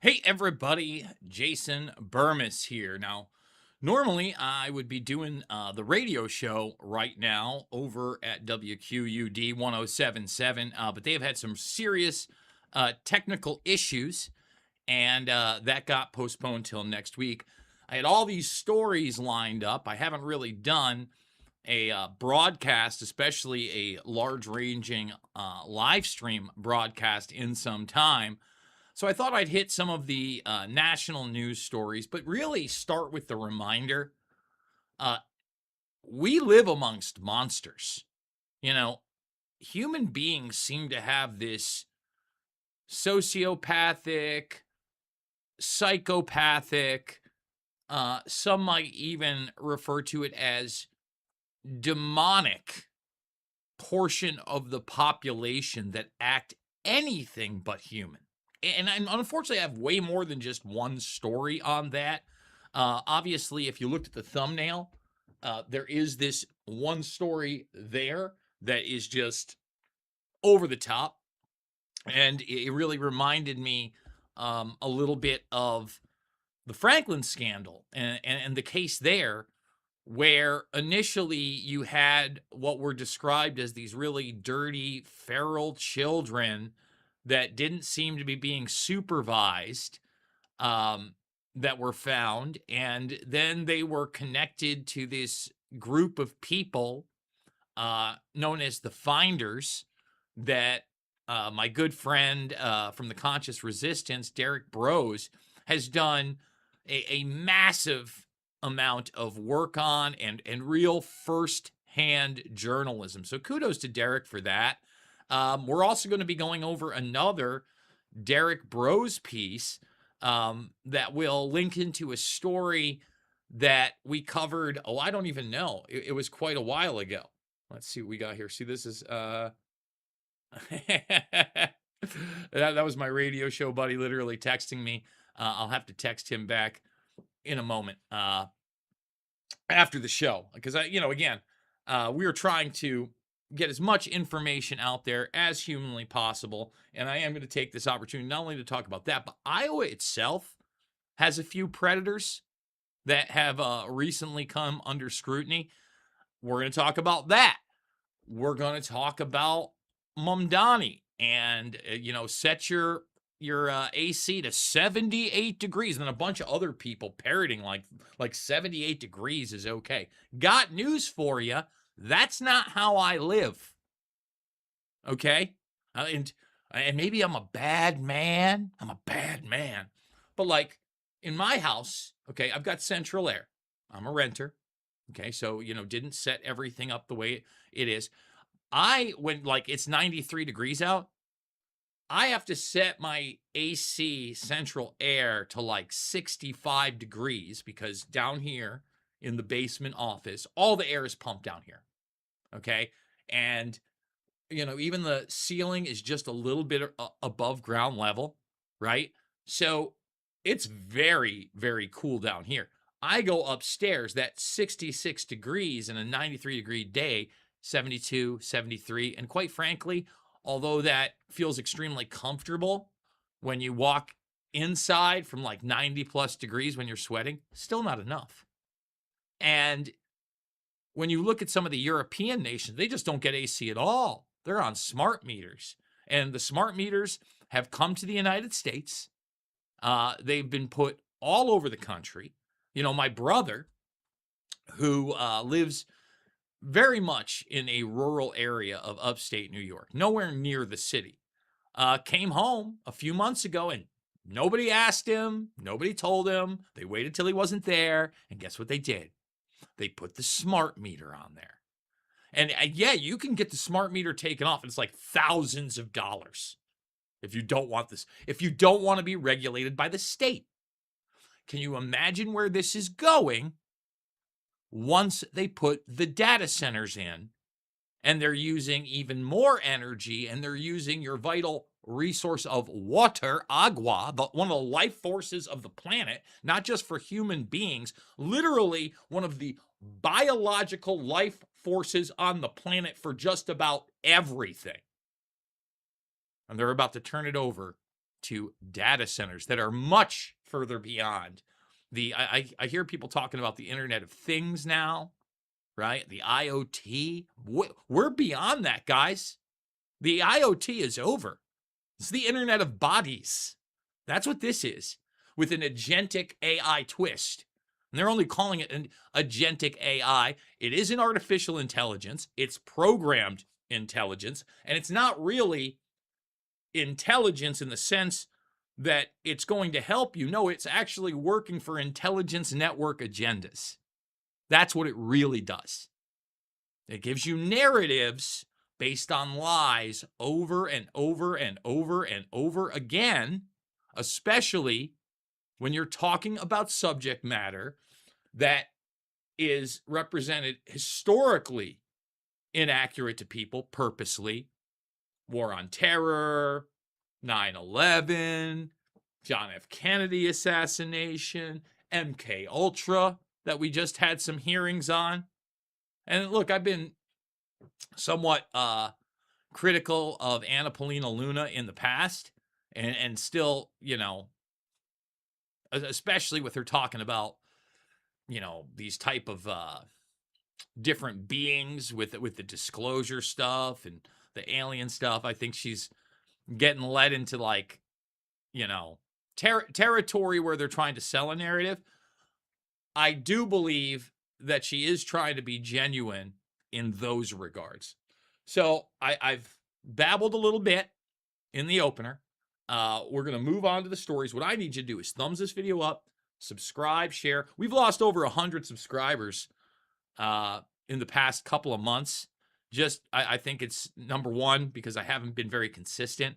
Hey everybody, Jason Burmis here. Now, normally I would be doing the radio show right now over at WQUD 1077, but they have had some serious technical issues, and that got postponed till next week. I had all these stories lined up. I haven't really done a broadcast, especially a large ranging live stream broadcast in some time. So I thought I'd hit some of the national news stories, but really start with the reminder uh, we live amongst monsters. You know, human beings seem to have this sociopathic, psychopathic, some might even refer to it as demonic portion of the population that act anything but human. And unfortunately, I have way more than just one story on that. Obviously, if you looked at the thumbnail, there is this one story there that is just over the top. And it really reminded me a little bit of the Franklin scandal and the case there, where initially you had what were described as these really dirty, feral children that didn't seem to be being supervised, um, that were found. And then they were connected to this group of people known as the Finders that my good friend from the Conscious Resistance, Derek Bros, has done a massive amount of work on and real first-hand journalism. So kudos to Derek for that. We're also going to be going over another Derek Bros piece that will link into a story that we covered. Oh, I don't even know. It was quite a while ago. Let's see what we got here. See, this is that was my radio show buddy literally texting me. I'll have to text him back in a moment after the show because again, we are trying to get as much information out there as humanly possible, and I am going to take this opportunity not only to talk about that, but Iowa itself has a few predators that have recently come under scrutiny. We're going to talk about that. We're going to talk about Mamdani and set your AC to 78 degrees, and then a bunch of other people parroting like 78 degrees is okay. Got news for you. That's not how I live. Okay? And maybe I'm a bad man. I'm a bad man. But like in my house, okay, I've got central air. I'm a renter. Okay, so didn't set everything up the way it is. When like it's 93 degrees out, I have to set my AC central air to like 65 degrees because down here in the basement office, all the air is pumped down here. Okay. And, even the ceiling is just a little bit above ground level, right? So it's very, very cool down here. I go upstairs, that 66 degrees in a 93-degree day, 72, 73. And quite frankly, although that feels extremely comfortable when you walk inside from like 90 plus degrees when you're sweating, still not enough. And when you look at some of the European nations, they just don't get AC at all. They're on smart meters. And the smart meters have come to the United States. They've been put all over the country. My brother, who lives very much in a rural area of upstate New York, nowhere near the city, came home a few months ago and nobody asked him, nobody told him. They waited till he wasn't there. And guess what they did? They put the smart meter on there. And yeah, you can get the smart meter taken off. And it's like thousands of dollars if you don't want this, if you don't want to be regulated by the state. Can you imagine where this is going once they put the data centers in and they're using even more energy and they're using your vital resource of water, agua, one of the life forces of the planet, not just for human beings, literally one of the biological life forces on the planet for just about everything. And they're about to turn it over to data centers that are much further beyond the, I hear people talking about the Internet of Things now, right? The IoT. We're beyond that, guys. The IoT is over. It's the Internet of Bodies. That's what this is, with an agentic AI twist. And they're only calling it an agentic AI. It is an artificial intelligence. It's programmed intelligence. And it's not really intelligence in the sense that it's going to help you. No, it's actually working for intelligence network agendas. That's what it really does. It gives you narratives based on lies over and over and over and over again, especially when you're talking about subject matter that is represented historically inaccurate to people purposely. War on Terror, 9/11, John F. Kennedy assassination, MK Ultra that we just had some hearings on. And look, I've been somewhat critical of Anna Paulina Luna in the past, and still, especially with her talking about, these type of different beings with the disclosure stuff and the alien stuff. I think she's getting led into territory where they're trying to sell a narrative. I do believe that she is trying to be genuine in those regards. So I've babbled a little bit in the opener. We're going to move on to the stories. What I need you to do is thumbs this video up, subscribe, share. We've lost over 100 subscribers in the past couple of months. I think it's number one, because I haven't been very consistent.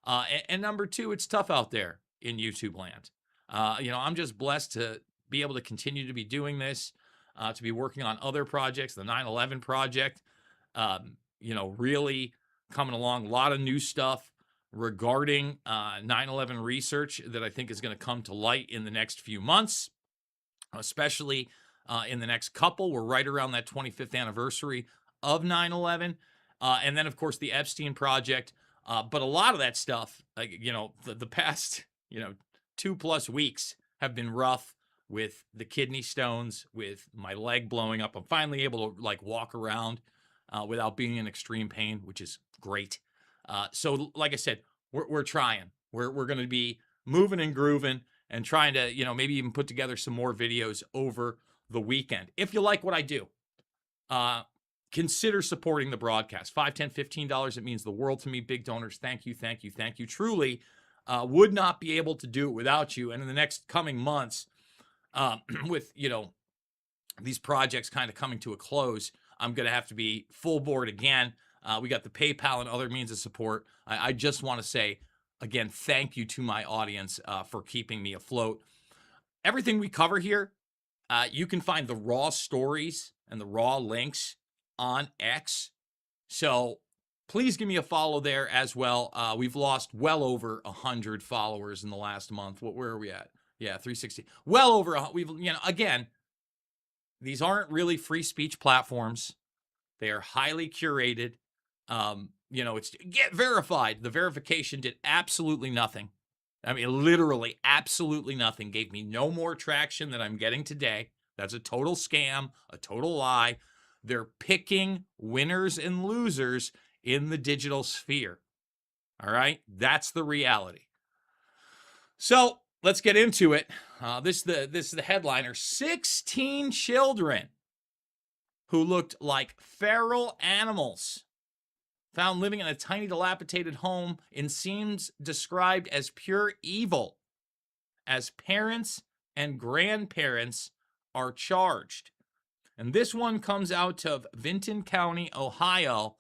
And number two, it's tough out there in YouTube land. I'm just blessed to be able to continue to be doing this, to be working on other projects, the 9/11 project, really coming along. A lot of new stuff regarding 9/11 research that I think is going to come to light in the next few months, especially in the next couple. We're right around that 25th anniversary of 9/11. And then, of course, the Epstein project. But a lot of that stuff, the past, 2+ weeks have been rough with the kidney stones, with my leg blowing up. I'm finally able to walk around without being in extreme pain, which is great. So like I said, we're trying. We're going to be moving and grooving and trying to, maybe even put together some more videos over the weekend. If you like what I do, consider supporting the broadcast. $5, $10, $15. It means the world to me. Big donors. Thank you. Thank you. Thank you. Truly would not be able to do it without you. And in the next coming months, with, these projects kind of coming to a close, I'm going to have to be full board again. We got the PayPal and other means of support. I just want to say, again, thank you to my audience for keeping me afloat. Everything we cover here, you can find the raw stories and the raw links on X. So please give me a follow there as well. We've lost well over 100 followers in the last month. Where are we at? Yeah, 360. Well over. We've, again, these aren't really free speech platforms. They are highly curated. It's get verified. The verification did absolutely nothing. I mean, literally absolutely nothing. Gave me no more traction than I'm getting today. That's a total scam, a total lie. They're picking winners and losers in the digital sphere. All right? That's the reality. So let's get into it. This is the headliner. 16 children who looked like feral animals found living in a tiny dilapidated home in scenes described as pure evil, as parents and grandparents are charged. And this one comes out of Vinton County, Ohio.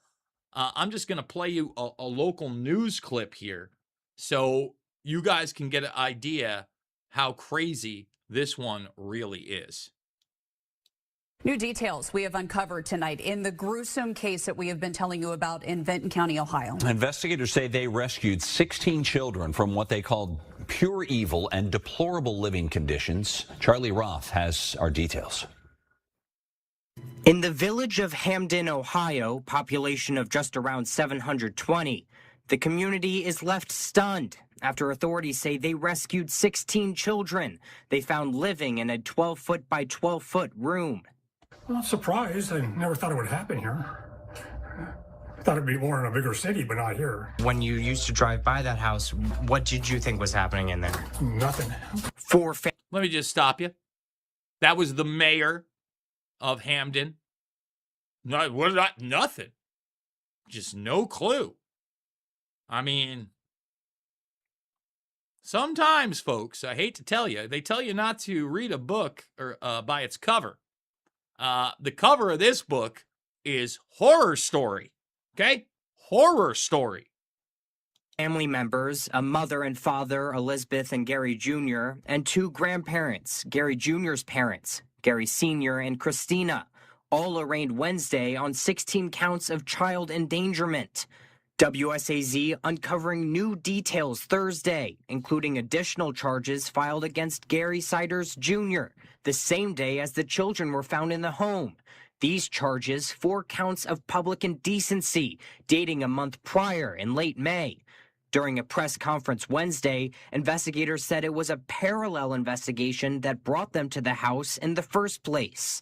I'm just going to play you a local news clip here so you guys can get an idea how crazy this one really is. New details we have uncovered tonight in the gruesome case that we have been telling you about in Vinton County, Ohio. Investigators say they rescued 16 children from what they called pure evil and deplorable living conditions. Charlie Roth has our details. In the village of Hamden, Ohio, population of just around 720, the community is left stunned after authorities say they rescued 16 children they found living in a 12-foot by 12-foot room. I'm not surprised. I never thought it would happen here. I thought it'd be more in a bigger city, but not here. When you used to drive by that house, what did you think was happening in there? Nothing. Let me just stop you. That was the mayor of Hamden. Nothing. Just no clue. I mean, sometimes, folks, I hate to tell you, they tell you not to read a book or by its cover. The cover of this book is horror story. Okay? Horror story. Family members, a mother and father, Elizabeth and Gary Jr., and 2 grandparents, Gary Jr.'s parents, Gary Sr. and Christina, all arraigned Wednesday on 16 counts of child endangerment. WSAZ uncovering new details Thursday, including additional charges filed against Gary Siders Jr., the same day as the children were found in the home. These charges, 4 counts of public indecency, dating a month prior in late May. During a press conference Wednesday, investigators said it was a parallel investigation that brought them to the house in the first place.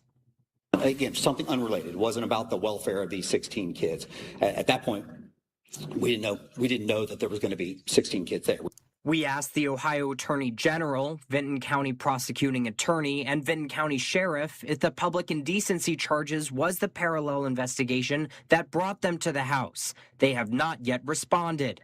Again, something unrelated. It wasn't about the welfare of these 16 kids. At that point, we didn't know that there was going to be 16 kids there. We asked the Ohio Attorney General, Vinton County Prosecuting Attorney, and Vinton County Sheriff if the public indecency charges was the parallel investigation that brought them to the house. They have not yet responded.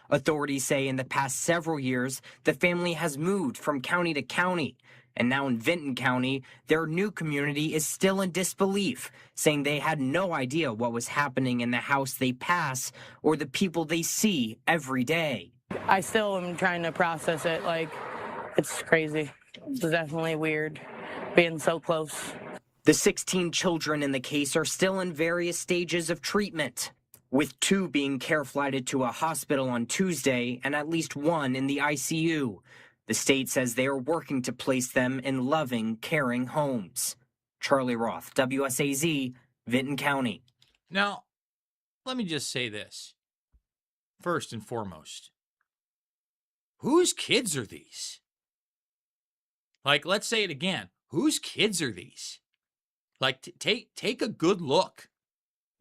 Authorities say in the past several years, the family has moved from county to county. And now in Vinton County, their new community is still in disbelief, saying they had no idea what was happening in the house they pass or the people they see every day. I still am trying to process it. Like, it's crazy. It's definitely weird being so close. The 16 children in the case are still in various stages of treatment, with 2 being care flighted to a hospital on Tuesday and at least 1 in the ICU. The state says they are working to place them in loving, caring homes. Charlie Roth, WSAZ, Vinton County. Now, let me just say this. First and foremost, whose kids are these? Like, let's say it again. Whose kids are these? Like, take a good look.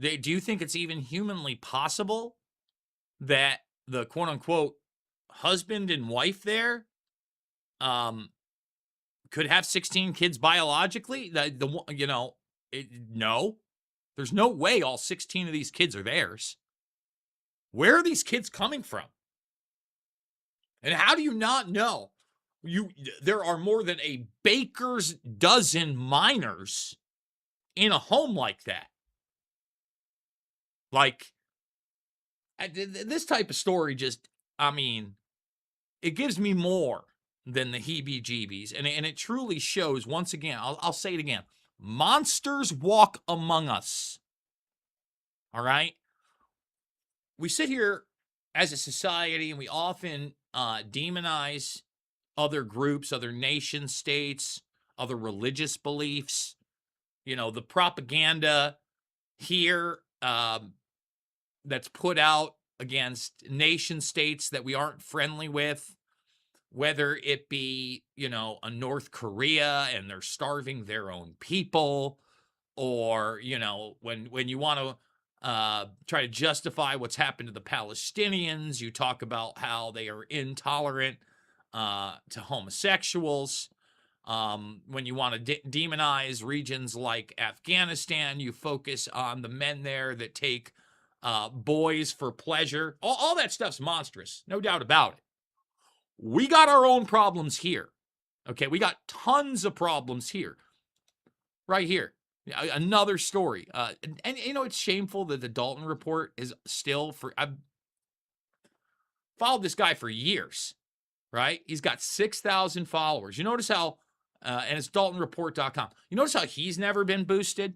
Do you think it's even humanly possible that the quote-unquote husband and wife there could have 16 kids biologically? No. There's no way all 16 of these kids are theirs. Where are these kids coming from? And how do you not know? There are more than a baker's dozen minors in a home like that. Like, this type of story just, it gives me more than the heebie-jeebies. And it truly shows, once again, I'll say it again, monsters walk among us. All right? We sit here as a society and we often demonize other groups, other nation states, other religious beliefs. You know, the propaganda here that's put out against nation states that we aren't friendly with, whether it be, a North Korea and they're starving their own people, or, when you want to try to justify what's happened to the Palestinians, you talk about how they are intolerant to homosexuals. When you want to demonize regions like Afghanistan, you focus on the men there that take boys for pleasure. All that stuff's monstrous, no doubt about it. We got our own problems here. Okay, we got tons of problems here. Right here. Another story. And it's shameful that the Dalton Report is still I've followed this guy for years, right? He's got 6,000 followers. You notice how, and it's DaltonReport.com. You notice how he's never been boosted?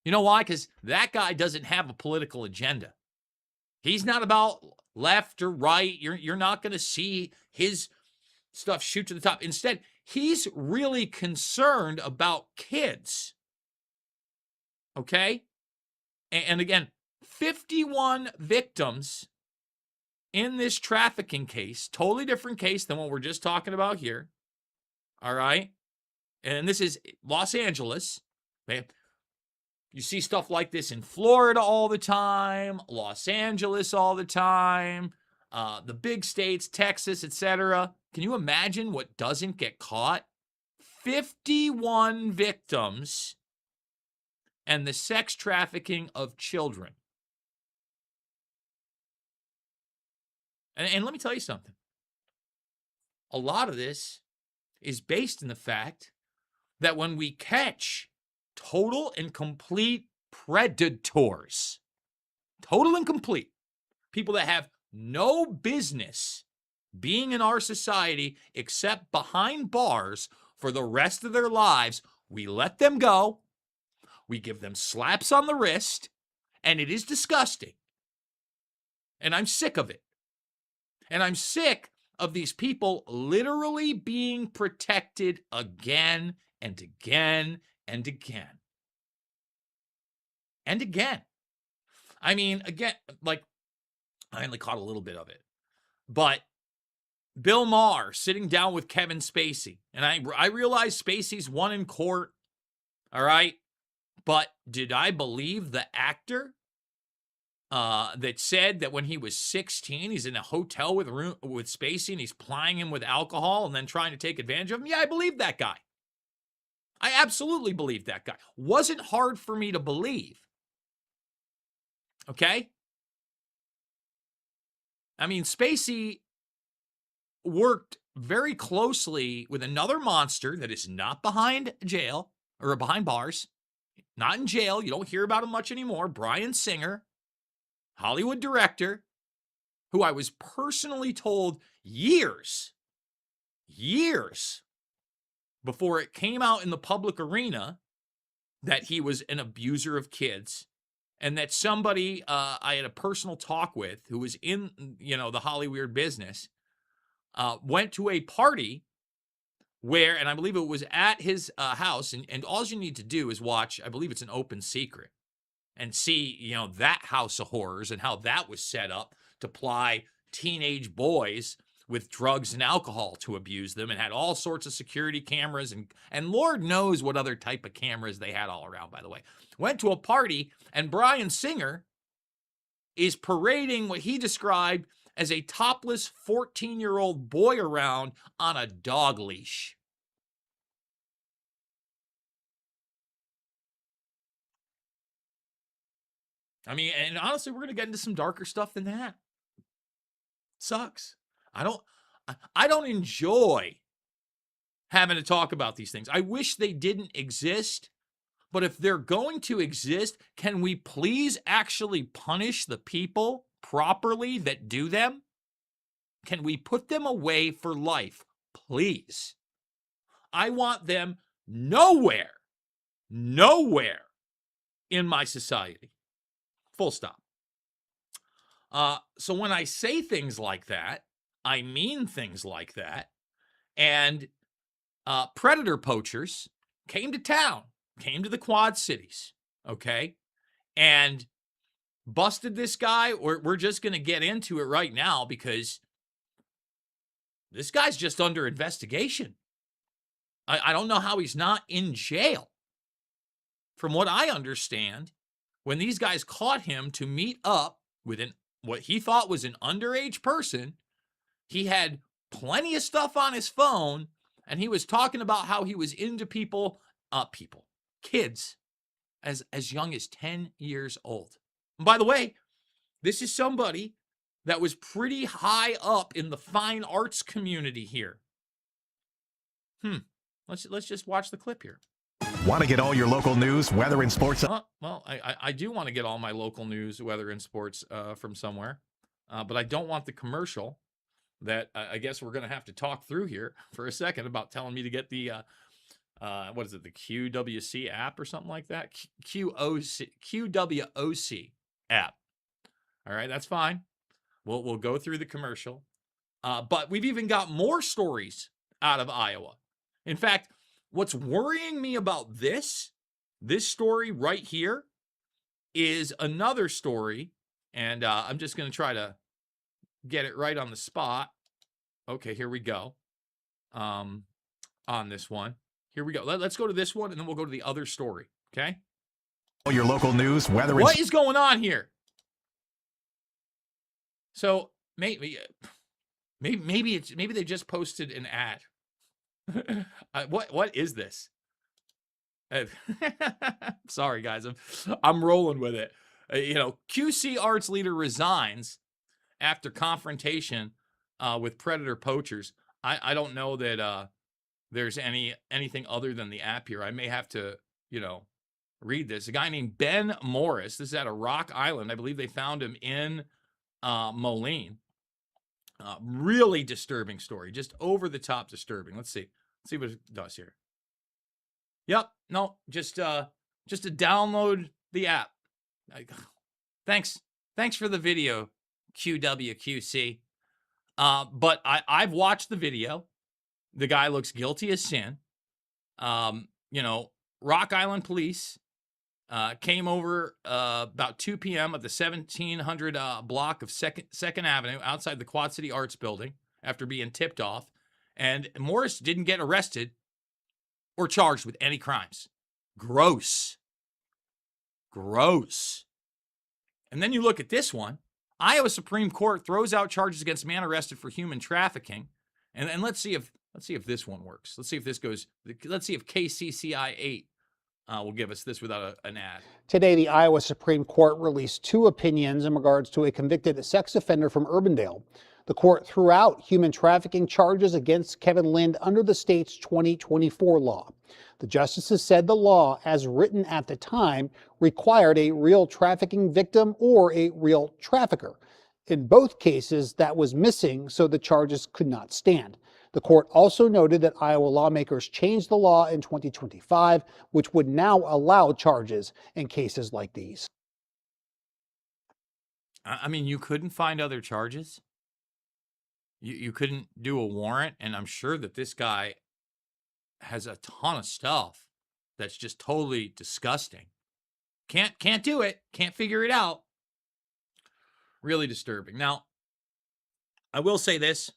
You know why? Because that guy doesn't have a political agenda. He's not about left or right. You're not going to see his stuff shoot to the top. Instead, he's really concerned about kids. Okay? And again, 51 victims in this trafficking case, totally different case than what we're just talking about here. All right. And this is Los Angeles. Okay. You see stuff like this in Florida all the time, Los Angeles all the time, the big states, Texas, etc. Can you imagine what doesn't get caught? 51 victims and the sex trafficking of children. And let me tell you something. A lot of this is based in the fact that when we catch total and complete predators, total and complete, people that have no business being in our society except behind bars for the rest of their lives, we let them go, we give them slaps on the wrist, and it is disgusting. And I'm sick of it. And I'm sick of these people literally being protected again and again and again. And again. I mean, again, like, I only caught a little bit of it. But Bill Maher sitting down with Kevin Spacey. And I realize Spacey's won in court. All right. But did I believe the actor that said that when he was 16, he's in a hotel with Spacey and he's plying him with alcohol and then trying to take advantage of him? Yeah, I believe that guy. I absolutely believe that guy. Wasn't hard for me to believe. Okay? I mean, Spacey worked very closely with another monster that is not behind jail or behind bars, not in jail. You don't hear about him much anymore. Bryan Singer, Hollywood director, who I was personally told years before it came out in the public arena that he was an abuser of kids, and that somebody I had a personal talk with who was in, the Hollywood business, went to a party where, and I believe it was at his house, and all you need to do is watch, I believe it's an Open Secret, and see, that house of horrors and how that was set up to ply teenage boys with drugs and alcohol to abuse them, and had all sorts of security cameras and Lord knows what other type of cameras they had all around, by the way. Went to a party, and Bryan Singer is parading what he described as a topless 14-year-old boy around on a dog leash. I mean, and honestly, we're going to get into some darker stuff than that. Sucks. I don't enjoy having to talk about these things. I wish they didn't exist, but if they're going to exist, can we please actually punish the people properly that do them? Can we put them away for life, please? I want them nowhere in my society. Full stop. So when I say things like that, I mean things like that. And predator poachers came to town, came to the Quad Cities, okay, and busted this guy. We're just going to get into it right now because this guy's just under investigation. I don't know how he's not in jail. From what I understand, when these guys caught him to meet up with what he thought was an underage person, he had plenty of stuff on his phone, and he was talking about how he was into kids as young as 10 years old. And by the way, this is somebody that was pretty high up in the fine arts community here. Let's just watch the clip here. Want to get all your local news, weather, and sports? Well, I do want to get all my local news, weather, and sports from somewhere, but I don't want the commercial that I guess we're going to have to talk through here for a second about telling me to get the, what is it, the QWC app or something like that? QWOC app. All right, that's fine. We'll go through the commercial. But we've even got more stories out of Iowa. In fact, what's worrying me about this story right here is another story, and I'm just going to try to get it right on the spot. Okay, here we go. On this one. Here we go. Let's go to this one, and then we'll go to the other story, okay? All your local news, weather, and What is going on here? So maybe they just posted an ad. What is this? Sorry, guys. I'm rolling with it. QC Arts leader resigns after confrontation with predator poachers. I don't know that there's anything other than the app here. I may have to, read this. A guy named Ben Morris. This is at a Rock Island. I believe they found him in Moline. Really disturbing story. Just over the top disturbing. Let's see. Let's see what it does here. Yep. No, just to download the app. Thanks for the video, QWQC. But I've watched the video. The guy looks guilty as sin. Rock Island police came over about 2 p.m. at the 1700 block of Second Avenue outside the Quad City Arts Building after being tipped off. And Morris didn't get arrested or charged with any crimes. Gross. And then you look at this one. Iowa Supreme Court throws out charges against man arrested for human trafficking. And let's see if this one works. Let's see if this goes. Let's see if KCCI 8 will give us this without an ad. Today, the Iowa Supreme Court released 2 opinions in regards to a convicted sex offender from Urbandale. The court threw out human trafficking charges against Kevin Lind under the state's 2024 law. The justices said the law, as written at the time, required a real trafficking victim or a real trafficker. In both cases, that was missing, so the charges could not stand. The court also noted that Iowa lawmakers changed the law in 2025, which would now allow charges in cases like these. I mean, you couldn't find other charges? You couldn't do a warrant? And I'm sure that this guy has a ton of stuff that's just totally disgusting. Can't do it. Can't figure it out. Really disturbing. Now, I will say this.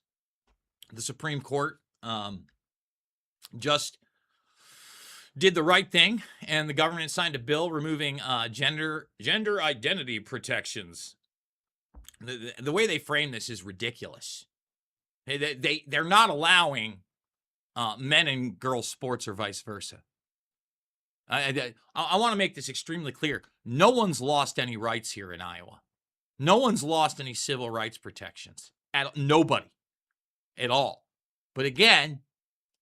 The Supreme Court just did the right thing, and the government signed a bill removing gender identity protections. The way they frame this is ridiculous. They're not allowing men and girls sports or vice versa. I want to make this extremely clear. No one's lost any rights here in Iowa. No one's lost any civil rights protections. Nobody. At all. But again,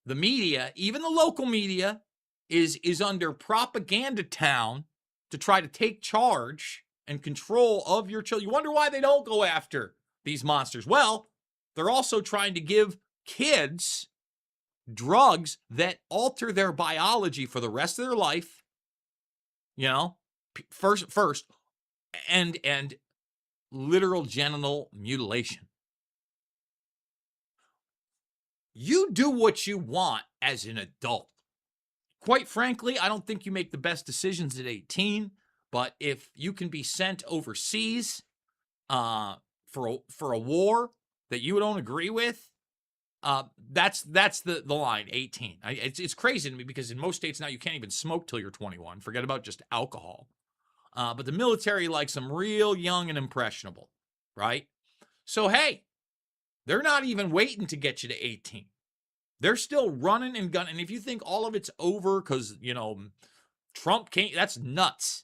the media, even the local media, is under propaganda town to try to take charge and control of your children. You wonder why they don't go after these monsters. Well, they're also trying to give kids drugs that alter their biology for the rest of their life. First, and literal genital mutilation. You do what you want as an adult. Quite frankly, I don't think you make the best decisions at 18, but if you can be sent overseas for a war that you don't agree with, that's the line, 18. It's crazy to me because in most states now you can't even smoke till you're 21. Forget about just alcohol. But the military likes them real young and impressionable, right? So, hey, they're not even waiting to get you to 18. They're still running and gunning. And if you think all of it's over because, Trump can't, that's nuts.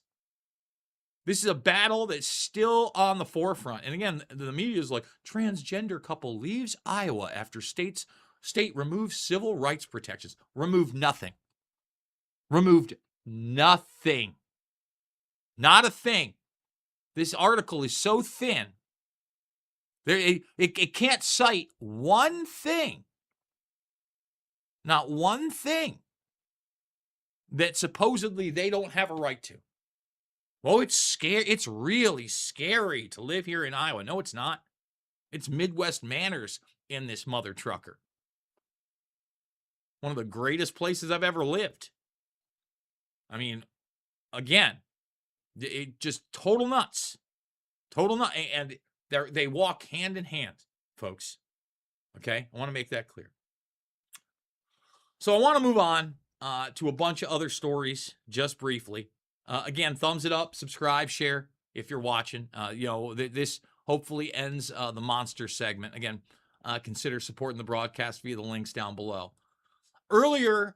This is a battle that's still on the forefront. And again, the media is like, transgender couple leaves Iowa after state removes civil rights protections. Removed nothing. Removed nothing. Not a thing. This article is so thin. It can't cite one thing, not one thing, that supposedly they don't have a right to. Well, it's scary. It's really scary to live here in Iowa. No, it's not. It's Midwest manners in this mother trucker. One of the greatest places I've ever lived. I mean, again, it just total nuts. Total nuts. And They walk hand in hand, folks. Okay? I want to make that clear. So I want to move on to a bunch of other stories just briefly. Again, thumbs it up, subscribe, share if you're watching. This hopefully ends the monster segment. Again, consider supporting the broadcast via the links down below. Earlier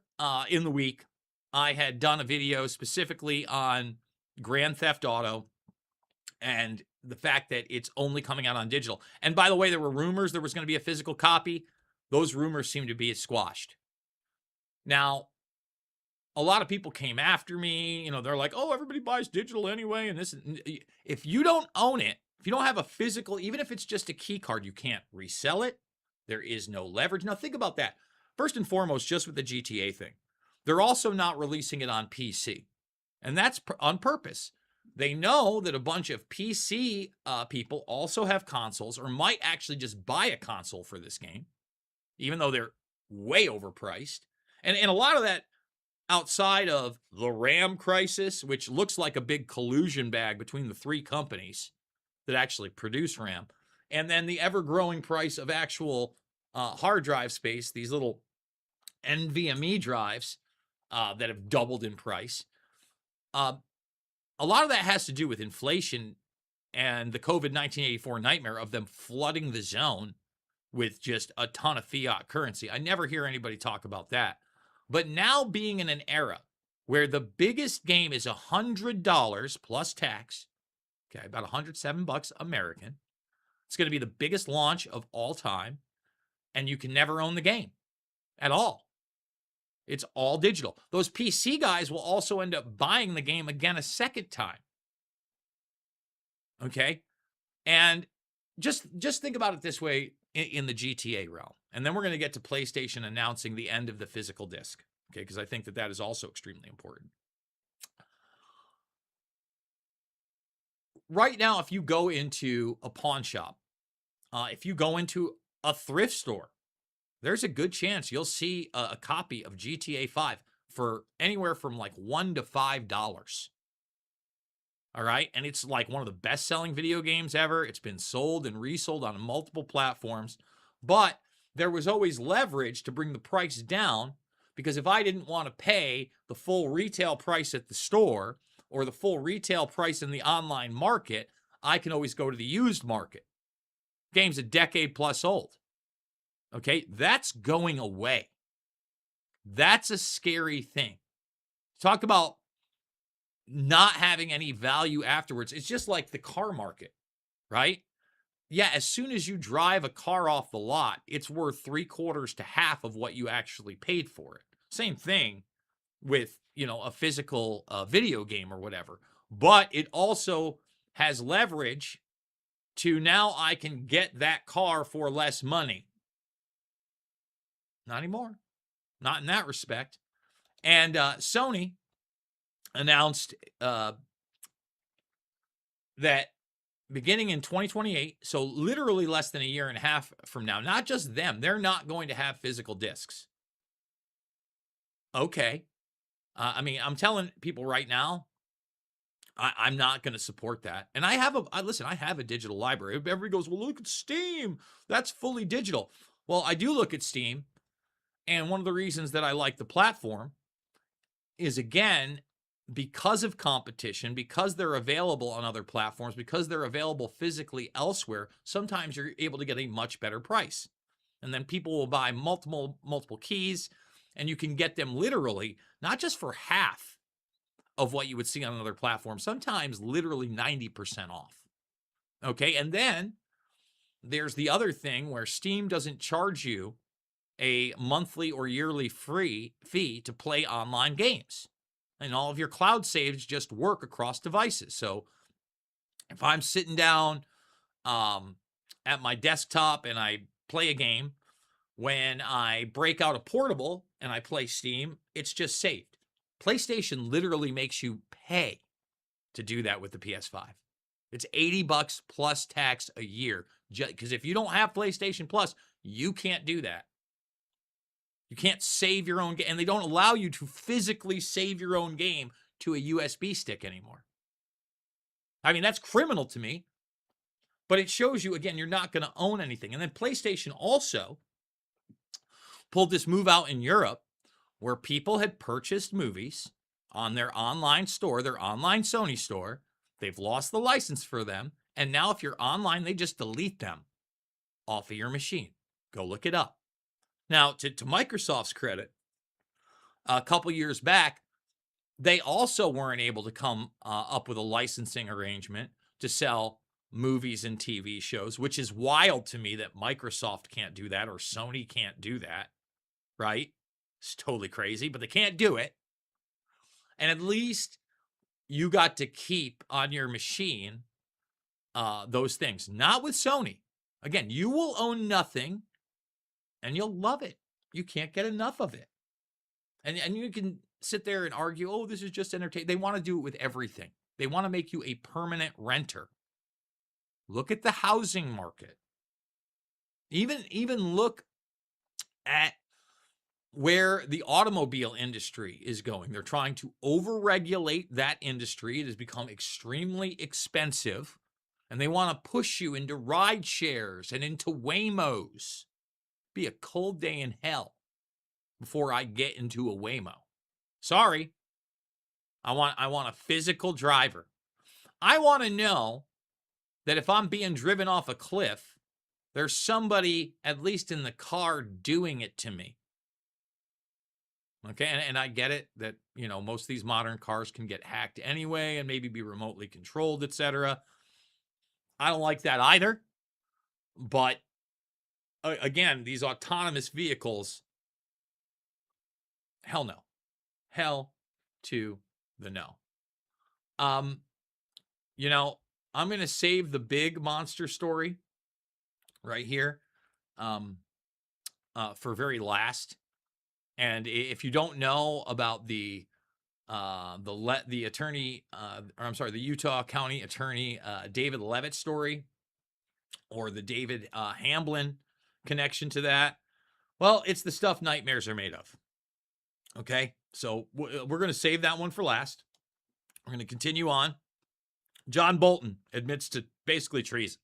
in the week, I had done a video specifically on Grand Theft Auto and the fact that it's only coming out on digital. And by the way, there were rumors there was going to be a physical copy. Those rumors seem to be squashed. Now, a lot of people came after me. They're like, oh, everybody buys digital anyway. And this, if you don't own it, if you don't have a physical, even if it's just a key card, you can't resell it. There is no leverage. Now, think about that. First and foremost, just with the GTA thing, they're also not releasing it on PC. And that's on purpose. They know that a bunch of PC people also have consoles or might actually just buy a console for this game, even though they're way overpriced. And a lot of that outside of the RAM crisis, which looks like a big collusion bag between the three companies that actually produce RAM, and then the ever-growing price of actual hard drive space, these little NVMe drives that have doubled in price. A lot of that has to do with inflation and the COVID 1984 nightmare of them flooding the zone with just a ton of fiat currency. I never hear anybody talk about that. But now being in an era where the biggest game is $100 plus tax, okay, about $107 American. It's going to be the biggest launch of all time, and you can never own the game at all. It's all digital. Those PC guys will also end up buying the game again a second time. Okay? And just think about it this way in the GTA realm. And then we're going to get to PlayStation announcing the end of the physical disc. Okay? Because I think that is also extremely important. Right now, if you go into a pawn shop, if you go into a thrift store, there's a good chance you'll see a copy of GTA 5 for anywhere from like $1 to $5. All right. And it's like one of the best selling video games ever. It's been sold and resold on multiple platforms. But there was always leverage to bring the price down, because if I didn't want to pay the full retail price at the store or the full retail price in the online market, I can always go to the used market. Game's a decade plus old. Okay, that's going away. That's a scary thing. Talk about not having any value afterwards. It's just like the car market, right? Yeah, as soon as you drive a car off the lot, it's worth 3/4 to half of what you actually paid for it. Same thing with, a physical video game or whatever. But it also has leverage to now I can get that car for less money. Not anymore. Not in that respect. And Sony announced that beginning in 2028, so literally less than a year and a half from now, not just them, they're not going to have physical discs. Okay. I'm telling people right now, I'm not going to support that. And I have a digital library. Everybody goes, well, look at Steam. That's fully digital. Well, I do look at Steam. And one of the reasons that I like the platform is, again, because of competition, because they're available on other platforms, because they're available physically elsewhere, sometimes you're able to get a much better price. And then people will buy multiple keys, and you can get them literally, not just for half of what you would see on another platform, sometimes literally 90% off. Okay, and then there's the other thing where Steam doesn't charge you a monthly or yearly fee to play online games. And all of your cloud saves just work across devices. So if I'm sitting down at my desktop and I play a game, when I break out a portable and I play Steam, it's just saved. PlayStation literally makes you pay to do that with the PS5. It's $80 plus tax a year. Because if you don't have PlayStation Plus, you can't do that. You can't save your own game, and they don't allow you to physically save your own game to a USB stick anymore. That's criminal to me. But it shows you, again, you're not going to own anything. And then PlayStation also pulled this move out in Europe where people had purchased movies on their online store, their online Sony store. They've lost the license for them. And now if you're online, they just delete them off of your machine. Go look it up. Now, to Microsoft's credit, a couple years back, they also weren't able to come up with a licensing arrangement to sell movies and TV shows, which is wild to me that Microsoft can't do that or Sony can't do that, right? It's totally crazy, but they can't do it. And at least you got to keep on your machine those things. Not with Sony. Again, you will own nothing and you'll love it. You can't get enough of it. And you can sit there and argue, oh, this is just entertainment. They want to do it with everything. They want to make you a permanent renter. Look at the housing market. Even look at where the automobile industry is going. They're trying to overregulate that industry. It has become extremely expensive. And they want to push you into ride shares and into Waymos. Be a cold day in hell before I get into a Waymo. Sorry. I want a physical driver. I want to know that if I'm being driven off a cliff, there's somebody at least in the car doing it to me. Okay, and I get it that, most of these modern cars can get hacked anyway and maybe be remotely controlled, etc. I don't like that either. But again, these autonomous vehicles, hell no. Hell to the no. I'm going to save the big monster story right here for very last. And if you don't know about the Utah County Attorney David Levitt story, or the David Hamblin connection to that, well, it's the stuff nightmares are made of. Okay, so we're going to save that one for last. We're going to continue on. John Bolton admits to basically treason.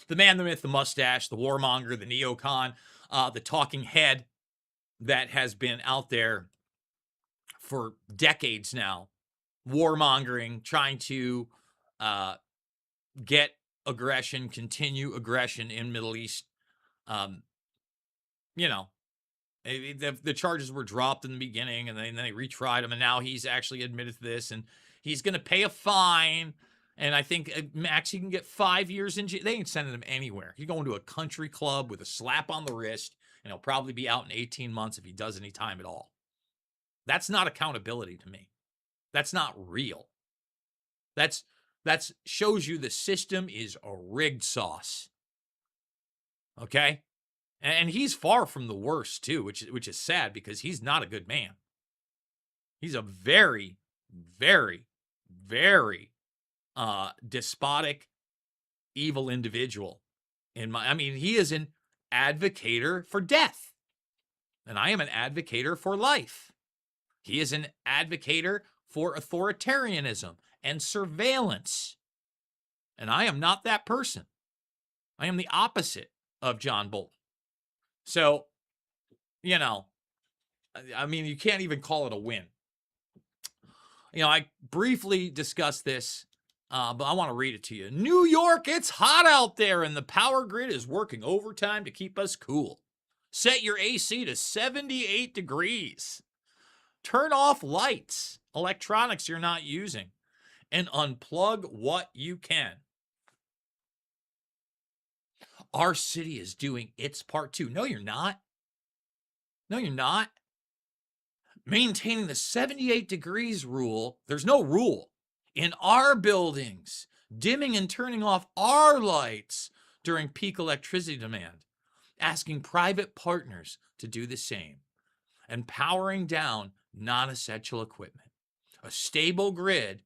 The man, the myth, the mustache, the warmonger, the neocon, the talking head that has been out there for decades now, warmongering, trying to get aggression, continue aggression in Middle East. The charges were dropped in the beginning, and then they retried him, and now he's actually admitted to this, and he's going to pay a fine. And I think max he can get 5 years in jail. They ain't sending him anywhere. He's going to a country club with a slap on the wrist, and he'll probably be out in 18 months if he does any time at all. That's not accountability to me. That's not real. That shows you the system is a rigged sauce. Okay? And he's far from the worst too, which is sad because he's not a good man. He's a very, very, very despotic, evil individual. He is an advocator for death. And I am an advocator for life. He is an advocator for authoritarianism and surveillance. And I am not that person. I am the opposite of John Bolton. So, you can't even call it a win. I briefly discussed this, but I want to read it to you. New York, it's hot out there, and the power grid is working overtime to keep us cool. Set your AC to 78 degrees. Turn off lights, electronics you're not using, and unplug what you can. Our city is doing its part too. No, you're not. No, you're not. Maintaining the 78 degrees rule. There's no rule in our buildings. Dimming and turning off our lights during peak electricity demand. Asking private partners to do the same. And powering down non-essential equipment. A stable grid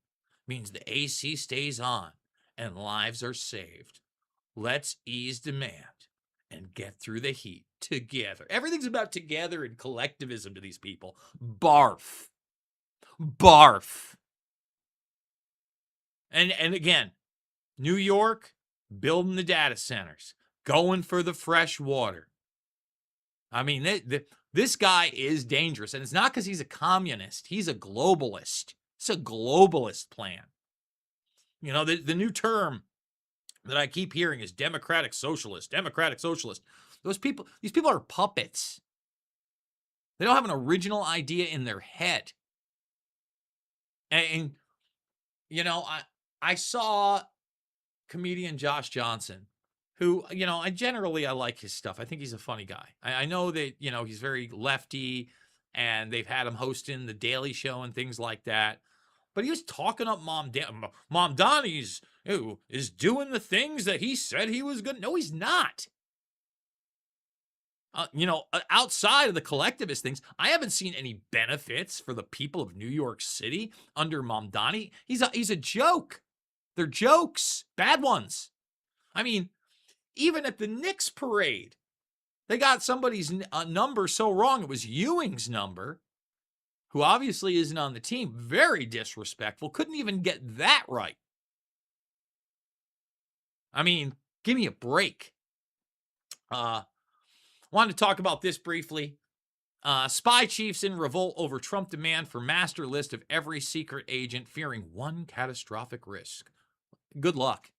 means the AC stays on and lives are saved. Let's ease demand and get through the heat together. Everything's about together and collectivism to these people. Barf. Barf. And again, New York, building the data centers, going for the fresh water. I mean, this guy is dangerous, and it's not because he's a communist. He's a globalist. It's a globalist plan. You know, the new term that I keep hearing is democratic socialist, democratic socialist. These people are puppets. They don't have an original idea in their head. And you know, I saw comedian Josh Johnson, who, you know, I like his stuff. I think he's a funny guy. I know that, you know, he's very lefty, and they've had him hosting the Daily Show and things like that. But he was talking up Mom Donnie's is doing the things that he said he was good. No, he's not. You know, outside of the collectivist things, I haven't seen any benefits for the people of New York City under Mamdani. He's a joke. They're jokes, bad ones. I mean, even at the Knicks parade, they got somebody's number so wrong. It was Ewing's number, who obviously isn't on the team. Very disrespectful. Couldn't even get that right. I mean, give me a break. Wanted to talk about this briefly. Spy chiefs in revolt over Trump demand for master list of every secret agent, fearing one catastrophic risk. Good luck.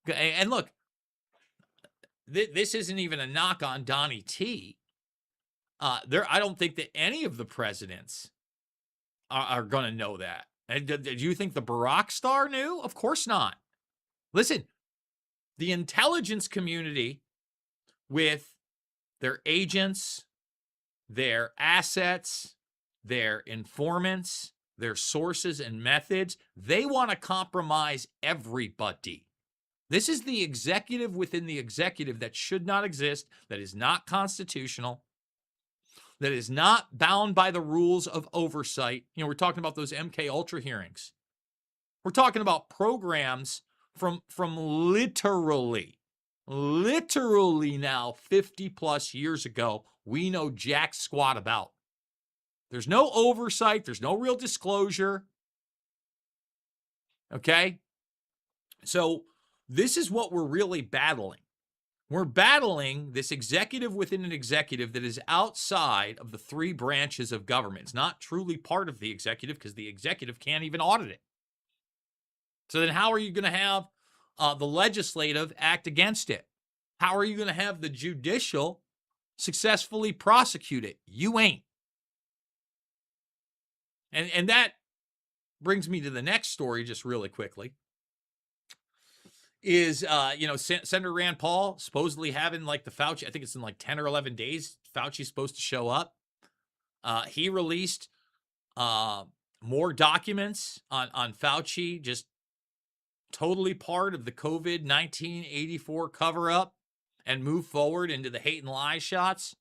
And look, this isn't even a knock on Donnie T. I don't think that any of the presidents are going to know that. And did you think the Barack star knew? Of course not. Listen, the intelligence community, with their agents, their assets, their informants, their sources and methods, they want to compromise everybody. This is the executive within the executive that should not exist, that is not constitutional, that is not bound by the rules of oversight. You know, we're talking about those MK Ultra hearings. We're talking about programs from literally now 50 plus years ago, we know jack squat about. There's no oversight. There's no real disclosure. Okay? So this is what we're really battling. We're battling this executive within an executive that is outside of the three branches of government. It's not truly part of the executive because the executive can't even audit it. So then how are you going to have the legislative act against it? How are you going to have the judicial successfully prosecute it? You ain't. And that brings me to the next story just really quickly. Is, you know, Senator Rand Paul supposedly having like the Fauci, I think it's in like 10 or 11 days, Fauci's supposed to show up. He released more documents on Fauci, just totally part of the COVID-19 84 cover-up, and move forward into the hate and lie shots.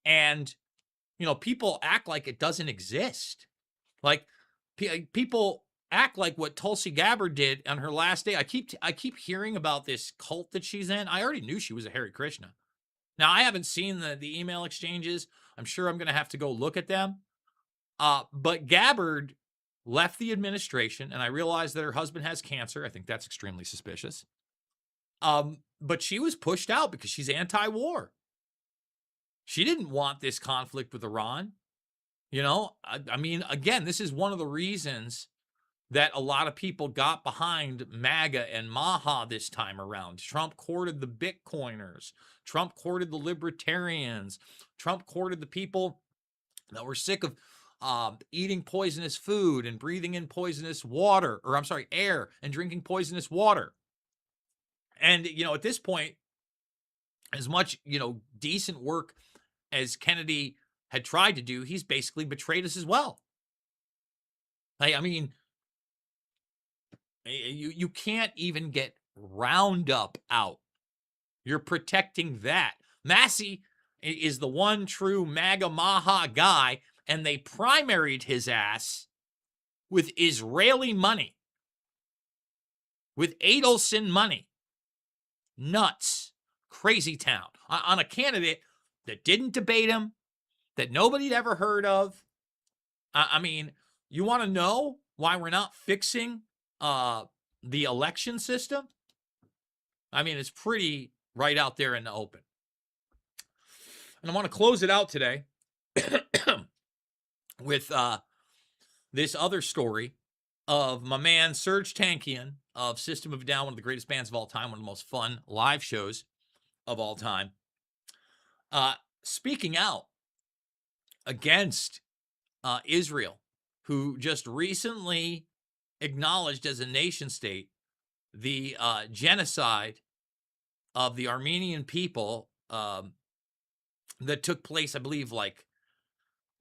And, you know, people act like it doesn't exist. Like, people act like what Tulsi Gabbard did on her last day. I keep hearing about this cult that she's in. I already knew she was a Hare Krishna. Now, I haven't seen the email exchanges. I'm sure I'm going to have to go look at them. But Gabbard left the administration, and I realized that her husband has cancer. I think that's extremely suspicious. But she was pushed out because she's anti-war. She didn't want this conflict with Iran. You know, I mean, again, this is one of the reasons that a lot of people got behind MAGA and Maha this time around. Trump courted the Bitcoiners. Trump courted the libertarians. Trump courted the people that were sick of eating poisonous food and breathing in poisonous water, or I'm sorry, air, and drinking poisonous water. And, you know, at this point, as much, you know, decent work as Kennedy had tried to do, he's basically betrayed us as well. I mean, you can't even get Roundup out. You're protecting that. Massey is the one true MAGA Maha guy, and they primaried his ass with Israeli money, with Adelson money. Nuts. Crazy town. On a candidate that didn't debate him, that nobody'd ever heard of. I mean, you want to know why we're not fixing the election system? I mean, it's pretty right out there in the open. And I want to close it out today with this other story of my man Serge Tankian of System of a Down, one of the greatest bands of all time, one of the most fun live shows of all time, speaking out against Israel, who just recently acknowledged as a nation state the genocide of the Armenian people that took place, I believe, like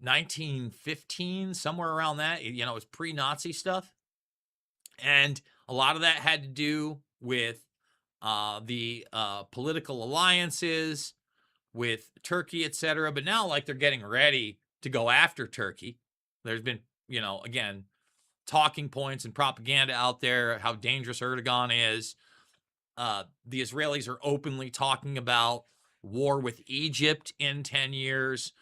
1915, somewhere around that. You know, it was pre-Nazi stuff. And a lot of that had to do with the political alliances with Turkey, etc. But now, like, they're getting ready to go after Turkey. There's been, you know, again, talking points and propaganda out there, how dangerous Erdogan is. The Israelis are openly talking about war with Egypt in 10 years.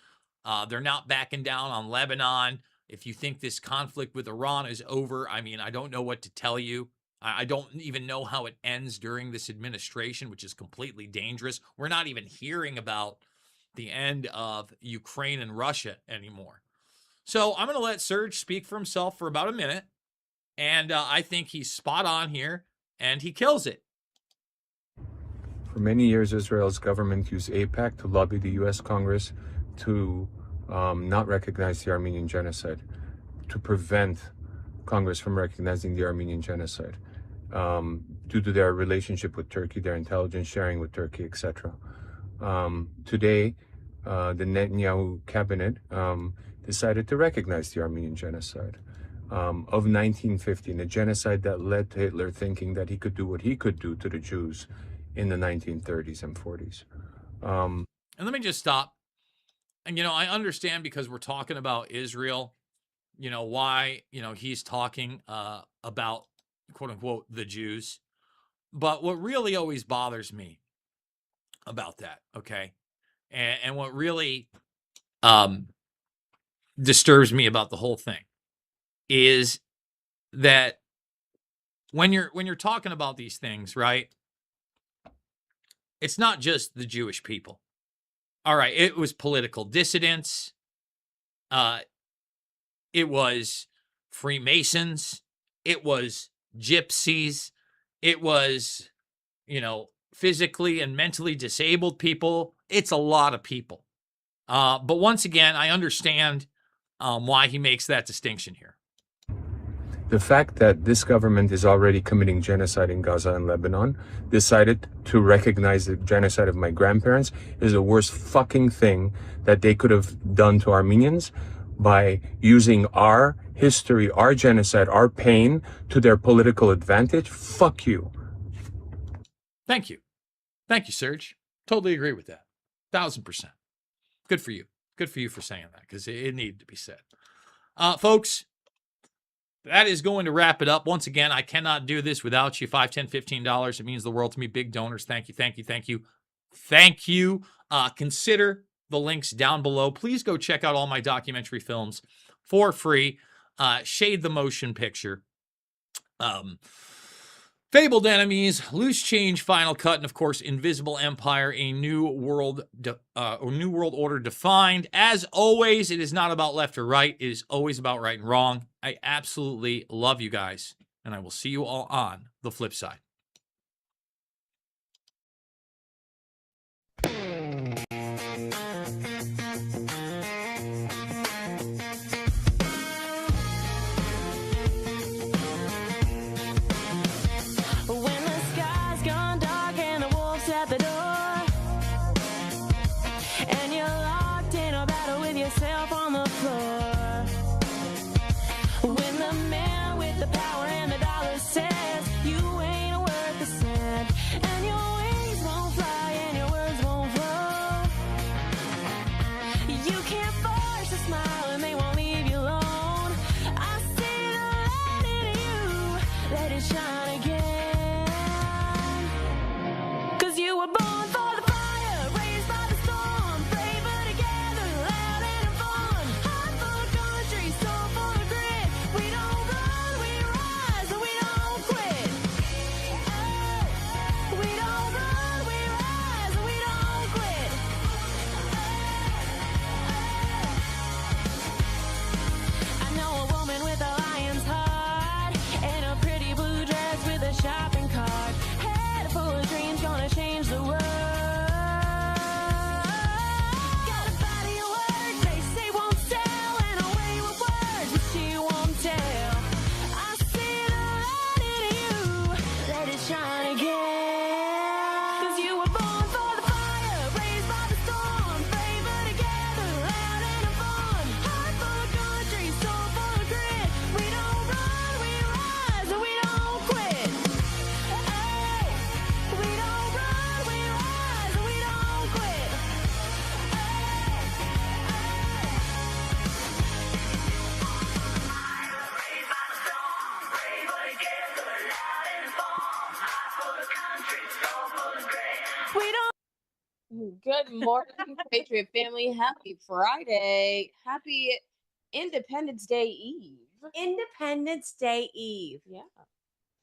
They're not backing down on Lebanon. If you think this conflict with Iran is over, I mean, I don't know what to tell you. I don't even know how it ends during this administration, which is completely dangerous. We're not even hearing about the end of Ukraine and Russia anymore. So I'm going to let Serge speak for himself for about a minute. And I think he's spot on here, and he kills it. For many years, Israel's government used AIPAC to lobby the U.S. Congress to not recognize the Armenian genocide, to prevent Congress from recognizing the Armenian genocide, due to their relationship with Turkey, their intelligence sharing with Turkey, etc. Today, the Netanyahu cabinet decided to recognize the Armenian genocide of 1915, a genocide that led to Hitler thinking that he could do what he could do to the Jews in the 1930s and 40s. And let me just stop. And, you know, I understand, because we're talking about Israel, you know, why, you know, he's talking about, quote unquote, the Jews. But what really always bothers me about that, okay, and what really disturbs me about the whole thing is that when you're talking about these things, right, it's not just the Jewish people. All right, it was political dissidents. It was Freemasons. It was gypsies. It was, you know, physically and mentally disabled people. It's a lot of people. But once again, I understand why he makes that distinction here. The fact that this government is already committing genocide in Gaza and Lebanon, decided to recognize the genocide of my grandparents, is the worst fucking thing that they could have done to Armenians by using our history, our genocide, our pain to their political advantage. Fuck you. Thank you. Thank you, Serge. Totally agree with that. 1000%. Good for you. Good for you for saying that, because it needed to be said. Folks, that is going to wrap it up. Once again, I cannot do this without you. $5, $10, $15. It means the world to me. Big donors. Thank you, thank you, thank you. Thank you. Consider the links down below. Please go check out all my documentary films for free. Shade the Motion Picture. Fabled Enemies, Loose Change, Final Cut, and of course, Invisible Empire, a new world order defined. As always, it is not about left or right. It is always about right and wrong. I absolutely love you guys, and I will see you all on the flip side. When the man with the power and the dollar says you ain't Good morning, Patriot family. Happy Friday. Happy Independence Day Eve. Independence Day Eve. Yeah.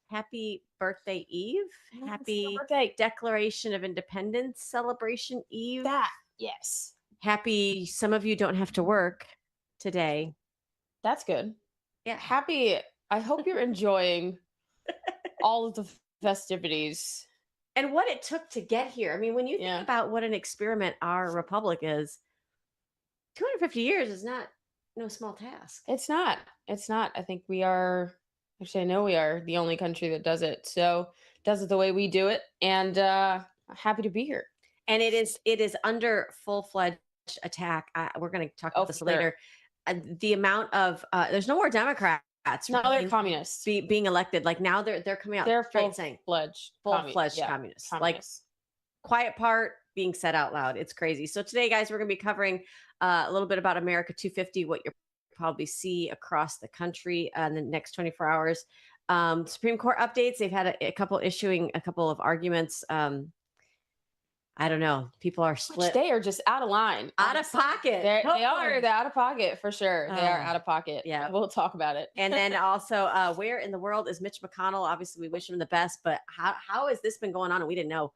Happy birthday Eve. Happy birthday. Declaration of Independence celebration Eve. That, yes. Happy, some of you don't have to work today. That's good. Yeah. Happy, I hope you're enjoying all of the festivities. And what it took to get here. I mean, when you think about what an experiment our republic is, 250 years is not no small task. It's not. It's not. I think we are, actually, I know we are the only country that does it. So does it the way we do it. And happy to be here. And it is under full-fledged attack. We're going to talk about this later. The amount of, there's no more Democrats. No, they're communists being elected. Like now they're coming out. They're full-fledged communists. Like quiet part being said out loud. It's crazy. So today, guys, we're going to be covering a little bit about America 250, what you'll probably see across the country in the next 24 hours. Supreme Court updates. They've had a couple issuing a couple of arguments. I don't know. People are split. They are just out of line. Out of pocket. They are. They're out of pocket for sure. They are out of pocket. Yeah. We'll talk about it. And then also, where in the world is Mitch McConnell? Obviously, we wish him the best, but how has this been going on? And we didn't know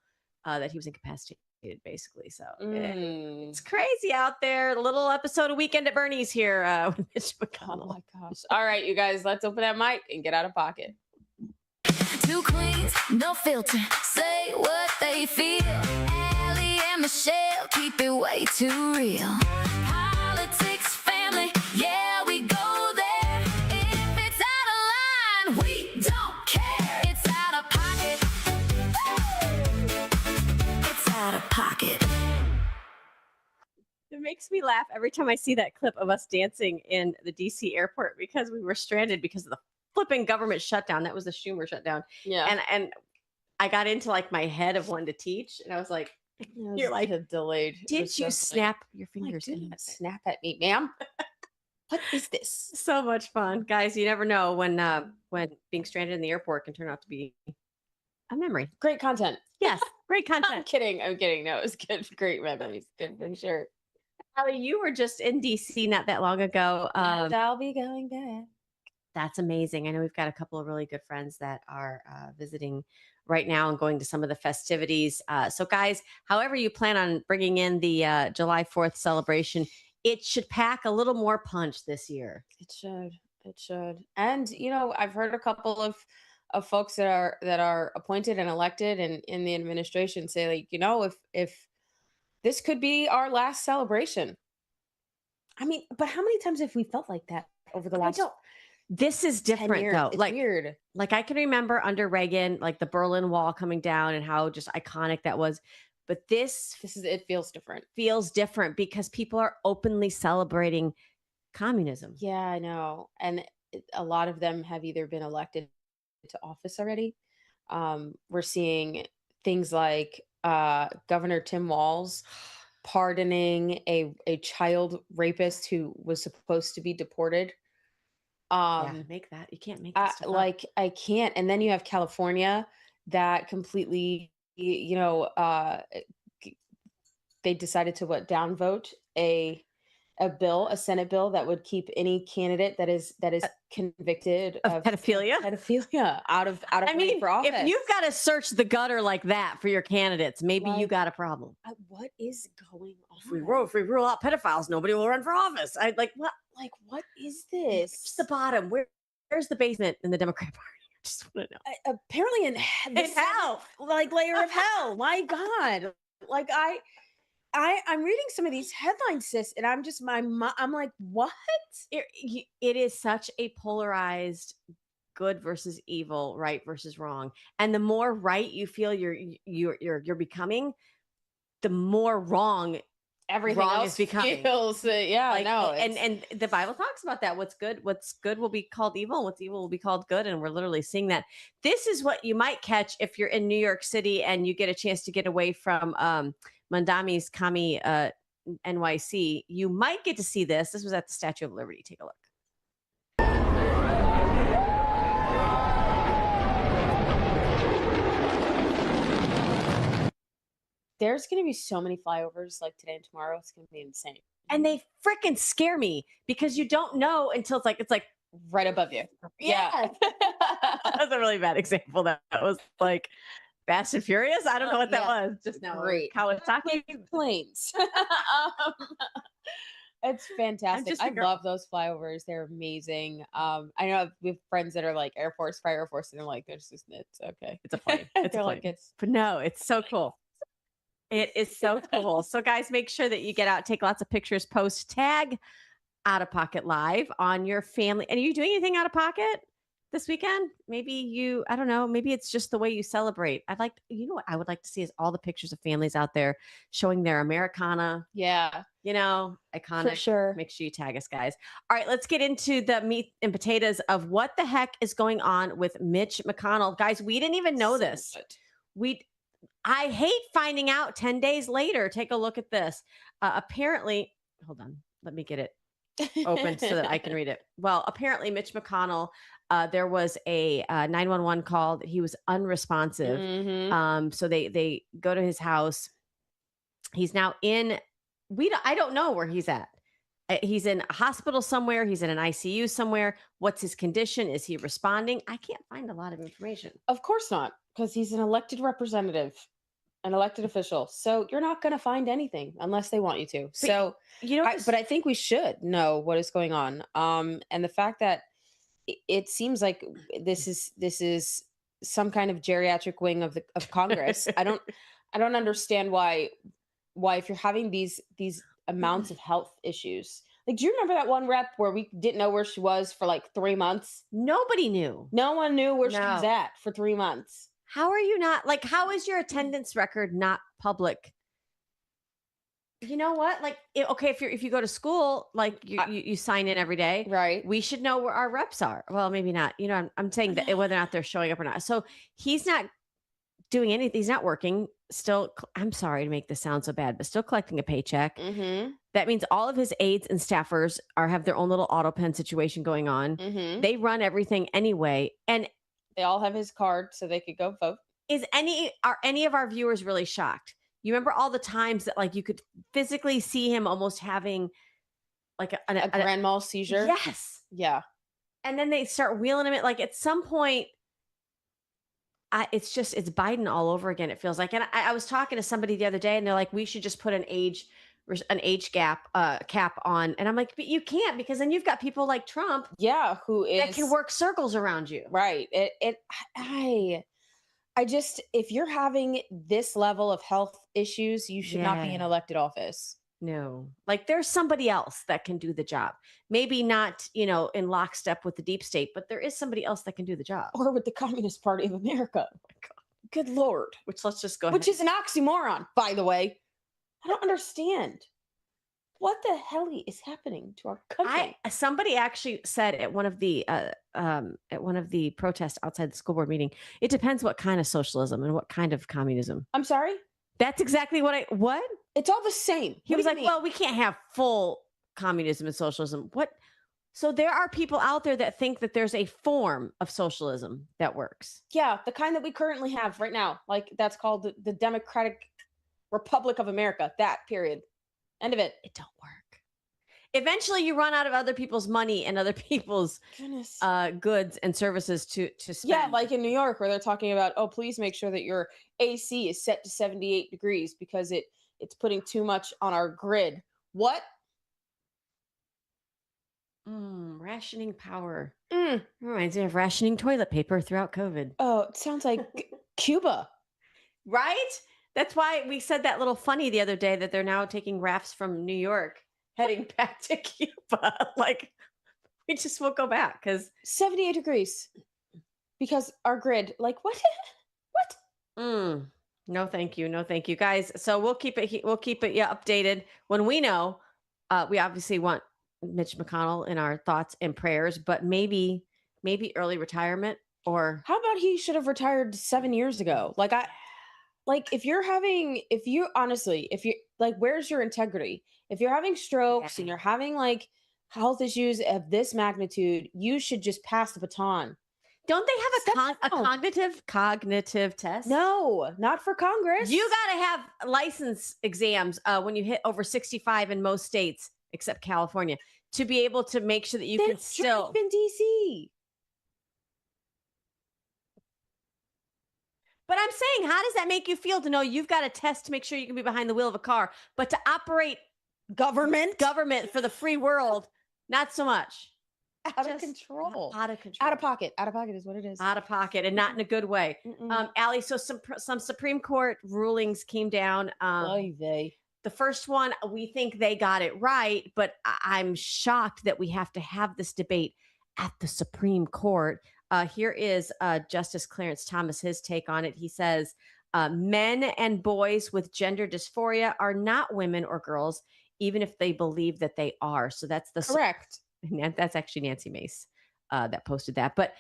that he was incapacitated, basically. So it's crazy out there. A little episode of Weekend at Bernie's here with Mitch McConnell. Oh my gosh. All right, you guys, let's open that mic and get out of pocket. Two queens, no filter, say what they feel. Allie and Michelle keep it way too real. Politics, family, yeah, we go there. If it's out of line, we don't care. It's out of pocket. It's out of pocket. It makes me laugh every time I see that clip of us dancing in the DC airport because we were stranded because of the flipping government shutdown. That was the Schumer shutdown. Yeah. And I got into like my head of wanting to teach, and I was like, "You're like delayed." Did you snap your fingers? Do not snap at me, ma'am. What is this? So much fun, guys. You never know when being stranded in the airport can turn out to be a memory. Great content. Yes, great content. I'm kidding. No, it was good. Great memories. Good for sure. Allie, you were just in DC not that long ago. I'll be going back. That's amazing. I know we've got a couple of really good friends that are visiting right now and going to some of the festivities. So guys, however you plan on bringing in the July 4th celebration, it should pack a little more punch this year. It should. And, you know, I've heard a couple of folks that are appointed and elected and in the administration say, like, you know, if this could be our last celebration. I mean, but how many times have we felt like that over the last? This is different though. It's like weird. Like I can remember under Reagan, like the Berlin Wall coming down and how just iconic that was. But it feels different. Feels different because people are openly celebrating communism. Yeah, I know. And a lot of them have either been elected to office already. We're seeing things like Governor Tim Walz pardoning a child rapist who was supposed to be deported. Make that. You can't make that stuff like I can't. And then you have California that completely, you know, they decided to downvote a Senate bill that would keep any candidate that is convicted of pedophilia out of running for office. If you've got to search the gutter like that for your candidates, maybe you got a problem. What is going on? If we rule out pedophiles, nobody will run for office. What is this? Where's the bottom? Where's the basement in the Democrat Party? I just want to know. Apparently in hell, like layer of hell. My God, like I'm reading some of these headlines, sis, and I'm just I'm like, what? It is such a polarized good versus evil, right versus wrong, and the more right you feel you're becoming, the more wrong everything wrong else is becoming. Feels, and the Bible talks about that. What's good will be called evil, and what's evil will be called good. And we're literally seeing that. This is what you might catch if you're in New York City and you get a chance to get away from Mandami's Kami NYC. You might get to see this. This was at the Statue of Liberty. Take a look. there's going to be so many flyovers like today and tomorrow. It's going to be insane. And they freaking scare me because you don't know until it's like right above you. Yeah. That's a really bad example. That was like Fast and Furious. I don't know what that was just now. Great. Kawasaki planes. It's fantastic. I love those flyovers. They're amazing. I know we have friends that are like Air Force, Fire Air Force, and they're like, it's okay. It's a plane. It's a plane. like, but no, it's so cool. It is so cool. So guys, make sure that you get out, take lots of pictures, post, tag Out of Pocket Live on your family. And are you doing anything out of pocket this weekend? Maybe I don't know, maybe it's just the way you celebrate. What I would like to see is all the pictures of families out there showing their Americana. Yeah. Iconic. For sure. Make sure you tag us, guys. All right, let's get into the meat and potatoes of what the heck is going on with Mitch McConnell. Guys, we didn't even know this. I hate finding out 10 days later. Take a look at this. Apparently, hold on, let me get it open so that I can read it. Well, apparently Mitch McConnell, there was a 911 call that he was unresponsive. So they go to his house. He's now I don't know where he's at. He's in a hospital somewhere. He's in an ICU somewhere. What's his condition? Is he responding? I can't find a lot of information. Of course not, because he's an elected representative, an elected official. So you're not going to find anything unless they want you to. But I think we should know what is going on. And the fact that it seems like this is some kind of geriatric wing of Congress. I don't understand why if you're having these amounts of health issues. Like, do you remember that one rep where we didn't know where she was for like 3 months? Nobody knew. No one knew where she was at for 3 months. How are you not, how is your attendance record not public? You know what? If you go to school, you sign in every day. Right. We should know where our reps are. Well, maybe not. I'm saying that whether or not they're showing up or not. So he's not doing anything. He's not working. Still, I'm sorry to make this sound so bad, but still collecting a paycheck. That means all of his aides and staffers have their own little auto pen situation going on. They run everything anyway. And they all have his card so they could go vote. Are any of our viewers really shocked? You remember all the times that you could physically see him almost having a grand mal seizure? Yes. Yeah. And then they start wheeling him at some point. It's Biden all over again. It feels like, and I was talking to somebody the other day and they're like, we should just put an age cap on. And I'm like, but you can't, because then you've got people like Trump. Yeah. That can work circles around you. Right. If you're having this level of health issues, you should not be in elected office. No, there's somebody else that can do the job. Maybe not, in lockstep with the deep state, but there is somebody else that can do the job. Or with the Communist Party of America. Oh my God. Good Lord. Let's just go Which is an oxymoron, by the way. I don't understand. What the hell is happening to our country? Somebody actually said at one of the protests outside the school board meeting, it depends what kind of socialism and what kind of communism. I'm sorry? That's exactly what? It's all the same. He was like, well, we can't have full communism and socialism. What? So there are people out there that think that there's a form of socialism that works. Yeah, the kind that we currently have right now. That's called the Democratic Republic of America. That period. End of it. It don't work. Eventually you run out of other people's money and other people's goods and services to spend. Yeah, like in New York where they're talking about, please make sure that your AC is set to 78 degrees because it's putting too much on our grid. What? Rationing power. Reminds me of rationing toilet paper throughout COVID. Oh, it sounds like Cuba. Right? That's why we said that little funny the other day that they're now taking rafts from New York heading back to Cuba. We just won't go back because 78 degrees because our grid. What? No, thank you. No, thank you, guys. So we'll keep it updated when we know. We obviously want Mitch McConnell in our thoughts and prayers, but maybe early retirement, or how about he should have retired 7 years ago? If you where's your integrity? If you're having strokes and you're having health issues of this magnitude, you should just pass the baton. Don't they have a cognitive test? No, not for Congress. You got to have license exams when you hit over 65 in most states, except California, to be able to make sure that you can still. in DC. But I'm saying, how does that make you feel to know you've got a test to make sure you can be behind the wheel of a car, but to operate government for the free world, not so much. Out of control. Out of control. Out of pocket. Out of pocket is what it is. Out of pocket, and not in a good way. Allie, so some Supreme Court rulings came down. The first one, we think they got it right, but I'm shocked that we have to have this debate at the Supreme Court. Here is Justice Clarence Thomas, his take on it. He says, men and boys with gender dysphoria are not women or girls, even if they believe that they are. So that's the correct. That's actually Nancy Mace that posted that. But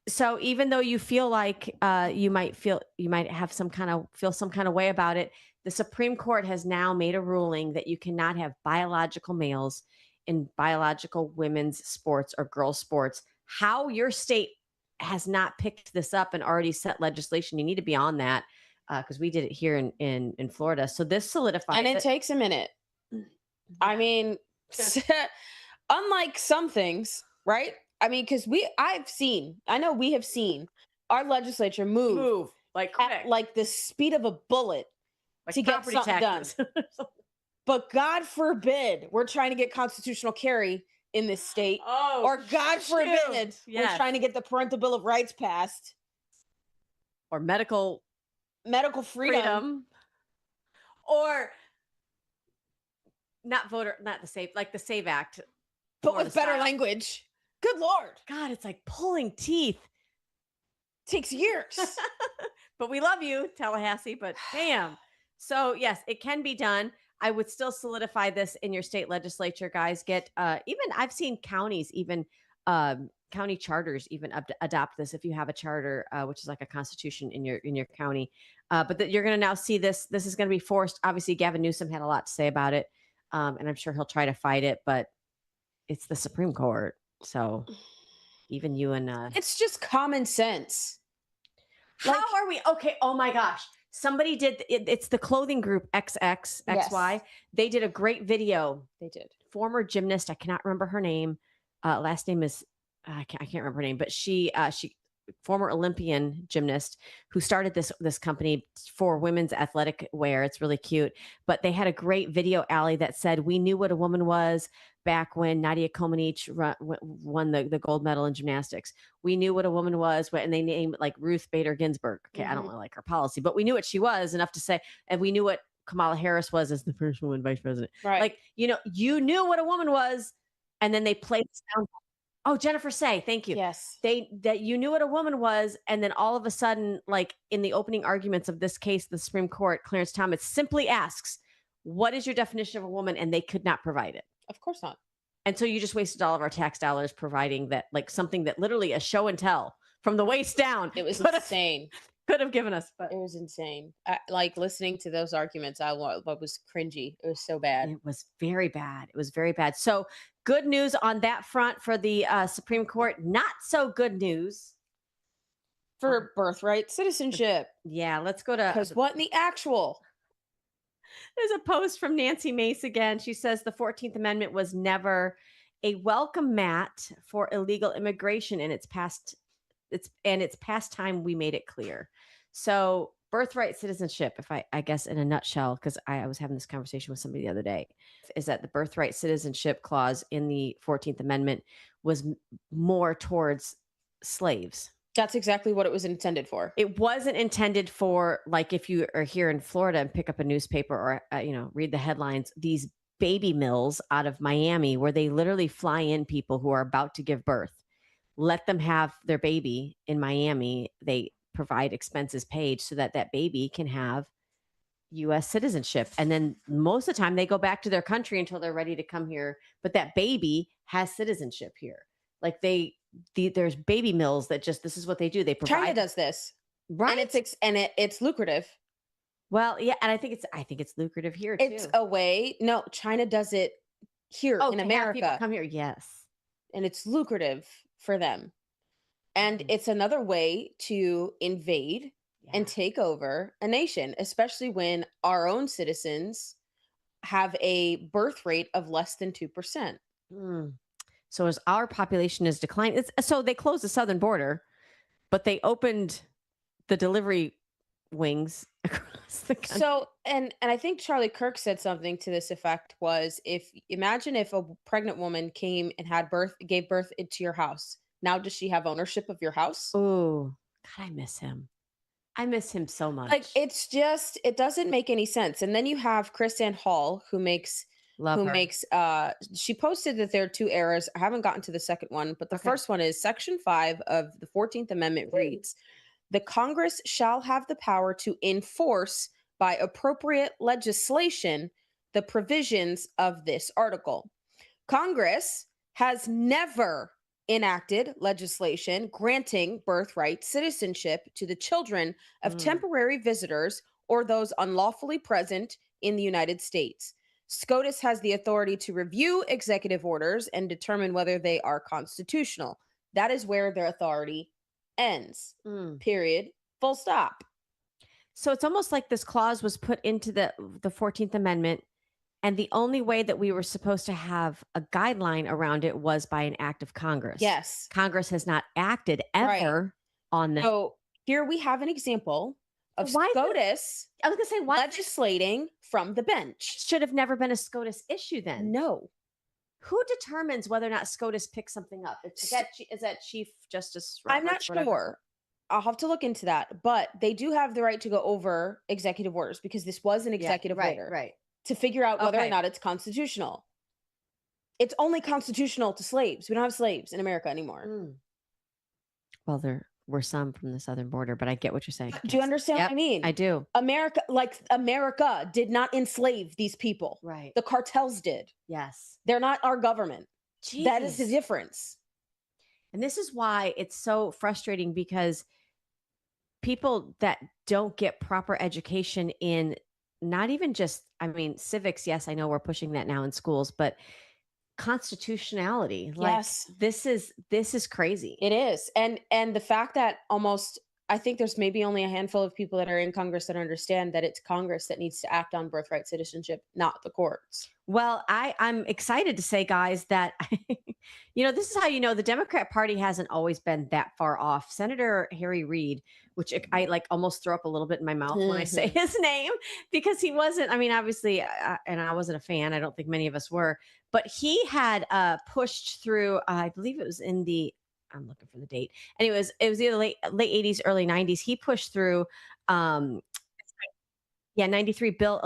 so even though you feel like you might have some kind of way about it, the Supreme Court has now made a ruling that you cannot have biological males in biological women's sports or girls' sports. How your state has not picked this up and already set legislation, you need to be on that because we did it here in Florida. So this solidifies and it takes a minute. I mean, unlike some things, right? I mean, because we have seen our legislature move like at like the speed of a bullet to get something done. But God forbid we're trying to get constitutional carry in this state, or God forbid we're trying to get the Parental Bill of Rights passed, or medical freedom. Or not the SAVE Act, but with better language. Good Lord. God, it's like pulling teeth. Takes years. But we love you, Tallahassee, but damn. So yes, it can be done. I would still solidify this in your state legislature, guys. Get even I've seen counties, even county charters, even adopt this if you have a charter, which is like a constitution in your county. But you're going to now see this. This is going to be forced. Obviously, Gavin Newsom had a lot to say about it, and I'm sure he'll try to fight it. But it's the Supreme Court, so even you and it's just common sense. How are we? Okay. Oh my gosh. Somebody did it's the clothing group XXXY. Yes. They did a great video. They did. Former gymnast, I cannot remember her name. Last name is I can't remember her name, but she former Olympian gymnast who started this company for women's athletic wear. It's really cute. But they had a great video, Allie, that said we knew what a woman was back when Nadia Comaneci won the gold medal in gymnastics. We knew what a woman was, and they named like Ruth Bader Ginsburg. Okay, I don't really like her policy, but we knew what she was enough to say, and we knew what Kamala Harris was as the first woman vice president. Right. Like, you knew what a woman was, and then they played the sound. Oh, Jennifer Say, thank you. Yes. That you knew what a woman was, and then all of a sudden, like in the opening arguments of this case, the Supreme Court, Clarence Thomas simply asks, what is your definition of a woman? And they could not provide it. Of course not. And so you just wasted all of our tax dollars providing that, like something that literally a show and tell from the waist down. It was insane. Could have given us, but it was insane. Like listening to those arguments, I was cringy. It was so bad. It was very bad. It was very bad. So good news on that front for the Supreme Court. Not so good news for birthright citizenship. Yeah, let's go to because what in the actual. There's a post from Nancy Mace again. She says the 14th Amendment was never a welcome mat for illegal immigration, and it's past time we made it clear. So birthright citizenship, if I guess in a nutshell, because I was having this conversation with somebody the other day, is that the birthright citizenship clause in the 14th Amendment was more towards slaves. That's exactly what it was intended for. It wasn't intended for, like, if you are here in Florida and pick up a newspaper or, read the headlines, these baby mills out of Miami where they literally fly in people who are about to give birth, let them have their baby in Miami. They provide expenses paid so that baby can have U.S. citizenship. And then most of the time they go back to their country until they're ready to come here. But that baby has citizenship here. Like there's baby mills that this is what they do. They provide. China does this, right? And it's lucrative. Well, yeah, and I think it's lucrative here too. It's a way. No, China does it here in America. Have people come here, yes, and it's lucrative for them. And it's another way to invade and take over a nation, especially when our own citizens have a birth rate of less than 2%. So as our population is declining, so they closed the southern border, but they opened the delivery wings across the country. So, and I think Charlie Kirk said something to this effect was, imagine if a pregnant woman came and gave birth into your house. Now does she have ownership of your house? Oh, God, I miss him. I miss him so much. Like, it doesn't make any sense. And then you have Chrisanne Hall, who makes she posted that there are 2 errors. I haven't gotten to the second one, but the first one is Section 5 of the 14th Amendment reads, the Congress shall have the power to enforce by appropriate legislation the provisions of this article. Congress has never enacted legislation granting birthright citizenship to the children of temporary visitors or those unlawfully present in the United States. SCOTUS has the authority to review executive orders and determine whether they are constitutional. That is where their authority ends. Period. Full stop. So it's almost like this clause was put into the 14th Amendment, and the only way that we were supposed to have a guideline around it was by an act of Congress. Yes. Congress has not acted ever on this. So here we have an example of SCOTUS legislating from the bench. Should have never been a SCOTUS issue then. No. Who determines whether or not SCOTUS picks something up? Is that Chief Justice Roberts? I'm not sure. I'll have to look into that. But they do have the right to go over executive orders because this was an executive order. Right. To figure out whether or not it's constitutional. It's only constitutional to slaves. We don't have slaves in America anymore. Well, there were some from the southern border, but I get what you're saying. Do you understand what I mean? I do. America did not enslave these people. Right. The cartels did. Yes. They're not our government. Jeez. That is the difference. And this is why it's so frustrating, because people that don't get proper education in not even just, civics. Yes, I know we're pushing that now in schools, but constitutionality. Yes. This is crazy. It is. And the fact that I think there's maybe only a handful of people that are in Congress that understand that it's Congress that needs to act on birthright citizenship, not the courts. Well, I'm excited to say, guys, that, this is how you know the Democrat Party hasn't always been that far off. Senator Harry Reid, which I almost throw up a little bit in my mouth when I say his name, because he wasn't, obviously, and I wasn't a fan. I don't think many of us were, but he had pushed through, I believe it was I'm looking for the date. Anyways, it was either late 80s, early 90s. He pushed through, 93 bill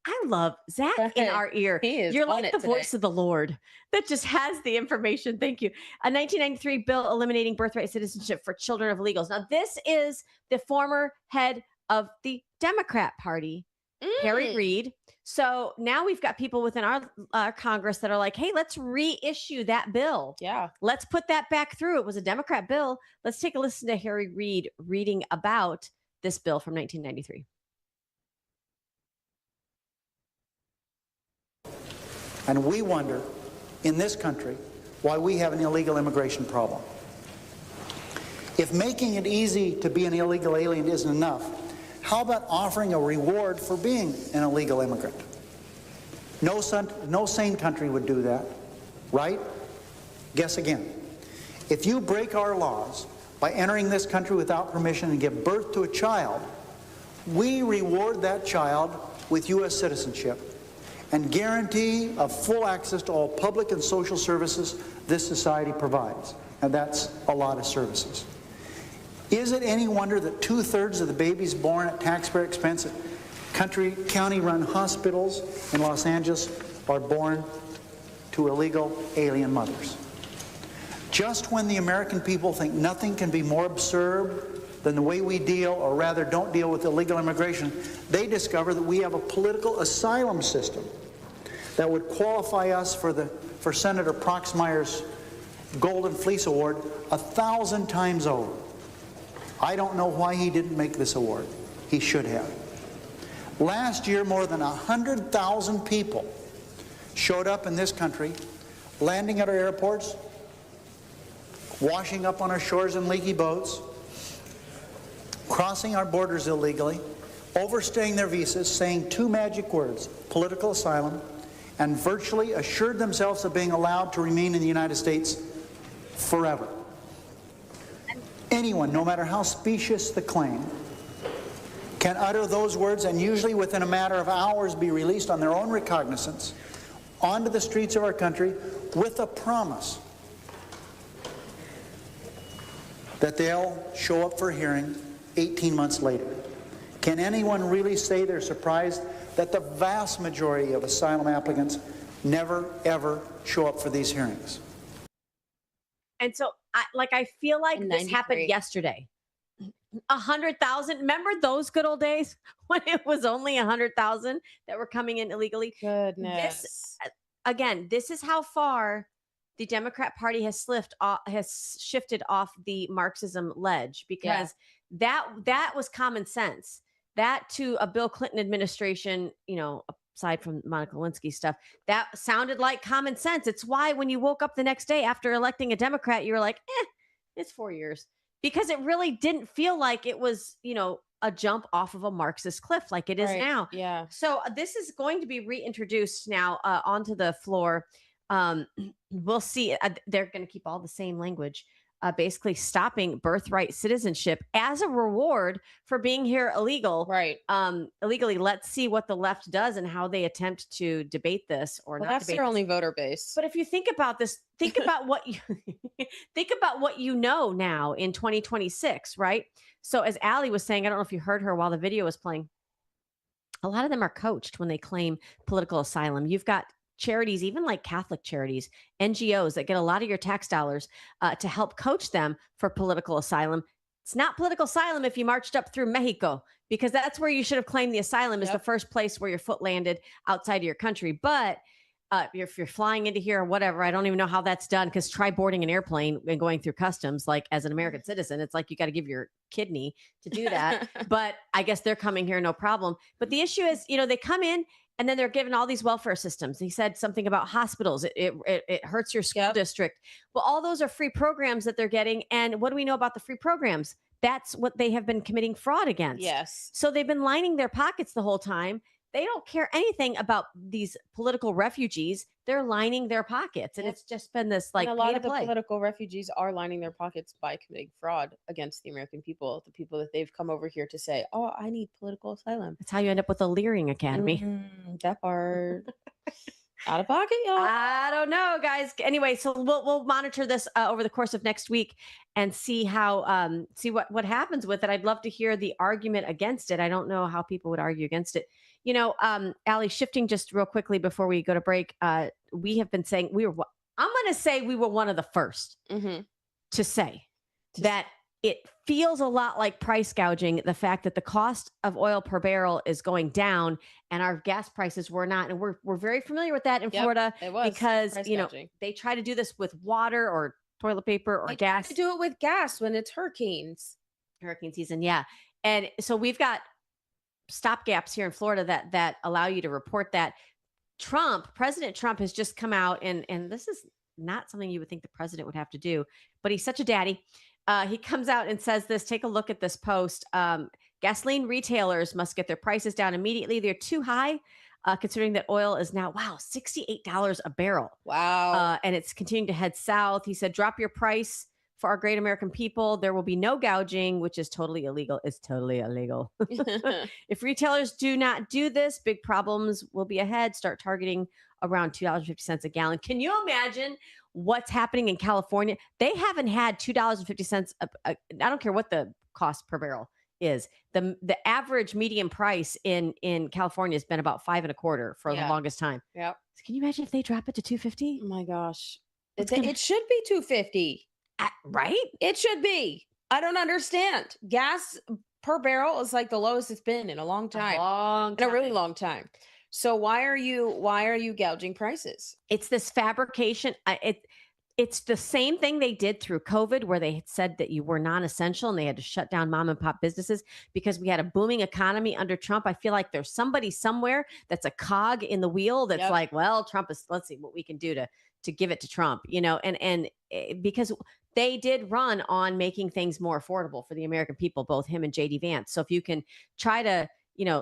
I love Zach in our ear. You're like the voice of the Lord that just has the information. Thank you. A 1993 bill eliminating birthright citizenship for children of illegals. Now, this is the former head of the Democrat Party, Harry Reid. So now we've got people within our Congress that are like, hey, let's reissue that bill. Yeah. Let's put that back through. It was a Democrat bill. Let's take a listen to Harry Reid reading about this bill from 1993. And we wonder, in this country, why we have an illegal immigration problem. If making it easy to be an illegal alien isn't enough, how about offering a reward for being an illegal immigrant? No sane country would do that, right? Guess again. If you break our laws by entering this country without permission and give birth to a child, we reward that child with U.S. citizenship and guarantee of full access to all public and social services this society provides. And that's a lot of services. Is it any wonder that 2/3 of the babies born at taxpayer expense at county-run hospitals in Los Angeles are born to illegal alien mothers? Just when the American people think nothing can be more absurd than the way we deal, or rather don't deal, with illegal immigration, they discover that we have a political asylum system that would qualify us for Senator Proxmire's Golden Fleece Award 1,000 times over. I don't know why he didn't make this award. He should have. Last year, more than 100,000 people showed up in this country, landing at our airports, washing up on our shores in leaky boats, crossing our borders illegally, overstaying their visas, saying 2 magic words, political asylum, and virtually assured themselves of being allowed to remain in the United States forever. Anyone, no matter how specious the claim, can utter those words and usually within a matter of hours be released on their own recognizance onto the streets of our country with a promise that they'll show up for a hearing 18 months later. Can anyone really say they're surprised that the vast majority of asylum applicants never, ever show up for these hearings? And so, I feel like In this happened 93. yesterday. 100,000. Remember those good old days when it was only 100,000 that were coming in illegally? Goodness. This is how far the Democrat Party has shifted off the Marxism ledge, because that was common sense. That, to a Bill Clinton administration, aside from Monica Lewinsky stuff, that sounded like common sense. It's why when you woke up the next day after electing a Democrat, you were like, it's 4 years. Because it really didn't feel like it was, a jump off of a Marxist cliff like it is now. Yeah. So this is going to be reintroduced now onto the floor. We'll see. They're going to keep all the same language, basically stopping birthright citizenship as a reward for being here illegally. Let's see what the left does and how they attempt to debate this or not. That's debate their this. only voter base. But if you think about this, think about what you think about what you know now in 2026, right? So as Allie was saying, I don't know if you heard her while the video was playing, a lot of them are coached when they claim political asylum. You've got charities, even like Catholic charities, NGOs that get a lot of your tax dollars to help coach them for political asylum. It's not political asylum if you marched up through Mexico, because that's where you should have claimed the asylum is the first place where your foot landed outside of your country. But if you're flying into here or whatever, I don't even know how that's done, because try boarding an airplane and going through customs, like as an American citizen, it's like you got to give your kidney to do that. But I guess they're coming here, no problem. But the issue is, they come in and then they're given all these welfare systems. He said something about hospitals. It hurts your school district. Well, all those are free programs that they're getting. And what do we know about the free programs? That's what they have been committing fraud against. Yes. So they've been lining their pockets the whole time. They don't care anything about these political refugees. They're lining their pockets. And it's just been this and a lot pay of to the play. political refugees are lining their pockets by committing fraud against the American people, the people that they've come over here to say, oh, I need political asylum. That's how you end up with a Leering Academy. That part. Out of pocket, y'all. I don't know, guys. Anyway, so we'll monitor this over the course of next week and see how see what happens with it. I'd love to hear the argument against it. I don't know how people would argue against it. Allie, shifting just real quickly before we go to break, we have been saying I'm going to say we were one of the first to say that it feels a lot like price gouging, the fact that the cost of oil per barrel is going down and our gas prices were not. And we're very familiar with that in Florida, it was because, price gouging. they try to do this with water or toilet paper or gas. They do it with gas when it's hurricane season. Yeah. And so we've got stopgaps here in Florida that allow you to report that. President Trump has just come out, and this is not something you would think the president would have to do, but he's such a daddy. He comes out and says this. Take a look at this post. Gasoline retailers must get their prices down immediately. They're too high, considering that oil is now, $68 a barrel. Wow. And it's continuing to head south. He said, drop your price for our great American people. There will be no gouging, which is totally illegal. It's totally illegal. If retailers do not do this, big problems will be ahead. Start targeting around $2.50 a gallon. Can you imagine what's happening in California? They haven't had $2.50. I don't care what the cost per barrel is. The average median price in California has been about $5.25 for the longest time. Yep. So can you imagine if they drop it to $2.50? Oh my gosh. It should be $2.50. Right? It should be. I don't understand. Gas per barrel is like the lowest it's been in a long time. In a really long time. So why are you gouging prices? It's this fabrication. It's the same thing they did through COVID, where they said that you were non-essential and they had to shut down mom and pop businesses because we had a booming economy under Trump. I feel like there's somebody somewhere that's a cog in the wheel that's like, well, Trump is, let's see what we can do to give it to Trump, and because they did run on making things more affordable for the American people, both him and JD Vance. So if you can try to,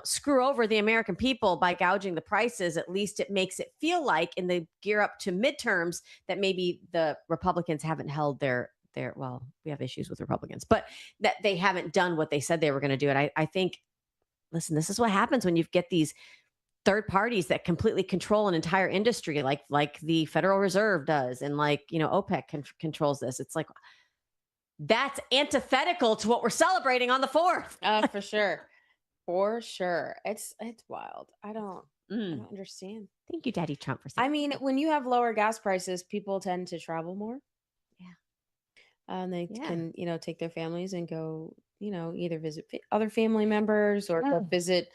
screw over the American people by gouging the prices, at least it makes it feel like in the gear up to midterms that maybe the Republicans haven't held well, we have issues with Republicans, but that they haven't done what they said they were going to do. And I think, listen, this is what happens when you get these third parties that completely control an entire industry, like the Federal Reserve does, and OPEC controls this. It's like, that's antithetical to what we're celebrating on the 4th. For sure. For sure. It's wild. I don't understand. Thank you, Daddy Trump, for saying. I mean, when you have lower gas prices, people tend to travel more. Yeah. They can, take their families and go, either visit other family members or go visit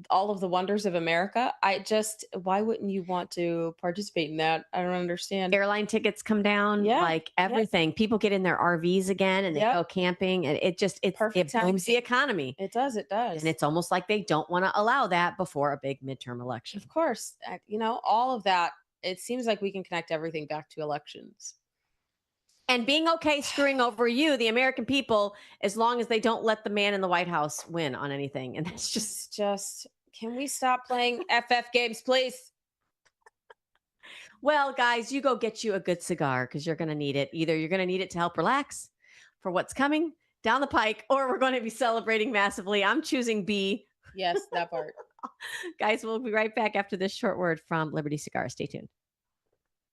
all of the wonders of America. Why wouldn't you want to participate in that? I don't understand. Airline tickets come down, like everything. Yep. People get in their RVs again and they go camping, and it booms the economy. It does. And it's almost like they don't want to allow that before a big midterm election. Of course. All of that, it seems like we can connect everything back to elections. And being okay screwing over you, the American people, as long as they don't let the man in the White House win on anything. And that's just can we stop playing FF games, please? Well, guys, you go get you a good cigar because you're going to need it. Either you're going to need it to help relax for what's coming down the pike, or we're going to be celebrating massively. I'm choosing B. Yes, that part. Guys, we'll be right back after this short word from Liberty Cigar. Stay tuned.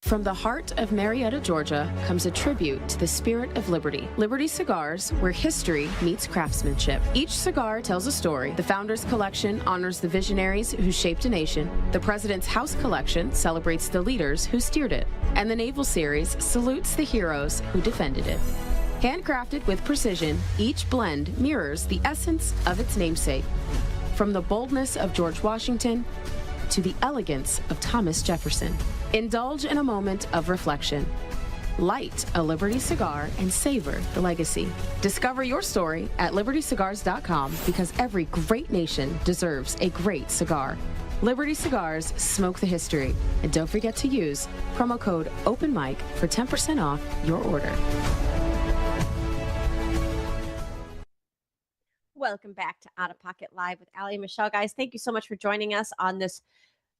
From the heart of Marietta, Georgia, comes a tribute to the spirit of liberty. Liberty Cigars, where history meets craftsmanship. Each cigar tells a story. The Founders Collection honors the visionaries who shaped a nation. The President's House Collection celebrates the leaders who steered it. And the Naval Series salutes the heroes who defended it. Handcrafted with precision, each blend mirrors the essence of its namesake. From the boldness of George Washington to the elegance of Thomas Jefferson. Indulge in a moment of reflection. Light a Liberty cigar and savor the legacy. Discover your story at libertycigars.com, because every great nation deserves a great cigar. Liberty Cigars, smoke the history. And don't forget to use promo code OpenMic for 10% off your order. Welcome back to Out of Pocket Live with Allie and Michelle. Guys, thank you so much for joining us on this.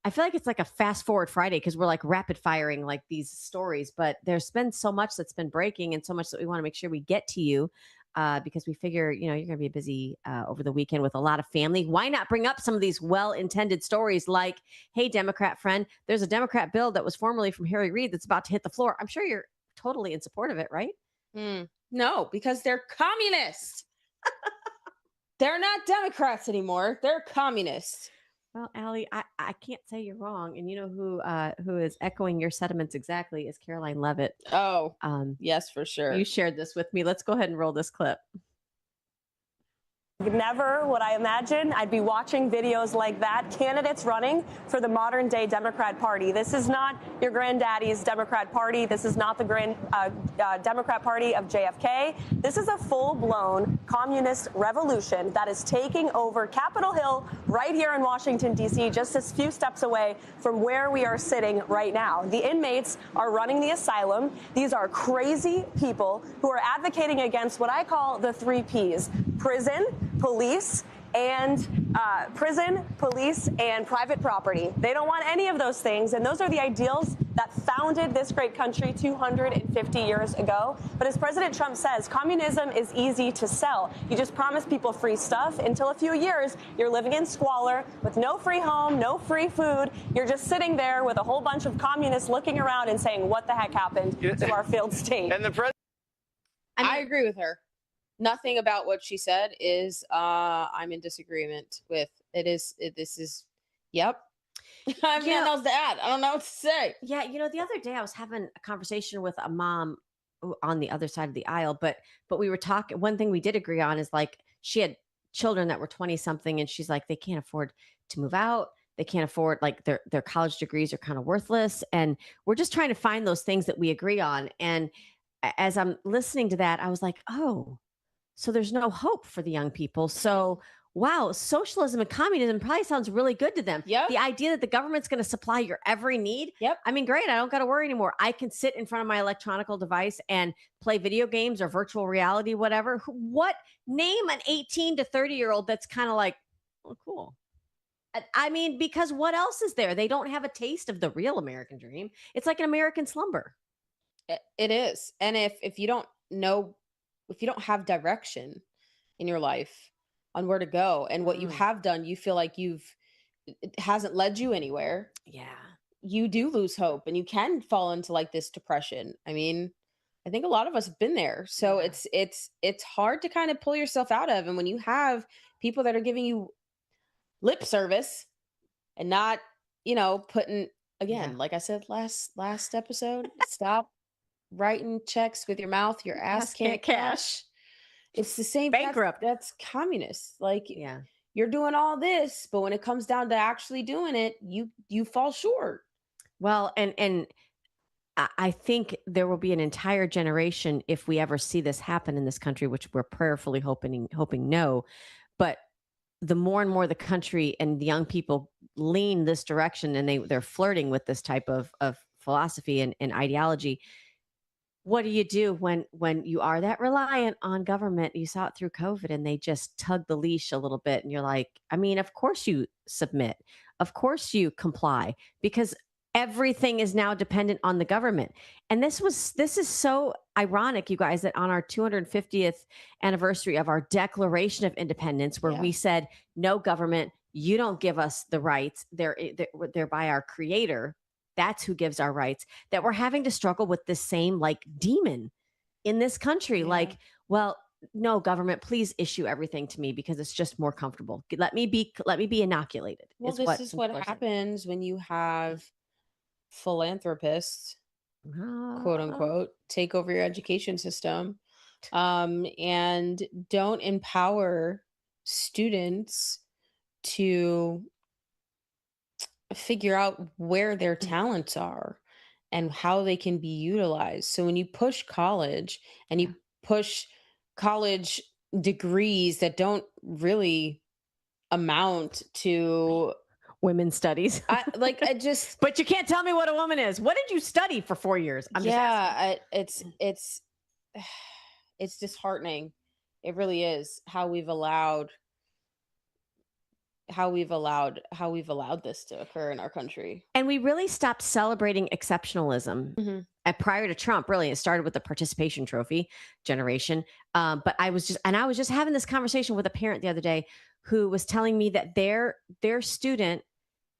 I feel like it's like a fast forward Friday because we're like rapid firing like these stories, but there's been so much that's been breaking and so much that we want to make sure we get to you because we figure, you're going to be busy over the weekend with a lot of family. Why not bring up some of these well-intended stories like, hey, Democrat friend, there's a Democrat bill that was formerly from Harry Reid that's about to hit the floor. I'm sure you're totally in support of it, right? No, because they're communists. They're not Democrats anymore. They're communists. Well, Allie, I can't say you're wrong. And you know who is echoing your sentiments exactly is Caroline Levitt. Oh, yes, for sure. You shared this with me. Let's go ahead and roll this clip. Never would I imagine I'd be watching videos like that. Candidates running for the modern day Democrat Party. This is not your granddaddy's Democrat Party. This is not the Democrat Party of JFK. This is a full-blown communist revolution that is taking over Capitol Hill right here in Washington, D.C., just a few steps away from where we are sitting right now. The inmates are running the asylum. These are crazy people who are advocating against what I call the 3 Ps: prison, police, and private property. They don't want any of those things, and those are the ideals that founded this great country 250 years ago. But as President Trump says, communism is easy to sell. You just promise people free stuff. Until a few years, you're living in squalor with no free home, no free food. You're just sitting there with a whole bunch of communists looking around and saying, what the heck happened to our failed state? And I agree with her. Nothing about what she said is I'm in disagreement with. This is, yep. I have nothing else to add. I don't know what to say. Yeah, the other day I was having a conversation with a mom on the other side of the aisle, but we were talking. One thing we did agree on is like she had children that were 20 something, and she's like, they can't afford to move out. They can't afford, like their college degrees are kind of worthless, and we're just trying to find those things that we agree on. And as I'm listening to that, I was like, oh. So there's no hope for the young people. So wow, socialism and communism probably sounds really good to them. Yep. The idea that the government's going to supply your every need. Yep. I mean, great. I don't got to worry anymore. I can sit in front of my electronic device and play video games or virtual reality, whatever. What name an 18 to 30-year-old that's kind of like, oh, cool. I mean, because what else is there? They don't have a taste of the real American dream. It's like an American slumber. It is. And if you don't know, if you don't have direction in your life on where to go and what you have done, you feel like it hasn't led you anywhere. Yeah. You do lose hope and you can fall into like this depression. I mean, I think a lot of us have been there. So it's hard to kind of pull yourself out of. And when you have people that are giving you lip service and not, putting, again, like I said last episode, stop writing checks with your mouth, your ass can't cash. It's the same. Bankrupt. That's communist. Like, you're doing all this, but when it comes down to actually doing it, you fall short. Well, and I think there will be an entire generation, if we ever see this happen in this country, which we're prayerfully hoping no, but the more and more the country and the young people lean this direction and they're flirting with this type of philosophy and ideology. What do you do when you are that reliant on government? You saw it through COVID and they just tug the leash a little bit. And you're like, I mean, of course you submit. Of course you comply, because everything is now dependent on the government. And this is so ironic, you guys, that on our 250th anniversary of our Declaration of Independence, where we said, no government, you don't give us the rights. They're by our creator. That's who gives our rights, that we're having to struggle with this same like demon in this country. Like, well, no, government, please issue everything to me because it's just more comfortable. Let me be inoculated. Well, this is what happens when you have philanthropists, quote unquote, take over your education system, and don't empower students to figure out where their talents are and how they can be utilized. So when you push college and you push college degrees that don't really amount to women's studies, but you can't tell me what a woman is. What did you study for 4 years? It's disheartening. It really is how we've allowed this to occur in our country. And we really stopped celebrating exceptionalism prior to Trump. Really, it started with the participation trophy generation. But I was just having this conversation with a parent the other day who was telling me that their student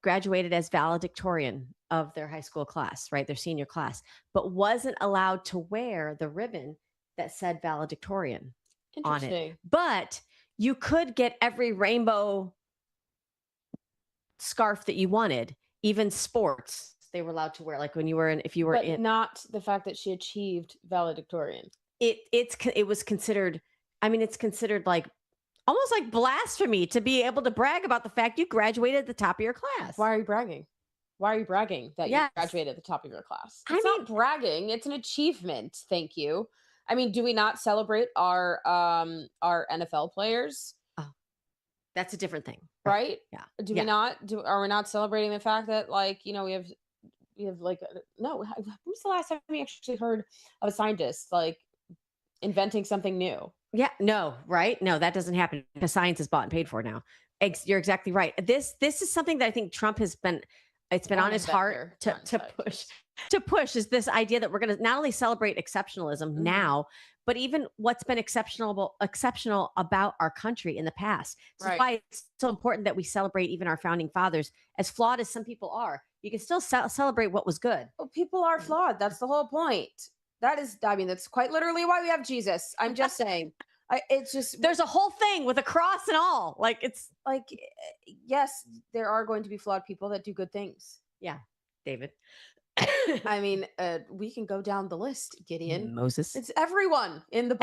graduated as valedictorian of their high school class, right? Their senior class, but wasn't allowed to wear the ribbon that said valedictorian on it. But you could get every rainbow scarf that you wanted, even sports they were allowed to wear, like when you were not the fact that she achieved valedictorian. It was considered, I mean, it's considered like almost like blasphemy to be able to brag about the fact you graduated at the top of your class. Why are you bragging? Why are you bragging that you graduated at the top of your class? It's not bragging, it's an achievement. Thank you. I mean, do we not celebrate our NFL players? That's a different thing, right? Yeah. Are we not celebrating the fact that, like, we have like, no, who's the last time we actually heard of a scientist like inventing something new? Yeah, no, right? No, that doesn't happen because science is bought and paid for now. You're exactly right. This is something that I think Trump has been, it's been on his heart to push is this idea that we're going to not only celebrate exceptionalism now, but even what's been exceptional about our country in the past. That's why it's so important that we celebrate even our founding fathers, as flawed as some people are. You can still celebrate what was good. Well, people are flawed. That's the whole point. That's quite literally why we have Jesus. I'm just saying. It's just, there's a whole thing with a cross and all. Like, it's like, yes, there are going to be flawed people that do good things. Yeah, David. I mean, we can go down the list, Gideon. Moses. It's everyone in the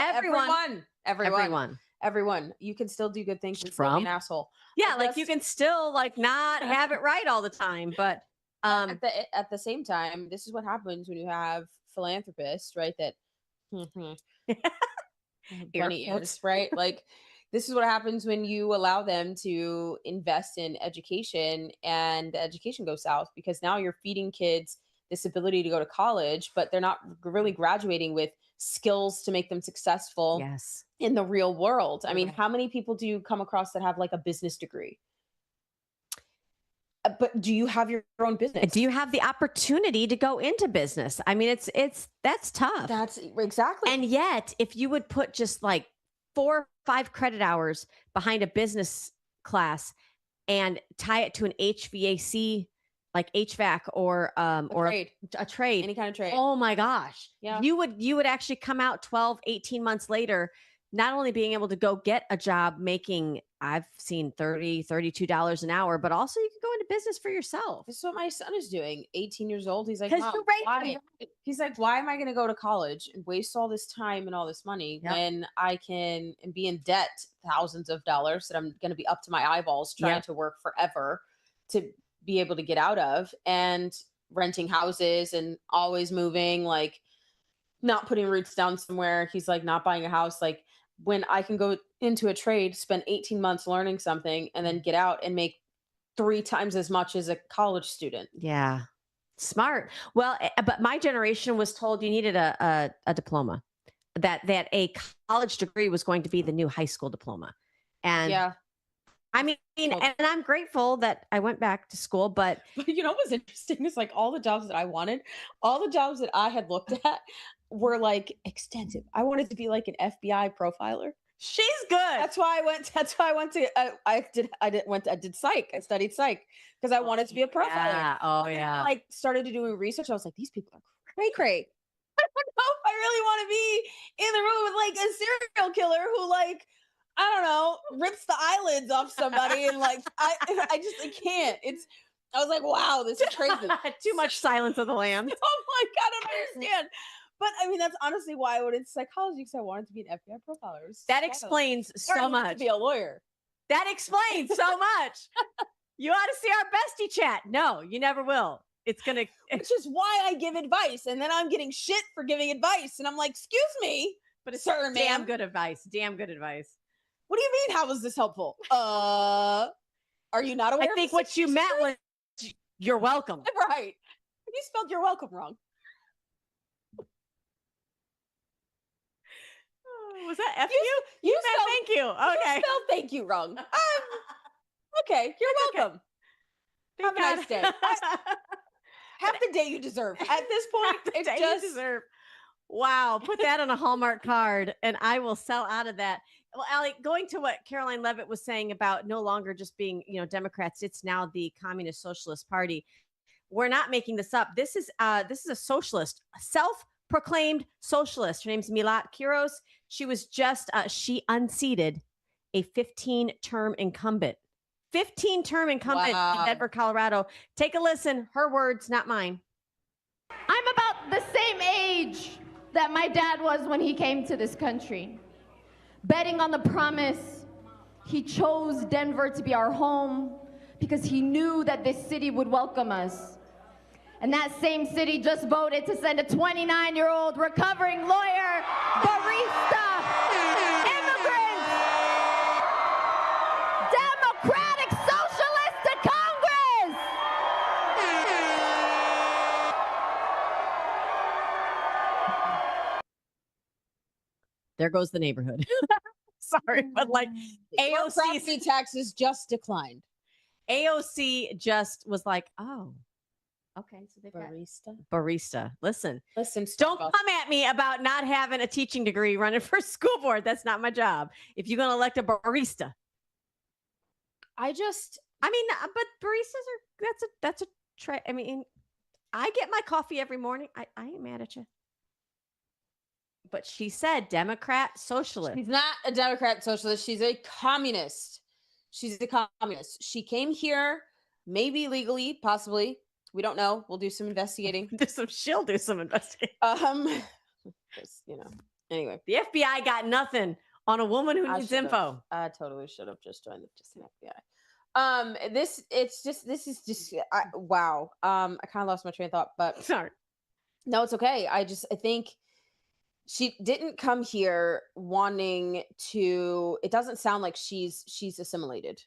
everyone. You can still do good things and still be an asshole. Yeah, like you can still like not have it right all the time, but at the same time, this is what happens when you have philanthropists, right? That bunny ears, right? Like, this is what happens when you allow them to invest in education and the education goes south, because now you're feeding kids this ability to go to college, but they're not really graduating with skills to make them successful Yes. in the real world. I mean, Right. how many people do you come across that have like a business degree? But do you have your own business? Do you have the opportunity to go into business? I mean, that's tough. That's exactly. And yet, if you would put just like 4 or 5 credit hours behind a business class and tie it to an HVAC, like HVAC or a trade, any kind of trade. oh my gosh. Yeah. You would actually come out 12, 18 months later, not only being able to go get a job making, I've seen $30, $32 an hour, but also you can go into business for yourself. This is what my son is doing. 18 years old. He's like, 'Cause Mom, you're right, why? you're He's like, why am I going to go to college and waste all this time and all this money Yep. when I can and be in debt thousands of dollars that I'm going to be up to my eyeballs trying Yep. to work forever to be able to get out of, and renting houses and always moving, like not putting roots down somewhere. He's like, not buying a house. Like, when I can go into a trade, spend 18 months learning something, and then get out and make 3 times as much as a college student. Yeah. Smart. Well, but my generation was told you needed a diploma, that a college degree was going to be the new high school diploma. And Yeah. I mean, and I'm grateful that I went back to school, but But you know what's interesting is like all the jobs that I wanted, all the jobs that I had looked at were like extensive. I wanted to be like an FBI profiler. she's good. That's why I went to I did psych. I studied psych because I wanted to be a profiler. Yeah. Oh, And then yeah. I, like, started doing research. I was like, these people are cray. I don't know if I really want to be in the room with like a serial killer who, like, I don't know, rips the eyelids off somebody, and like I can't. I was like, wow, this is crazy. Too much Silence of the Lambs. Oh my God, I don't understand. But I mean, that's honestly why I went into psychology, because I wanted to be an FBI profiler. It was That wild. explains Or I so wanted much. to be a lawyer. That explains so much. You ought to see our bestie chat. No, you never will. It's gonna. Which is why I give advice, and then I'm getting shit for giving advice, and I'm like, excuse me, But it's sir, damn ma'am. good advice. Damn good advice. What do you mean? How was this helpful? Are you not aware? I think what you meant was you're welcome. Right. You spelled "you're welcome" wrong. Was that F you? You meant spelled thank you. Okay. You spelled "thank you" wrong. Okay, you're welcome. Have a nice day. Have the day you deserve. At this point, it's Day just you deserve. Wow, put that on a Hallmark card and I will sell out of that. Well, Allie, going to what Caroline Levitt was saying about no longer just being, Democrats, it's now the Communist Socialist Party. We're not making this up. This is a socialist, a self-proclaimed socialist. Her name's Milat Kiros. She was just she unseated a 15-term incumbent. 15-term incumbent in Denver, Colorado. Take a listen. Her words, not mine. I'm about the same age that my dad was when he came to this country. Betting on the promise, he chose Denver to be our home because he knew that this city would welcome us. And that same city just voted to send a 29-year-old recovering lawyer, barista, immigrant, Democratic Socialist to Congress. There goes the neighborhood. Sorry, but like Your property taxes just declined. AOC just was like, oh, okay. So they've barista. Listen, don't come at me about not having a teaching degree running for school board. That's not my job. If you're going to elect a barista. But baristas that's a try. I mean, I get my coffee every morning. I ain't mad at you. But she said Democrat socialist. She's not a Democrat socialist. She's a communist. She's a communist. She came here, maybe legally, possibly. We don't know. We'll do some investigating. She'll do some investigating. Anyway, the FBI got nothing on a woman who needs info. I totally should have just joined the FBI. This is just wow. I kind of lost my train of thought, but sorry. No, it's okay. I think she didn't come here wanting to. It doesn't sound like she's assimilated.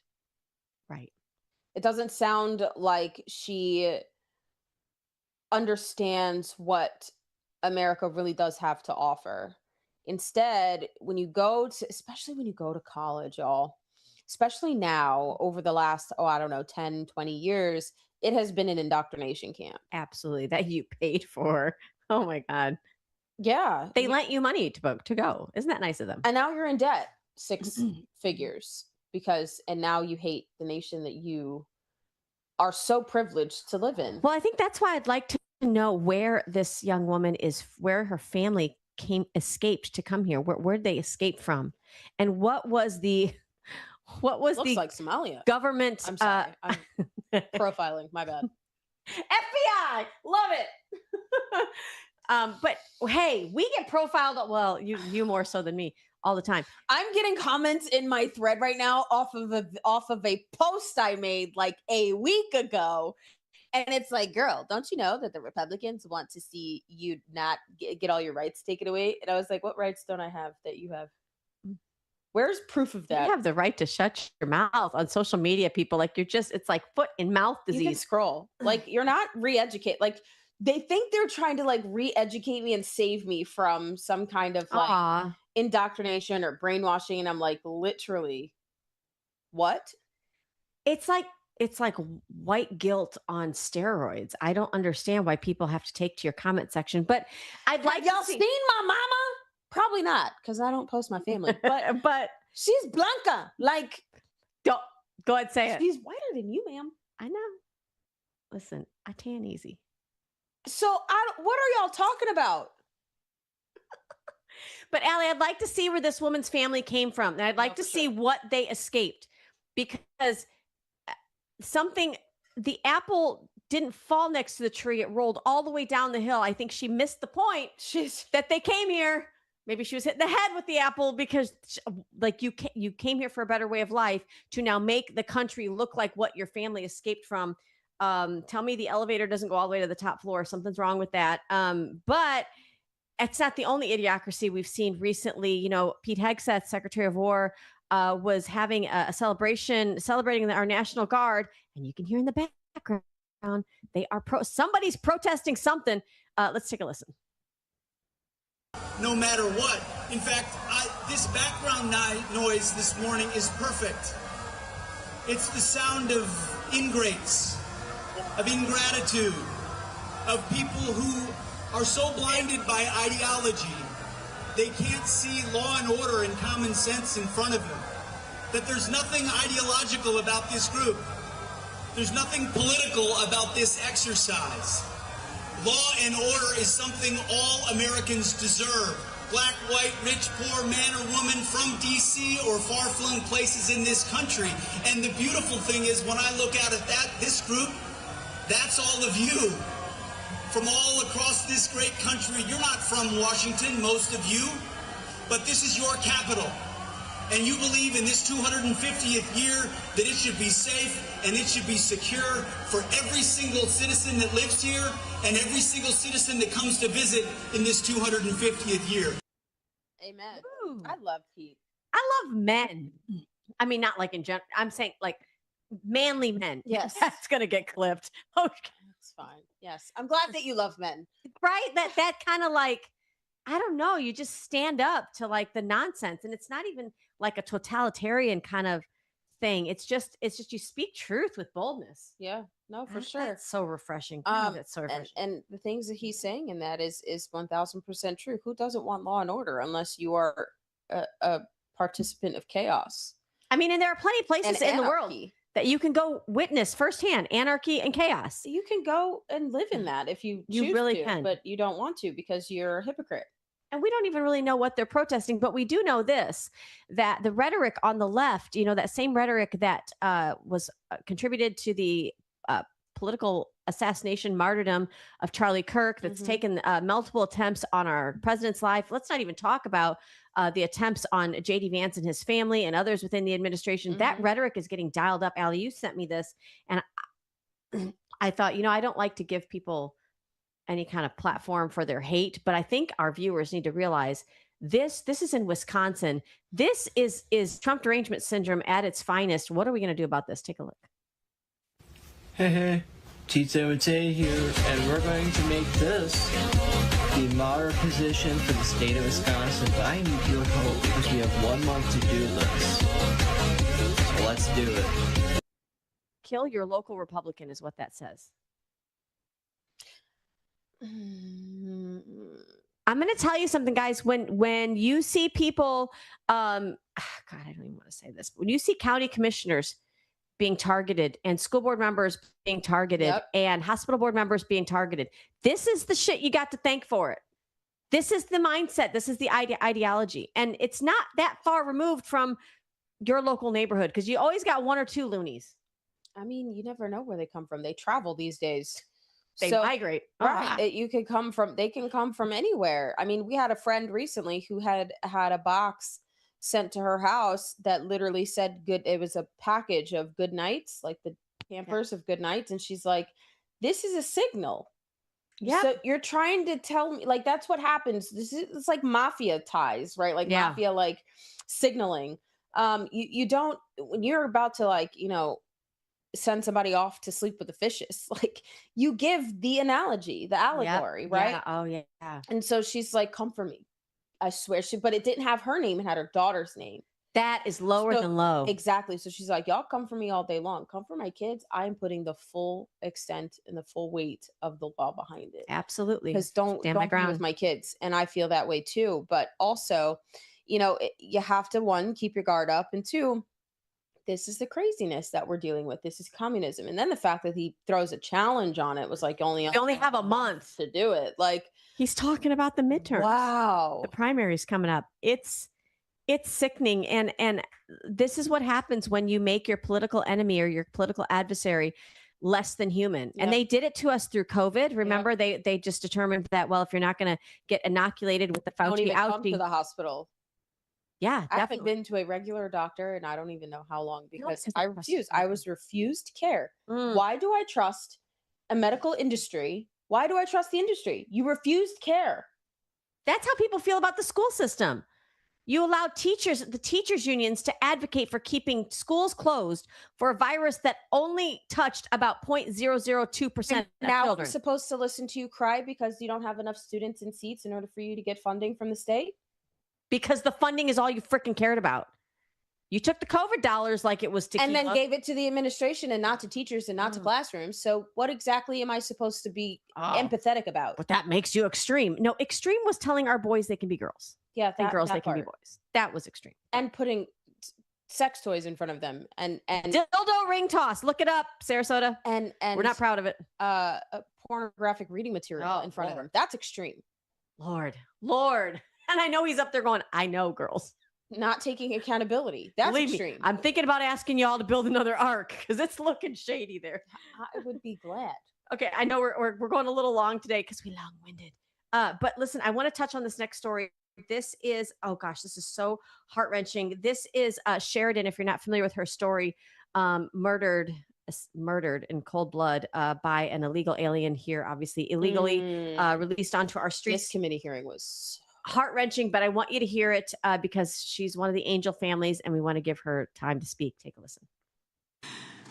Right. It doesn't sound like she understands what America really does have to offer. Instead, when you go to, especially when you go to college, y'all, especially now over the last, I don't know, 10, 20 years, it has been an indoctrination camp. Absolutely. That you paid for. Oh my God. Yeah. They lent you money to go. Isn't that nice of them? And now you're in debt 6 figures and now you hate the nation that you are so privileged to live in. Well, I think that's why I'd like to know where this young woman is, where her family escaped to come here. Where did they escape from? And what was the Looks like Somalia. government? I'm sorry. I'm profiling. My bad. FBI, love it. But hey, we get profiled. Well, you more so than me all the time. I'm getting comments in my thread right now off of a post I made like a week ago. And it's like, girl, don't you know that the Republicans want to see you not get all your rights taken away? And I was like, what rights don't I have that you have? Where's proof of that? You have the right to shut your mouth on social media, people. Like it's like foot and mouth disease. You can scroll. Like you're not re-educate. Like they think they're trying to like re-educate me and save me from some kind of like indoctrination or brainwashing. And I'm like, literally, what? It's like white guilt on steroids. I don't understand why people have to take to your comment section, but I'd like y'all seen my mama? Probably not, because I don't post my family. But she's Blanca. Like, go ahead, say it. She's whiter than you, ma'am. I know. Listen, I tan easy. So what are y'all talking about? But Allie, I'd like to see where this woman's family came from. And I'd like to see what they escaped, because the apple didn't fall next to the tree. It rolled all the way down the hill. I think she missed the point that they came here. Maybe she was hit in the head with the apple because like you came here for a better way of life to now make the country look like what your family escaped from. Tell me the elevator doesn't go all the way to the top floor. Something's wrong with that. But it's not the only idiocracy we've seen recently. You know, Pete Hegseth, Secretary of War, was having a celebrating our National Guard, and you can hear in the background they are somebody's protesting something. Let's take a listen. No matter what. In fact, this background noise this morning is perfect. It's the sound of ingrates, of ingratitude, of people who are so blinded by ideology they can't see law and order and common sense in front of them. That there's nothing ideological about this group. There's nothing political about this exercise. Law and order is something all Americans deserve. Black, white, rich, poor, man or woman from D.C. or far-flung places in this country. And the beautiful thing is when I look out at this group, that's all of you. From all across this great country. You're not from Washington, most of you, but this is your capital. And you believe in this 250th year that it should be safe and it should be secure for every single citizen that lives here and every single citizen that comes to visit in this 250th year. Amen. Ooh. I love Pete. I love men. I mean, not like in general. I'm saying like manly men. Yes. That's going to get clipped. Okay. That's fine. Yes. I'm glad that you love men. Right? That kind of like, I don't know, you just stand up to like the nonsense. And it's not even like a totalitarian kind of thing. It's just you speak truth with boldness. Yeah. No, for sure. That's so refreshing. That's so refreshing. And the things that he's saying in that is 1000% true. Who doesn't want law and order unless you are a participant of chaos? I mean, and there are plenty of places in the world anarchy. that you can go witness firsthand anarchy and chaos. You can go and live in that if you choose really to, can. but you don't want to because you're a hypocrite. And we don't even really know what they're protesting, but we do know this, that the rhetoric on the left, you know, that same rhetoric that was contributed to the political assassination martyrdom of Charlie Kirk, that's taken multiple attempts on our president's life. Let's not even talk about the attempts on J.D. Vance and his family and others within the administration. That rhetoric is getting dialed up. Allie, you sent me this, and I thought, you know, I don't like to give people any kind of platform for their hate, but I think our viewers need to realize this is in Wisconsin. This is Trump derangement syndrome at its finest. What are we going to do about this? Take a look. Hey, T7T here, and we're going to make this the moderate position for the state of Wisconsin, but I need your help because we have 1 month to do this. So let's do it. Kill your local Republican is what that says. I'm going to tell you something, guys. When you see people, God, I don't even want to say this. When you see county commissioners being targeted and school board members being targeted and hospital board members being targeted, this is the shit you got to thank for it. This is the mindset. This is the ideology. And it's not that far removed from your local neighborhood because you always got one or two loonies. I mean, you never know where they come from. They travel these days. They migrate. Right. They can come from anywhere. I mean, we had a friend recently who had a box sent to her house that literally said good. It was a package of good nights, like the Pampers of good nights. And she's like, this is a signal. Yeah. So you're trying to tell me, like, that's what happens. It's like mafia ties, right? Like mafia, like signaling. You don't, when you're about to, like, you know, send somebody off to sleep with the fishes, like, you give the analogy, the allegory, right? Yeah. Oh yeah. And so she's like, come for me. I swear. But it didn't have her name. It had her daughter's name. That is lower than low. Exactly. So she's like, y'all come for me all day long. Come for my kids. I'm putting the full extent and the full weight of the law behind it. Absolutely. Because don't be with my kids. And I feel that way too. But also, you know, you have to, one, keep your guard up. And two, this is the craziness that we're dealing with. This is communism. And then the fact that he throws a challenge on it was like, we only have a month to do it. Like, he's talking about the midterms. Wow. The primaries coming up. It's sickening. And this is what happens when you make your political enemy or your political adversary less than human. And they did it to us through COVID. Remember, they just determined that, well, if you're not going to get inoculated with the Fauci, don't even come to the hospital. Yeah, I haven't been to a regular doctor and I don't even know how long because I refuse. I was refused care. Why do I trust a medical industry? Why do I trust the industry? You refused care. That's how people feel about the school system. You allowed the teachers unions to advocate for keeping schools closed for a virus that only touched about 0.002% of now children. We're supposed to listen to you cry because you don't have enough students and seats in order for you to get funding from the state? Because the funding is all you freaking cared about. You took the COVID dollars like it was to and then gave it to the administration and not to teachers and not to classrooms. So what exactly am I supposed to be empathetic about? But that makes you extreme. No, extreme was telling our boys they can be girls. Yeah, and girls they can be boys. That was extreme. And putting sex toys in front of them and dildo ring toss. Look it up, Sarasota. And we're not proud of it. Pornographic reading material in front of them. That's extreme. Lord. And I know he's up there going, I know, girls. Not taking accountability. That's Believe extreme. Me, I'm thinking about asking y'all to build another ark because it's looking shady there. I would be glad. Okay, I know we're going a little long today because we long-winded. But listen, I want to touch on this next story. This is, oh gosh, this is so heart-wrenching. This is Sheridan, if you're not familiar with her story, murdered in cold blood by an illegal alien here, obviously illegally released onto our streets. This committee hearing was heart-wrenching, but I want you to hear it because she's one of the angel families and we want to give her time to speak. Take a listen.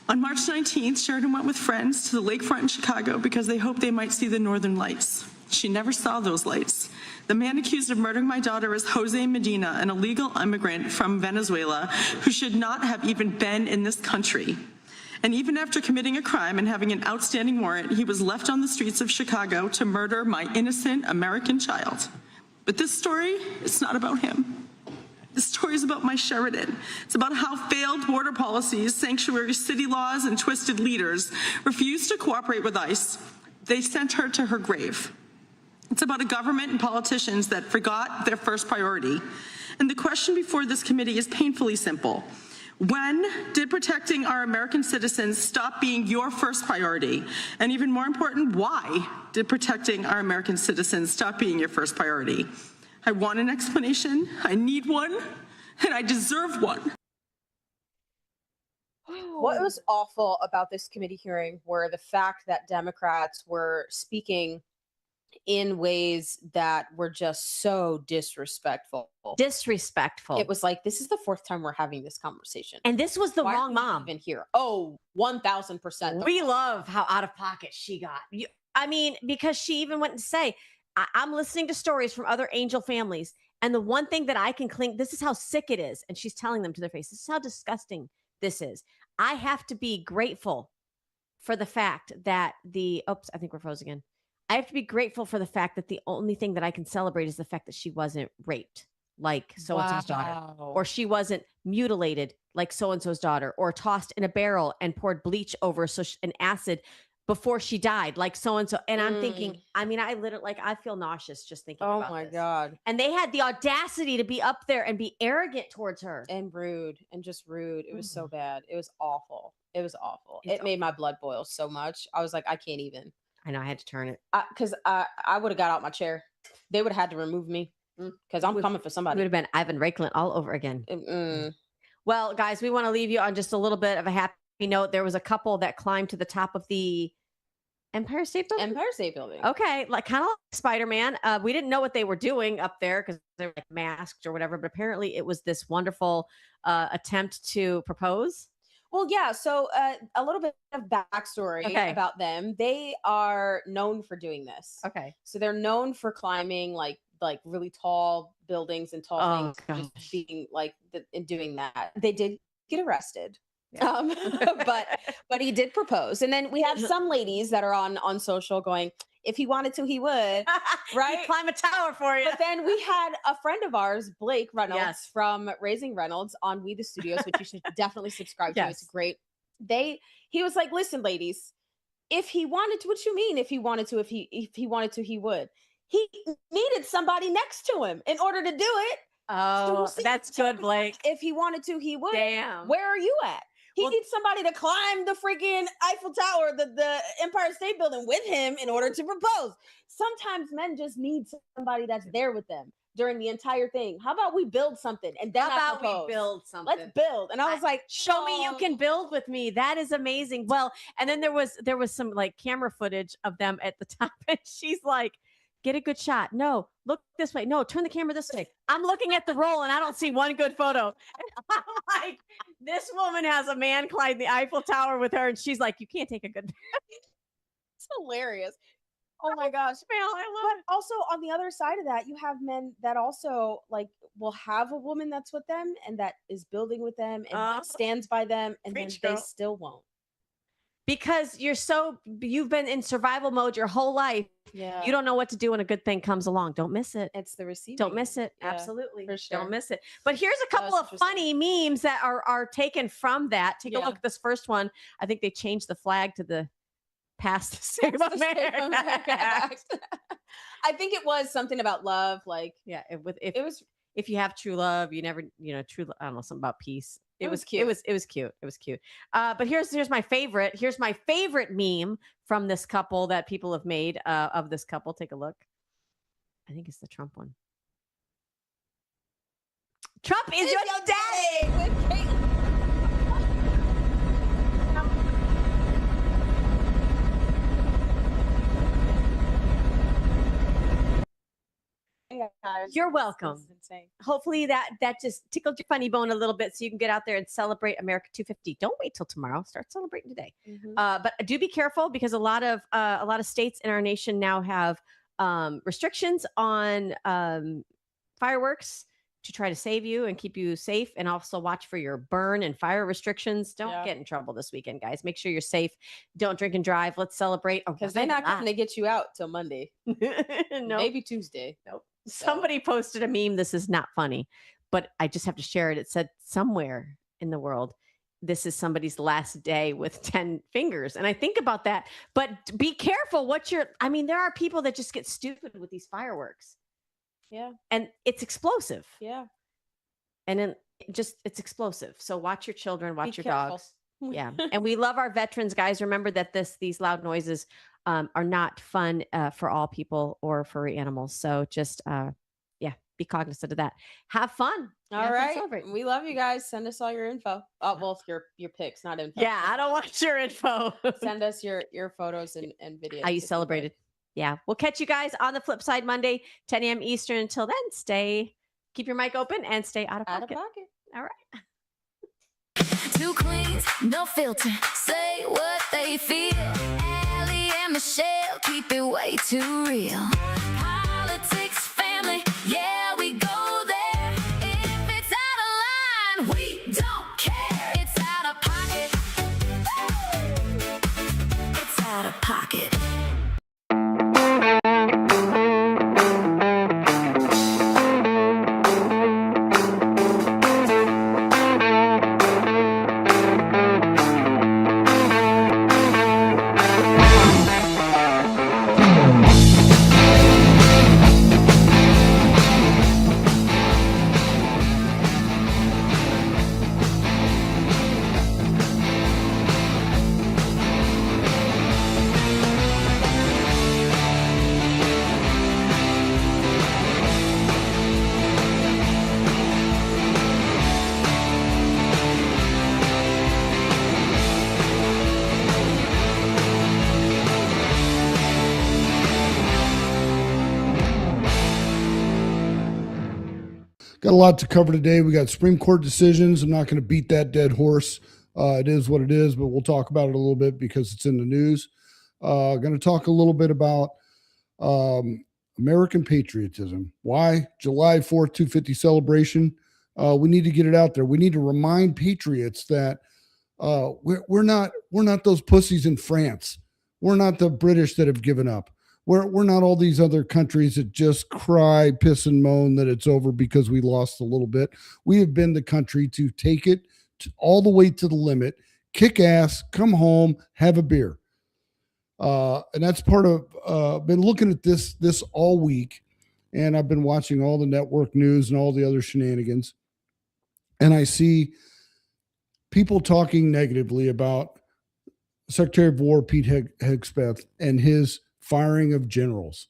On March 19th, Sheridan went with friends to the lakefront in Chicago because they hoped they might see the northern lights. She never saw those lights. The man accused of murdering my daughter is Jose Medina, an illegal immigrant from Venezuela who should not have even been in this country. And even after committing a crime and having an outstanding warrant, he was left on the streets of Chicago to murder my innocent American child. But this story, it's not about him. This story is about my Sheridan. It's about how failed border policies, sanctuary city laws, and twisted leaders refused to cooperate with ICE. They sent her to her grave. It's about a government and politicians that forgot their first priority. And the question before this committee is painfully simple. When did protecting our American citizens stop being your first priority? And even more important, why did protecting our American citizens stop being your first priority? I want an explanation, I need one, and I deserve one. What was awful about this committee hearing were the fact that Democrats were speaking in ways that were just so disrespectful. Disrespectful. It was like, this is the fourth time we're having this conversation. And this was the Why wrong are we mom. even here. Oh, 1000%. We love how out of pocket she got. I mean, because she even went to say, I'm listening to stories from other angel families. And the one thing that I can cling, this is how sick it is. And she's telling them to their face, this is how disgusting this is. I have to be grateful for the fact that I think we're frozen again. I have to be grateful for the fact that the only thing that I can celebrate is the fact that she wasn't raped like so-and-so's daughter, or she wasn't mutilated like so-and-so's daughter, or tossed in a barrel and poured bleach over an acid before she died, like so-and-so. And I'm thinking, I mean, I literally, like, I feel nauseous just thinking about this. Oh my God. And they had the audacity to be up there and be arrogant towards her. And rude, and just rude. It was so bad. It was awful. It was awful. It made my blood boil so much. I was like, I can't even. I know, I had to turn it. Because I would have got out my chair. They would have had to remove me because I'm coming for somebody. It would have been Ivan Reikland all over again. Well, guys, we want to leave you on just a little bit of a happy note. There was a couple that climbed to the top of the Empire State Building? Empire State Building. Okay, like kind of like Spider-Man. We didn't know what they were doing up there because they were like masked or whatever, but apparently it was this wonderful attempt to propose. Well, yeah. So a little bit of backstory about them. They are known for doing this. Okay. So they're known for climbing like really tall buildings and tall things, just being like and doing that. They did get arrested. Yeah. But he did propose. And then we have some ladies that are on social going, if he wanted to, he would, right? He'd climb a tower for you. But then we had a friend of ours, Blake Reynolds from Raising Reynolds on We the Studios, which you should definitely subscribe to. It's great. He was like, listen, ladies, if he wanted to, what you mean? If he wanted to, if he wanted to, he would. He needed somebody next to him in order to do it. Oh, so that's good, Blake. If he wanted to, he would. Damn. Where are you at? He needs somebody to climb the freaking Eiffel Tower, the Empire State Building with him in order to propose. Sometimes men just need somebody that's there with them during the entire thing. How about we build something and then how about we build something? Let's build. And I was like, show me you can build with me. That is amazing. Well, and then there was some like camera footage of them at the top, and she's like, get a good shot. No, look this way. No, turn the camera this way. I'm looking at the roll and I don't see one good photo. And I'm like, this woman has a man climb the Eiffel Tower with her, and she's like, you can't take a good It's hilarious. Oh my gosh. Man, I love it. Also on the other side of that, you have men that also like will have a woman that's with them and that is building with them and stands by them, and then they still won't. Because you've been in survival mode your whole life. Yeah. You don't know what to do when a good thing comes along. Don't miss it. It's the receiving. Don't miss it. Yeah, Absolutely. for sure. Don't miss it. But here's a couple of funny memes that are taken from that. Take a look at this first one. I think they changed the flag to the past the same America. I think it was something about love. Like, yeah, if you have true love, you never, true. I don't know, something about peace. It was cute. It was cute. It was cute. But here's my favorite. Here's my favorite meme from this couple that people have made of this couple. Take a look. I think it's the Trump one. Trump is your daddy. With Kate. You're welcome. Hopefully that just tickled your funny bone a little bit so you can get out there and celebrate America 250. Don't wait till tomorrow. Start celebrating today. But do be careful, because a lot of states in our nation now have restrictions on fireworks to try to save you and keep you safe, and also watch for your burn and fire restrictions. Don't get in trouble this weekend, guys. Make sure you're safe. Don't drink and drive. Let's celebrate. Because they're not going to get you out till Monday. No. Maybe Tuesday. Nope. Somebody posted a meme. This is not funny, but I just have to share it. It said, somewhere in the world, this is somebody's last day with 10 fingers. And I think about that, but be careful there are people that just get stupid with these fireworks. Yeah. And it's explosive. Yeah. And then it's explosive. So watch your children, watch your careful. dogs. Yeah. And we love our veterans, guys. Remember that these loud noises are not fun for all people or for animals. So just, be cognizant of that. Have fun. All right. We love you guys. Send us all your info. Oh, well, your pics, not info. Yeah, I don't want your info. Send us your photos and videos. How you celebrated. Yeah. We'll catch you guys on the flip side Monday, 10 a.m. Eastern. Until then, keep your mic open and stay out of pocket. All right. Two queens, no filter, say what they feel. Allie and Michelle keep it way too real. Politics, family, yeah, we go there. If it's out of line, we don't care. It's out of pocket. It's out of pocket. Got a lot to cover today. We got Supreme Court decisions. I'm not going to beat that dead horse. It is what it is, but we'll talk about it a little bit because it's in the news. Going to talk a little bit about American patriotism. Why? July 4th, 250 celebration. We need to get it out there. We need to remind patriots that we're not those pussies in France. We're not the British that have given up. We're not all these other countries that just cry, piss, and moan that it's over because we lost a little bit. We have been the country to take it all the way to the limit, kick ass, come home, have a beer. And that's part of, been looking at this all week, and I've been watching all the network news and all the other shenanigans. And I see people talking negatively about Secretary of War Pete Hegseth and his firing of generals,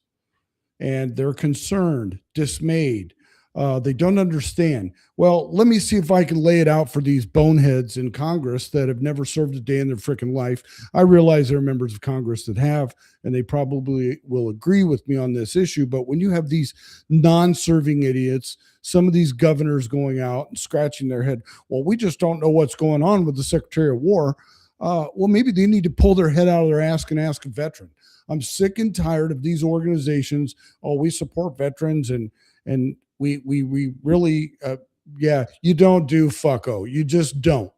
and they're concerned, dismayed. They don't understand. Well, let me see if I can lay it out for these boneheads in Congress that have never served a day in their freaking life. I realize there are members of Congress that have, and they probably will agree with me on this issue. But when you have these non-serving idiots, some of these governors going out and scratching their head, well, we just don't know what's going on with the Secretary of War. Well, maybe they need to pull their head out of their ass and ask a veteran. I'm sick and tired of these organizations. Oh, we support veterans and we really, yeah, you don't do fucko. You just don't.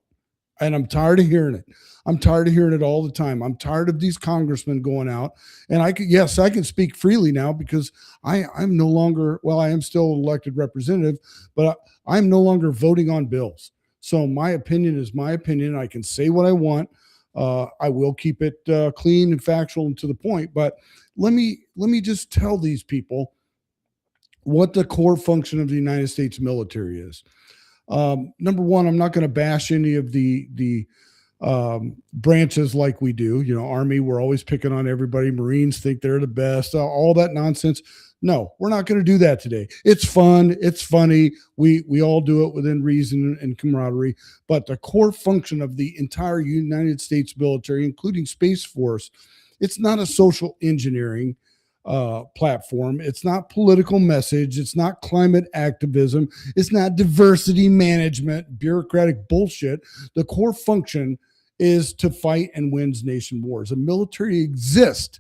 And I'm tired of hearing it. I'm tired of hearing it all the time. I'm tired of these congressmen going out. And I can speak freely now because I'm no longer, well, I am still an elected representative, but I'm no longer voting on bills. So my opinion is my opinion. I can say what I want. I will keep it clean and factual and to the point. But let me just tell these people what the core function of the United States military is. Number one, I'm not going to bash any of the branches like we do. You know, Army, we're always picking on everybody. Marines think they're the best. All that nonsense. No, we're not going to do that today. It's fun. It's funny. We all do it within reason and camaraderie. But the core function of the entire United States military, including Space Force, it's not a social engineering platform. It's not political message. It's not climate activism. It's not diversity management, bureaucratic bullshit. The core function is to fight and win nation wars. The military exists.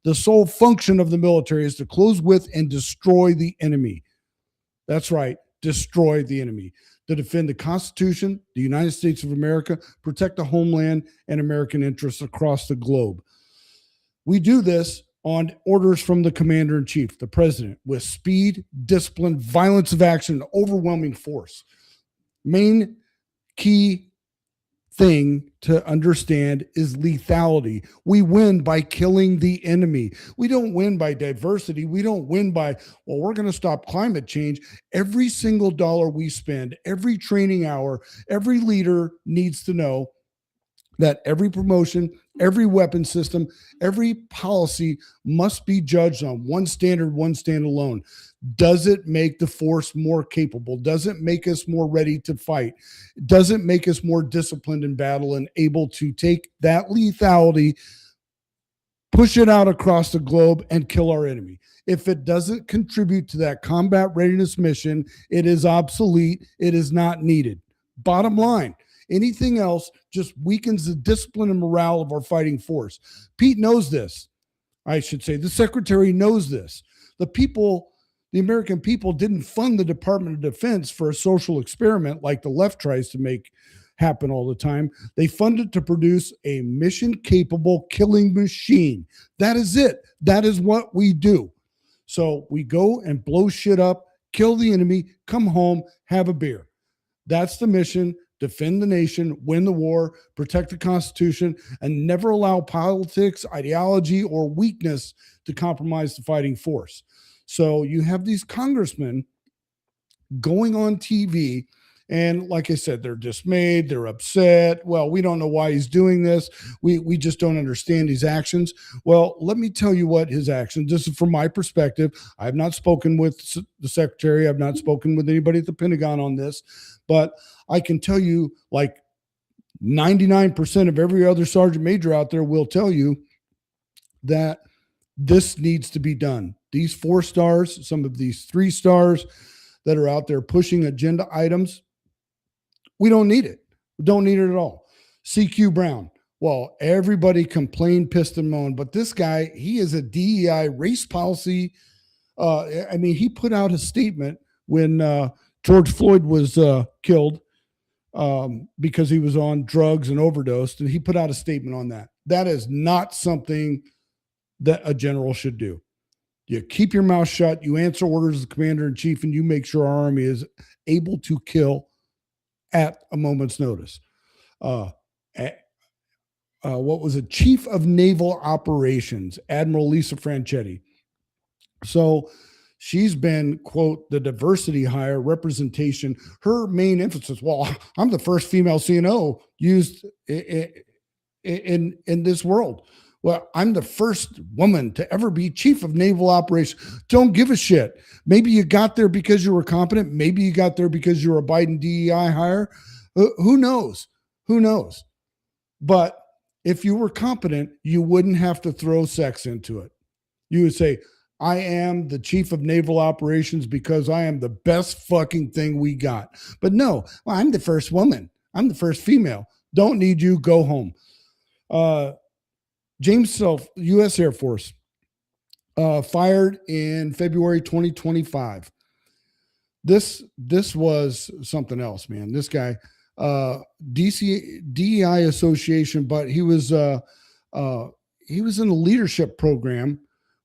The sole function of the military is to close with and destroy the enemy. That's right, destroy the enemy. To defend the Constitution, the United States of America, protect the homeland and American interests across the globe. We do this on orders from the commander-in-chief, the president, with speed, discipline, violence of action, and overwhelming force. Main key thing to understand is lethality. We win by killing the enemy. We don't win by diversity. We don't win by, well, we're going to stop climate change. Every single dollar we spend, every training hour, every leader needs to know that every promotion, every weapon system, every policy must be judged on one standard, one stand alone. Does it make the force more capable? Does it make us more ready to fight? Does it make us more disciplined in battle and able to take that lethality, push it out across the globe and kill our enemy. If it doesn't contribute to that combat readiness mission, it is obsolete. It is not needed. Bottom line, anything else just weakens the discipline and morale of our fighting force. Pete knows this. I should say the secretary knows this. The American people didn't fund the Department of Defense for a social experiment like the left tries to make happen all the time. They funded to produce a mission-capable killing machine. That is it. That is what we do. So we go and blow shit up, kill the enemy, come home, have a beer. That's the mission. Defend the nation, win the war, protect the Constitution, and never allow politics, ideology, or weakness to compromise the fighting force. So you have these congressmen going on TV, and like I said, they're dismayed, they're upset. Well, we don't know why he's doing this. We just don't understand his actions. Well, let me tell you what his actions, this is from my perspective. I've not spoken with the secretary. I've not spoken with anybody at the Pentagon on this, but I can tell you, like 99% of every other sergeant major out there will tell you that this needs to be done. These 4 stars, some of these 3 stars that are out there pushing agenda items, we don't need it. We don't need it at all. CQ Brown. Well, everybody complained, pissed and moaned, but this guy, he is a DEI race policy. He put out a statement when George Floyd was killed because he was on drugs and overdosed, and he put out a statement on that. That is not something that a general should do. You keep your mouth shut, you answer orders as the commander-in-chief, and you make sure our army is able to kill at a moment's notice. What was it? Chief of Naval Operations, Admiral Lisa Franchetti. So she's been, quote, the diversity hire representation. Her main emphasis, well, I'm the first female CNO used in this world. Well, I'm the first woman to ever be chief of naval operations. Don't give a shit. Maybe you got there because you were competent. Maybe you got there because you were a Biden DEI hire. Who knows? Who knows? But if you were competent, you wouldn't have to throw sex into it. You would say, I am the chief of naval operations because I am the best fucking thing we got. But no, well, I'm the first woman. I'm the first female. Don't need you. Go home. James Self, U.S. Air Force, fired in February 2025. This was something else, man. This guy, DEI Association, but he was in a leadership program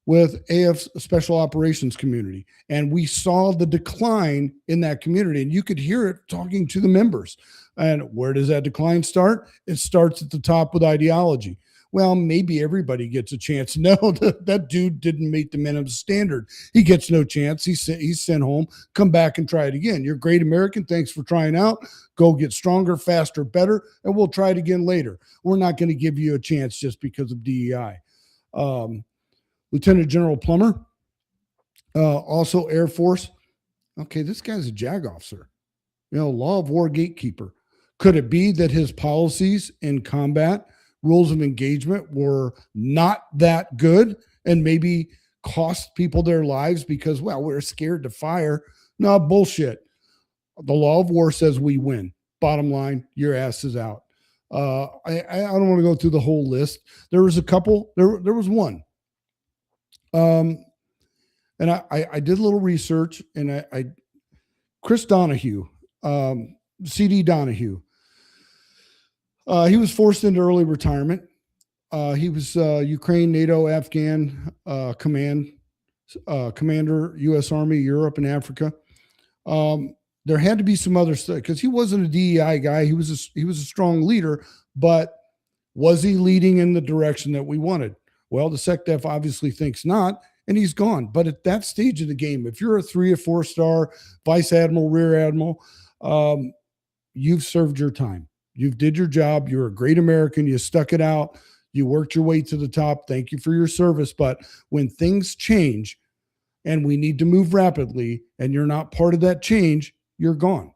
with AF's Special Operations community, and we saw the decline in that community, and you could hear it talking to the members. And where does that decline start? It starts at the top with ideology. Well, maybe everybody gets a chance. No, that dude didn't meet the minimum standard. He gets no chance. He's sent home. Come back and try it again. You're a great American. Thanks for trying out. Go get stronger, faster, better, and we'll try it again later. We're not going to give you a chance just because of DEI. Lieutenant General Plummer, also Air Force. Okay, this guy's a JAG officer. Law of war gatekeeper. Could it be that his policies in combat, rules of engagement were not that good and maybe cost people their lives because, well, we're scared to fire? No, bullshit. The law of war says we win. Bottom line, your ass is out. I don't want to go through the whole list. There was a couple. There was one. And I did a little research, and Chris Donahue, CD Donahue, he was forced into early retirement. He was Ukraine, NATO, Afghan commander, U.S. Army, Europe and Africa. There had to be some other stuff because he wasn't a DEI guy. He was a strong leader, but was he leading in the direction that we wanted? Well, the SecDef obviously thinks not, and he's gone. But at that stage of the game, if you're a 3 or 4 star vice admiral, rear admiral, you've served your time. You did your job. You're a great American. You stuck it out. You worked your way to the top. Thank you for your service. But when things change and we need to move rapidly and you're not part of that change, you're gone.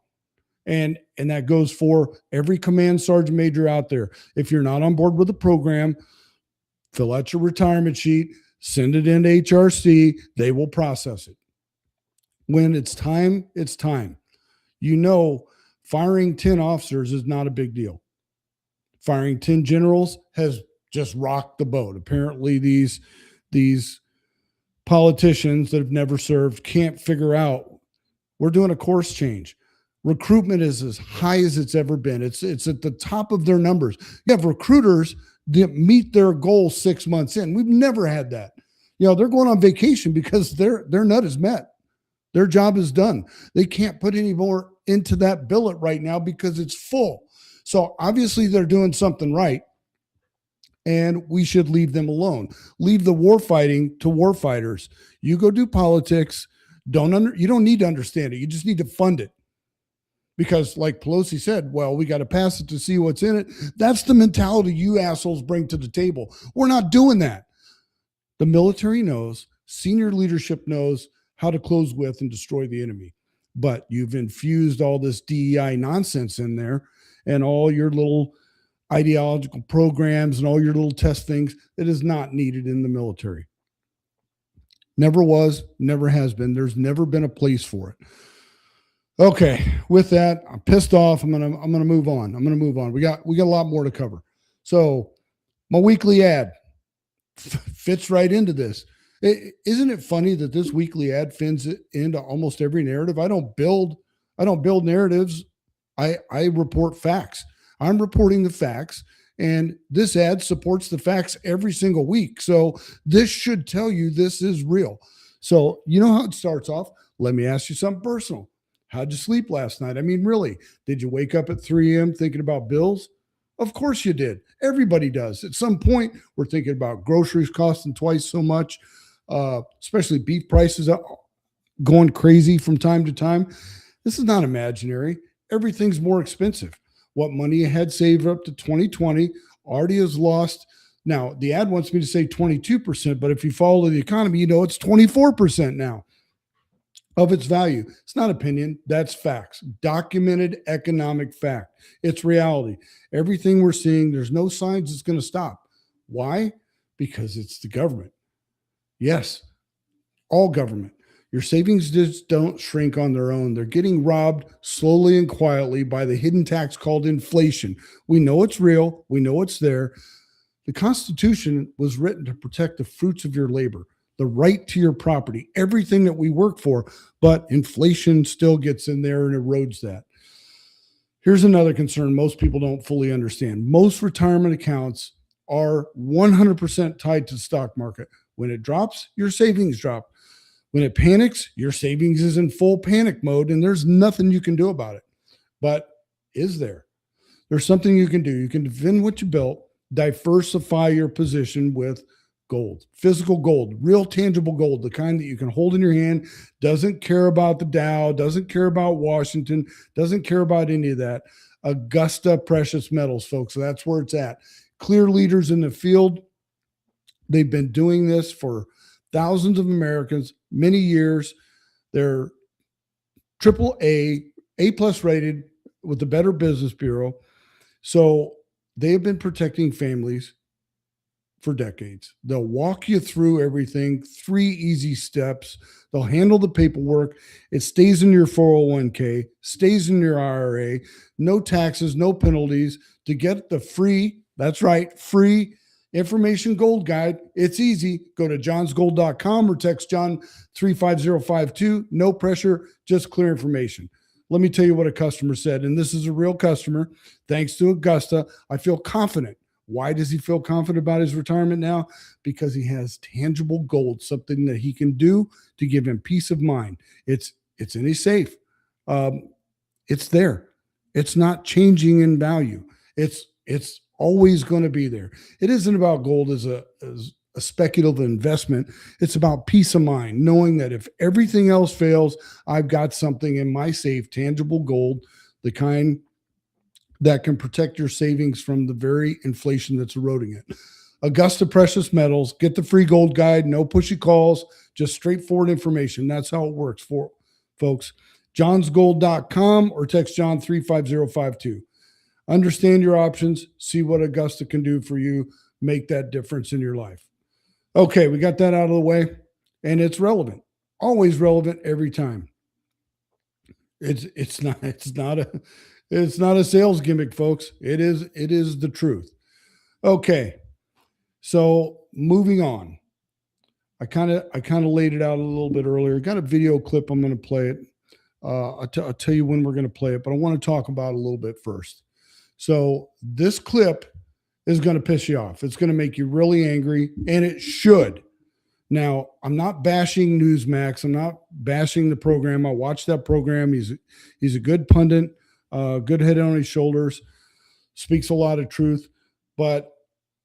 And that goes for every command sergeant major out there. If you're not on board with the program, Fill out your retirement sheet, send it into HRC. They will process it. When it's time, it's time. You know, firing 10 officers is not a big deal. Firing 10 generals has just rocked the boat. Apparently, these politicians that have never served can't figure out. We're doing a course change. Recruitment is as high as it's ever been. It's at the top of their numbers. You have recruiters that meet their goal 6 months in. We've never had that. You know, they're going on vacation because their nut is met. Their job is done. They can't put any more into that billet right now because it's full. So obviously they're doing something right, and we should leave them alone. Leave the war fighting to war fighters. You go do politics. You don't need to understand it. You just need to fund it. Because like Pelosi said, well, we got to pass it to see what's in it. That's the mentality you assholes bring to the table. We're not doing that. The military knows, senior leadership knows how to close with and destroy the enemy. But you've infused all this DEI nonsense in there and all your little ideological programs and all your little test things that is not needed in the military. Never was, never has been. There's never been a place for it. Okay, with that, I'm pissed off. I'm gonna move on. We got a lot more to cover. So my weekly ad fits right into this. Isn't it funny that this weekly ad fits into almost every narrative? I don't build narratives. I report facts. I'm reporting the facts, and this ad supports the facts every single week. So this should tell you this is real. So you know how it starts off. Let me ask you something personal. How'd you sleep last night? I mean, really, did you wake up at 3 a.m. thinking about bills? Of course you did. Everybody does. At some point, we're thinking about groceries costing twice so much, especially beef prices going crazy from time to time. This is not imaginary. Everything's more expensive. What money you had saved up to 2020 already has lost. Now, the ad wants me to say 22%, but if you follow the economy, you know it's 24% now of its value. It's not opinion. That's facts. Documented economic fact. It's reality. Everything we're seeing, there's no signs it's going to stop. Why? Because it's the government. Yes, all government. Your savings just don't shrink on their own. They're getting robbed slowly and quietly by the hidden tax called inflation. We know it's real. We know it's there. The Constitution was written to protect the fruits of your labor, the right to your property, everything that we work for, but inflation still gets in there and erodes that. Here's another concern most people don't fully understand. Most retirement accounts are 100% tied to the stock market. When it drops, your savings drop. When it panics, your savings is in full panic mode, and there's nothing you can do about it. But is there? There's something you can do. You can defend what you built, diversify your position with gold, physical gold, real tangible gold, the kind that you can hold in your hand, doesn't care about the Dow, doesn't care about Washington, doesn't care about any of that. Augusta Precious Metals, folks. So that's where it's at. Clear leaders in the field. They've been doing this for thousands of Americans, many years. They're AAA, A+ rated with the Better Business Bureau. So they have been protecting families for decades. They'll walk you through everything, 3 easy steps. They'll handle the paperwork. It stays in your 401k, stays in your IRA, no taxes, no penalties. To get the free, that's right, free information gold guide, it's easy. Go to johnsgold.com or text John 35052. No pressure, just clear information. Let me tell you what a customer said, and this is a real customer. Thanks to Augusta, I feel confident. Why does he feel confident about his retirement now? Because he has tangible gold, something that he can do to give him peace of mind. It's in his safe. It's there. It's not changing in value. It's always going to be there. It isn't about gold as a speculative investment. It's about peace of mind, knowing that if everything else fails, I've got something in my safe, tangible gold, the kind that can protect your savings from the very inflation that's eroding it. Augusta Precious Metals, get the free gold guide, no pushy calls, just straightforward information. That's how it works for folks. johnsgold.com or text John 35052. Understand your options, see what Augusta can do for you. make that difference in your life. Okay, we got that out of the way, and it's relevant. Always relevant every time. It's not a sales gimmick, folks. It is the truth. Okay. So moving on. I kind of laid it out a little bit earlier. Got a video clip. I'm going to play it. I'll tell you when we're going to play it, but I want to talk about it a little bit first. So this clip is going to piss you off. It's going to make you really angry, and it should. Now, I'm not bashing Newsmax. I'm not bashing the program. I watched that program. He's a good pundit, good head on his shoulders, speaks a lot of truth. But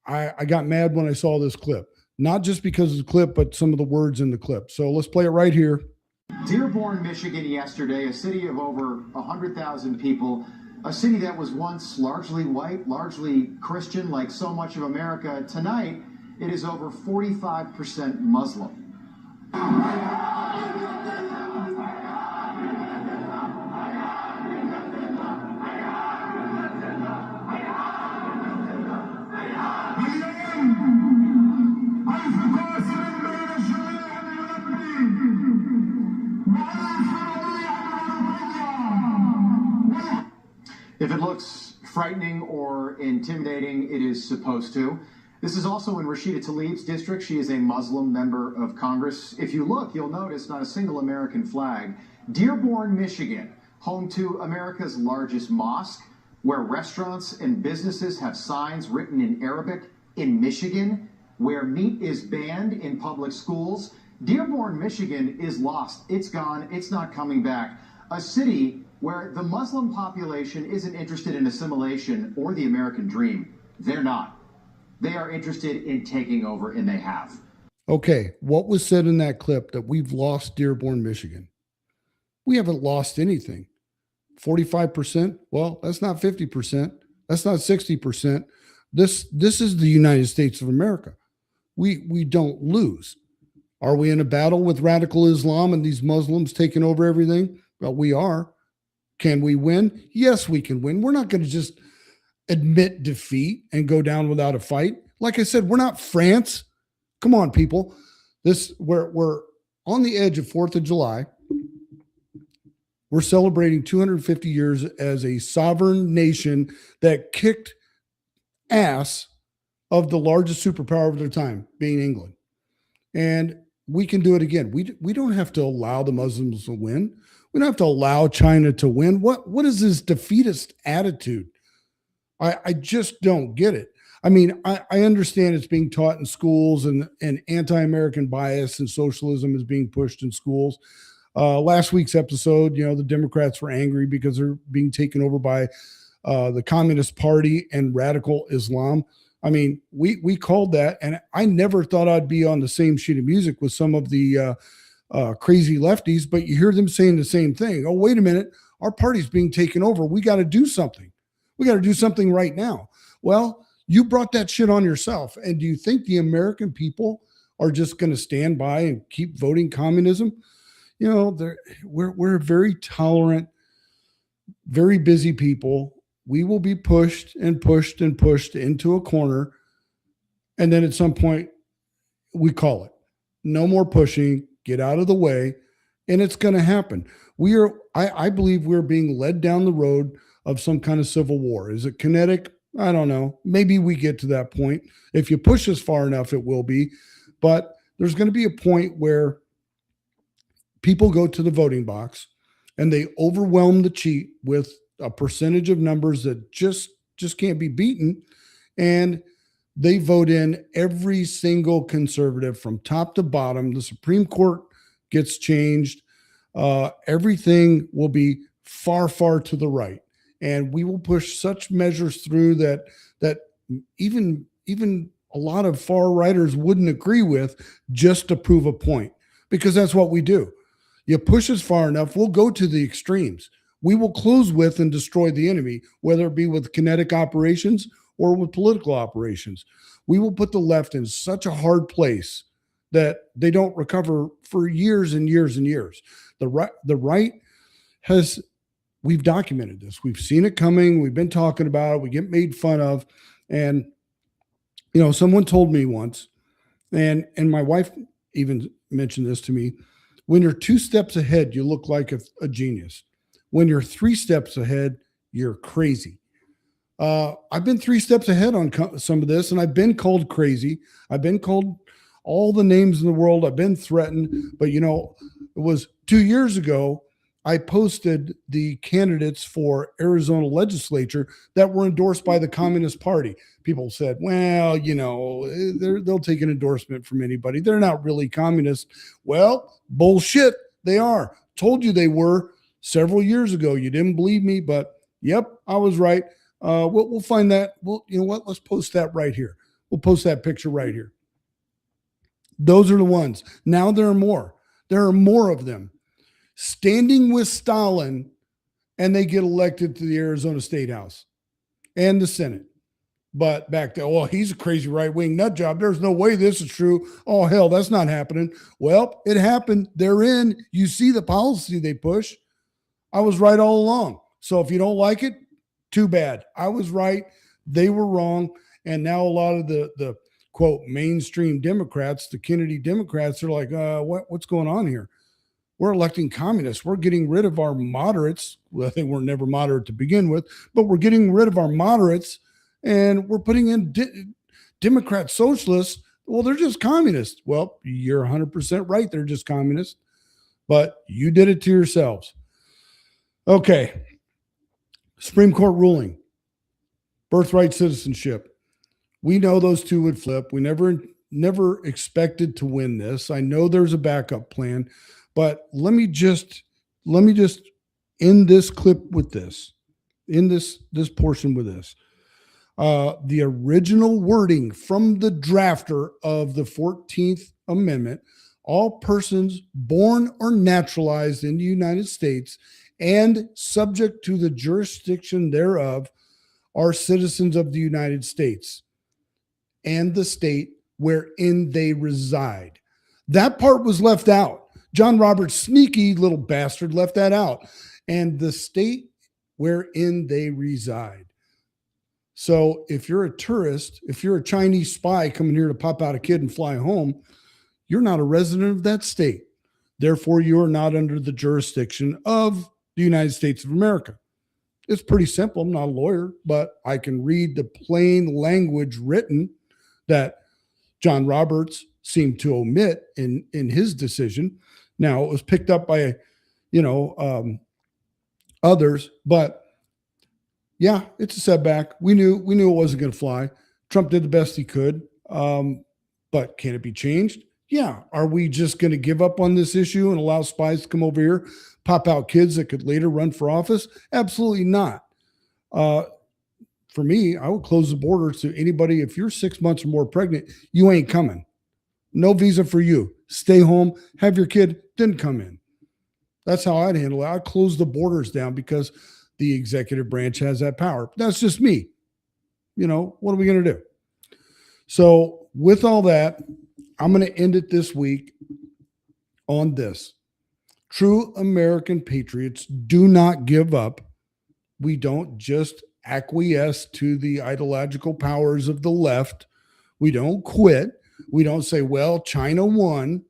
I got mad when I saw this clip, not just because of the clip, but some of the words in the clip. So let's play it right here. Dearborn, Michigan yesterday, a city of over 100,000 people, a city that was once largely white, largely Christian, like so much of America. Tonight, it is over 45% Muslim. If it looks frightening or intimidating, it is supposed to. This is also in Rashida Tlaib's district. She is a Muslim member of Congress. If you look, you'll notice not a single American flag. Dearborn, Michigan, home to America's largest mosque, where restaurants and businesses have signs written in Arabic. In Michigan, where meat is banned in public schools. Dearborn, Michigan is lost. It's gone. It's not coming back. A city where the Muslim population isn't interested in assimilation or the American dream. They're not. They are interested in taking over, and they have. Okay, what was said in that clip that we've lost Dearborn, Michigan? We haven't lost anything. 45%? Well, that's not 50%. That's not 60%. This is the United States of America. We don't lose. Are we in a battle with radical Islam and these Muslims taking over everything? Well, we are. Can we win? Yes, we can win. We're not going to just admit defeat and go down without a fight. Like I said, we're not France. Come on, people. We're on the edge of 4th of July. We're celebrating 250 years as a sovereign nation that kicked ass of the largest superpower of their time, being England. And we can do it again. We don't have to allow the Muslims to win. We don't have to allow China to win. What is this defeatist attitude? I just don't get it. I mean, I understand it's being taught in schools and anti-American bias and socialism is being pushed in schools. Last week's episode, the Democrats were angry because they're being taken over by the Communist Party and radical Islam. I mean, we called that, and I never thought I'd be on the same sheet of music with some of the crazy lefties, but you hear them saying the same thing. Oh, wait a minute. Our party's being taken over. We got to do something. We got to do something right now. Well, you brought that shit on yourself. And do you think the American people are just going to stand by and keep voting communism? We're very tolerant, very busy people. We will be pushed and pushed and pushed into a corner. And then at some point, we call it. No more pushing. Get out of the way. And it's going to happen. I believe we're being led down the road of some kind of civil war. Is it kinetic? I don't know. Maybe we get to that point. If you push us far enough, it will be. But there's going to be a point where people go to the voting box and they overwhelm the cheat with a percentage of numbers that just can't be beaten. And they vote in every single conservative from top to bottom. The Supreme Court gets changed. Everything will be far, far to the right. And we will push such measures through that even a lot of far righters wouldn't agree with, just to prove a point, because that's what we do. You push us far enough, we'll go to the extremes. We will close with and destroy the enemy, whether it be with kinetic operations or with political operations. We will put the left in such a hard place that they don't recover for years and years and years. The right has, we've documented this. We've seen it coming. We've been talking about it. We get made fun of. And Someone told me once, and my wife even mentioned this to me, when you're 2 steps ahead, you look like a genius. When you're 3 steps ahead, you're crazy. I've been 3 steps ahead on some of this, and I've been called crazy. I've been called all the names in the world. I've been threatened, but it was 2 years ago, I posted the candidates for Arizona legislature that were endorsed by the Communist Party. People said, well, they'll take an endorsement from anybody. They're not really communist. Well, bullshit. They are. Told you they were several years ago. You didn't believe me, but yep, I was right. We'll find that. Well, you know what? Let's post that right here. We'll post that picture right here. Those are the ones. Now there are more. There are more of them standing with Stalin, and they get elected to the Arizona State House and the Senate. But back then, well, he's a crazy right-wing nut job. There's no way this is true. Oh, hell, that's not happening. Well, it happened. They're in. You see the policy they push. I was right all along. So if you don't like it, too bad. I was right. They were wrong. And now a lot of the quote, mainstream Democrats, the Kennedy Democrats, are like, what's going on here? We're electing communists. We're getting rid of our moderates. Well, they were never moderate to begin with, but we're getting rid of our moderates and we're putting in Democrat socialists. Well, they're just communists. Well, you're 100% right. They're just communists, but you did it to yourselves. Okay. Supreme Court ruling, birthright citizenship. We know those two would flip. We never expected to win this. I know there's a backup plan, but let me just end this clip with this, end this portion with this. The original wording from the drafter of the 14th Amendment, all persons born or naturalized in the United States and subject to the jurisdiction thereof are citizens of the United States and the state wherein they reside. That part was left out. John Roberts, sneaky little bastard, left that out. And the state wherein they reside. So if you're a tourist, if you're a Chinese spy coming here to pop out a kid and fly home, you're not a resident of that state. Therefore, you are not under the jurisdiction of the United States of America. It's pretty simple. I'm not a lawyer, but I can read the plain language written that John Roberts seemed to omit in his decision. Now, it was picked up by, others, but yeah, it's a setback. We knew it wasn't going to fly. Trump did the best he could, but can it be changed? Yeah. Are we just going to give up on this issue and allow spies to come over here, pop out kids that could later run for office? Absolutely not. For me, I would close the borders to anybody. If you're 6 months or more pregnant, you ain't coming. No visa for you. Stay home, have your kid, then come in. That's how I'd handle it. I'd close the borders down because the executive branch has that power. That's just me. What are we going to do? So with all that, I'm going to end it this week on this. True American patriots do not give up. We don't just acquiesce to the ideological powers of the left. We don't quit. We don't say, well, China won.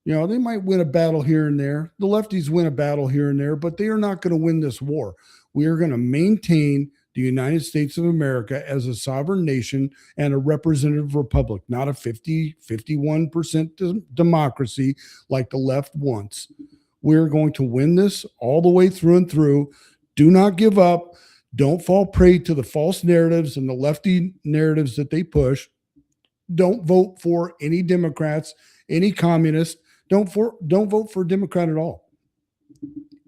They might win a battle here and there. The lefties win a battle here and there, but they are not going to win this war. We are going to maintain the United States of America as a sovereign nation and a representative republic, not a 51% democracy like the left wants. We're going to win this all the way through and through. Do not give up. Don't fall prey to the false narratives and the lefty narratives that they push. Don't vote for any Democrats, any communists. Don't vote for a Democrat at all.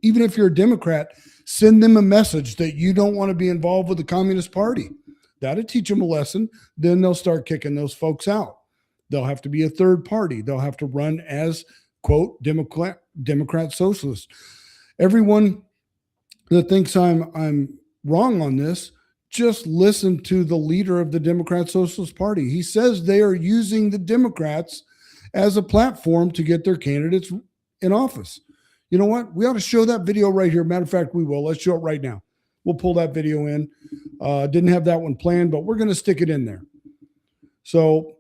Even if you're a Democrat, send them a message that you don't want to be involved with the Communist Party. That'll teach them a lesson. Then they'll start kicking those folks out. They'll have to be a third party. They'll have to run as, quote, Democrat socialist. Everyone that thinks I'm wrong on this, just listen to the leader of the Democrat Socialist Party. He says they are using the Democrats as a platform to get their candidates in office. You know what? We ought to show that video right here. Matter of fact, we will. Let's show it right now. We'll pull that video in. Didn't have that one planned, but we're going to stick it in there. So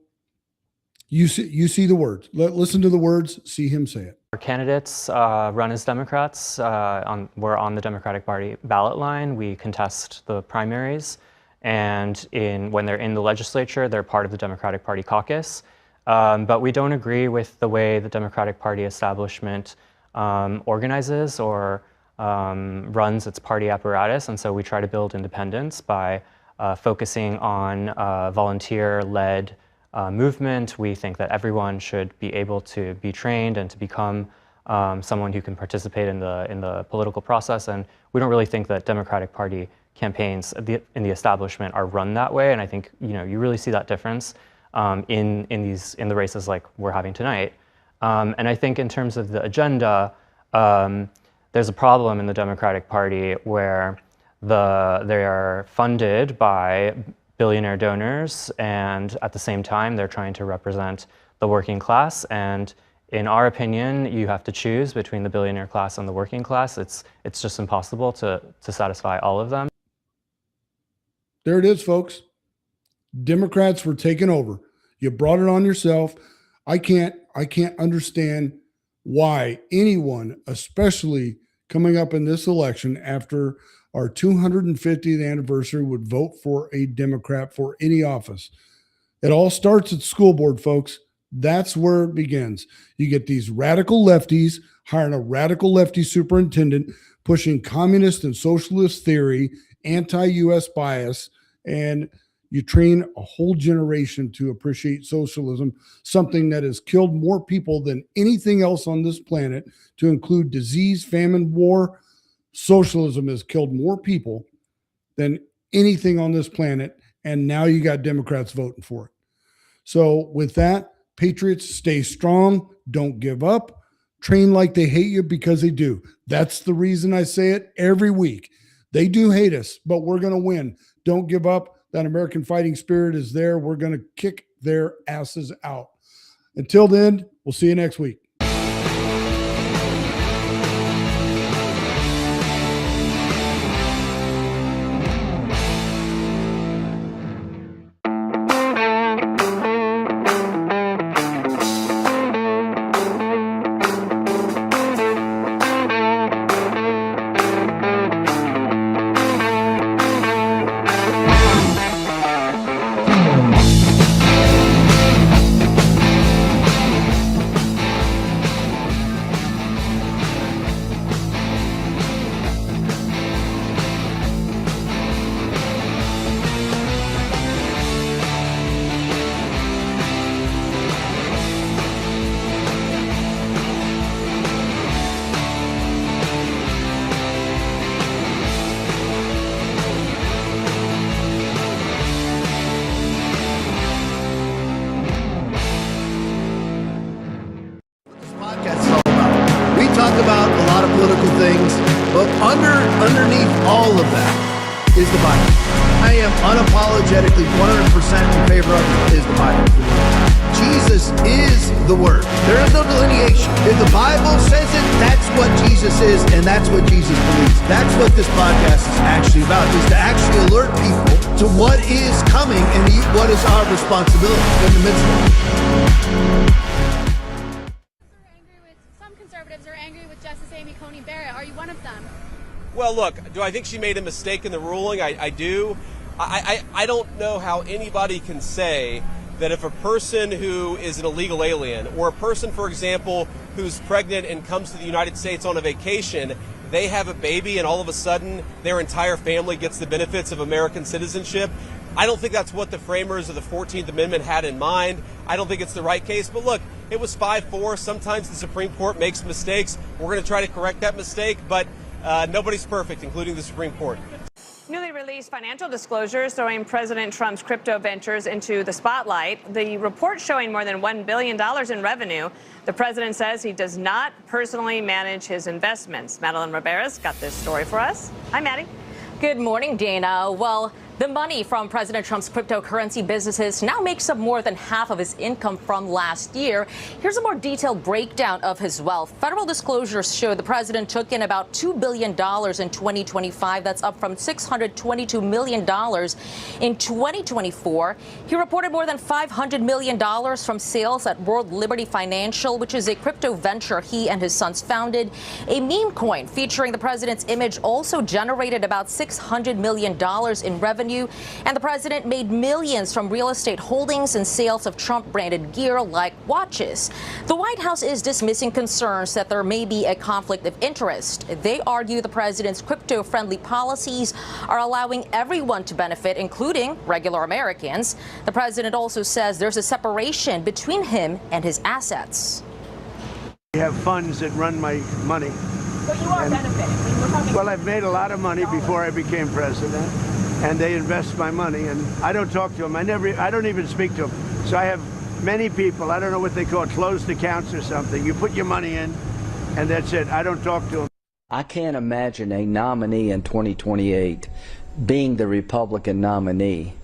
you see the words. Listen to the words. See him say it. Our candidates run as Democrats. We're on the Democratic Party ballot line. We contest the primaries, and when they're in the legislature, they're part of the Democratic Party caucus. But we don't agree with the way the Democratic Party establishment organizes or runs its party apparatus, and so we try to build independence by focusing on volunteer-led movement. We think that everyone should be able to be trained and to become someone who can participate in the political process, and we don't really think that Democratic Party campaigns in the establishment are run that way. And I think you really see that difference in the races like we're having tonight. And I think in terms of the agenda, there's a problem in the Democratic Party where they are funded by billionaire donors, and at the same time they're trying to represent the working class. And in our opinion, you have to choose between the billionaire class and the working class. It's just impossible to satisfy all of them. There it is, folks. Democrats were taken over. You brought it on yourself. I can't understand why anyone, especially coming up in this election after our 250th anniversary, would vote for a Democrat for any office. It all starts at school board, folks. That's where it begins. You get these radical lefties hiring a radical lefty superintendent, pushing communist and socialist theory, anti-U.S. bias, and you train a whole generation to appreciate socialism, something that has killed more people than anything else on this planet, to include disease, famine, war. Socialism has killed more people than anything on this planet, and now you got Democrats voting for it. So with that, patriots, stay strong, don't give up, train like they hate you, because they do. That's the reason I say it every week. They do hate us, but we're going to win. Don't give up. That American fighting spirit is there. We're going to kick their asses out. Until then, we'll see you next week. Underneath all of that is the Bible. I am unapologetically 100% in favor of is the Bible. Jesus is the Word. There is no delineation. If the Bible says it, that's what Jesus is, and that's what Jesus believes. That's what this podcast is actually about, is to actually alert people to what is coming and what is our responsibility in the midst of it. Some conservatives are angry with Justice Amy Coney Barrett. Are you one of them? Well, look, do I think she made a mistake in the ruling? I do. I don't know how anybody can say that if a person who is an illegal alien, or a person, for example, who's pregnant and comes to the United States on a vacation, they have a baby and all of a sudden their entire family gets the benefits of American citizenship. I don't think that's what the framers of the 14th Amendment had in mind. I don't think it's the right case. But look, it was 5-4. Sometimes the Supreme Court makes mistakes. We're going to try to correct that mistake, but nobody's perfect, including the Supreme Court. Newly released financial disclosures throwing President Trump's crypto ventures into the spotlight. The report showing more than $1 billion in revenue. The president says he does not personally manage his investments. Madeline Rivera's got this story for us. Hi, Maddie. Good morning, Dana. Well, The money from President Trump's cryptocurrency businesses now makes up more than half of his income from last year. Here's a more detailed breakdown of his wealth. Federal disclosures show the president took in about $2 billion in 2025. That's up from $622 million in 2024. He reported more than $500 million from sales at World Liberty Financial, which is a crypto venture he and his sons founded. A meme coin featuring the president's image also generated about $600 million in revenue. And the president made millions from real estate holdings and sales of Trump-branded gear like watches. The White House is dismissing concerns that there may be a conflict of interest. They argue the president's crypto-friendly policies are allowing everyone to benefit, including regular Americans. The president also says there's a separation between him and his assets. I have funds that run my money. But you are benefiting. Well, I've made a lot of money before I became president, and they invest my money, and I don't talk to them. I don't even speak to them. So I have many people, I don't know what they call it, closed accounts or something. You put your money in, and that's it. I don't talk to them. I can't imagine a nominee in 2028 being the Republican nominee.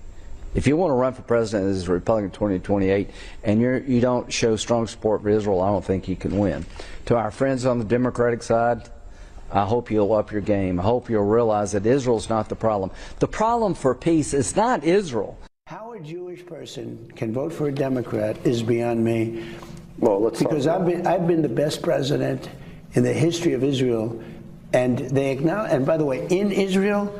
If you want to run for president as a Republican in 2028 and you don't show strong support for Israel, I don't think you can win. To our friends on the Democratic side, I hope you'll up your game. I hope you'll realize that Israel's not the problem. The problem for peace is not Israel. How a Jewish person can vote for a Democrat is beyond me. Well, because I've been the best president in the history of Israel, and they acknowledge. And by the way, in Israel,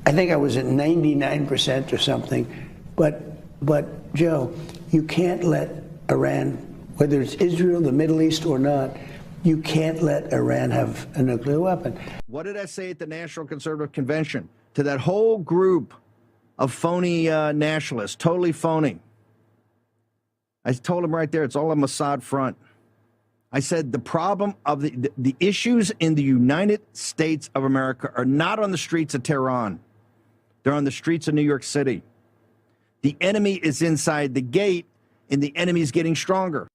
I think I was at 99% or something. But Joe, you can't let Iran, whether it's Israel, the Middle East, or not, you can't let Iran have a nuclear weapon. What did I say at the National Conservative Convention to that whole group of phony nationalists, totally phony? I told them right there, it's all a Mossad front. I said the problem of the issues in the United States of America are not on the streets of Tehran. They're on the streets of New York City. The enemy is inside the gate, and the enemy is getting stronger.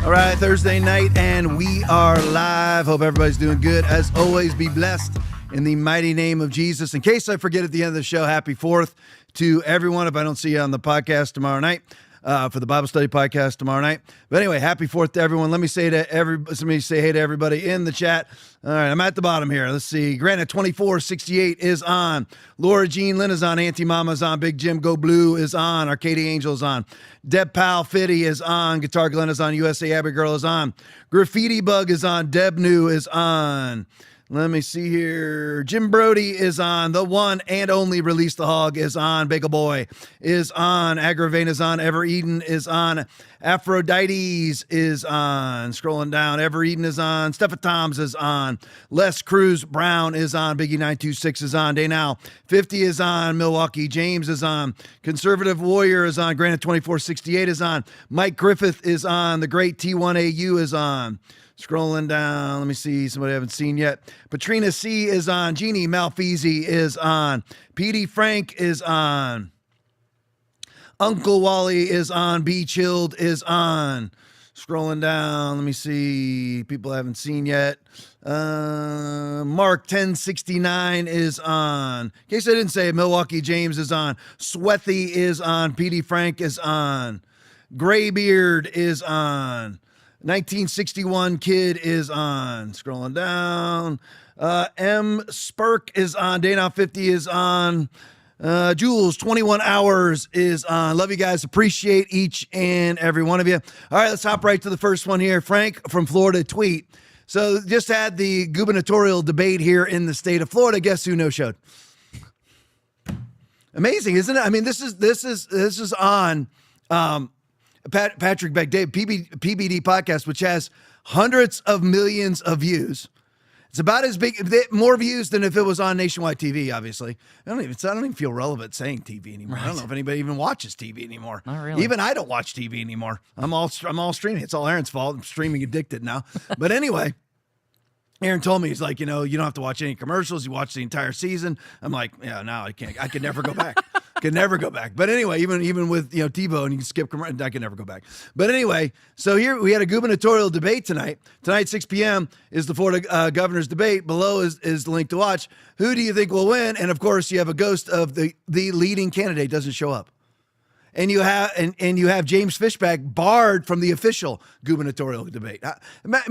All right, Thursday night, and we are live. Hope everybody's doing good. As always, be blessed in the mighty name of Jesus. In case I forget at the end of the show, happy 4th to everyone if I don't see you on the podcast tomorrow night, for the Bible study podcast tomorrow night. But anyway, happy 4th to everyone. Let me say hey to everybody in the chat. All right, I'm at the bottom here. Let's see. Granite 2468 is on. Laura Jean Lynn is on. Auntie Mama is on. Big Jim Go Blue is on. Arcadia Angel is on. Deb Pal Fitty is on. Guitar Glenn is on. USA Abbey Girl is on. Graffiti Bug is on. Deb New is on. Let me see here. Jim Brody is on. The one and only Release the Hog is on. Bagel Boy is on. Agravane is on. Ever Eden is on. Aphrodites is on. Scrolling down. Ever Eden is on. Stephen Toms is on. Les Cruz Brown is on. Biggie 926 is on. Day Now 50 is on. Milwaukee James is on. Conservative Warrior is on. Granite 2468 is on. Mike Griffith is on. The Great T1AU is on. Scrolling down, let me see, somebody I haven't seen yet. Patrina C is on. Jeannie Malfeasy is on. PD Frank is on. Uncle Wally is on. B Chilled is on. Scrolling down, let me see, people I haven't seen yet. Mark 1069 is on. In case I didn't say it, Milwaukee James is on. Sweaty is on. PD Frank is on. Graybeard is on. 1961 Kid is on. Scrolling down. M Spurk is on. Day Now 50 is on. Jules 21 Hours is on. Love you guys. Appreciate each and every one of you. All right, let's hop right to the first one here. Frank from Florida tweet. So just had the gubernatorial debate here in the state of Florida. Guess who no showed? Amazing, isn't it? I mean, this is on Patrick Bet-David PBD podcast, which has hundreds of millions of views, It's about as big, more views than if it was on nationwide TV, obviously. I don't even feel relevant saying TV anymore. Right. I don't know if anybody even watches TV anymore. Not really. Even I don't watch TV anymore. I'm all streaming. It's all Aaron's fault. I'm streaming addicted now. But anyway, Aaron told me, he's like, you don't have to watch any commercials. You watch the entire season. I'm like, yeah, no, I can't. I could never go back. Could never go back. But anyway, even with TiVo and you can skip commercials, I could never go back. But anyway, so here we had a gubernatorial debate tonight. Tonight, 6 p.m. is the Florida governor's debate. Below is the link to watch. Who do you think will win? And of course, you have a ghost of the leading candidate doesn't show up. And you have James Fishback barred from the official gubernatorial debate.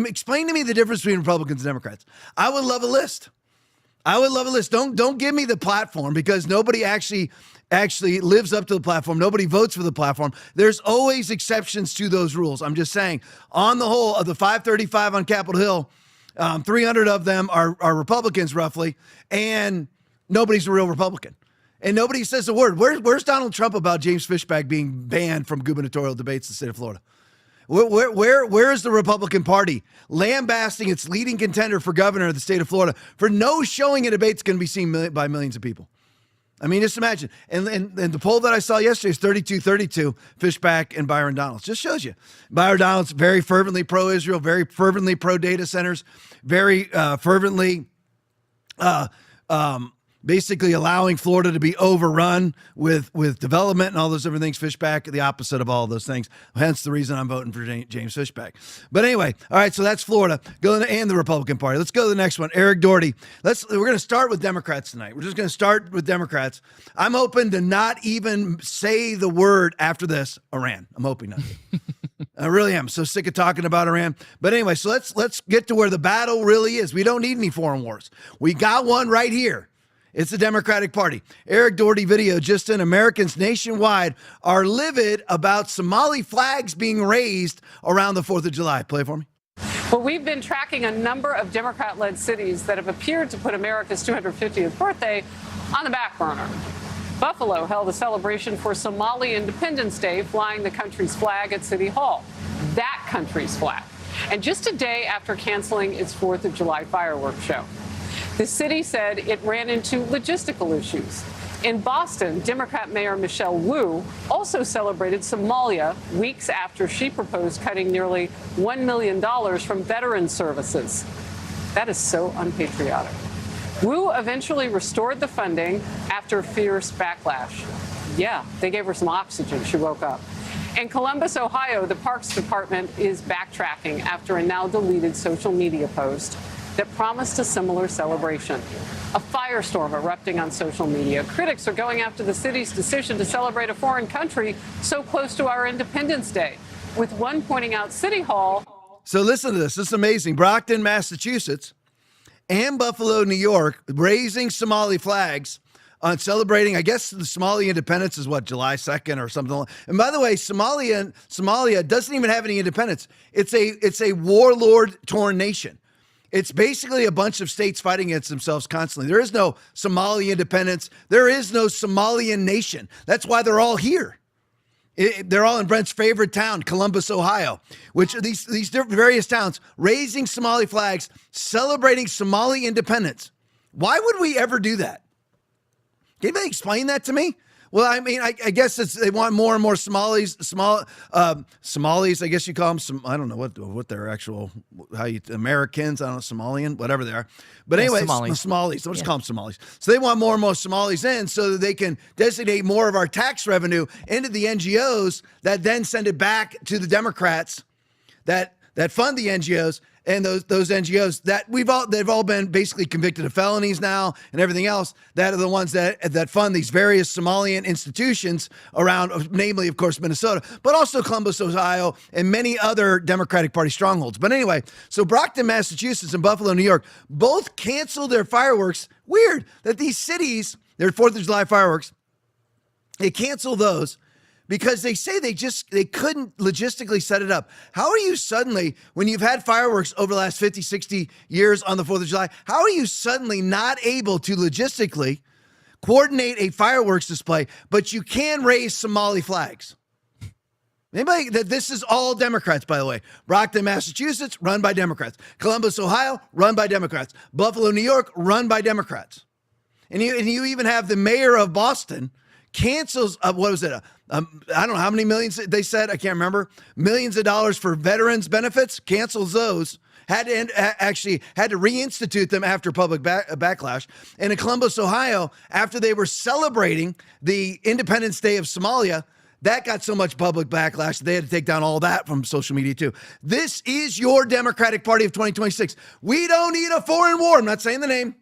Explain to me the difference between Republicans and Democrats. I would love a list. Don't give me the platform, because nobody actually lives up to the platform. Nobody votes for the platform. There's always exceptions to those rules. I'm just saying, on the whole, of the 535 on Capitol Hill, 300 of them are Republicans roughly, and nobody's a real Republican. And nobody says a word. Where's Donald Trump about James Fishback being banned from gubernatorial debates in the state of Florida? Where is the Republican Party lambasting its leading contender for governor of the state of Florida for no showing a debate that's going to be seen by millions of people? I mean, just imagine. And the poll that I saw yesterday is 32-32, Fishback and Byron Donalds. Just shows you. Byron Donalds, very fervently pro-Israel, very fervently pro-data centers, very fervently basically allowing Florida to be overrun with development and all those different things. Fishback, the opposite of all of those things. Hence the reason I'm voting for James Fishback. But anyway, all right, so that's Florida. And the Republican Party. Let's go to the next one. Eric Doherty. We're going to start with Democrats tonight. We're just going to start with Democrats. I'm hoping to not even say the word after this, Iran. I'm hoping not to. I really am so sick of talking about Iran. But anyway, so let's get to where the battle really is. We don't need any foreign wars. We got one right here. It's the Democratic Party. Eric Doherty video just in. Americans nationwide are livid about Somali flags being raised around the 4th of July. Play it for me. Well, we've been tracking a number of Democrat-led cities that have appeared to put America's 250th birthday on the back burner. Buffalo held a celebration for Somali Independence Day, flying the country's flag at City Hall. That country's flag. And just a day after canceling its 4th of July fireworks show. The city said it ran into logistical issues. In Boston, Democrat Mayor Michelle Wu also celebrated Somalia weeks after she proposed cutting nearly $1 million from veteran services. That is so unpatriotic. Wu eventually restored the funding after fierce backlash. Yeah, they gave her some oxygen. She woke up. In Columbus, Ohio, the Parks Department is backtracking after a now deleted social media post that promised a similar celebration. A firestorm erupting on social media. Critics are going after the city's decision to celebrate a foreign country so close to our Independence Day, with one pointing out City Hall. So listen to this. This is amazing. Brockton, Massachusetts, and Buffalo, New York, raising Somali flags on celebrating, I guess the Somali independence is what, July 2nd or something. And by the way, Somalia doesn't even have any independence. It's a warlord-torn nation. It's basically a bunch of states fighting against themselves constantly. There is no Somali independence. There is no Somalian nation. That's why they're all here. They're all in Brent's favorite town, Columbus, Ohio, which are these different various towns raising Somali flags, celebrating Somali independence. Why would we ever do that? Can anybody explain that to me? Well, I mean, I guess they want more and more Somalis, I guess you call them, I don't know what their actual, Americans, I don't know, Somalian, whatever they are. But anyway, Somalis, let's call them Somalis. So they want more and more Somalis in so that they can designate more of our tax revenue into the NGOs that then send it back to the Democrats that fund the NGOs. And those NGOs that they've all been basically convicted of felonies now and everything else, that are the ones that fund these various Somalian institutions around, namely, of course, Minnesota, but also Columbus, Ohio, and many other Democratic Party strongholds. But anyway, so Brockton, Massachusetts, and Buffalo, New York, both canceled their fireworks. Weird that these cities, their 4th of July fireworks, they cancel those because they say they couldn't logistically set it up. How are you suddenly, when you've had fireworks over the last 50, 60 years on the 4th of July, how are you suddenly not able to logistically coordinate a fireworks display, but you can raise Somali flags? Anybody that this is all Democrats, by the way. Brockton, Massachusetts, run by Democrats. Columbus, Ohio, run by Democrats. Buffalo, New York, run by Democrats. And you even have the mayor of Boston cancels, what was it? I don't know how many millions they said. I can't remember. Millions of dollars for veterans benefits, cancels those. Had to reinstitute them after public backlash. And in Columbus, Ohio, after they were celebrating the Independence Day of Somalia, that got so much public backlash that they had to take down all that from social media too. This is your Democratic Party of 2026. We don't need a foreign war. I'm not saying the name.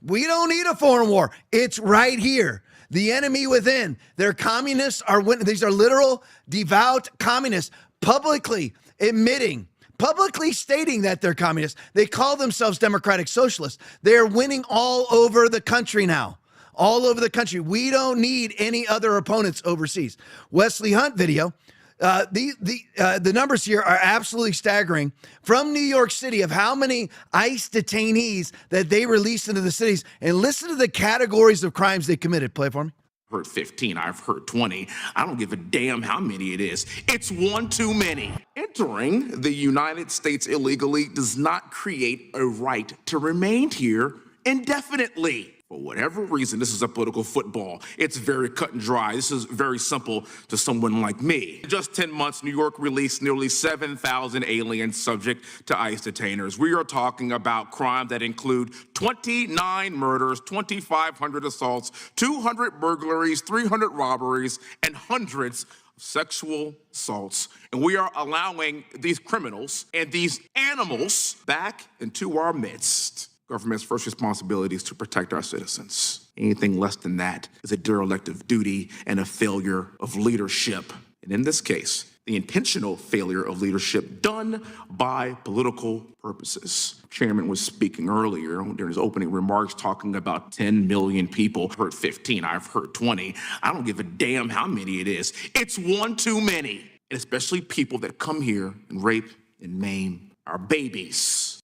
We don't need a foreign war. It's right here. The enemy within. Their communists are winning. These are literal, devout communists publicly admitting, publicly stating that they're communists. They call themselves democratic socialists. They're winning all over the country now. All over the country. We don't need any other opponents overseas. Wesley Hunt video. The numbers here are absolutely staggering from New York City of how many ICE detainees that they released into the cities. And listen to the categories of crimes they committed. Play it for me. I've heard 15, I've heard 20. I don't give a damn how many it is. It's one too many. Entering the United States illegally does not create a right to remain here indefinitely. For whatever reason, this is a political football. It's very cut and dry. This is very simple to someone like me. In just 10 months, New York released nearly 7,000 aliens subject to ICE detainers. We are talking about crime that include 29 murders, 2,500 assaults, 200 burglaries, 300 robberies, and hundreds of sexual assaults. And we are allowing these criminals and these animals back into our midst. Government's first responsibility is to protect our citizens. Anything less than that is a derelict of duty and a failure of leadership. And in this case, the intentional failure of leadership done by political purposes. Chairman was speaking earlier during his opening remarks talking about 10 million people. I've heard 15, I've heard 20. I don't give a damn how many it is. It's one too many. And especially people that come here and rape and maim our babies.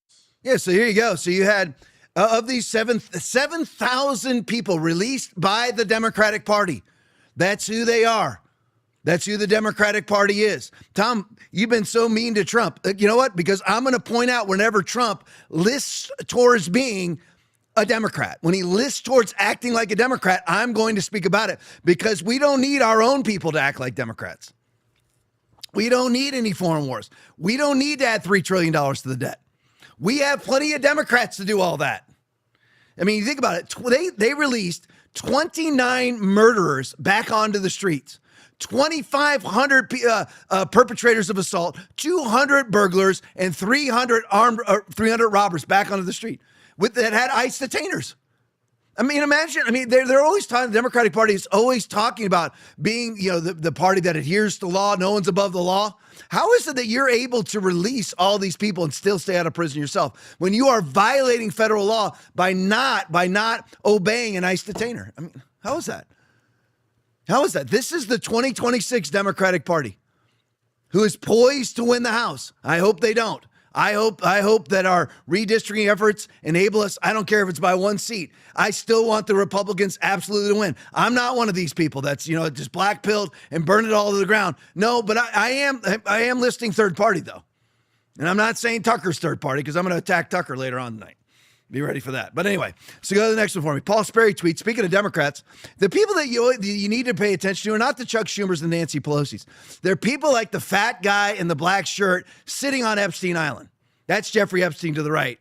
Yeah, so here you go. So you had, of these 7,000 people released by the Democratic Party. That's who they are. That's who the Democratic Party is. Tom, you've been so mean to Trump. You know what? Because I'm going to point out whenever Trump lists towards being a Democrat, when he lists towards acting like a Democrat, I'm going to speak about it because we don't need our own people to act like Democrats. We don't need any foreign wars. We don't need to add $3 trillion to the debt. We have plenty of Democrats to do all that. I mean, you think about it. They released 29 murderers back onto the streets, 2,500 perpetrators of assault, 200 burglars, and 300 robbers back onto the street that had ICE detainers. I mean, imagine. I mean, they're always talking. The Democratic Party is always talking about being, the party that adheres to law. No one's above the law. How is it that you're able to release all these people and still stay out of prison yourself when you are violating federal law by not obeying an ICE detainer? I mean, how is that? How is that? This is the 2026 Democratic Party who is poised to win the House. I hope they don't. I hope that our redistricting efforts enable us. I don't care if it's by one seat. I still want the Republicans absolutely to win. I'm not one of these people that's, just black-pilled and burn it all to the ground. No, but I am listing third party, though. And I'm not saying Tucker's third party because I'm going to attack Tucker later on tonight. Be ready for that. But anyway, so go to the next one for me. Paul Sperry tweets, speaking of Democrats, the people that you need to pay attention to are not the Chuck Schumers and Nancy Pelosi's. They're people like the fat guy in the black shirt sitting on Epstein Island. That's Jeffrey Epstein to the right.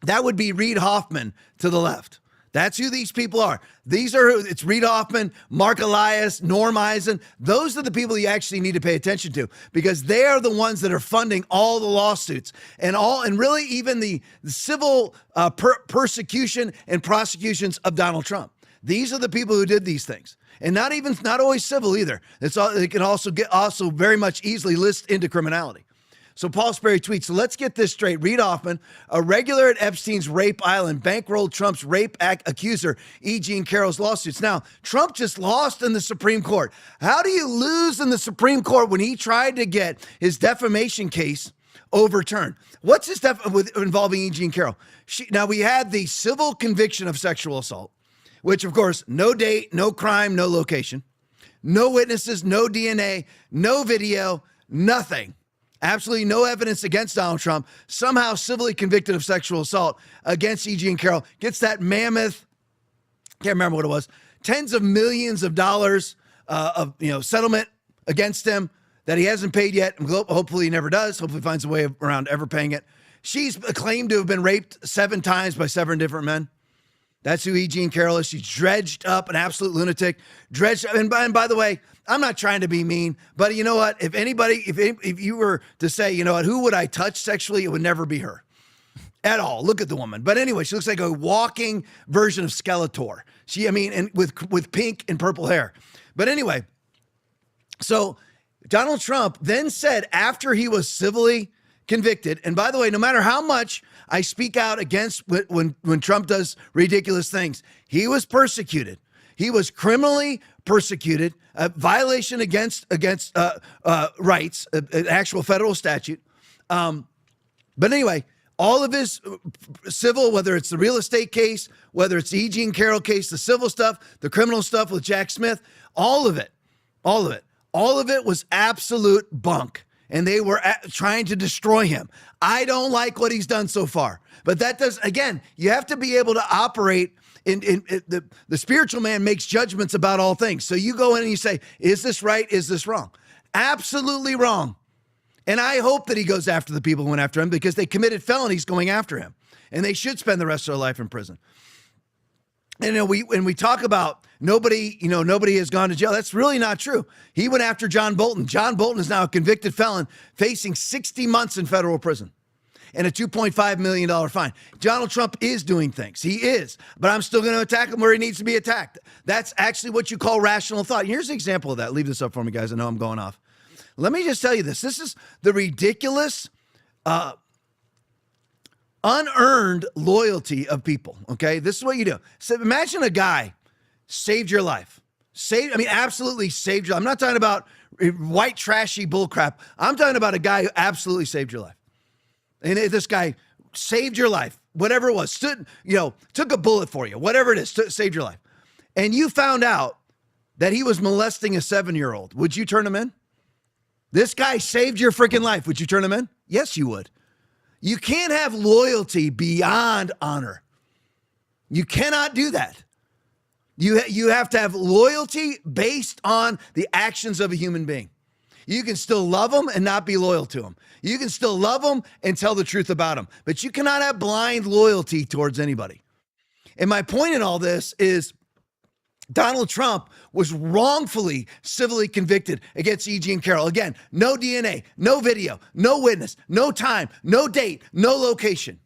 That would be Reid Hoffman to the left. That's who these people are. It's Reid Hoffman, Mark Elias, Norm Eisen. Those are the people you actually need to pay attention to because they are the ones that are funding all the lawsuits and really even the civil persecution and prosecutions of Donald Trump. These are the people who did these things. And not always civil either. It can also very much easily list into criminality. So Paul Sperry tweets, so let's get this straight. Reid Hoffman, a regular at Epstein's rape island, bankrolled Trump's rape accuser, E. Jean Carroll's lawsuits. Now, Trump just lost in the Supreme Court. How do you lose in the Supreme Court when he tried to get his defamation case overturned? What's his involving E. Jean Carroll? Now, we had the civil conviction of sexual assault, which, of course, no date, no crime, no location. no witnesses, no DNA, no video, nothing. Absolutely no evidence against Donald Trump, somehow civilly convicted of sexual assault against E. Jean Carroll, gets that mammoth, can't remember what it was, tens of millions of dollars of settlement against him that he hasn't paid yet. Hopefully he never does. Hopefully finds a way around ever paying it. She's claimed to have been raped 7 times by 7 different men. That's who E. Jean Carroll is. She's dredged up, an absolute lunatic. And by the way, I'm not trying to be mean, but you know what? If you were to say, you know what, who would I touch sexually? It would never be her at all. Look at the woman. But anyway, she looks like a walking version of Skeletor. And with pink and purple hair. But anyway, so Donald Trump then said after he was civilly convicted, and by the way, no matter how much I speak out against when Trump does ridiculous things, he was persecuted. He was criminally persecuted, a violation against rights, an actual federal statute. But anyway, all of his civil, whether it's the real estate case, whether it's the E. Jean Carroll case, the civil stuff, the criminal stuff with Jack Smith, all of it was absolute bunk. And they were trying to destroy him. I don't like what he's done so far. But that does, again, you have to be able to operate in the spiritual man makes judgments about all things. So you go in and you say, is this right? Is this wrong? Absolutely wrong. And I hope that he goes after the people who went after him because they committed felonies going after him. And they should spend the rest of their life in prison. And when we talk about nobody has gone to jail, that's really not true. He went after John Bolton. John Bolton is now a convicted felon facing 60 months in federal prison and a $2.5 million fine. Donald Trump is doing things. He is. But I'm still going to attack him where he needs to be attacked. That's actually what you call rational thought. Here's an example of that. Leave this up for me, guys. I know I'm going off. Let me just tell you this. This is the ridiculous unearned loyalty of people, okay? This is what you do. So imagine a guy saved your life. Absolutely saved your life. I'm not talking about white trashy bullcrap. I'm talking about a guy who absolutely saved your life. And this guy saved your life, whatever it was, took a bullet for you, whatever it is, saved your life. And you found out that he was molesting a 7-year-old. Would you turn him in? This guy saved your freaking life. Would you turn him in? Yes, you would. You can't have loyalty beyond honor. You cannot do that. You have to have loyalty based on the actions of a human being. You can still love them and not be loyal to them. You can still love them and tell the truth about them. But you cannot have blind loyalty towards anybody. And my point in all this is Donald Trump was wrongfully civilly convicted against E. Jean Carroll. Again, no DNA, no video, no witness, no time, no date, no location.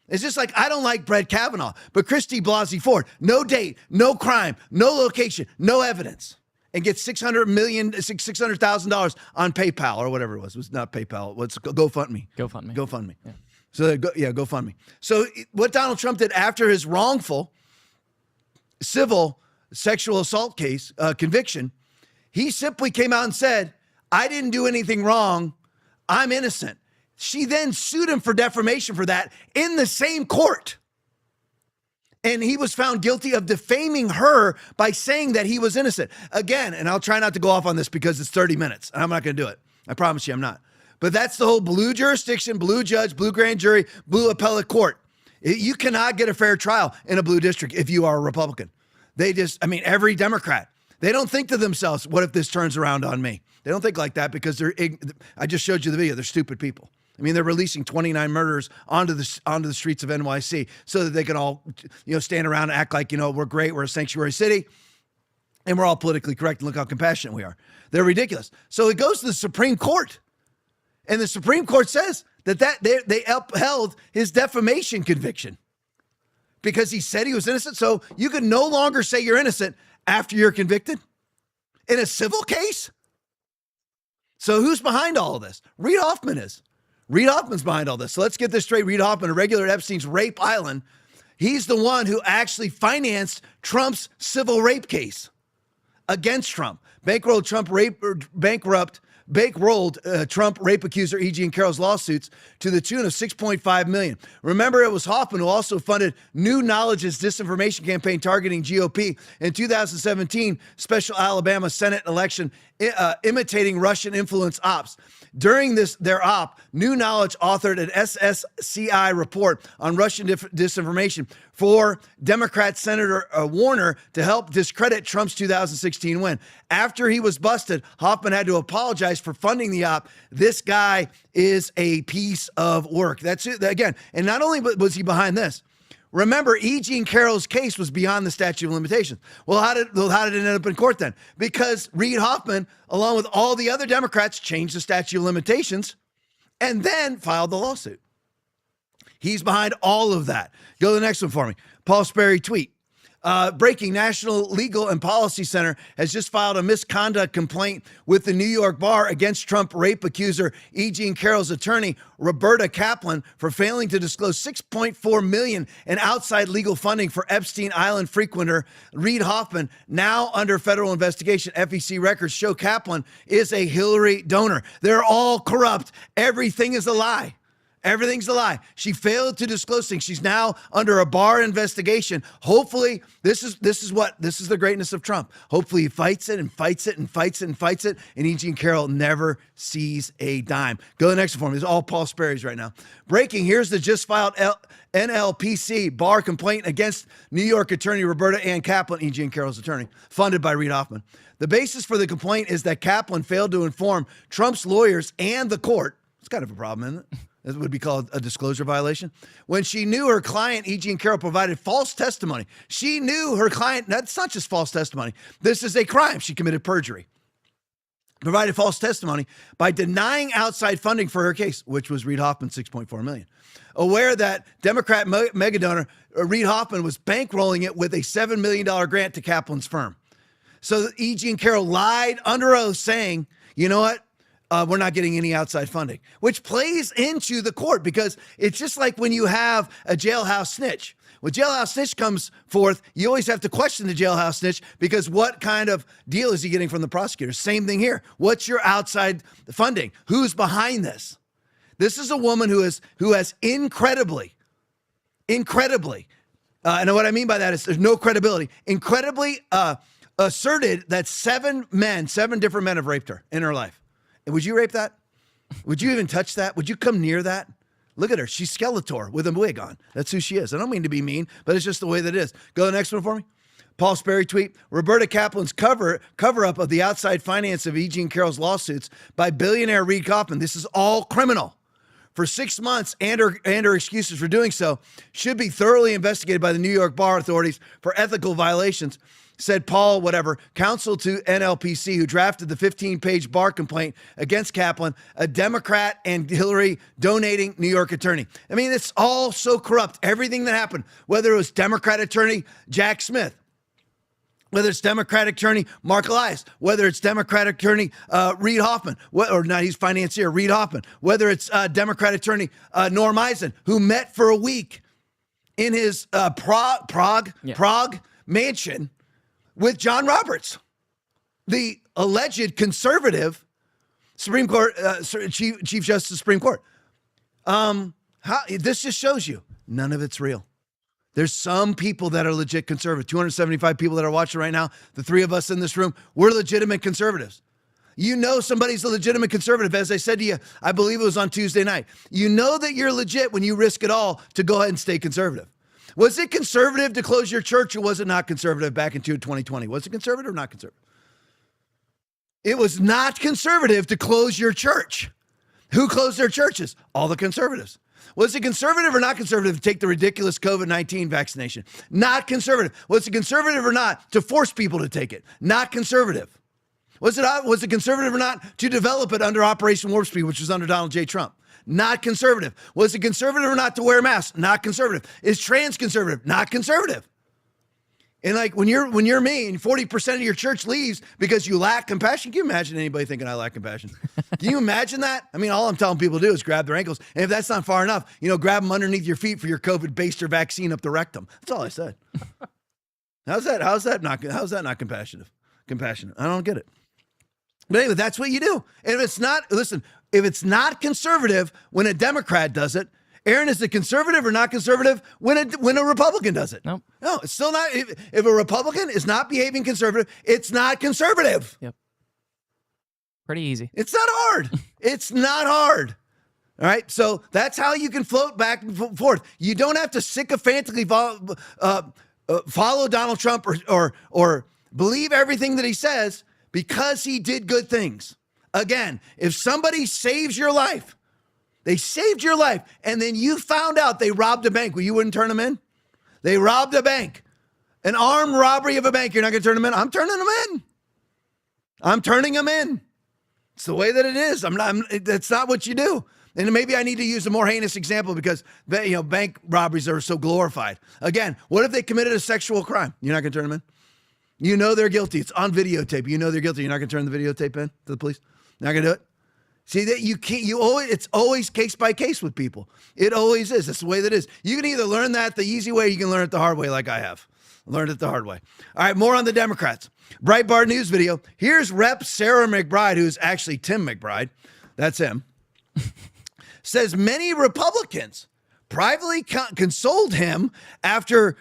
It's just like, I don't like Brett Kavanaugh, but Christy Blasey Ford, no date, no crime, no location, no evidence, and gets $600,000 on PayPal or whatever it was. It was not PayPal. What's GoFundMe? GoFundMe. Yeah. So GoFundMe. So what Donald Trump did after his wrongful civil sexual assault case conviction, he simply came out and said, I didn't do anything wrong. I'm innocent. She then sued him for defamation for that in the same court. And he was found guilty of defaming her by saying that he was innocent. Again, and I'll try not to go off on this because it's 30 minutes and I'm not going to do it. I promise you I'm not. But that's the whole blue jurisdiction, blue judge, blue grand jury, blue appellate court. You cannot get a fair trial in a blue district if you are a Republican. Every Democrat, they don't think to themselves, what if this turns around on me? They don't think like that because I just showed you the video. They're stupid people. They're releasing 29 murderers onto the streets of NYC so that they can all, stand around and act like, we're great, we're a sanctuary city, and we're all politically correct, and look how compassionate we are. They're ridiculous. So it goes to the Supreme Court, and the Supreme Court says that they upheld his defamation conviction because he said he was innocent. So you can no longer say you're innocent after you're convicted in a civil case. So who's behind all of this? Reid Hoffman is. Reid Hoffman's behind all this. So let's get this straight. Reid Hoffman, a regular at Epstein's rape island, he's the one who actually financed Trump's civil rape case against Trump. Bankrolled Trump bankrupt bankrolled Trump rape accuser E. Jean Carroll's lawsuits to the tune of $6.5 million. Remember, it was Hoffman who also funded New Knowledge's disinformation campaign targeting GOP in 2017 special Alabama Senate election, imitating Russian influence ops. During their op, New Knowledge authored an SSCI report on Russian disinformation for Democrat Senator Warner to help discredit Trump's 2016 win. After he was busted, Hoffman had to apologize for funding the op. This guy is a piece of work. That's it again. And not only was he behind this, remember, E. Jean Carroll's case was beyond the statute of limitations. Well, how did it end up in court then? Because Reid Hoffman, along with all the other Democrats, changed the statute of limitations and then filed the lawsuit. He's behind all of that. Go to the next one for me. Paul Sperry tweet. Breaking, National Legal and Policy Center has just filed a misconduct complaint with the New York bar against Trump rape accuser E. Jean Carroll's attorney, Roberta Kaplan, for failing to disclose $6.4 million in outside legal funding for Epstein Island frequenter Reid Hoffman, now under federal investigation. FEC records show Kaplan is a Hillary donor. They're all corrupt. Everything is a lie. Everything's a lie. She failed to disclose things. She's now under a bar investigation. Hopefully, this is the greatness of Trump. Hopefully he fights it and fights it and fights it and fights it, and E. Jean Carroll never sees a dime. Go to the next one for me. It's all Paul Sperry's right now. Breaking, here's the just filed NLPC bar complaint against New York attorney Roberta Ann Kaplan, E. Jean Carroll's attorney, funded by Reid Hoffman. The basis for the complaint is that Kaplan failed to inform Trump's lawyers and the court. It's kind of a problem, isn't it? It would be called a disclosure violation. When she knew her client, E. Jean Carroll, provided false testimony. She knew her client, that's not just false testimony. This is a crime. She committed perjury. Provided false testimony by denying outside funding for her case, which was Reid Hoffman's $6.4 million. Aware that Democrat megadonor Reid Hoffman was bankrolling it with a $7 million grant to Kaplan's firm. So E. Jean Carroll lied under oath saying, you know what? We're not getting any outside funding, which plays into the court because it's just like when you have a jailhouse snitch. When jailhouse snitch comes forth, you always have to question the jailhouse snitch because what kind of deal is he getting from the prosecutor? Same thing here. What's your outside funding? Who's behind this? This is a woman who has incredibly, and what I mean by that is there's no credibility, incredibly asserted that seven different men have raped her in her life. Would you rape that? Would you even touch that? Would you come near that? Look at her. She's Skeletor with a wig on. That's who she is. I don't mean to be mean, but it's just the way that it is. Go to the next one for me. Paul Sperry tweet. Roberta Kaplan's cover-up of the outside finance of E. Jean Carroll's lawsuits by billionaire Reid Hoffman. This is all criminal. For 6 months, and her excuses for doing so should be thoroughly investigated by the New York bar authorities for ethical violations, said Paul, counsel to NLPC, who drafted the 15-page bar complaint against Kaplan, a Democrat and Hillary donating New York attorney. I mean, it's all so corrupt. Everything that happened, whether it was Democrat attorney Jack Smith, whether it's Democratic attorney Mark Elias, whether it's Democratic attorney Reid Hoffman, he's financier Reid Hoffman, whether it's Democratic attorney Norm Eisen, who met for a week in his Prague mansion with John Roberts, the alleged conservative Supreme Court Chief Justice of the Supreme Court. This just shows you none of it's real. There's some people that are legit conservative. 275 people that are watching right now. The three of us in this room, we're legitimate conservatives. You know somebody's a legitimate conservative. As I said to you, I believe it was on Tuesday night. You know that you're legit when you risk it all to go ahead and stay conservative. Was it conservative to close your church or was it not conservative back in 2020? Was it conservative or not conservative? It was not conservative to close your church. Who closed their churches? All the conservatives. Was it conservative or not conservative to take the ridiculous COVID-19 vaccination? Not conservative. Was it conservative or not to force people to take it? Not conservative. Was it conservative or not to develop it under Operation Warp Speed, which was under Donald J. Trump? Not conservative. Was it conservative or not to wear masks? Not conservative. Is trans conservative? Not conservative. And like when you're me and 40% of your church leaves because you lack compassion, can you imagine anybody thinking I lack compassion? Can you imagine that? I mean, all I'm telling people to do is grab their ankles. And if that's not far enough, grab them underneath your feet for your COVID baster vaccine up the rectum. That's all I said. How's that not compassionate? I don't get it. But anyway, that's what you do. And if it's not, listen, if it's not conservative when a Democrat does it, Aaron, is it conservative or not conservative when a Republican does it? Nope. No, it's still not. If a Republican is not behaving conservative, it's not conservative. Yep. Pretty easy. It's not hard. It's not hard. All right. So that's how you can float back and forth. You don't have to sycophantically follow Donald Trump or believe everything that he says because he did good things. Again, if somebody saves your life, they saved your life, and then you found out they robbed a bank, well, you wouldn't turn them in? They robbed a bank. An armed robbery of a bank. You're not going to turn them in? I'm turning them in. I'm turning them in. It's the way that it is. That's not what you do. And maybe I need to use a more heinous example because, bank robberies are so glorified. Again, what if they committed a sexual crime? You're not going to turn them in? You know they're guilty. It's on videotape. You know they're guilty. You're not going to turn the videotape in to the police? Not going to do it? See, that you can't, it's always case by case with people. It always is. That's the way that it is. You can either learn that the easy way, or you can learn it the hard way like I have. Learned it the hard way. All right, more on the Democrats. Breitbart News video. Here's Rep. Sarah McBride, who's actually Tim McBride. That's him. Says many Republicans privately consoled him after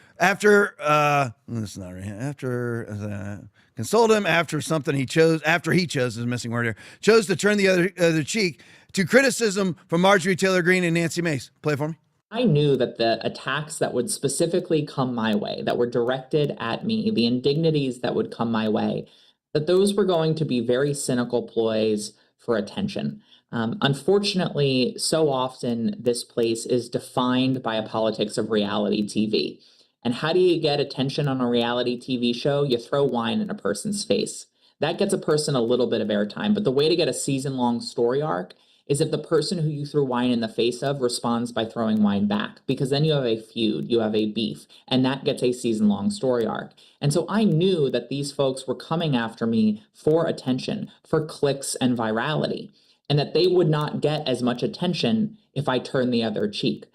consoled him after something he chose is a missing word here, chose to turn the other cheek to criticism from Marjorie Taylor Greene and Nancy Mace. Play it for me. I knew that the attacks that would specifically come my way, that were directed at me, the indignities that would come my way, that those were going to be very cynical ploys for attention. Unfortunately, so often this place is defined by a politics of reality TV. And how do you get attention on a reality TV show? You throw wine in a person's face. That gets a person a little bit of airtime. But the way to get a season-long story arc is if the person who you threw wine in the face of responds by throwing wine back, because then you have a feud, you have a beef, and that gets a season-long story arc. And so I knew that these folks were coming after me for attention, for clicks and virality, and that they would not get as much attention if I turned the other cheek.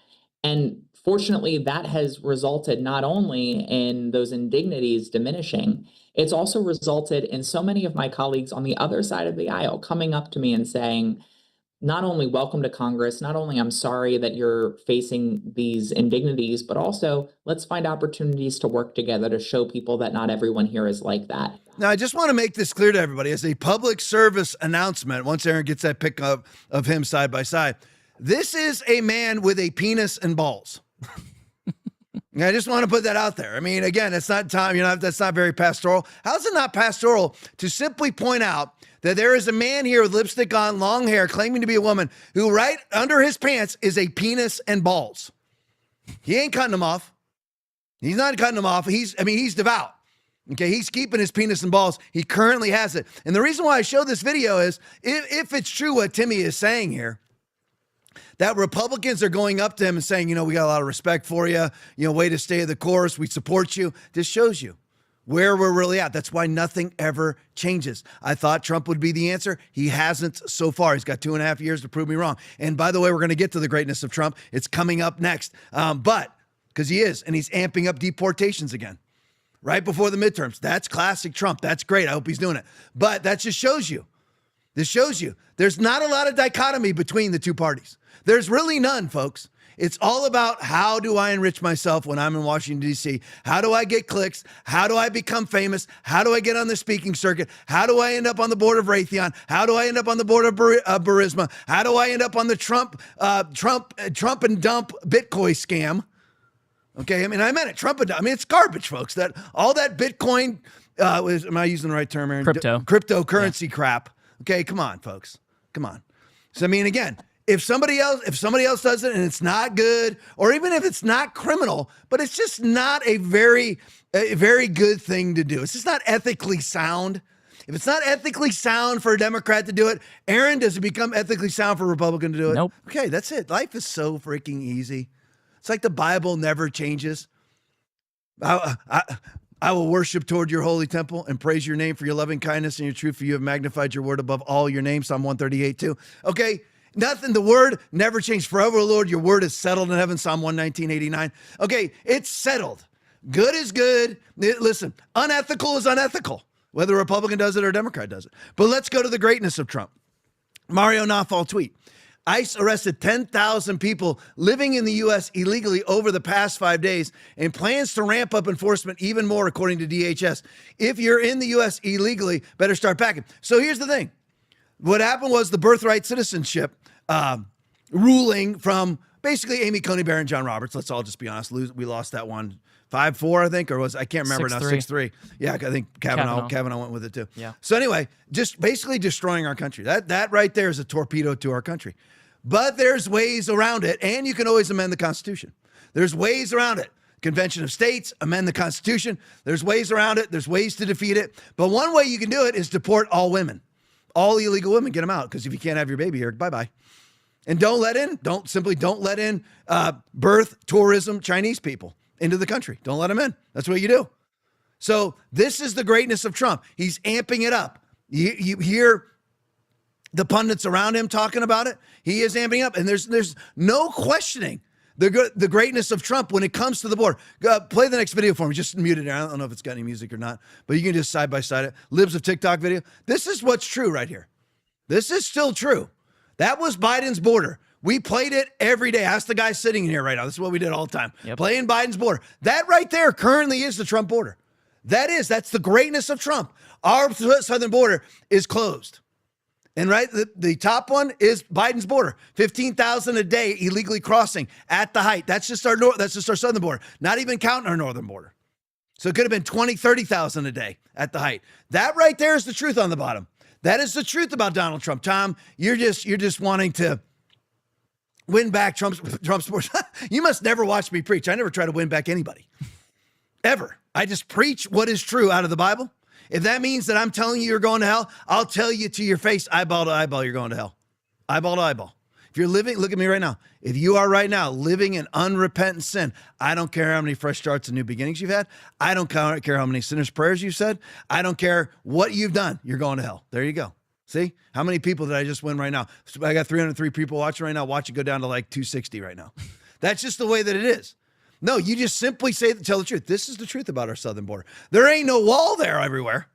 And fortunately, that has resulted not only in those indignities diminishing, it's also resulted in so many of my colleagues on the other side of the aisle coming up to me and saying, not only welcome to Congress, not only I'm sorry that you're facing these indignities, but also let's find opportunities to work together to show people that not everyone here is like that. Now, I just want to make this clear to everybody as a public service announcement, once Aaron gets that pic of him side by side, this is a man with a penis and balls. I just want to put that out there. I mean, again, it's not time, that's not very pastoral. How's it not pastoral to simply point out that there is a man here with lipstick on, long hair, claiming to be a woman, who right under his pants is a penis and balls? He ain't cutting them off. He's not cutting them off. He's devout. Okay, he's keeping his penis and balls. He currently has it. And the reason why I show this video is, if it's true what Timmy is saying here, that Republicans are going up to him and saying, we got a lot of respect for you, way to stay the course, we support you. This shows you where we're really at. That's why nothing ever changes. I thought Trump would be the answer. He hasn't so far. He's got 2.5 years to prove me wrong. And by the way, we're going to get to the greatness of Trump. It's coming up next. But because he is, and he's amping up deportations again right before the midterms. That's classic Trump. That's great. I hope he's doing it. But that just shows you. This shows you there's not a lot of dichotomy between the two parties. There's really none, folks. It's all about how do I enrich myself when I'm in Washington, D.C.? How do I get clicks? How do I become famous? How do I get on the speaking circuit? How do I end up on the board of Raytheon? How do I end up on the board of Burisma? How do I end up on the Trump and dump Bitcoin scam? Okay, I meant it. Trump and dump. It's garbage, folks. That all that Bitcoin, am I using the right term, Aaron? Cryptocurrency crap. Okay, come on, folks. Come on. So, again, if somebody else does it and it's not good, or even if it's not criminal, but it's just not a very good thing to do. It's just not ethically sound. If it's not ethically sound for a Democrat to do it, Aaron, does it become ethically sound for a Republican to do it? Nope. Okay, that's it. Life is so freaking easy. It's like the Bible never changes. I will worship toward your holy temple and praise your name for your loving kindness and your truth, for you have magnified your word above all your name. Psalm 138 too. Okay, nothing. The word never changed forever, Lord. Your word is settled in heaven. Psalm 119:89. Okay, it's settled. Good is good. Listen, unethical is unethical. whether a Republican does it or a Democrat does it. But let's go to the greatness of Trump. Mario Nawfal tweet. ICE arrested 10,000 people living in the U.S. illegally over the past 5 days and plans to ramp up enforcement even more, according to DHS. If you're in the U.S. illegally, better start packing. So here's the thing. What happened was the birthright citizenship ruling from basically Amy Coney Barrett and John Roberts. Let's all just be honest. We lost that one 5-4, I think, or I can't remember now, 6-3. Yeah, I think Kavanaugh went with it too. Yeah. So anyway, just basically destroying our country. That right there is a torpedo to our country. But there's ways around it, and you can always amend the Constitution. There's ways around it. Convention of States, amend the Constitution. There's ways around it. There's ways to defeat it. But one way you can do it is deport all women. All illegal women, get them out, because if you can't have your baby here, bye-bye. And don't let in birth, tourism, Chinese people into the country. Don't let them in. That's what you do. So this is the greatness of Trump. He's amping it up. You hear the pundits around him talking about it. He is amping up, and there's no questioning the greatness of Trump when it comes to the border. Play the next video for me. Just mute it. I don't know if it's got any music or not, but you can just side by side it. Libs of TikTok video. This is what's true right here. This is still true. That was Biden's border. We played it every day. Ask the guy sitting in here right now. This is what we did all the time. Yep. Playing Biden's border. That right there currently is the Trump border. That's the greatness of Trump. Our southern border is closed. And right, the top one is Biden's border. 15,000 a day illegally crossing at the height. That's just our southern border. Not even counting our northern border. So it could have been 20, 30,000 a day at the height. That right there is the truth on the bottom. That is the truth about Donald Trump. Tom, you're just wanting to win back Trump's sports. You must never watch me preach. I never try to win back anybody. Ever. I just preach what is true out of the Bible. If that means that I'm telling you you're going to hell, I'll tell you to your face, eyeball to eyeball, you're going to hell. Eyeball to eyeball. If you're living, look at me right now. If you are right now living in unrepentant sin, I don't care how many fresh starts and new beginnings you've had. I don't care how many sinner's prayers you've said. I don't care what you've done. You're going to hell. There you go. See? How many people did I just win right now? I got 303 people watching right now. Watch it go down to like 260 right now. That's just the way that it is. No, you just simply tell the truth. This is the truth about our southern border. There ain't no wall there everywhere,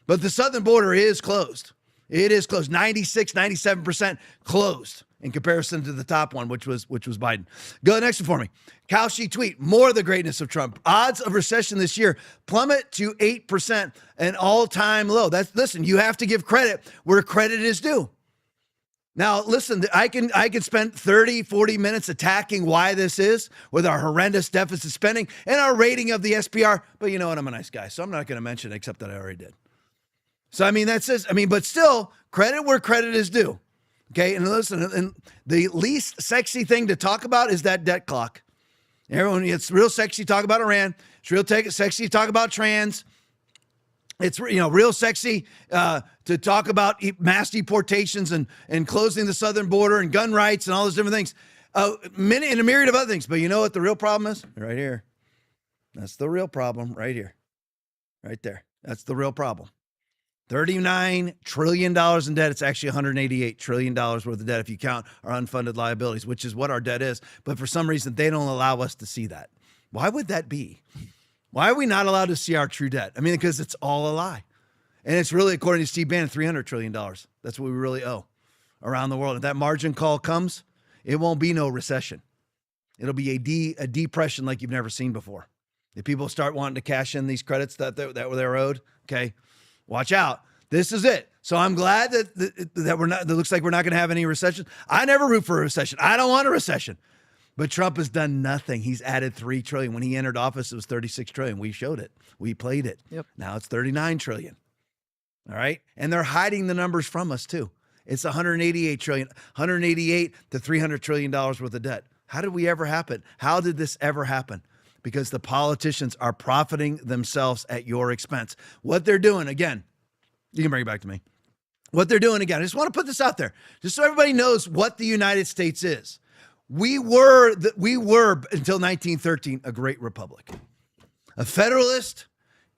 but the southern border is closed. It is closed. 96, 97% closed in comparison to the top one, which was Biden. Go next one for me. Kaushi tweet, more the greatness of Trump. Odds of recession this year plummet to 8%, an all-time low. Listen, you have to give credit where credit is due. Now, listen, I can spend 30, 40 minutes attacking why this is with our horrendous deficit spending and our rating of the SPR. But you know what? I'm a nice guy, so I'm not going to mention it except that I already did. So, but still, credit where credit is due. Okay, and listen, and the least sexy thing to talk about is that debt clock. Everyone, it's real sexy to talk about Iran. It's real sexy to talk about trans. It's real sexy to talk about mass deportations and closing the southern border and gun rights and all those different things. Many and a myriad of other things. But you know what the real problem is? Right here. That's the real problem right here. Right there. That's the real problem. $39 trillion in debt. It's actually $188 trillion worth of debt if you count our unfunded liabilities, which is what our debt is. But for some reason, they don't allow us to see that. Why would that be? Why are we not allowed to see our true debt? I mean, because it's all a lie. And it's really, according to Steve Bannon, $300 trillion. That's what we really owe around the world. If that margin call comes, it won't be no recession. It'll be a depression like you've never seen before. If people start wanting to cash in these credits that they're owed, okay, watch out. This is it. So I'm glad that looks like we're not going to have any recession. I never root for a recession. I don't want a recession. But Trump has done nothing. He's added $3 trillion. When he entered office, it was $36 trillion. We showed it. We played it. Yep. Now it's $39 trillion. All right. And they're hiding the numbers from us too. It's $188 trillion, $188 to $300 trillion worth of debt. How did we ever happen? How did this ever happen? Because the politicians are profiting themselves at your expense. What they're doing, again, you can bring it back to me. What they're doing, again, I just want to put this out there, just so everybody knows what the United States is. We were until 1913 a great republic, a federalist,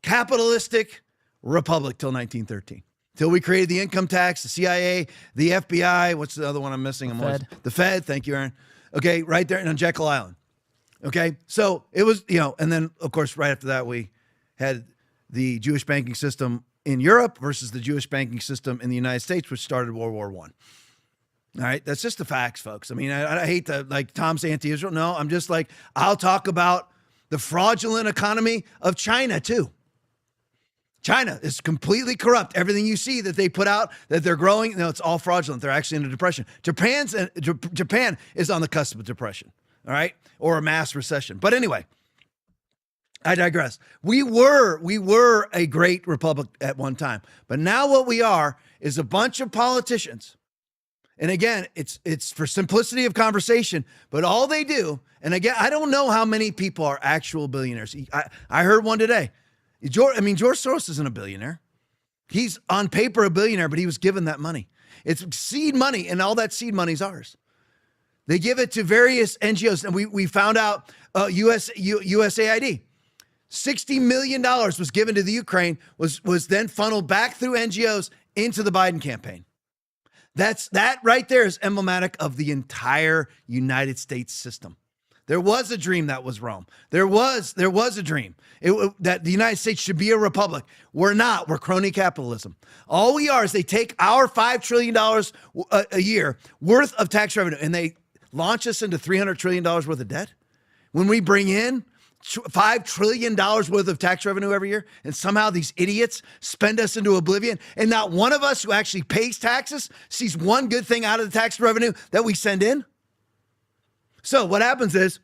capitalistic republic till 1913, till we created the income tax, the CIA, the FBI. What's the other one I'm missing? The Fed. Thank you, Aaron. Okay, right there on Jekyll Island. Okay, so it was, and then of course right after that we had the Jewish banking system in Europe versus the Jewish banking system in the United States, which started World War I. All right, that's just the facts, folks. I mean, I hate to, like, Tom's anti-Israel. No, I'm just like, I'll talk about the fraudulent economy of China too. China is completely corrupt. Everything you see that they put out, that they're growing, no, it's all fraudulent. They're actually in a depression. Japan is on the cusp of depression, all right, or a mass recession. But anyway, I digress. We were a great republic at one time, but now what we are is a bunch of politicians. And again, it's for simplicity of conversation, but all they do, and again, I don't know how many people are actual billionaires. I heard one today. George Soros isn't a billionaire. He's on paper a billionaire, but he was given that money. It's seed money, and all that seed money is ours. They give it to various NGOs, and we found out USAID. $60 million was given to the Ukraine, was then funneled back through NGOs into the Biden campaign. That right there is emblematic of the entire United States system. There was a dream that was Rome. There was a dream that the United States should be a republic. We're not. We're crony capitalism. All we are is they take our $5 trillion a year worth of tax revenue and they launch us into $300 trillion worth of debt. When we bring in $5 trillion worth of tax revenue every year, and somehow these idiots spend us into oblivion, and not one of us who actually pays taxes sees one good thing out of the tax revenue that we send in. So what happens is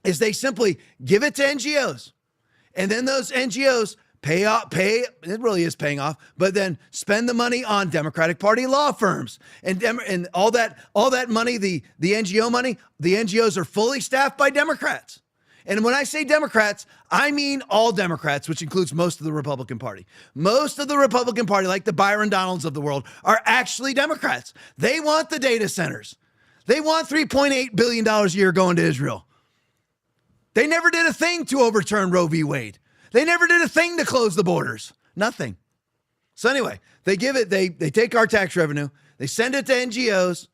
they simply give it to NGOs, and then those NGOs pay, it really is paying off, but then spend the money on Democratic Party law firms and all that money, the NGO money, the NGOs are fully staffed by Democrats. And when I say Democrats, I mean all Democrats, which includes most of the Republican Party. Most of the Republican Party, like the Byron Donalds of the world, are actually Democrats. They want the data centers. They want $3.8 billion a year going to Israel. They never did a thing to overturn Roe v. Wade. They never did a thing to close the borders. Nothing. So anyway, they take our tax revenue, they send it to NGOs,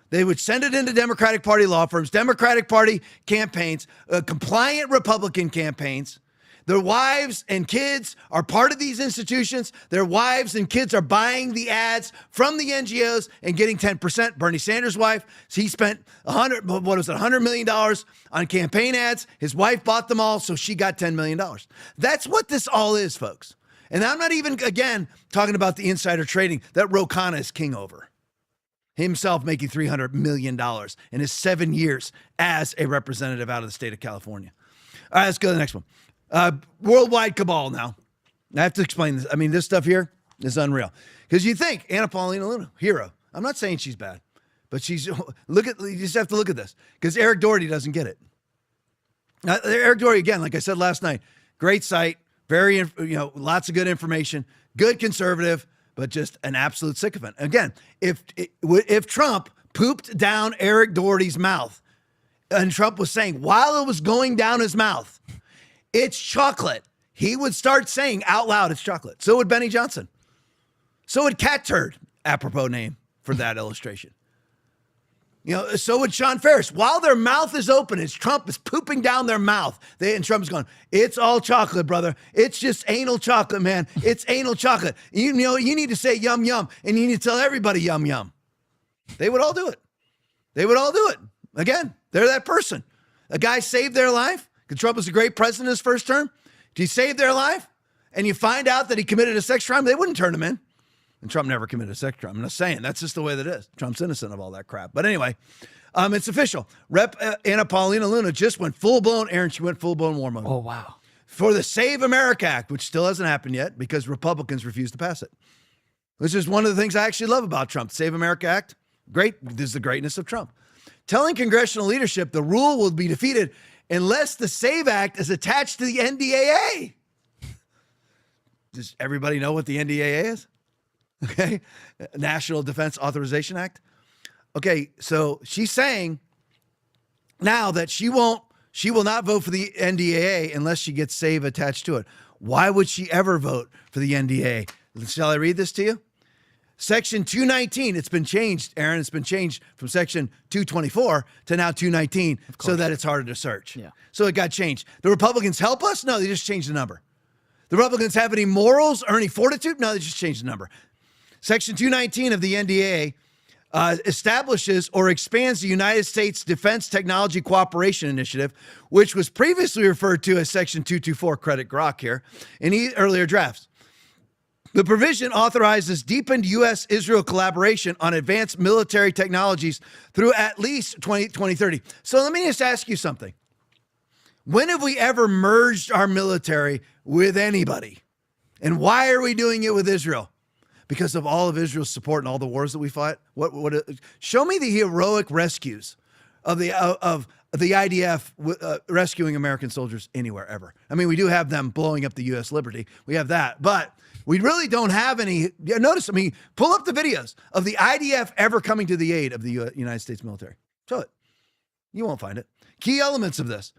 they would send it into Democratic Party law firms, Democratic Party campaigns, compliant Republican campaigns. Their wives and kids are part of these institutions. Their wives and kids are buying the ads from the NGOs and getting 10%. Bernie Sanders' wife, he spent $100 million on campaign ads. His wife bought them all, so she got $10 million. That's what this all is, folks. And I'm not even, again, talking about the insider trading that Ro Khanna is king over. Himself making $300 million in his 7 years as a representative out of the state of California. All right, let's go to the next one. Worldwide cabal now. I have to explain this. I mean, this stuff here is unreal. Because you think Anna Paulina Luna, hero. I'm not saying she's bad, but you just have to look at this. Because Eric Doherty doesn't get it. Eric Doherty, again, like I said last night, great site, very, lots of good information, good conservative, but just an absolute sycophant. Again, if Trump pooped down Eric Doherty's mouth, and Trump was saying, while it was going down his mouth, it's chocolate, he would start saying out loud, it's chocolate. So would Benny Johnson. So would Cat Turd, apropos name for that illustration. So would Sean Ferris. While their mouth is open, as Trump is pooping down their mouth, and Trump's going, it's all chocolate, brother. It's just anal chocolate, man. It's anal chocolate. You need to say yum, yum, and you need to tell everybody yum, yum. They would all do it. They would all do it. Again, they're that person. A guy saved their life. Because Trump was a great president in his first term. If you save their life and you find out that he committed a sex crime, they wouldn't turn him in. And Trump never committed a sex crime. I'm not saying. That's just the way that it is. Trump's innocent of all that crap. But anyway, it's official. Rep. Anna Paulina Luna just went full-blown, Aaron, she went full-blown war mode. Oh, wow. For the Save America Act, which still hasn't happened yet because Republicans refuse to pass it. Which is one of the things I actually love about Trump. Save America Act, great. This is the greatness of Trump. Telling congressional leadership the rule will be defeated unless the SAVE Act is attached to the NDAA. Does everybody know what the NDAA is? Okay. National Defense Authorization Act. Okay. So she's saying now that she will not vote for the NDAA unless she gets SAVE attached to it. Why would she ever vote for the NDAA? Shall I read this to you? Section 219, it's been changed, Aaron. It's been changed from Section 224 to now 219 so that it's harder to search. Yeah. So it got changed. The Republicans help us? No, they just changed the number. The Republicans have any morals or any fortitude? No, they just changed the number. Section 219 of the NDAA establishes or expands the United States Defense Technology Cooperation Initiative, which was previously referred to as Section 224, credit Grok here, in earlier drafts. The provision authorizes deepened U.S.-Israel collaboration on advanced military technologies through at least 2030. So let me just ask you something. When have we ever merged our military with anybody? And why are we doing it with Israel? Because of all of Israel's support and all the wars that we fought. Show me the heroic rescues of the IDF rescuing American soldiers anywhere ever. I mean, we do have them blowing up the U.S. Liberty. We have that, but we really don't have any. Notice, I mean, pull up the videos of the IDF ever coming to the aid of the United States military. Show it. You won't find it. Key elements of this.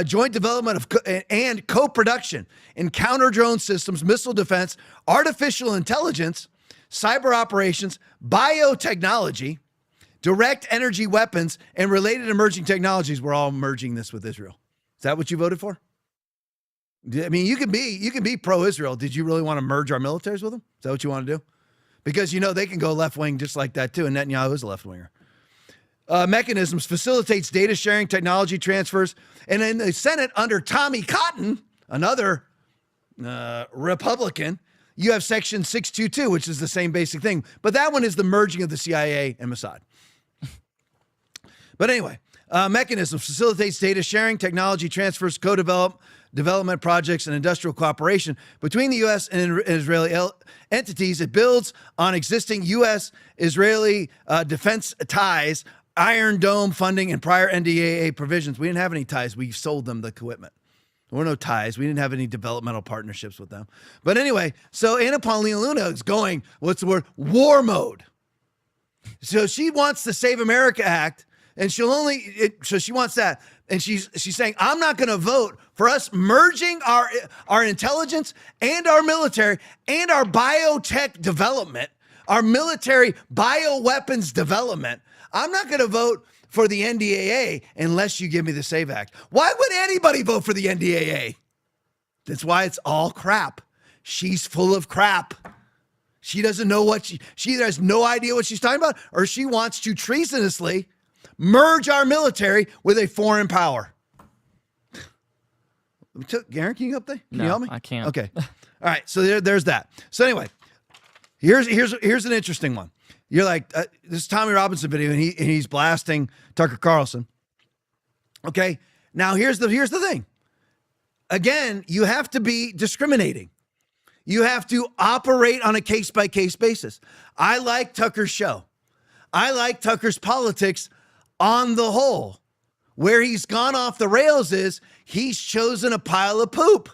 Joint development of and co-production in counter-drone systems, missile defense, artificial intelligence, cyber operations, biotechnology, direct energy weapons, and related emerging technologies. We're all merging this with Israel. Is that what you voted for? I mean, you can be pro-Israel. Did you really want to merge our militaries with them? Is that what you want to do? Because, you know, they can go left-wing just like that, too, and Netanyahu is a left-winger. Mechanisms facilitates data sharing, technology transfers. And in the Senate under Tommy Cotton, another Republican, you have Section 622, which is the same basic thing. But that one is the merging of the CIA and Mossad. But anyway, mechanisms facilitates data sharing, technology transfers, development projects, and industrial cooperation between the U.S. and Israeli entities. It builds on existing U.S.-Israeli defense ties, Iron Dome funding, and prior NDAA provisions. We didn't have any ties. We sold them the equipment. There were no ties. We didn't have any developmental partnerships with them. But anyway, so Anna Paulina is going, what's the word? War mode. So she wants the Save America Act, and so she wants that. And she's saying, I'm not going to vote for us merging our intelligence and our military and our biotech development, our military bioweapons development. I'm not going to vote for the NDAA unless you give me the SAVE Act. Why would anybody vote for the NDAA? That's why it's all crap. She's full of crap. She doesn't know what she either has no idea what she's talking about, or she wants to treasonously merge our military with a foreign power. Garen, can you go up there? Can you help me? I can't. Okay. All right. So there's that. So anyway, here's an interesting one. You're like, this is Tommy Robinson video, and he's blasting Tucker Carlson. Okay. Now here's the thing. Again, you have to be discriminating. You have to operate on a case-by-case basis. I like Tucker's show. I like Tucker's politics on the whole. Where he's gone off the rails is he's chosen a pile of poop.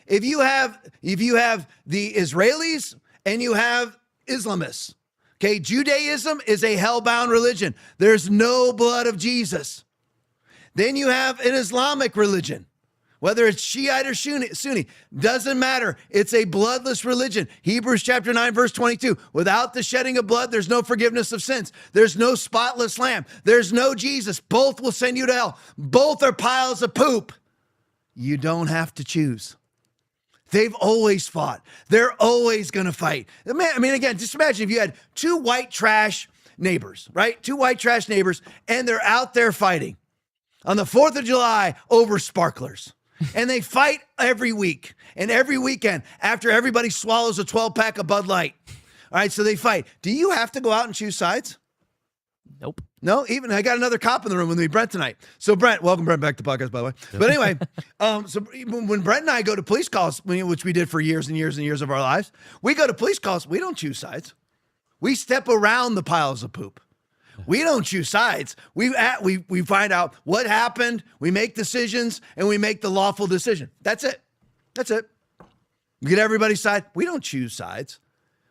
If you have the Israelis and you have Islamists, okay, Judaism is a hellbound religion. There's no blood of Jesus. Then you have an Islamic religion. Whether it's Shiite or Sunni, doesn't matter. It's a bloodless religion. Hebrews chapter 9, verse 22. Without the shedding of blood, there's no forgiveness of sins. There's no spotless lamb. There's no Jesus. Both will send you to hell. Both are piles of poop. You don't have to choose. They've always fought. They're always going to fight. I mean, again, just imagine if you had two white trash neighbors, right? Two white trash neighbors, and they're out there fighting on the 4th of July over sparklers. And they fight every week and every weekend after everybody swallows a 12-pack of Bud Light. All right, so they fight. Do you have to go out and choose sides? Nope. No, even I got another cop in the room with me, Brent, tonight. So Brent, welcome Brent back to the podcast, by the way. But anyway, so when Brent and I go to police calls, which we did for years and years and years of our lives, we go to police calls. We don't choose sides. We step around the piles of poop. We don't choose sides. We find out what happened. We make decisions, and we make the lawful decision. That's it. That's it. We get everybody's side. We don't choose sides.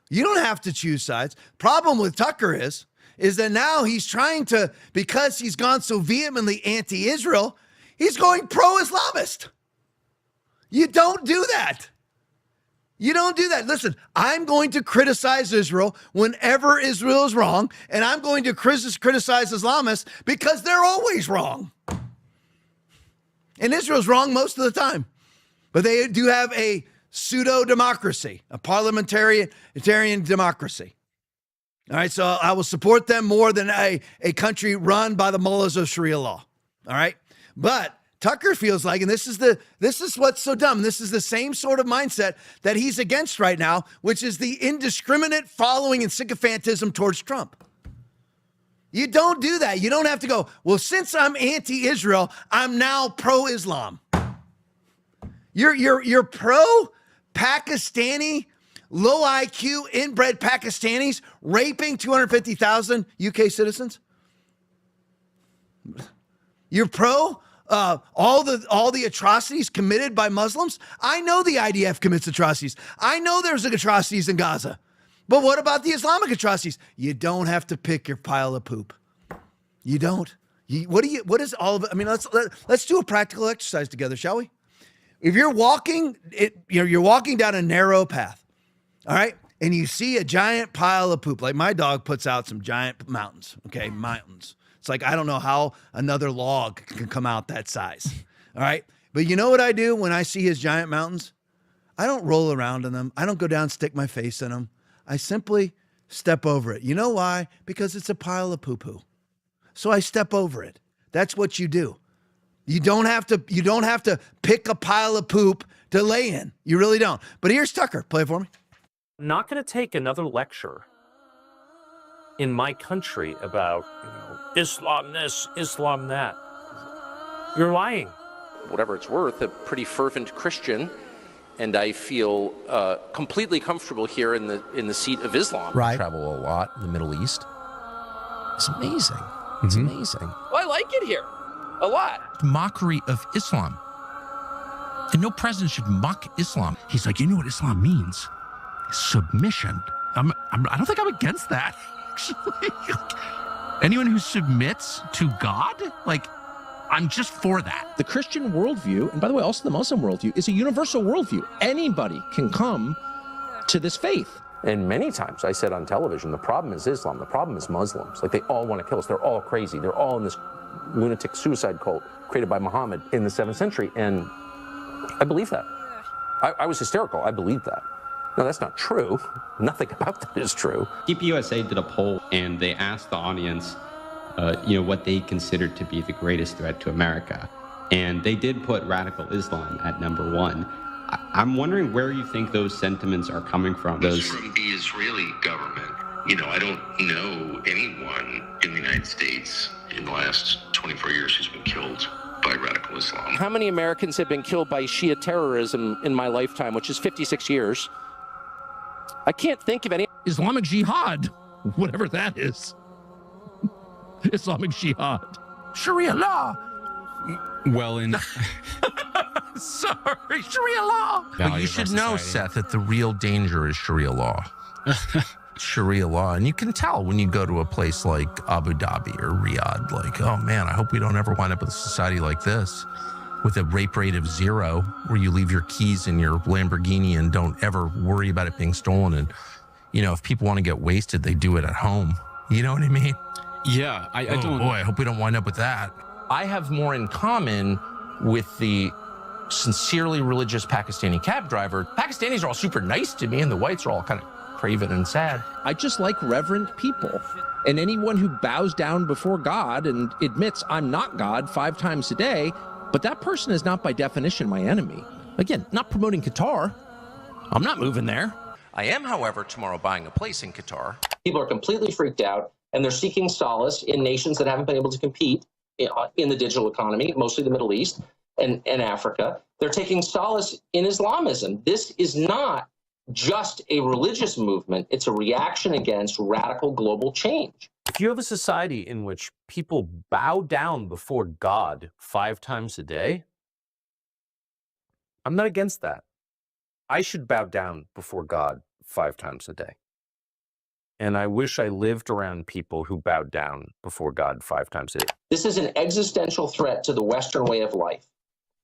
You don't have to choose sides. Problem with Tucker is that now he's trying to, because he's gone so vehemently anti-Israel, he's going pro-Islamist. You don't do that. You don't do that. Listen, I'm going to criticize Israel whenever Israel is wrong, and I'm going to criticize Islamists because they're always wrong. And Israel's wrong most of the time. But they do have a pseudo-democracy, a parliamentarian democracy. All right, so I will support them more than a country run by the mullahs of Sharia law. All right, but Tucker feels like, and this is what's so dumb. This is the same sort of mindset that he's against right now, which is the indiscriminate following and sycophantism towards Trump. You don't do that. You don't have to go, well, since I'm anti-Israel, I'm now pro-Islam. You're pro-Pakistani, low IQ, inbred Pakistanis raping 250,000 UK citizens? You're pro all the atrocities committed by Muslims? I know the IDF commits atrocities. I know there's atrocities in Gaza. But what about the Islamic atrocities? You don't have to pick your pile of poop. You don't. What is all of it? I mean, let's do a practical exercise together, shall we? If you're walking, you're walking down a narrow path, all right, and you see a giant pile of poop, like my dog puts out some giant mountains, okay, mountains. It's like, I don't know how another log can come out that size, all right? But you know what I do when I see his giant mountains? I don't roll around in them. I don't go down and stick my face in them. I simply step over it. You know why? Because it's a pile of poo-poo. So I step over it. That's what you do. You don't have to pick a pile of poop to lay in. You really don't. But here's Tucker. Play it for me. I'm not going to take another lecture in my country about Islam this, Islam that. You're lying. Whatever it's worth, a pretty fervent Christian, and I feel completely comfortable here in the seat of Islam. Right. I travel a lot in the Middle East. It's amazing. It's amazing. Well, I like it here a lot. Mockery of Islam. And no president should mock Islam. He's like, you know what Islam means? Submission. I don't think I'm against that, actually. Anyone who submits to God, like, I'm just for that. The Christian worldview, and by the way, also the Muslim worldview, is a universal worldview. Anybody can come to this faith. And many times I said on television, the problem is Islam, the problem is Muslims. Like, they all want to kill us. They're all crazy. They're all in this lunatic suicide cult created by Muhammad in the 7th century. And I believe that. I was hysterical. I believed that. No, that's not true. Nothing about that is true. TPUSA did a poll, and they asked the audience, what they considered to be the greatest threat to America. And they did put radical Islam at number 1. I'm wondering where you think those sentiments are coming from. It's from the Israeli government. I don't know anyone in the United States in the last 24 years who's been killed by radical Islam. How many Americans have been killed by Shia terrorism in my lifetime, which is 56 years? I can't think of any. Islamic Jihad, whatever that is. Islamic Jihad. Sharia law. Well, in sorry, Sharia law. But you should know, Seth, that the real danger is Sharia law. Sharia law. And you can tell when you go to a place like Abu Dhabi or Riyadh, like, oh man, I hope we don't ever wind up with a society like this with a rape rate of 0, where you leave your keys in your Lamborghini and don't ever worry about it being stolen. And, if people want to get wasted, they do it at home. You know what I mean? Yeah, I don't. Boy, I hope we don't wind up with that. I have more in common with the sincerely religious Pakistani cab driver. Pakistanis are all super nice to me, and the whites are all kind of craven and sad. I just like reverent people. And anyone who bows down before God and admits I'm not God 5 times a day, but that person is not by definition my enemy. Again, not promoting Qatar. I'm not moving there. I am, however, tomorrow buying a place in Qatar. People are completely freaked out, and they're seeking solace in nations that haven't been able to compete in the digital economy, mostly the Middle East and Africa. They're taking solace in Islamism. This is not just a religious movement. It's a reaction against radical global change. If you have a society in which people bow down before God 5 times a day, I'm not against that. I should bow down before God 5 times a day. And I wish I lived around people who bowed down before God 5 times a day. This is an existential threat to the Western way of life.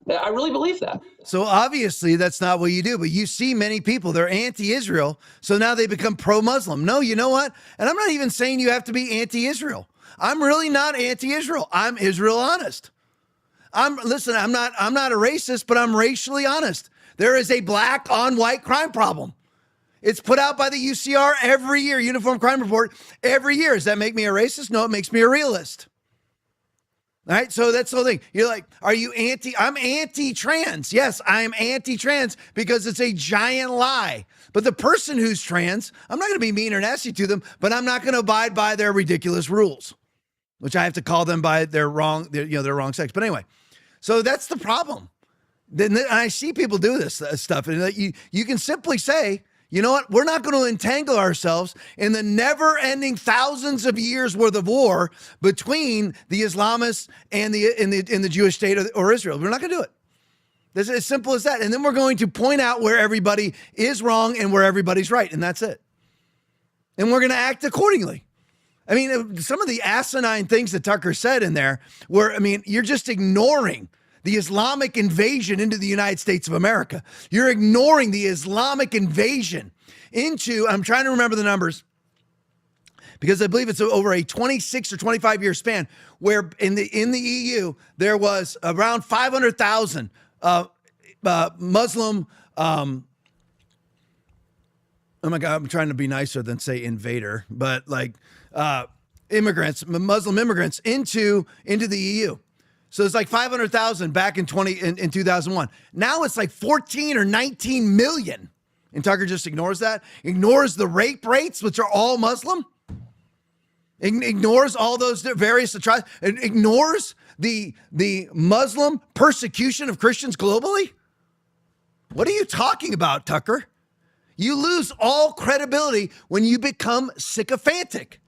I really believe that. So obviously that's not what you do, but you see many people, they're anti-Israel, so now they become pro-Muslim. No, you know what? And I'm not even saying you have to be anti-Israel. I'm really not anti-Israel. I'm Israel honest. I'm not a racist, but I'm racially honest. There is a black on white crime problem. It's put out by the UCR every year, Uniform Crime Report, every year. Does that make me a racist? No, it makes me a realist. All right, so that's the whole thing. You're like, are you I'm anti-trans. Yes, I'm anti-trans because it's a giant lie. But the person who's trans, I'm not going to be mean or nasty to them, but I'm not going to abide by their ridiculous rules, which I have to call them by their wrong sex. But anyway, so that's the problem. Then I see people do this stuff, and you can simply say, you know what? We're not going to entangle ourselves in the never-ending thousands of years worth of war between the Islamists and the Jewish state or Israel. We're not going to do it. It's as simple as that. And then we're going to point out where everybody is wrong and where everybody's right, and that's it. And we're going to act accordingly. I mean, some of the asinine things that Tucker said in there were, I mean, you're just ignoring the Islamic invasion into the United States of America. You're ignoring the Islamic invasion into, I'm trying to remember the numbers, because I believe it's over a 26 or 25 year span, where in the EU, there was around 500,000 Muslim, oh my God, I'm trying to be nicer than say invader, but like immigrants, Muslim immigrants into the EU. So it's like 500,000 back in 2001. Now it's like 14 or 19 million. And Tucker just ignores that. Ignores the rape rates, which are all Muslim. Ignores all those various atrocities. Ignores the Muslim persecution of Christians globally. What are you talking about, Tucker? You lose all credibility when you become sycophantic.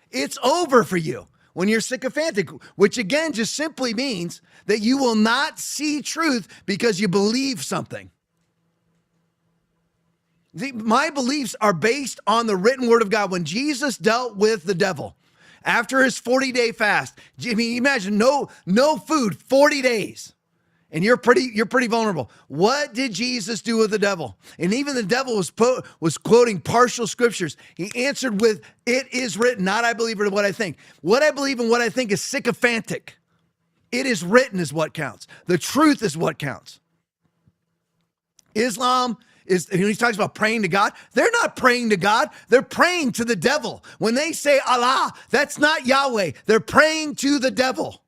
It's over for you when you're sycophantic, which again just simply means that you will not see truth because you believe something. My beliefs are based on the written word of God. When Jesus dealt with the devil after his 40-day fast, I mean, imagine no food, 40 days. And you're pretty vulnerable. What did Jesus do with the devil? And even the devil was quoting partial scriptures. He answered with, "It is written," not "I believe" or "what I think." What I believe and what I think is sycophantic. It is written is what counts. The truth is what counts. Islam is, when he talks about praying to God, they're not praying to God. They're praying to the devil. When they say Allah, that's not Yahweh. They're praying to the devil.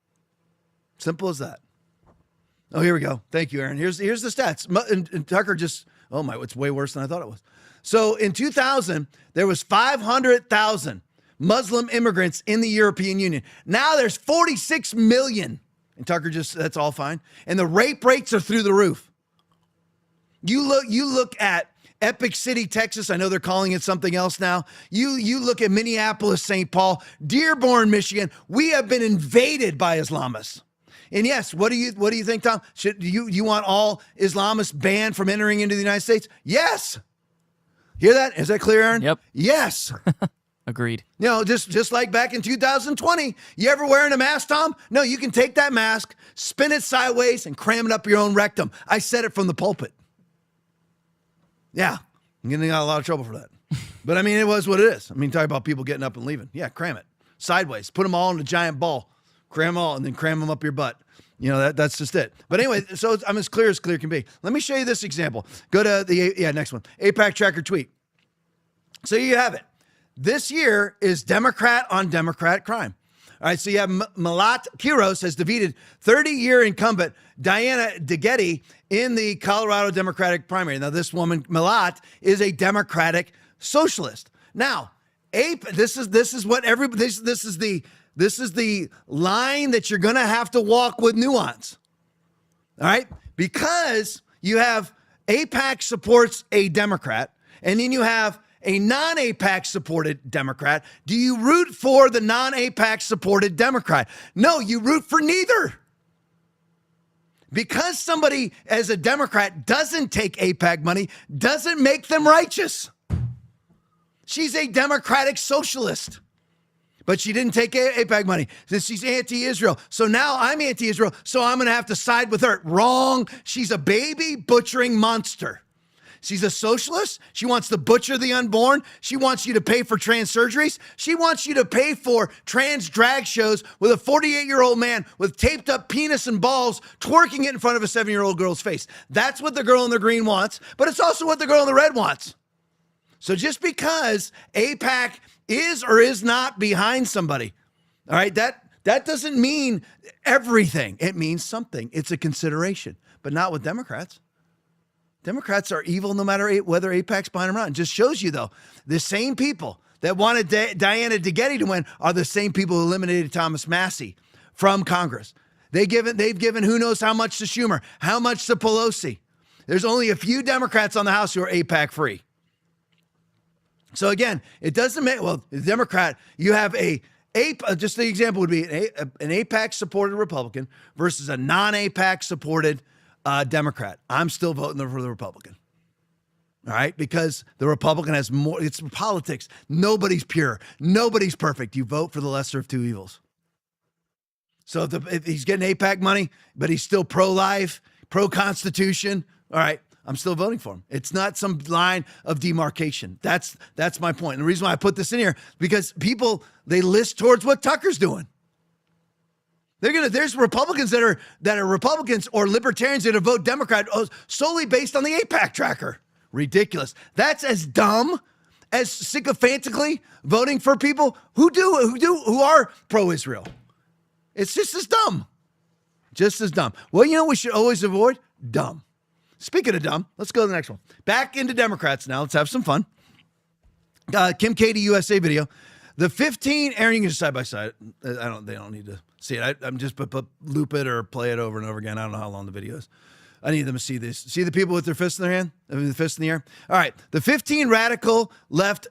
Simple as that. Oh, here we go. Thank you, Aaron. Here's the stats. And Tucker just, oh my, it's way worse than I thought it was. So in 2000, there was 500,000 Muslim immigrants in the European Union. Now there's 46 million. And Tucker just, that's all fine. And the rape rates are through the roof. You look at Epic City, Texas. I know they're calling it something else now. You look at Minneapolis, St. Paul, Dearborn, Michigan. We have been invaded by Islamists. And yes, what do you think, Tom? Should you want all Islamists banned from entering into the United States? Yes. Hear that? Is that clear, Aaron? Yep. Yes. Agreed. You know, just like back in 2020. You ever wearing a mask, Tom? No, you can take that mask, spin it sideways, and cram it up your own rectum. I said it from the pulpit. Yeah, I'm getting out a lot of trouble for that. But I mean, it was what it is. I mean, talk about people getting up and leaving. Yeah, cram it sideways. Put them all in a giant ball. Cram them all and then cram them up your butt. You know, that's just it. But anyway, so I'm as clear can be. Let me show you this example. Go to the next one. AIPAC tracker tweet. So you have it. This year is Democrat on Democrat crime. All right, so you have Malat Quiros has defeated 30-year incumbent Diana DeGetti in the Colorado Democratic primary. Now, this woman, Malat, is a Democratic socialist. Now, this is the line that you're going to have to walk with nuance. All right? Because you have AIPAC supports a Democrat, and then you have a non-AIPAC supported Democrat. Do you root for the non-AIPAC supported Democrat? No, you root for neither. Because somebody as a Democrat doesn't take AIPAC money doesn't make them righteous. She's a Democratic socialist. But she didn't take AIPAC money since she's anti-Israel. So now I'm anti-Israel, so I'm going to have to side with her. Wrong. She's a baby butchering monster. She's a socialist. She wants to butcher the unborn. She wants you to pay for trans surgeries. She wants you to pay for trans drag shows with a 48-year-old man with taped up penis and balls twerking it in front of a 7-year-old girl's face. That's what the girl in the green wants, but it's also what the girl in the red wants. So just because AIPAC is or is not behind somebody, all right, that doesn't mean everything. It means something. It's a consideration, but not with Democrats. Democrats are evil no matter whether AIPAC's behind them or not. It just shows you, though, the same people that wanted Diana DeGette to win are the same people who eliminated Thomas Massie from Congress. They've given who knows how much to Schumer, how much to Pelosi. There's only a few Democrats on the House who are AIPAC free. So again, it doesn't make, well, the Democrat, you have just the example would be an AIPAC supported Republican versus a non-AIPAC supported Democrat. I'm still voting for the Republican. All right, because the Republican has more, it's politics. Nobody's pure. Nobody's perfect. You vote for the lesser of two evils. So if he's getting AIPAC money, but he's still pro-life, pro-Constitution, all right, I'm still voting for him. It's not some line of demarcation. That's my point. And the reason why I put this in here, because people, they list towards what Tucker's doing. There's Republicans that are Republicans or libertarians that vote Democrat solely based on the AIPAC tracker. Ridiculous. That's as dumb as sycophantically voting for people who are pro-Israel. It's just as dumb. Just as dumb. Well, you know what we should always avoid? Dumb. Speaking of dumb, let's go to the next one. Back into Democrats now. Let's have some fun. Kim Katie USA video. The 15, Aaron, you can just side by side. They don't need to see it. I'm just loop it or play it over and over again. I don't know how long the video is. I need them to see this. See the people with their fists in their hand? The fists in the air? All right. The 15 radical left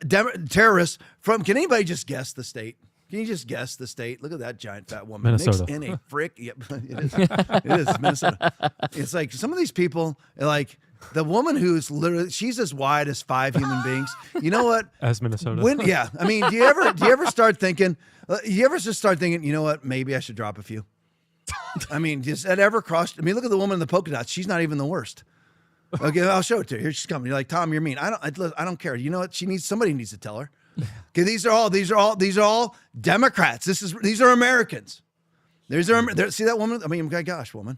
terrorists from, can anybody just guess the state? Can you just guess the state? Look at that giant fat woman. Minnesota. Mixed in a frick. Yep, it is. It is Minnesota. It's like some of these people, like the woman who's literally, she's as wide as 5 human beings. You know what? As Minnesota. Yeah. I mean, do you ever start thinking, you know what? Maybe I should drop a few. I mean, just that ever crossed. I mean, look at the woman in the polka dots. She's not even the worst. Okay, I'll show it to her. Here she's coming. You're like, Tom, you're mean. I don't care. You know what? Somebody needs to tell her. Okay, these are all Democrats. These are Americans. See that woman? I mean, my gosh, woman.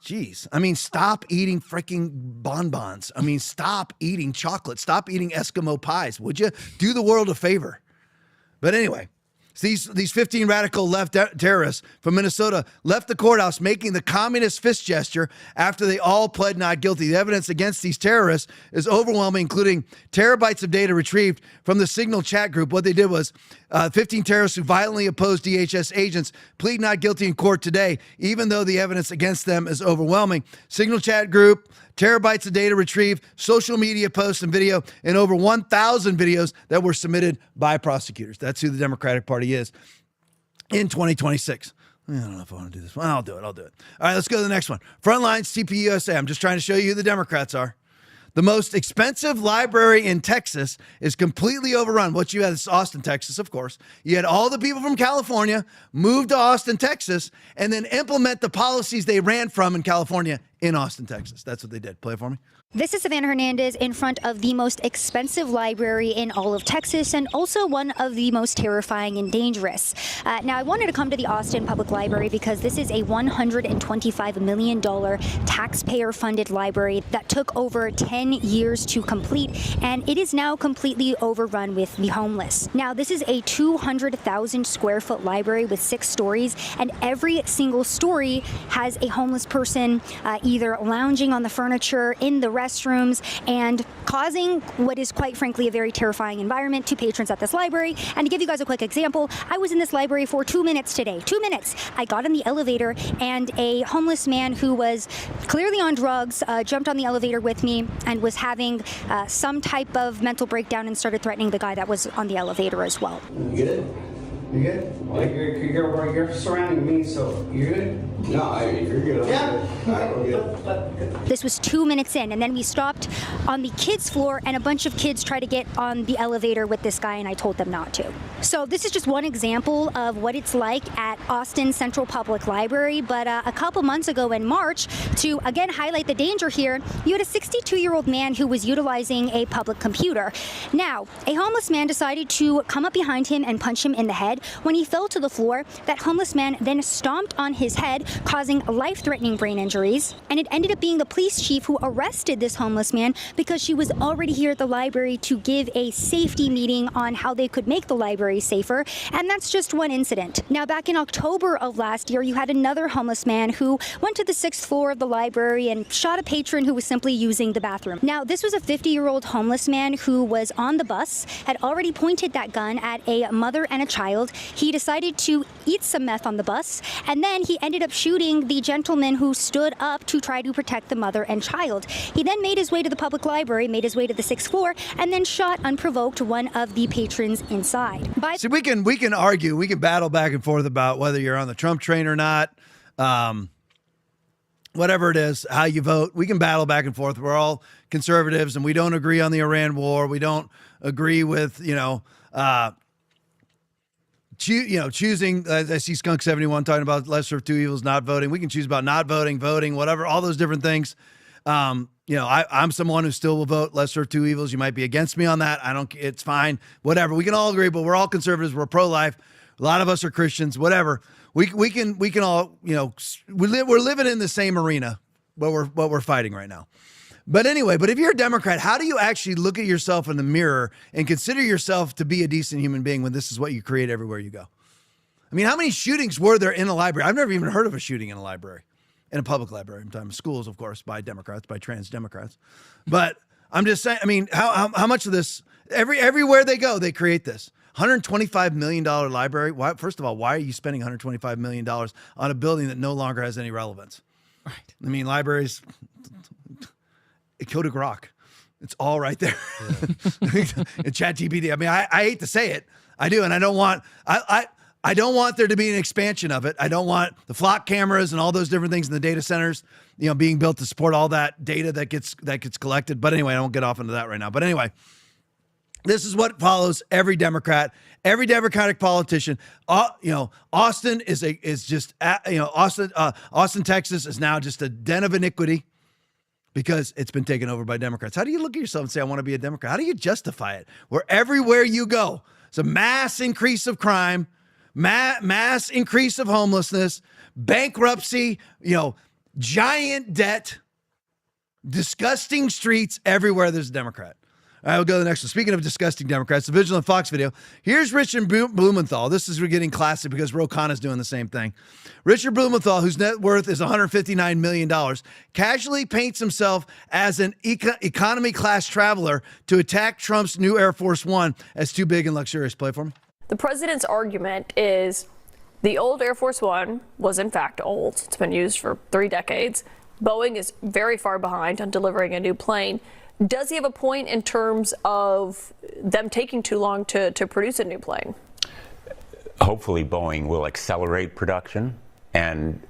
Jeez. I mean, stop eating freaking bonbons. I mean, stop eating chocolate. Stop eating Eskimo pies. Would you do the world a favor? But anyway, these 15 radical left terrorists from Minnesota left the courthouse making the communist fist gesture after they all pled not guilty. The evidence against these terrorists is overwhelming, including terabytes of data retrieved from the Signal chat group. What they did was 15 terrorists who violently opposed DHS agents plead not guilty in court today, even though the evidence against them is overwhelming. Signal chat group, terabytes of data retrieved, social media posts and video, and over 1,000 videos that were submitted by prosecutors. That's who the Democratic Party is in 2026. I don't know if I want to do this one. I'll do it. All right, let's go to the next one. Frontlines TPUSA. I'm just trying to show you who the Democrats are. The most expensive library in Texas is completely overrun. What you had is Austin, Texas, of course. You had all the people from California move to Austin, Texas, and then implement the policies they ran from in California in Austin, Texas. That's what they did. Play it for me. This is Savannah Hernandez in front of the most expensive library in all of Texas and also one of the most terrifying and dangerous. Now, I wanted to come to the Austin Public Library because this is a $125 million taxpayer-funded library that took over 10 years to complete, and it is now completely overrun with the homeless. Now, this is a 200,000 square foot library with 6 stories, and every single story has a homeless person either lounging on the furniture, in the restrooms, and causing what is quite frankly a very terrifying environment to patrons at this library. And to give you guys a quick example, I was in this library for 2 minutes today. 2 minutes. I got in the elevator and a homeless man who was clearly on drugs jumped on the elevator with me and was having some type of mental breakdown and started threatening the guy that was on the elevator as well. Good. You good? Well, you're surrounding me, so you good? No, you're good. Yeah. This was 2 minutes in, and then we stopped on the kids' floor, and a bunch of kids tried to get on the elevator with this guy, and I told them not to. So this is just one example of what it's like at Austin Central Public Library. But a couple months ago in March, to again highlight the danger here, you had a 62-year-old man who was utilizing a public computer. Now, a homeless man decided to come up behind him and punch him in the head. When he fell to the floor, that homeless man then stomped on his head, causing life-threatening brain injuries. And it ended up being the police chief who arrested this homeless man because she was already here at the library to give a safety meeting on how they could make the library safer. And that's just one incident. Now, back in October of last year, you had another homeless man who went to the 6th floor of the library and shot a patron who was simply using the bathroom. Now, this was a 50-year-old homeless man who was on the bus, had already pointed that gun at a mother and a child. He decided to eat some meth on the bus, and then he ended up shooting the gentleman who stood up to try to protect the mother and child. He then made his way to the public library, made his way to the 6th floor, and then shot unprovoked one of the patrons inside. See, we can argue, we can battle back and forth about whether you're on the Trump train or not. Whatever it is, how you vote, we can battle back and forth. We're all conservatives, and we don't agree on the Iran war. We don't agree with, choosing. I see Skunk 71 talking about lesser of two evils, not voting. We can choose about not voting, voting, whatever, all those different things. I'm someone who still will vote lesser of two evils. You might be against me on that. It's fine. Whatever. We can all agree, but we're all conservatives. We're pro-life. A lot of us are Christians, whatever. We can all, we're living in the same arena, what we're fighting right now. But anyway, if you're a Democrat, how do you actually look at yourself in the mirror and consider yourself to be a decent human being when this is what you create everywhere you go? I mean, how many shootings were there in a library? I've never even heard of a shooting in a library, in a public library. I'm talking schools, of course, by Democrats, by trans Democrats. But I'm just saying, I mean, how much of this, everywhere they go, they create this. $125 million library. Why, first of all, why are you spending $125 million on a building that no longer has any relevance? Right. I mean, libraries, go to Grok. It's all right there. Yeah. ChatGPT. I mean, I hate to say it. I do. And I don't want, I don't want there to be an expansion of it. I don't want the flock cameras and all those different things in the data centers, being built to support all that data that gets collected. But anyway, I won't get off into that right now. But anyway, this is what follows every Democrat, every Democratic politician. Austin Austin, Texas is now just a den of iniquity because it's been taken over by Democrats. How do you look at yourself and say, I want to be a Democrat? How do you justify it? Where everywhere you go, it's a mass increase of crime, mass increase of homelessness, bankruptcy, giant debt, disgusting streets everywhere there's a Democrat. All right, we'll go to the next one. Speaking of disgusting Democrats, the Vigilant Fox video. Here's Richard Blumenthal. This is getting classic because Ro Khanna's doing the same thing. Richard Blumenthal, whose net worth is $159 million, casually paints himself as an economy class traveler to attack Trump's new Air Force One as too big and luxurious. Play for me. The president's argument is the old Air Force One was in fact old. It's been used for 3 decades. Boeing is very far behind on delivering a new plane. Does he have a point in terms of them taking too long to produce a new plane? Hopefully Boeing will accelerate production, and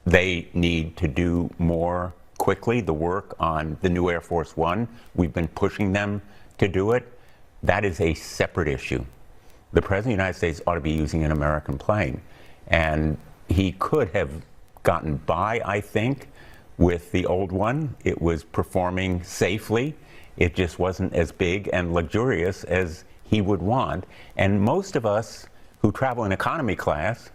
they need to do more quickly. The work on the new Air Force One, we've been pushing them to do it. That is a separate issue. The President of the United States ought to be using an American plane, and he could have gotten by, I think, with the old one. It was performing safely. It just wasn't as big and luxurious as he would want. And most of us who travel in economy class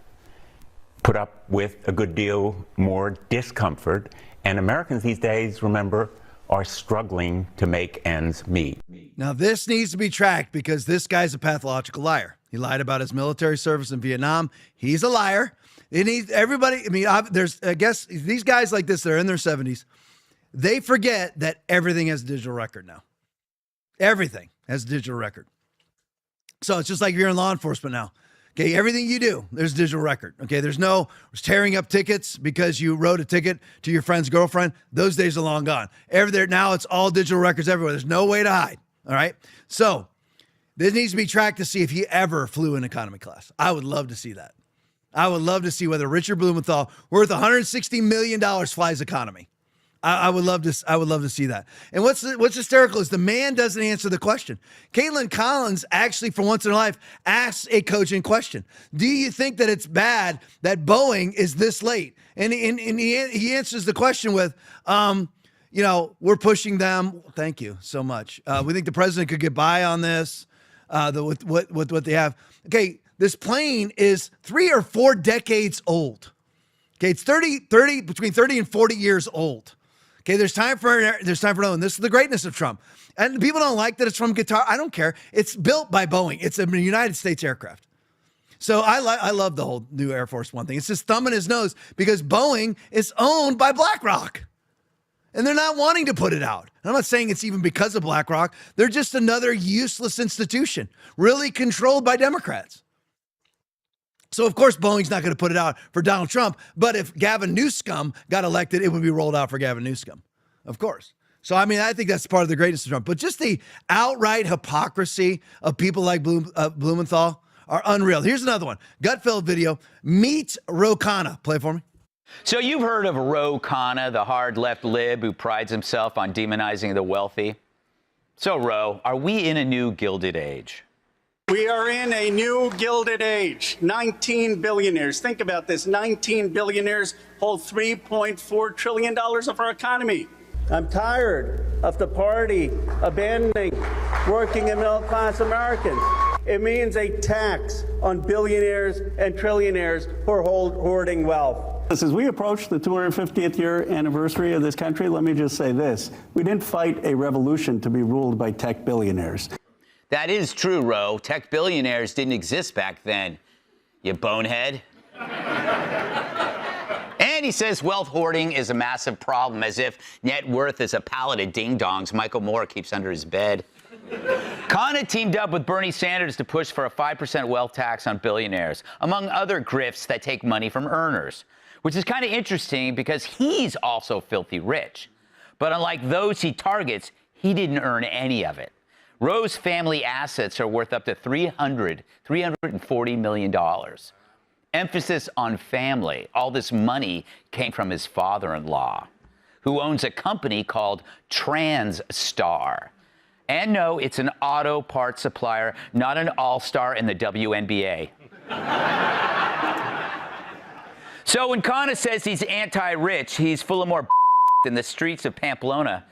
put up with a good deal more discomfort. And Americans these days, remember, are struggling to make ends meet. Now, this needs to be tracked because this guy's a pathological liar. He lied about his military service in Vietnam. He's a liar. Everybody, I guess these guys like this, they're in their 70s. They forget that everything has a digital record now. Everything has a digital record. So it's just like you're in law enforcement now. Okay, everything you do, there's a digital record. Okay, there's no tearing up tickets because you wrote a ticket to your friend's girlfriend. Those days are long gone. Now it's all digital records everywhere. There's no way to hide. All right. So This needs to be tracked to see if he ever flew in economy class. I would love to see that. I would love to see whether Richard Blumenthal, worth $160 million, flies economy. I would love to see that. And what's hysterical is the man doesn't answer the question. Caitlin Collins actually, for once in her life, asks a coaching question. Do you think that it's bad that Boeing is this late? And he answers the question with, we're pushing them. Thank you so much. We think the president could get by on this. With what they have. Okay, this plane is 3 or 4 decades old. Okay, it's between 30 and 40 years old. Okay, there's time for no, and this is the greatness of Trump. And people don't like that it's from Qatar. I don't care. It's built by Boeing. It's a United States aircraft. So I love the whole new Air Force One thing. It's just thumbing his nose because Boeing is owned by BlackRock. And they're not wanting to put it out. I'm not saying it's even because of BlackRock. They're just another useless institution, really controlled by Democrats. So, of course, Boeing's not going to put it out for Donald Trump. But if Gavin Newsom got elected, it would be rolled out for Gavin Newsom, of course. So, I mean, I think that's part of the greatness of Trump. But just the outright hypocrisy of people like Blumenthal are unreal. Here's another one. Gut-filled video. Meet Ro Khanna. Play it for me. So you've heard of Ro Khanna, the hard left lib who prides himself on demonizing the wealthy. So, Ro, are we in a new Gilded Age? We are in a new Gilded Age. 19 billionaires. Think about this. 19 billionaires hold $3.4 trillion of our economy. I'm tired of the party abandoning working and middle-class Americans. It means a tax on billionaires and trillionaires who are hoarding wealth. As we approach the 250th year anniversary of this country, let me just say this. We didn't fight a revolution to be ruled by tech billionaires. That is true, Ro. Tech billionaires didn't exist back then, you bonehead. And he says wealth hoarding is a massive problem, as if net worth is a pallet of ding-dongs Michael Moore keeps under his bed. Khanna teamed up with Bernie Sanders to push for a 5% wealth tax on billionaires, among other grifts that take money from earners, which is kind of interesting because he's also filthy rich. But unlike those he targets, he didn't earn any of it. Ro's family assets are worth up to $340 million. Emphasis on family. All this money came from his father-in-law, who owns a company called TransStar. And no, it's an auto parts supplier, not an all-star in the WNBA. So when Khanna says he's anti-rich, he's full of more than the streets of Pamplona.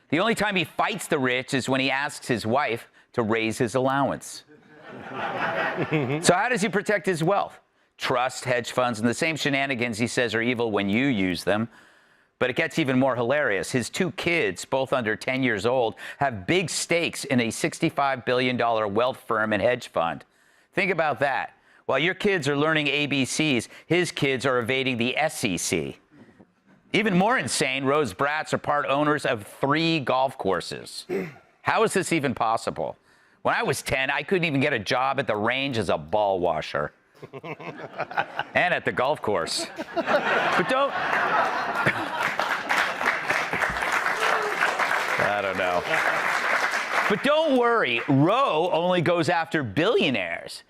The only time he fights the rich is when he asks his wife to raise his allowance. So how does he protect his wealth? Trust, hedge funds, and the same shenanigans he says are evil when you use them. But it gets even more hilarious. His 2 kids, both under 10 years old, have big stakes in a $65 billion wealth firm and hedge fund. Think about that. While your kids are learning ABCs, his kids are evading the SEC. Even more insane, Ro's brats are part owners of 3 golf courses. How is this even possible? When I was 10, I couldn't even get a job at the range as a ball washer. And at the golf course. But don't... I don't know. But don't worry, Ro only goes after billionaires.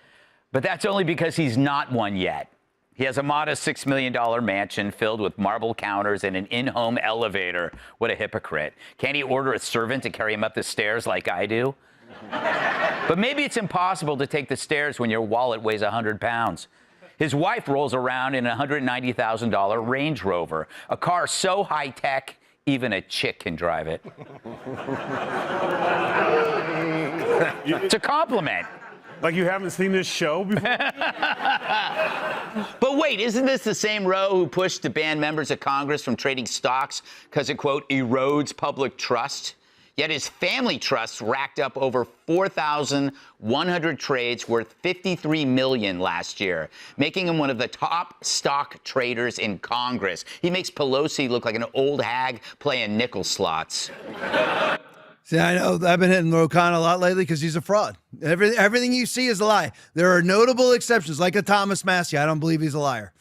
But that's only because he's not one yet. He has a modest $6 million mansion filled with marble counters and an in-home elevator. What a hypocrite. Can't he order a servant to carry him up the stairs like I do? But maybe it's impossible to take the stairs when your wallet weighs 100 pounds. His wife rolls around in a $190,000 Range Rover, a car so high-tech, even a chick can drive it. It's a compliment. Like you haven't seen this show before? But wait, isn't this the same Ro who pushed to ban members of Congress from trading stocks because it, quote, erodes public trust? Yet his family trusts racked up over 4,100 trades worth $53 million last year, making him one of the top stock traders in Congress. He makes Pelosi look like an old hag playing nickel slots. See, I know I've been hitting Ro Khanna a lot lately because he's a fraud. Everything you see is a lie. There are notable exceptions, like a Thomas Massie. I don't believe he's a liar.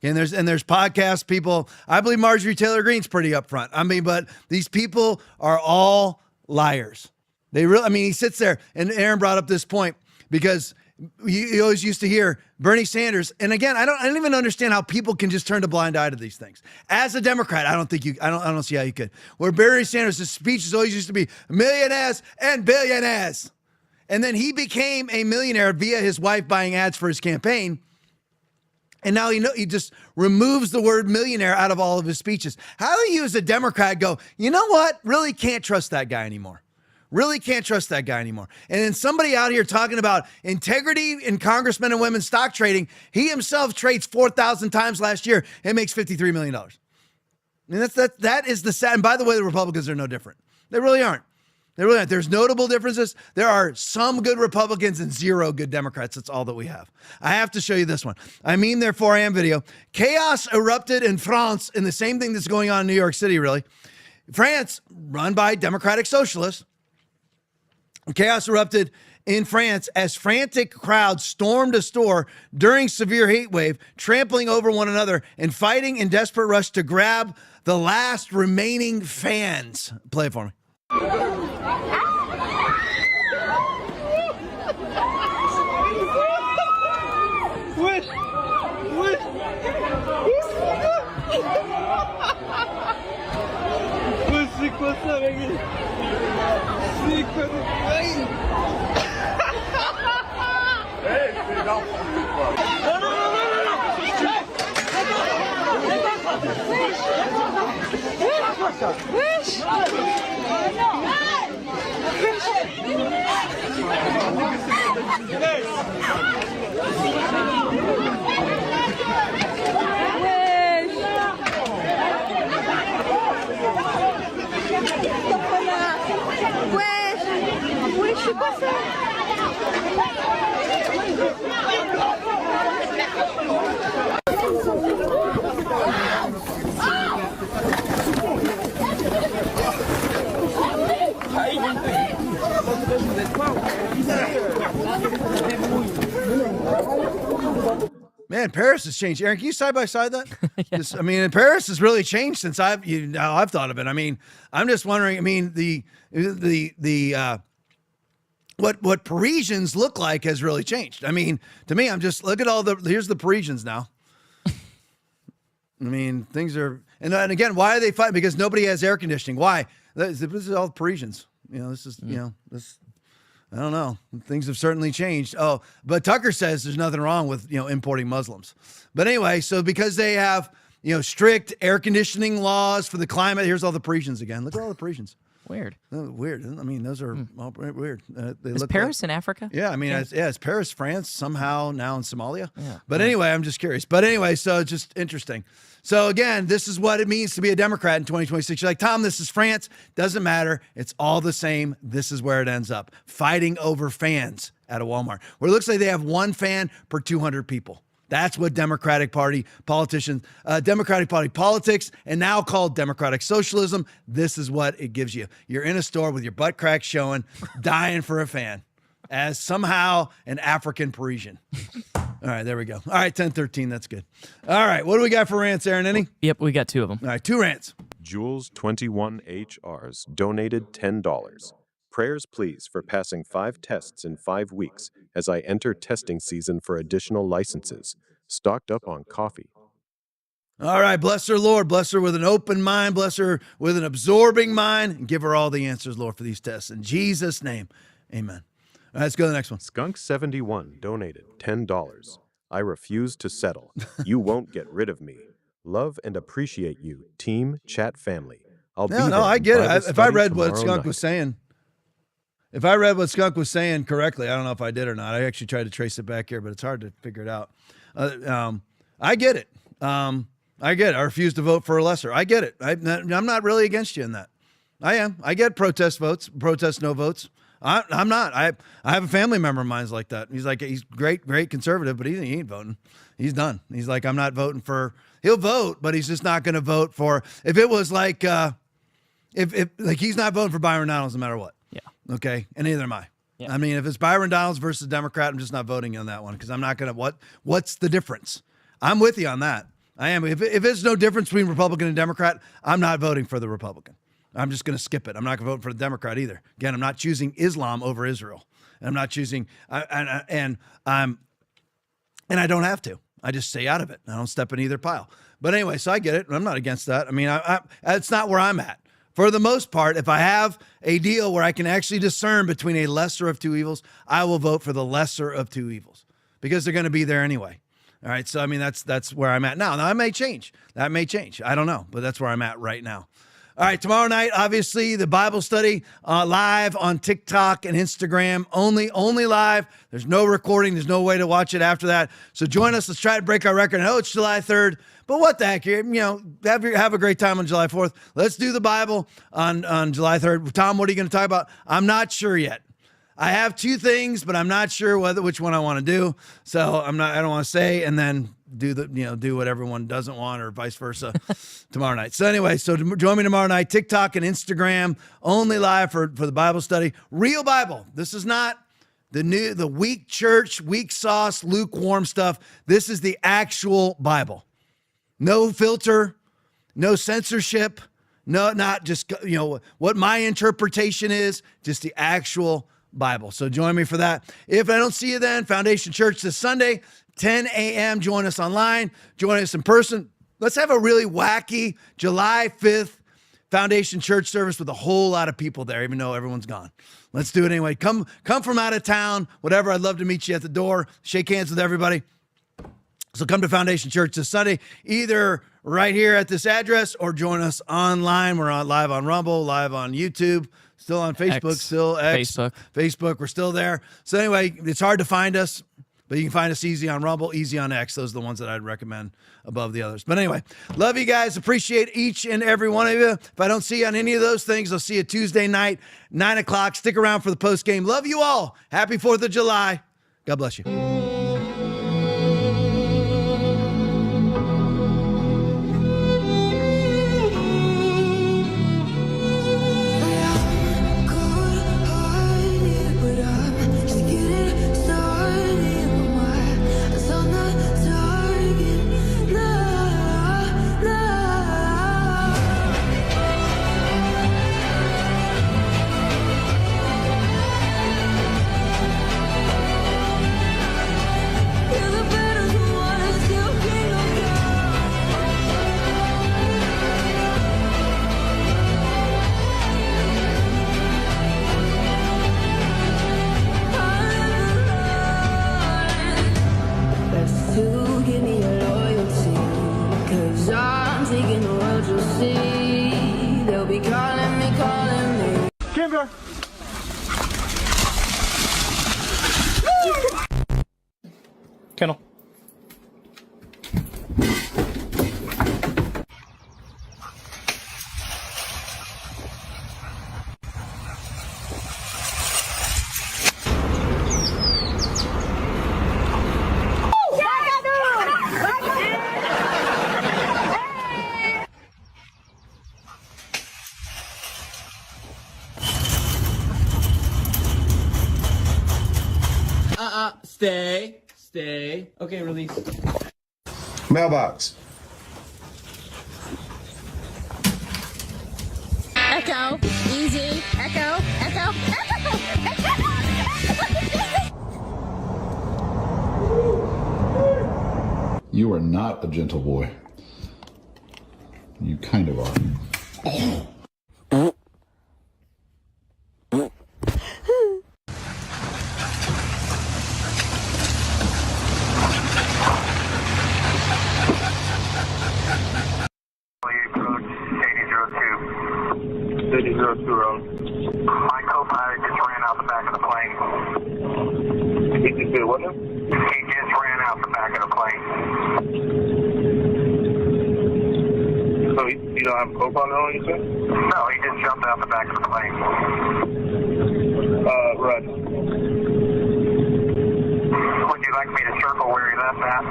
And there's podcast people. I believe Marjorie Taylor Greene's pretty upfront. I mean, but these people are all liars. They really, I mean, he sits there, and Aaron brought up this point because you always used to hear Bernie Sanders. And again, I don't even understand how people can just turn a blind eye to these things. As a Democrat, I don't see how you could. Where Bernie Sanders' speeches always used to be millionaires and billionaires. And then he became a millionaire via his wife buying ads for his campaign. And now he just removes the word millionaire out of all of his speeches. How do you as a Democrat go, you know what? Really can't trust that guy anymore. Really can't trust that guy anymore. And then somebody out here talking about integrity in congressmen and women's stock trading. He himself trades 4,000 times last year and makes $53 million. And that is the sad. And by the way, the Republicans are no different. They really aren't. They really aren't. There's notable differences. There are some good Republicans and zero good Democrats. That's all that we have. I have to show you this one. I mean, therefore I am video. Chaos erupted in France, and the same thing that's going on in New York City, really. France, run by democratic socialists. Chaos erupted in France as frantic crowds stormed a store during severe heat wave, trampling over one another and fighting in desperate rush to grab the last remaining fans. Play it for me. Man, Paris has changed. Aaron, can you side by side that? Yeah. I mean, Paris has really changed since I've thought of it. I mean, I'm just wondering. I mean, what Parisians look like has really changed. I mean, to me, I'm just look at here's the Parisians now. I mean, things are, and again, why are they fighting? Because nobody has air conditioning. Why? This is all Parisians. You know, this is this. I don't know. Things have certainly changed. Oh, but Tucker says there's nothing wrong with, importing Muslims. But anyway, so because they have, strict air conditioning laws for the climate, here's all the Parisians again. Look at all the Parisians. Weird. Weird. I mean, those are all weird. Is Paris in Africa? Yeah, I mean, it's Paris, France, somehow now in Somalia. Yeah. But anyway, I'm just curious. But anyway, so it's just interesting. So again, this is what it means to be a Democrat in 2026. You're like, Tom, this is France. Doesn't matter. It's all the same. This is where it ends up. Fighting over fans at a Walmart, where it looks like they have one fan per 200 people. That's what Democratic Party politics, and now called democratic socialism. This is what it gives you. You're in a store with your butt crack showing, dying for a fan, as somehow an African Parisian. All right, there we go. All right, 10-13, that's good. All right, what do we got for rants, Aaron? Any? Yep, we got 2 of them. All right, 2 rants. Jules21HRs donated $10. Prayers, please, for passing 5 tests in 5 weeks as I enter testing season for additional licenses. Stocked up on coffee. All right, bless her, Lord. Bless her with an open mind. Bless her with an absorbing mind. And give her all the answers, Lord, for these tests. In Jesus' name, amen. All right, let's go to the next one. Skunk71 donated $10. I refuse to settle. You won't get rid of me. Love and appreciate you, team, chat family. I'll be there. No, I get it. If I read what tomorrow Skunk night. was saying, if I read what Skunk was saying correctly, I don't know if I did or not. I actually tried to trace it back here, but it's hard to figure it out. I get it. I get it. I refuse to vote for a lesser. I get it. I'm not really against you in that. I am. I get protest votes, protest no votes. I'm not. I have a family member of mine's like that. He's great conservative, but he ain't voting. He's done. He's like, I'm not voting for. He'll vote, but he's just not going to vote for. If it was like, if he's not voting for Byron Donalds no matter what. Yeah. Okay, and neither am I. Yeah. I mean, if it's Byron Donalds versus Democrat, I'm just not voting on that one because I'm not going to. What's the difference? I'm with you on that. I am. If there's no difference between Republican and Democrat, I'm not voting for the Republican. I'm just going to skip it. I'm not going to vote for the Democrat either. Again, I'm not choosing Islam over Israel. And I'm not choosing, and I don't have to. I just stay out of it. I don't step in either pile. But anyway, so I get it. I'm not against that. I mean, it's not where I'm at. For the most part, if I have a deal where I can actually discern between a lesser of two evils, I will vote for the lesser of two evils because they're going to be there anyway. All right. So, I mean, that's where I'm at now. Now, that may change. I don't know, but that's where I'm at right now. All right. Tomorrow night, obviously, the Bible study live on TikTok and Instagram. Only live. There's no recording. There's no way to watch it after that. So join us. Let's try to break our record. I know it's July 3rd. But what the heck, have a great time on July 4th. Let's do the Bible on July 3rd. Tom, what are you going to talk about? I'm not sure yet. I have two things, but I'm not sure which one I want to do. So I don't want to say and then do what everyone doesn't want or vice versa tomorrow night. So anyway, join me tomorrow night, TikTok and Instagram, only live for the Bible study. Real Bible. This is not the weak church, weak sauce, lukewarm stuff. This is the actual Bible. No filter, no censorship, not just, what my interpretation is, just the actual Bible. So join me for that. If I don't see you then, Foundation Church this Sunday, 10 a.m. Join us online, join us in person. Let's have a really wacky July 5th Foundation Church service with a whole lot of people there, even though everyone's gone. Let's do it anyway. Come from out of town, whatever. I'd love to meet you at the door, shake hands with everybody. So come to Foundation Church this Sunday, either right here at this address or join us online. We're live on Rumble, live on YouTube, still on Facebook, still X. Facebook, we're still there. So anyway, it's hard to find us, but you can find us easy on Rumble, easy on X. Those are the ones that I'd recommend above the others. But anyway, love you guys. Appreciate each and every one of you. If I don't see you on any of those things, I'll see you Tuesday night, 9 o'clock. Stick around for the post game. Love you all. Happy 4th of July. God bless you. Kennel. Stay. Okay, release. Mailbox. Echo. Easy. Echo. You are not a gentle boy. You kind of are. My co-pilot just ran out the back of the plane. He just did what now? He just ran out the back of the plane. So you don't have a co-pilot on, you said? No, he just jumped out the back of the plane. Right. Would you like me to circle where he left at?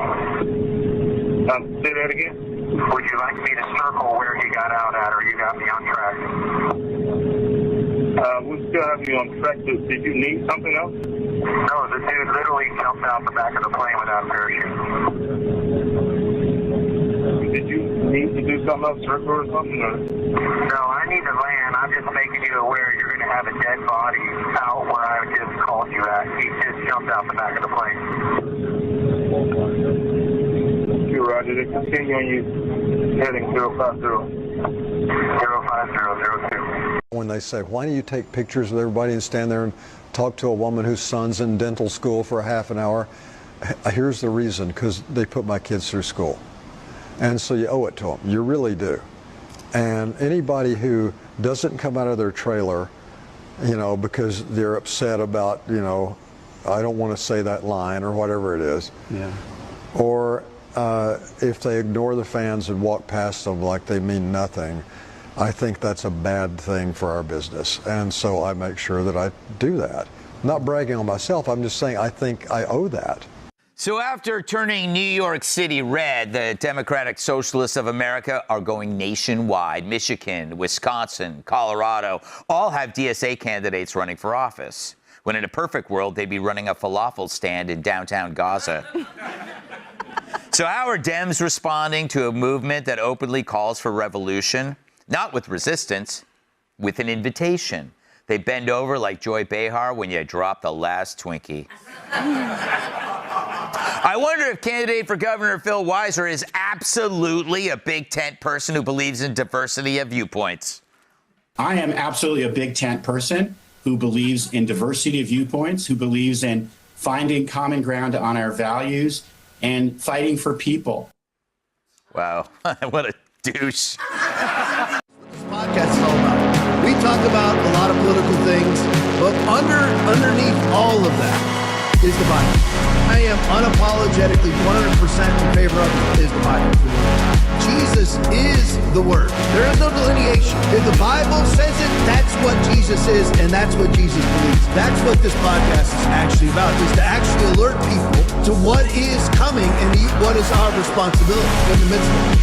Say that again? Would you like me to circle where he got out at, or you got me on track? We still have you on track. Did you need something else? No, the dude literally jumped out the back of the plane without a parachute. Did you need to do something else, circle or something? Or? No, I need to land. I'm just making you aware you're going to have a dead body out where I just called you at. He just jumped out the back of the plane. Roger, to continue on you heading 050. 05002. When they say, why don't you take pictures with everybody and stand there and talk to a woman whose son's in dental school for a half an hour? Here's the reason, because they put my kids through school. And so you owe it to them. You really do. And anybody who doesn't come out of their trailer, you know, because they're upset about, you know, I don't want to say that line or whatever it is. Yeah. Or if they ignore the fans and walk past them like they mean nothing, I think that's a bad thing for our business. And so I make sure that I do that. I'm not bragging on myself. I'm just saying I think I owe that. So after turning New York City red, the Democratic Socialists of America are going nationwide. Michigan, Wisconsin, Colorado all have DSA candidates running for office. When in a perfect world, they'd be running a falafel stand in downtown Gaza. So how are Dems responding to a movement that openly calls for revolution? Not with resistance, with an invitation. They bend over like Joy Behar when you drop the last Twinkie. I wonder if candidate for governor Phil Weiser is absolutely a big tent person who believes in diversity of viewpoints. I am absolutely a big tent person who believes in diversity of viewpoints, who believes in finding common ground on our values and fighting for people. Wow, what a douche. This podcast is all about. We talk about a lot of political things, but underneath all of that is the Bible. I am unapologetically 100% in favor of is the Bible. Jesus is the Word. There is no delineation. If the Bible says it, that's what Jesus is, and that's what Jesus believes. That's what this podcast is actually about, is to actually alert people to what is coming and what is our responsibility in the midst of it.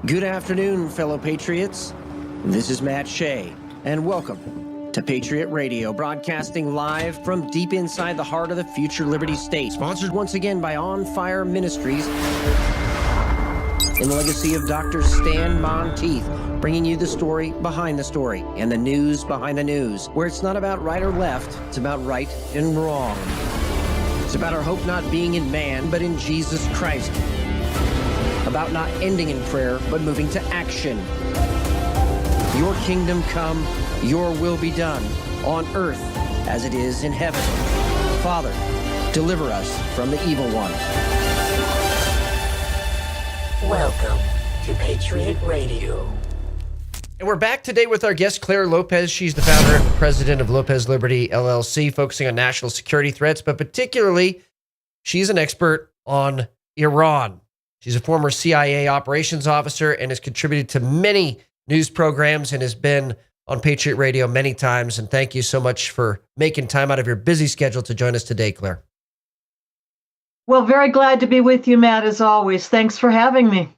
Good afternoon, fellow patriots. This is Matt Shea, and welcome to Patriot Radio, broadcasting live from deep inside the heart of the future Liberty State. Sponsored once again by On Fire Ministries in the legacy of Dr. Stan Monteith, bringing you the story behind the story and the news behind the news, where it's not about right or left, it's about right and wrong. It's about our hope not being in man, but in Jesus Christ. About not ending in prayer, but moving to action. Your kingdom come, your will be done, on earth as it is in heaven. Father, deliver us from the evil one. Welcome to Patriot Radio. And we're back today with our guest, Claire Lopez. She's the founder and president of Lopez Liberty, LLC, focusing on national security threats, but particularly, she's an expert on Iran. She's a former CIA operations officer and has contributed to many news programs and has been on Patriot Radio many times. And thank you so much for making time out of your busy schedule to join us today, Claire. Well, very glad to be with you, Matt, as always. Thanks for having me.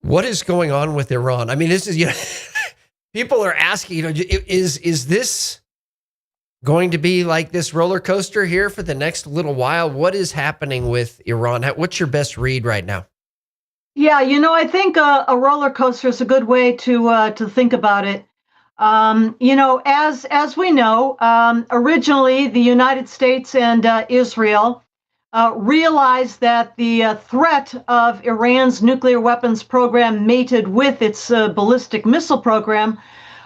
What is going on with Iran? I mean, this is, you know, people are asking, you know, is this going to be like this roller coaster here for the next little while? What is happening with Iran? What's your best read right now? Yeah, you know, I think a roller coaster is a good way to think about it. You know, as we know, originally the United States and Israel realized that the threat of Iran's nuclear weapons program mated with its ballistic missile program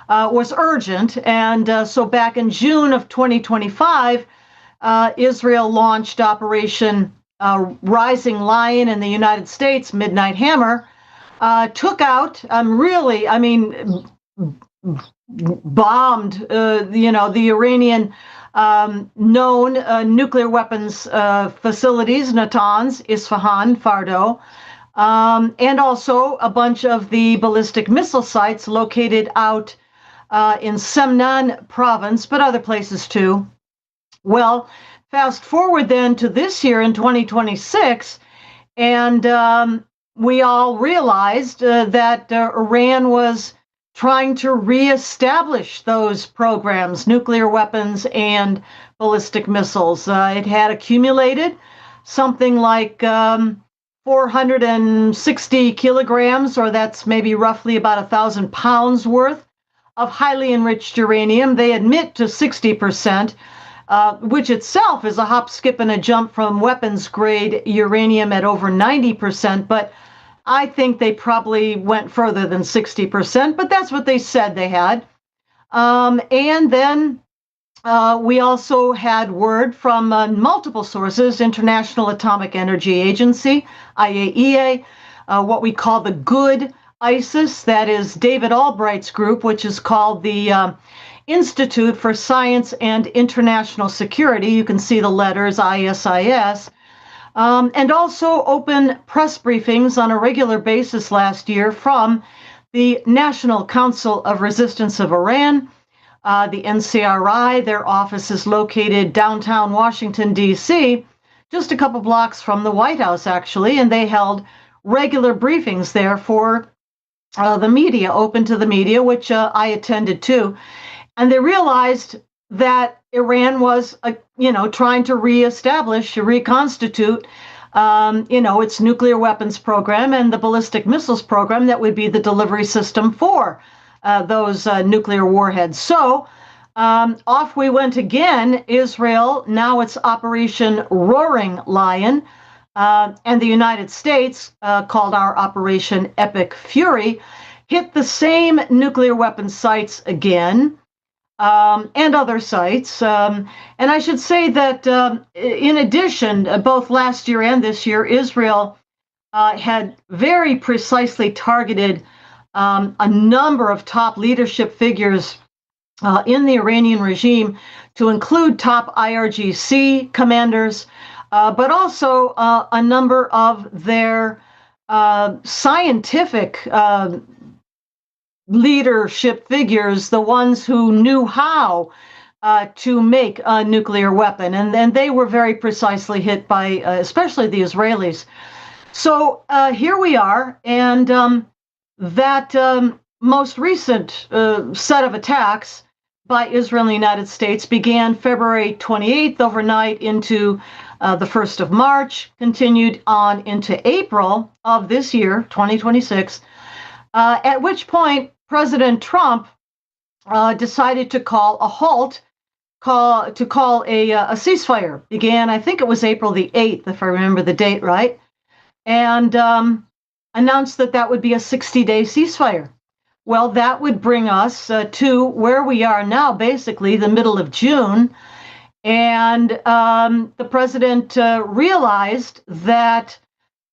was urgent. And so back in June of 2025, Israel launched Operation Rising Lion in the United States, Midnight Hammer, took out, bombed, you know, the Iranian known nuclear weapons facilities, Natanz, Isfahan, Fardo, and also a bunch of the ballistic missile sites located out in Semnan province, but other places too. Well, fast forward then to this year in 2026, and we all realized that Iran was trying to reestablish those programs, nuclear weapons and ballistic missiles. It had accumulated something like 460 kilograms, or that's maybe roughly about 1,000 pounds worth of highly enriched uranium. They admit to 60%, which itself is a hop, skip, and a jump from weapons-grade uranium at over 90%, but I think they probably went further than 60%, but that's what they said they had. And then we also had word from multiple sources, International Atomic Energy Agency, IAEA, what we call the good ISIS, that is David Albright's group, which is called the Institute for Science and International Security. You can see the letters ISIS. And also open press briefings on a regular basis last year from the National Council of Resistance of Iran, the NCRI. Their office is located downtown Washington, D.C., just a couple blocks from the White House, actually, and they held regular briefings there for the media, open to the media, which I attended too. And they realized that Iran was, trying to reestablish, reconstitute, its nuclear weapons program and the ballistic missiles program that would be the delivery system for those nuclear warheads. So off we went again. Israel, now it's Operation Roaring Lion, and the United States, called our Operation Epic Fury, hit the same nuclear weapons sites again. And other sites. And I should say that in addition, both last year and this year, Israel had very precisely targeted a number of top leadership figures in the Iranian regime, to include top IRGC commanders, but also a number of their scientific leadership figures, the ones who knew how to make a nuclear weapon. And they were very precisely hit by especially the Israelis. So here we are, and that most recent set of attacks by Israel and the United States began February 28th overnight into the 1st of March, continued on into April of this year, 2026, at which point President Trump decided to call a halt, call a ceasefire. Began, I think it was April the 8th, if I remember the date right, and announced that would be a 60-day ceasefire. Well, that would bring us to where we are now, basically the middle of June, and the president realized that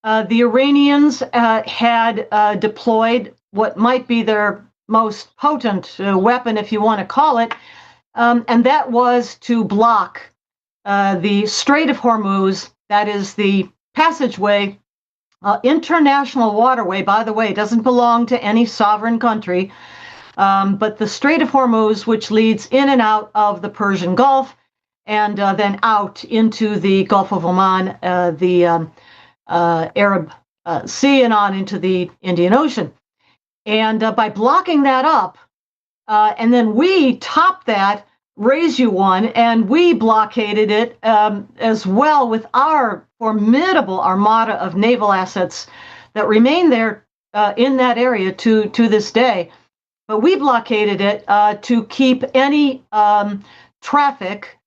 the Iranians had deployed what might be their most potent weapon, if you want to call it, and that was to block the Strait of Hormuz, that is the passageway, international waterway, by the way, doesn't belong to any sovereign country, but the Strait of Hormuz, which leads in and out of the Persian Gulf, and then out into the Gulf of Oman, the Arab Sea, and on into the Indian Ocean. And by blocking that up, and then we topped that, raise you one, and we blockaded it as well with our formidable armada of naval assets that remain there in that area to this day. But we blockaded it to keep any traffic,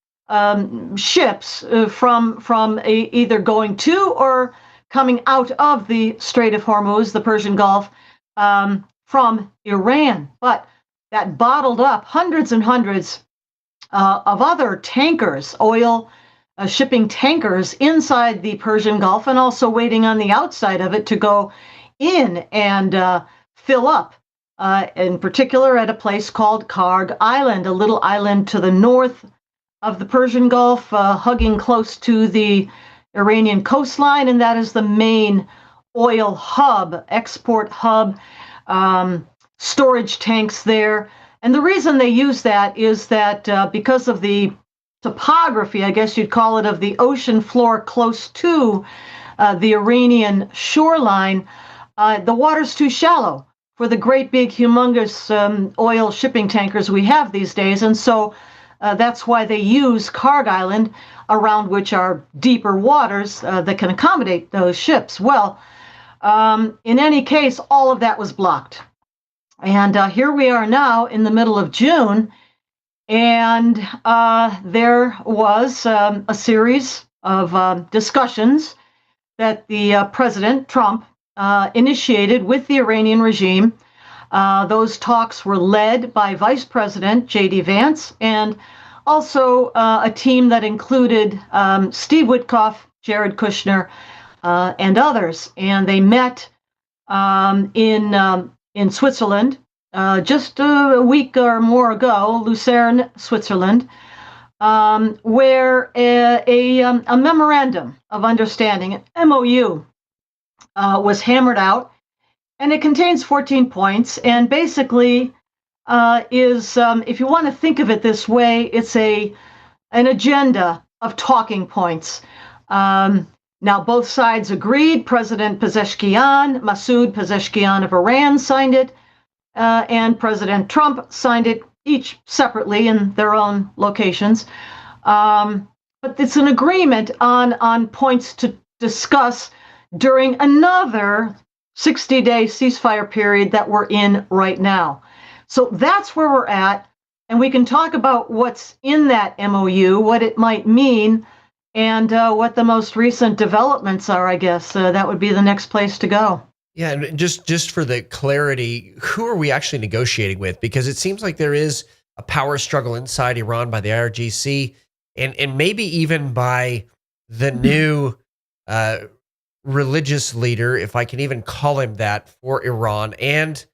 ships from either going to or coming out of the Strait of Hormuz, the Persian Gulf, from Iran. But that bottled up hundreds and hundreds of other tankers, oil shipping tankers inside the Persian Gulf, and also waiting on the outside of it to go in and fill up, in particular at a place called Karg Island, a little island to the north of the Persian Gulf, hugging close to the Iranian coastline, and that is the main oil hub, export hub, storage tanks there. And the reason they use that is that because of the topography, I guess you'd call it, of the ocean floor close to the Iranian shoreline, the water's too shallow for the great big humongous oil shipping tankers we have these days. And so that's why they use Karg Island around which are deeper waters that can accommodate those ships. Well, in any case, all of that was blocked. And here we are now in the middle of June, and there was a series of discussions that the President Trump initiated with the Iranian regime. Those talks were led by Vice President J.D. Vance and also a team that included Steve Witkoff, Jared Kushner, and others. And they met in Switzerland just a week or more ago, Lucerne, Switzerland, where a memorandum of understanding, an MOU, was hammered out, and it contains 14 points, and basically is, if you want to think of it this way, it's an agenda of talking points. Now, both sides agreed. President Pezeshkian, Masoud Pezeshkian of Iran, signed it, and President Trump signed it, each separately in their own locations. But it's an agreement on points to discuss during another 60-day ceasefire period that we're in right now. So that's where we're at, and we can talk about what's in that MOU, what it might mean, and what the most recent developments are, I guess. That would be the next place to go. Yeah, and just for the clarity, who are we actually negotiating with? Because it seems like there is a power struggle inside Iran by the IRGC, and maybe even by the new religious leader, if I can even call him that, for Iran, and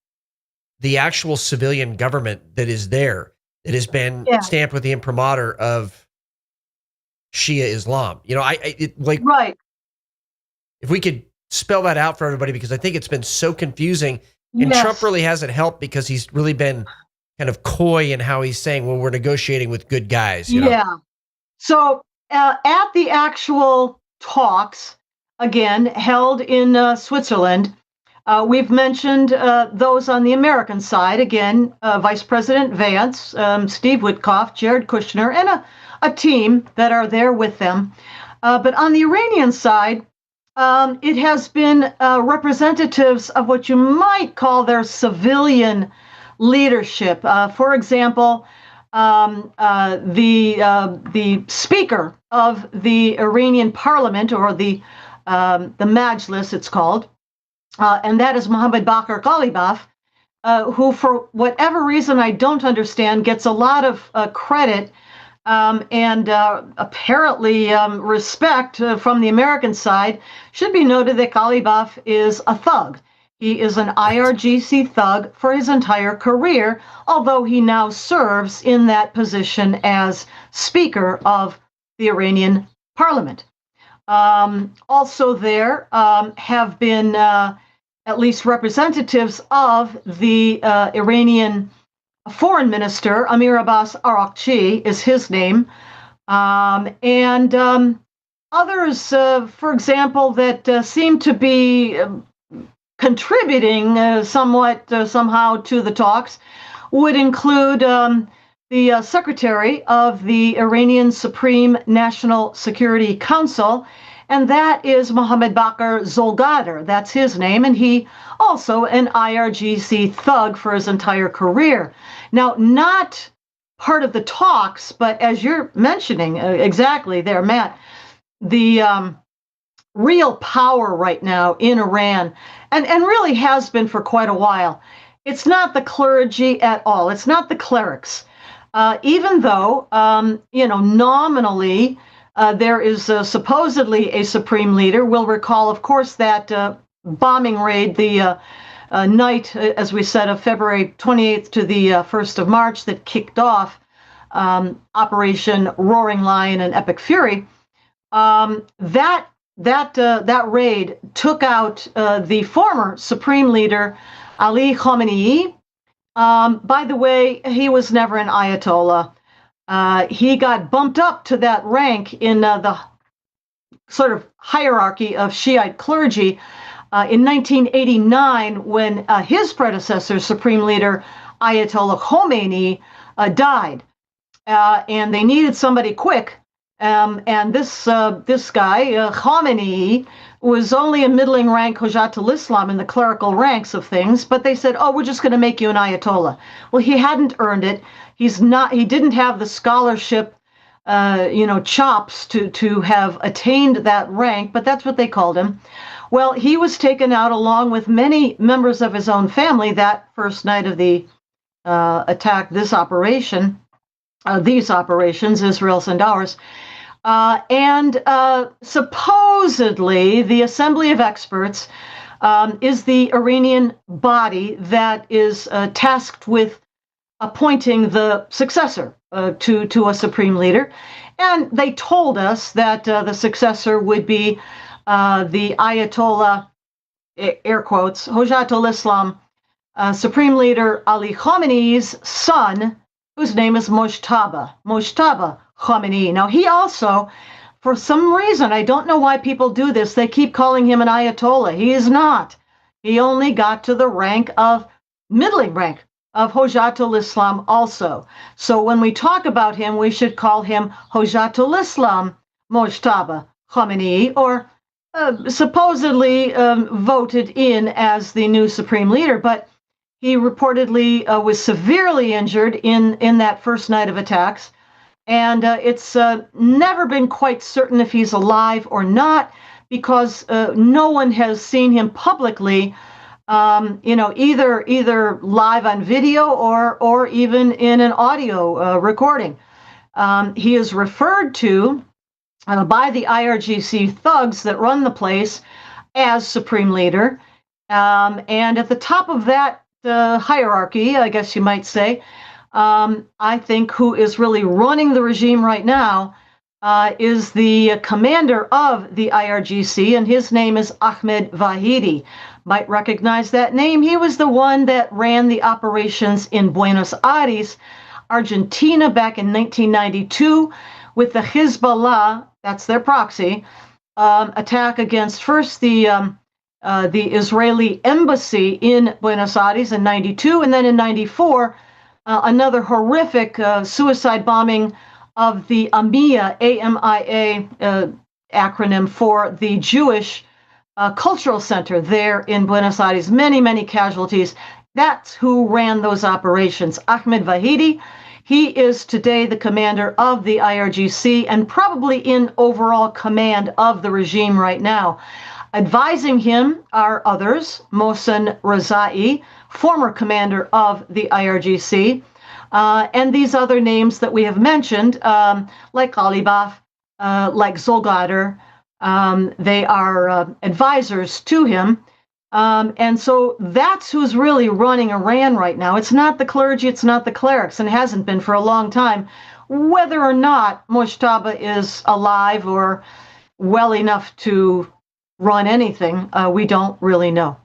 the actual civilian government that is there, that has been stamped with the imprimatur of Shia Islam. You know, right. If we could spell that out for everybody, because I think it's been so confusing, and Trump really hasn't helped because he's really been kind of coy in how he's saying, well, we're negotiating with good guys. You know? Yeah. So at the actual talks, again, held in Switzerland, we've mentioned those on the American side. Again, Vice President Vance, Steve Witkoff, Jared Kushner, and a team that are there with them. But on the Iranian side, it has been representatives of what you might call their civilian leadership. For example, the speaker of the Iranian parliament, or the Majlis, it's called, and that is Mohammad Bakr Ghalibaf, who, for whatever reason I don't understand, gets a lot of credit and apparently respect from the American side. Should be noted that Ghalibaf is a thug. He is an IRGC thug for his entire career, although he now serves in that position as Speaker of the Iranian Parliament. Also there have been at least representatives of the Iranian Foreign Minister. Amir Abbas Araghchi is his name, and others, for example, that seem to be contributing somehow to the talks would include the secretary of the Iranian Supreme National Security Council, and that is Mohammad Bakr Zolgadar. That's his name, and he also an IRGC thug for his entire career. Now, not part of the talks, but as you're mentioning exactly there, Matt, the real power right now in Iran, and really has been for quite a while, it's not the clergy at all. It's not the clerics. Even though, nominally, there is supposedly a supreme leader. We'll recall, of course, that bombing raid the night, as we said, of February 28th to the 1st of March that kicked off Operation Roaring Lion and Epic Fury. That raid took out the former supreme leader, Ali Khamenei. By the way, he was never an Ayatollah. He got bumped up to that rank in the sort of hierarchy of Shiite clergy in 1989 when his predecessor, Supreme Leader Ayatollah Khomeini, died. And they needed somebody quick And this guy, Khamenei, was only a middling rank Hojatul Islam in the clerical ranks of things, but they said, oh, we're just going to make you an Ayatollah. Well, he hadn't earned it. He didn't have the scholarship, chops to have attained that rank, but that's what they called him. Well, he was taken out along with many members of his own family that first night of the attack, these operations, Israel's and ours. And supposedly, the Assembly of Experts is the Iranian body that is tasked with appointing the successor to a supreme leader. And they told us that the successor would be the Ayatollah, air quotes, Hojatul Islam, Supreme Leader Ali Khamenei's son, whose name is Mojtaba Khamenei. Now, he also, for some reason, I don't know why people do this, they keep calling him an Ayatollah. He is not. He only got to the middling rank of Hojatul Islam also. So when we talk about him, we should call him Hojatul Islam Mojtaba Khamenei, or supposedly voted in as the new supreme leader. But he reportedly was severely injured in that first night of attacks. And it's never been quite certain if he's alive or not, because no one has seen him publicly, either live on video or even in an audio recording. He is referred to by the IRGC thugs that run the place as supreme leader. And at the top of that hierarchy, I guess you might say, I think who is really running the regime right now is the commander of the IRGC, and his name is Ahmed Vahidi. Might recognize that name. He was the one that ran the operations in Buenos Aires, Argentina, back in 1992 with the Hezbollah, that's their proxy, attack against first the Israeli embassy in Buenos Aires in 92, and then in 94, another horrific suicide bombing of the AMIA, A-M-I-A acronym for the Jewish Cultural Center there in Buenos Aires. Many, many casualties. That's who ran those operations. Ahmed Vahidi, he is today the commander of the IRGC and probably in overall command of the regime right now. Advising him are others, Mohsen Rezai, former commander of the IRGC, and these other names that we have mentioned, like Ghalibaf, like Zolgadar, they are advisors to him. And so that's who's really running Iran right now. It's not the clergy, it's not the clerics, and hasn't been for a long time. Whether or not Mojtaba is alive or well enough to run anything, we don't really know.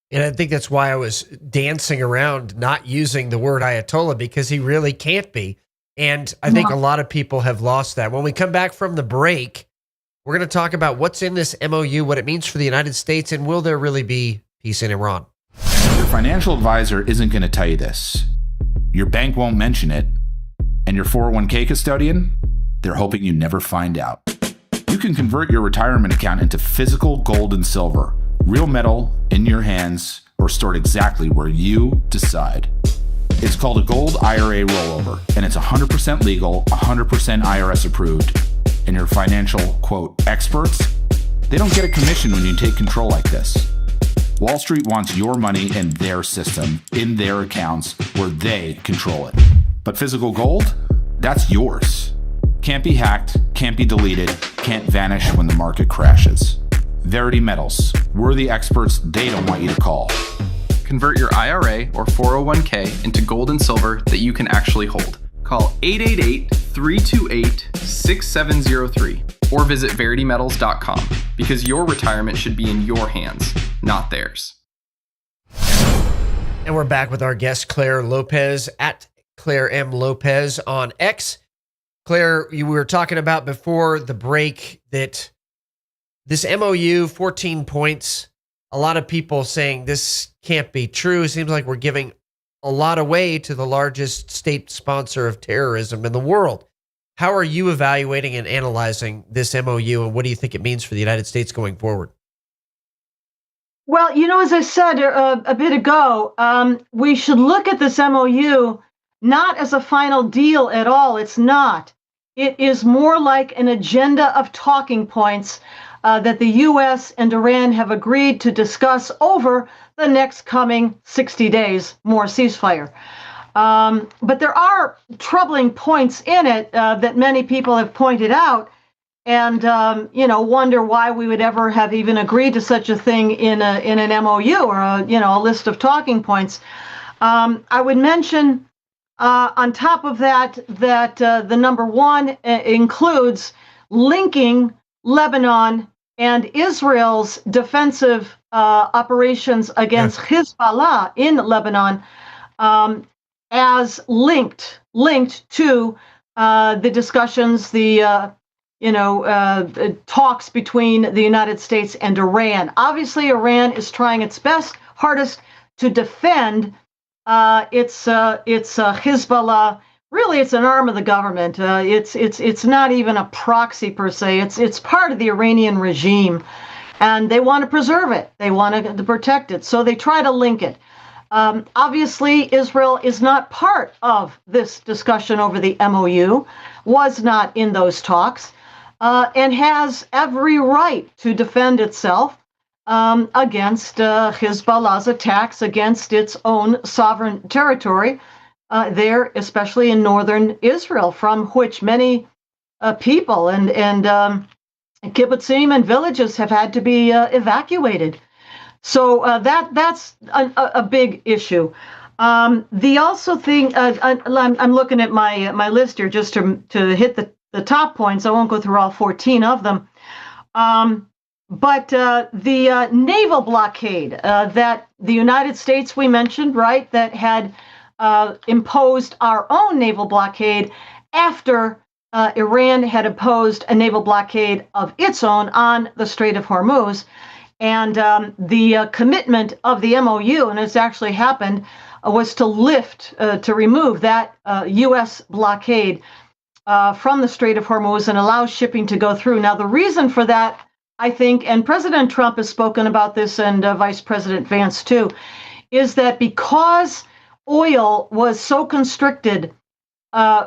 And I think that's why I was dancing around not using the word Ayatollah, because he really can't be. And I think a lot of people have lost that. When we come back from the break, we're going to talk about what's in this MOU, what it means for the United States, and will there really be peace in Iran? Your financial advisor isn't going to tell you this. Your bank won't mention it. And your 401k custodian, they're hoping you never find out. You can convert your retirement account into physical gold and silver, real metal in your hands, or stored exactly where you decide. It's called a gold IRA rollover, and it's 100% legal, 100% IRS approved. And your financial, quote, experts, they don't get a commission when you take control like this. Wall Street wants your money in their system, in their accounts, where they control it. But physical gold, that's yours. Can't be hacked, can't be deleted, can't vanish when the market crashes. Verity Metals, we're the experts they don't want you to call. Convert your IRA or 401k into gold and silver that you can actually hold. Call 888-328-6703 or visit veritymetals.com, because your retirement should be in your hands, not theirs. And we're back with our guest, Claire Lopez, at Claire M. Lopez on X. Claire, we were talking about before the break that this MOU, 14 points, a lot of people saying this can't be true. It seems like we're giving a lot away to the largest state sponsor of terrorism in the world. How are you evaluating and analyzing this MOU, and what do you think it means for the United States going forward? Well, as I said a bit ago, we should look at this MOU not as a final deal at all. It's not. It is more like an agenda of talking points that the U.S. and Iran have agreed to discuss over the next coming 60 days, more ceasefire. But there are troubling points in it that many people have pointed out, and wonder why we would ever have even agreed to such a thing in an MOU or a list of talking points. I would mention on top of that the number one includes linking Lebanon and Israel's defensive operations against Hezbollah in Lebanon as linked to the discussions, the talks between the United States and Iran. Obviously, Iran is trying its best, hardest to defend its Hezbollah. Really, it's an arm of the government. It's not even a proxy per se. It's part of the Iranian regime, and they want to preserve it. They want to protect it. So they try to link it. Obviously, Israel is not part of this discussion over the MOU, was not in those talks, and has every right to defend itself against Hezbollah's attacks against its own sovereign territory there, especially in northern Israel, from which many people and kibbutzim and villages have had to be evacuated. So that's a big issue. The also thing, I'm looking at my list here just to hit the top points. I won't go through all 14 of them. But the naval blockade that the United States, we mentioned, right, that had imposed our own naval blockade after Iran had imposed a naval blockade of its own on the Strait of Hormuz. And the commitment of the MOU, and it's actually happened, was to remove that U.S. blockade from the Strait of Hormuz and allow shipping to go through. Now, the reason for that, I think, and President Trump has spoken about this, and Vice President Vance too, is that because oil was so constricted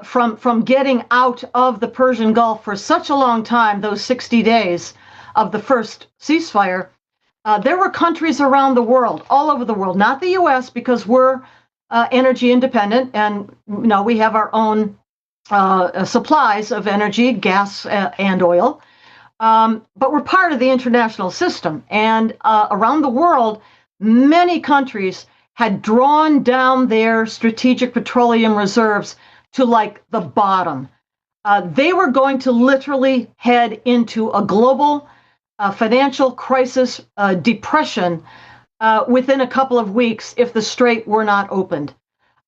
from getting out of the Persian Gulf for such a long time, those 60 days of the first ceasefire, there were countries around the world, all over the world, not the U.S., because we're energy independent, and we have our own supplies of energy, gas, and oil. But we're part of the international system, and around the world, many countries had drawn down their strategic petroleum reserves to like the bottom. They were going to literally head into a global financial crisis, depression within a couple of weeks if the strait were not opened.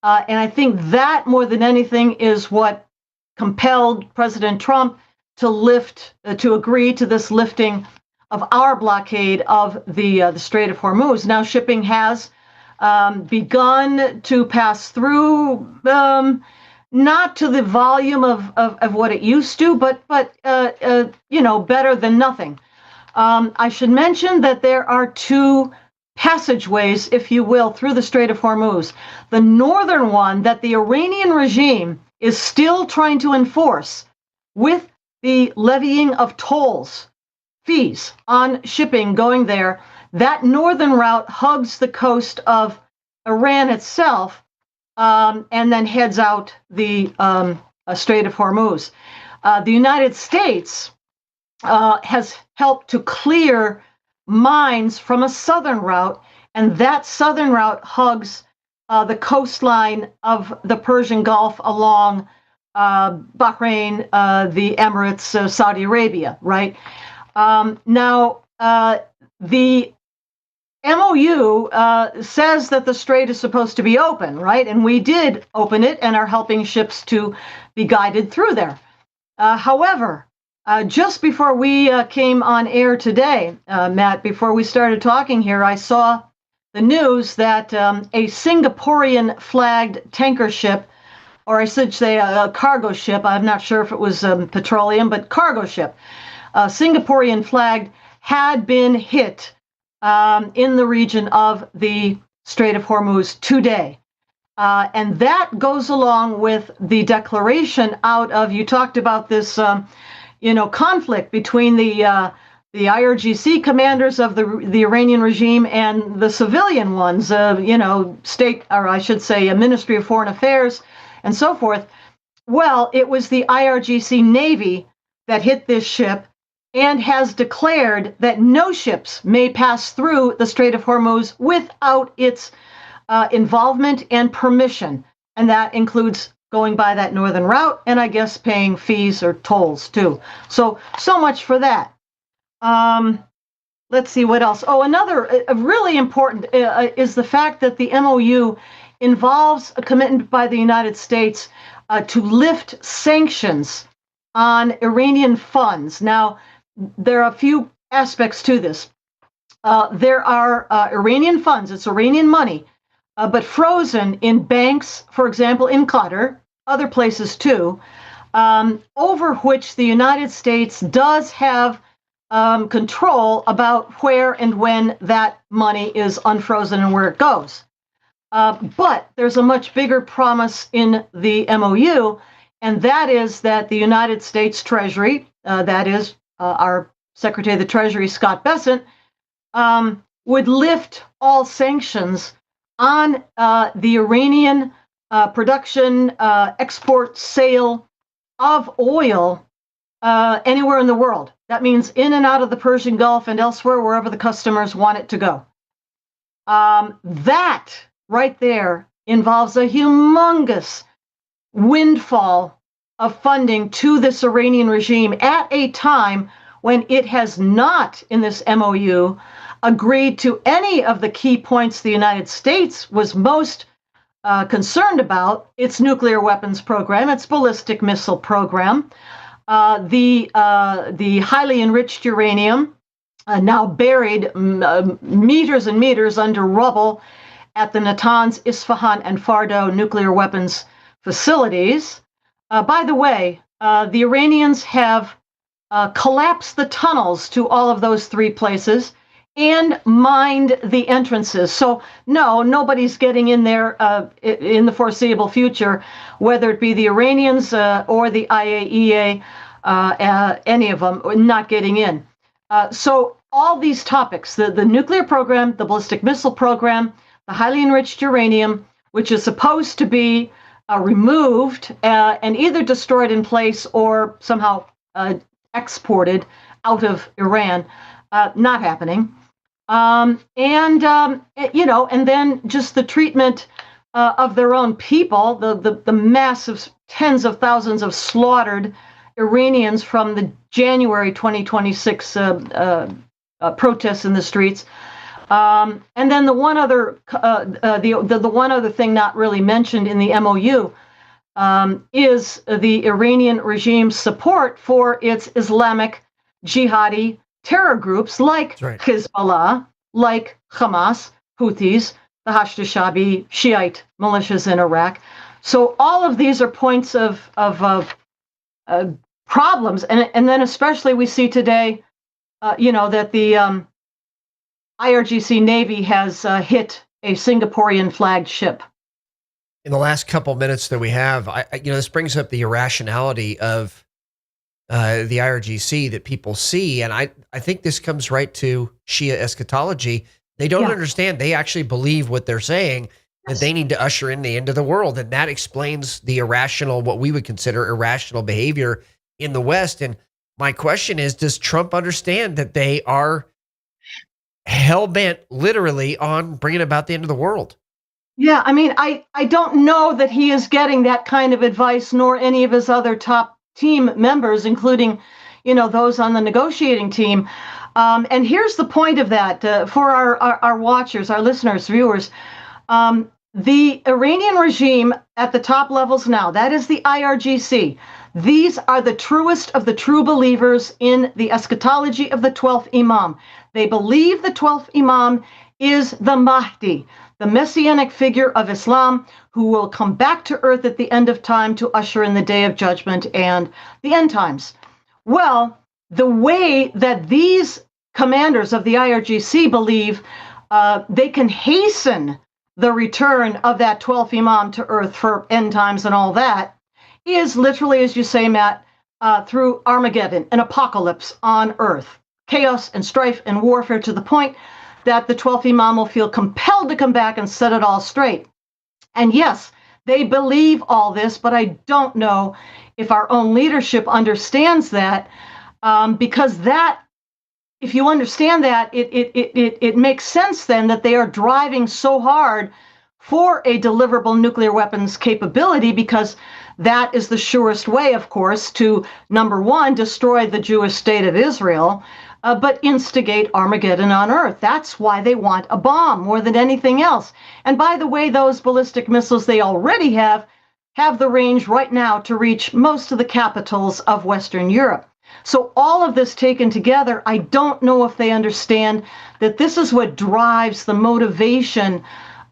And I think that more than anything is what compelled President Trump to agree to this lifting of our blockade of the Strait of Hormuz. Now shipping has begun to pass through, not to the volume of what it used to, but better than nothing. I should mention that there are two passageways, if you will, through the Strait of Hormuz. The northern one that the Iranian regime is still trying to enforce with the levying of tolls, fees on shipping going there. That northern route hugs the coast of Iran itself and then heads out the Strait of Hormuz. The United States has helped to clear mines from a southern route, and that southern route hugs the coastline of the Persian Gulf along Bahrain, the Emirates, Saudi Arabia, right? Now, the MOU says that the strait is supposed to be open, right? And we did open it and are helping ships to be guided through there. However, just before we came on air today, Matt, before we started talking here, I saw the news that a Singaporean flagged tanker ship or I should say a cargo ship. I'm not sure if it was petroleum, but cargo ship, Singaporean flagged, had been hit in the region of the Strait of Hormuz today. And that goes along with the declaration out of, you talked about this, conflict between the IRGC commanders of the Iranian regime and the civilian ones, state, or I should say, a Ministry of Foreign Affairs and so forth. Well, it was the IRGC Navy that hit this ship and has declared that no ships may pass through the Strait of Hormuz without its involvement and permission. And that includes going by that northern route and I guess paying fees or tolls too. So much for that. Let's see what else. Oh, another really important is the fact that the MOU involves a commitment by the United States to lift sanctions on Iranian funds. Now, there are a few aspects to this. There are Iranian funds, it's Iranian money, but frozen in banks, for example, in Qatar, other places too, over which the United States does have control about where and when that money is unfrozen and where it goes. But there's a much bigger promise in the MOU, and that is that the United States Treasury, that is our Secretary of the Treasury, Scott Bessent, would lift all sanctions on the Iranian production, export, sale of oil anywhere in the world. That means in and out of the Persian Gulf and elsewhere, wherever the customers want it to go. That right there involves a humongous windfall of funding to this Iranian regime at a time when it has not, in this MOU, agreed to any of the key points the United States was most concerned about: its nuclear weapons program, its ballistic missile program, the highly enriched uranium, now buried meters and meters under rubble at the Natanz, Isfahan, and Fordow nuclear weapons facilities. By the way, the Iranians have collapsed the tunnels to all of those three places and mined the entrances. So no, nobody's getting in there in the foreseeable future, whether it be the Iranians or the IAEA, any of them, not getting in. So all these topics, the nuclear program, the ballistic missile program, the highly enriched uranium, which is supposed to be removed and either destroyed in place or somehow exported out of Iran, not happening. And then just the treatment of their own people, the massive tens of thousands of slaughtered Iranians from the January 2026 protests in the streets. And then the one other thing not really mentioned in the MOU is the Iranian regime's support for its Islamic jihadi terror groups like Hezbollah, like Hamas, Houthis, the Hashd-e-Shaabi Shiite militias in Iraq. So all of these are points of problems, and then especially we see today, that the IRGC Navy has hit a Singaporean flagged ship. In the last couple minutes that we have, this brings up the irrationality of the IRGC that people see, and I think this comes right to Shia eschatology. They don't understand. They actually believe what they're saying, that they need to usher in the end of the world, and that explains the irrational, what we would consider irrational behavior in the West. And my question is, does Trump understand that they are hell-bent literally on bringing about the end of the world? Yeah, I mean, I don't know that he is getting that kind of advice, nor any of his other top team members, including, those on the negotiating team. And here's the point of that for our watchers, our listeners, viewers. The Iranian regime at the top levels now, that is the IRGC. These are the truest of the true believers in the eschatology of the 12th Imam. They believe the 12th Imam is the Mahdi, the messianic figure of Islam who will come back to earth at the end of time to usher in the day of judgment and the end times. Well, the way that these commanders of the IRGC believe they can hasten the return of that 12th Imam to earth for end times and all that is literally, as you say, Matt, through Armageddon, an apocalypse on earth, chaos and strife and warfare to the point that the 12th Imam will feel compelled to come back and set it all straight. And yes, they believe all this, but I don't know if our own leadership understands that, because that, if you understand that, it makes sense then that they are driving so hard for a deliverable nuclear weapons capability, because that is the surest way, of course, to, number one, destroy the Jewish state of Israel, but instigate Armageddon on earth. That's why they want a bomb more than anything else. And by the way, those ballistic missiles they already have the range right now to reach most of the capitals of Western Europe. So all of this taken together, I don't know if they understand that this is what drives the motivation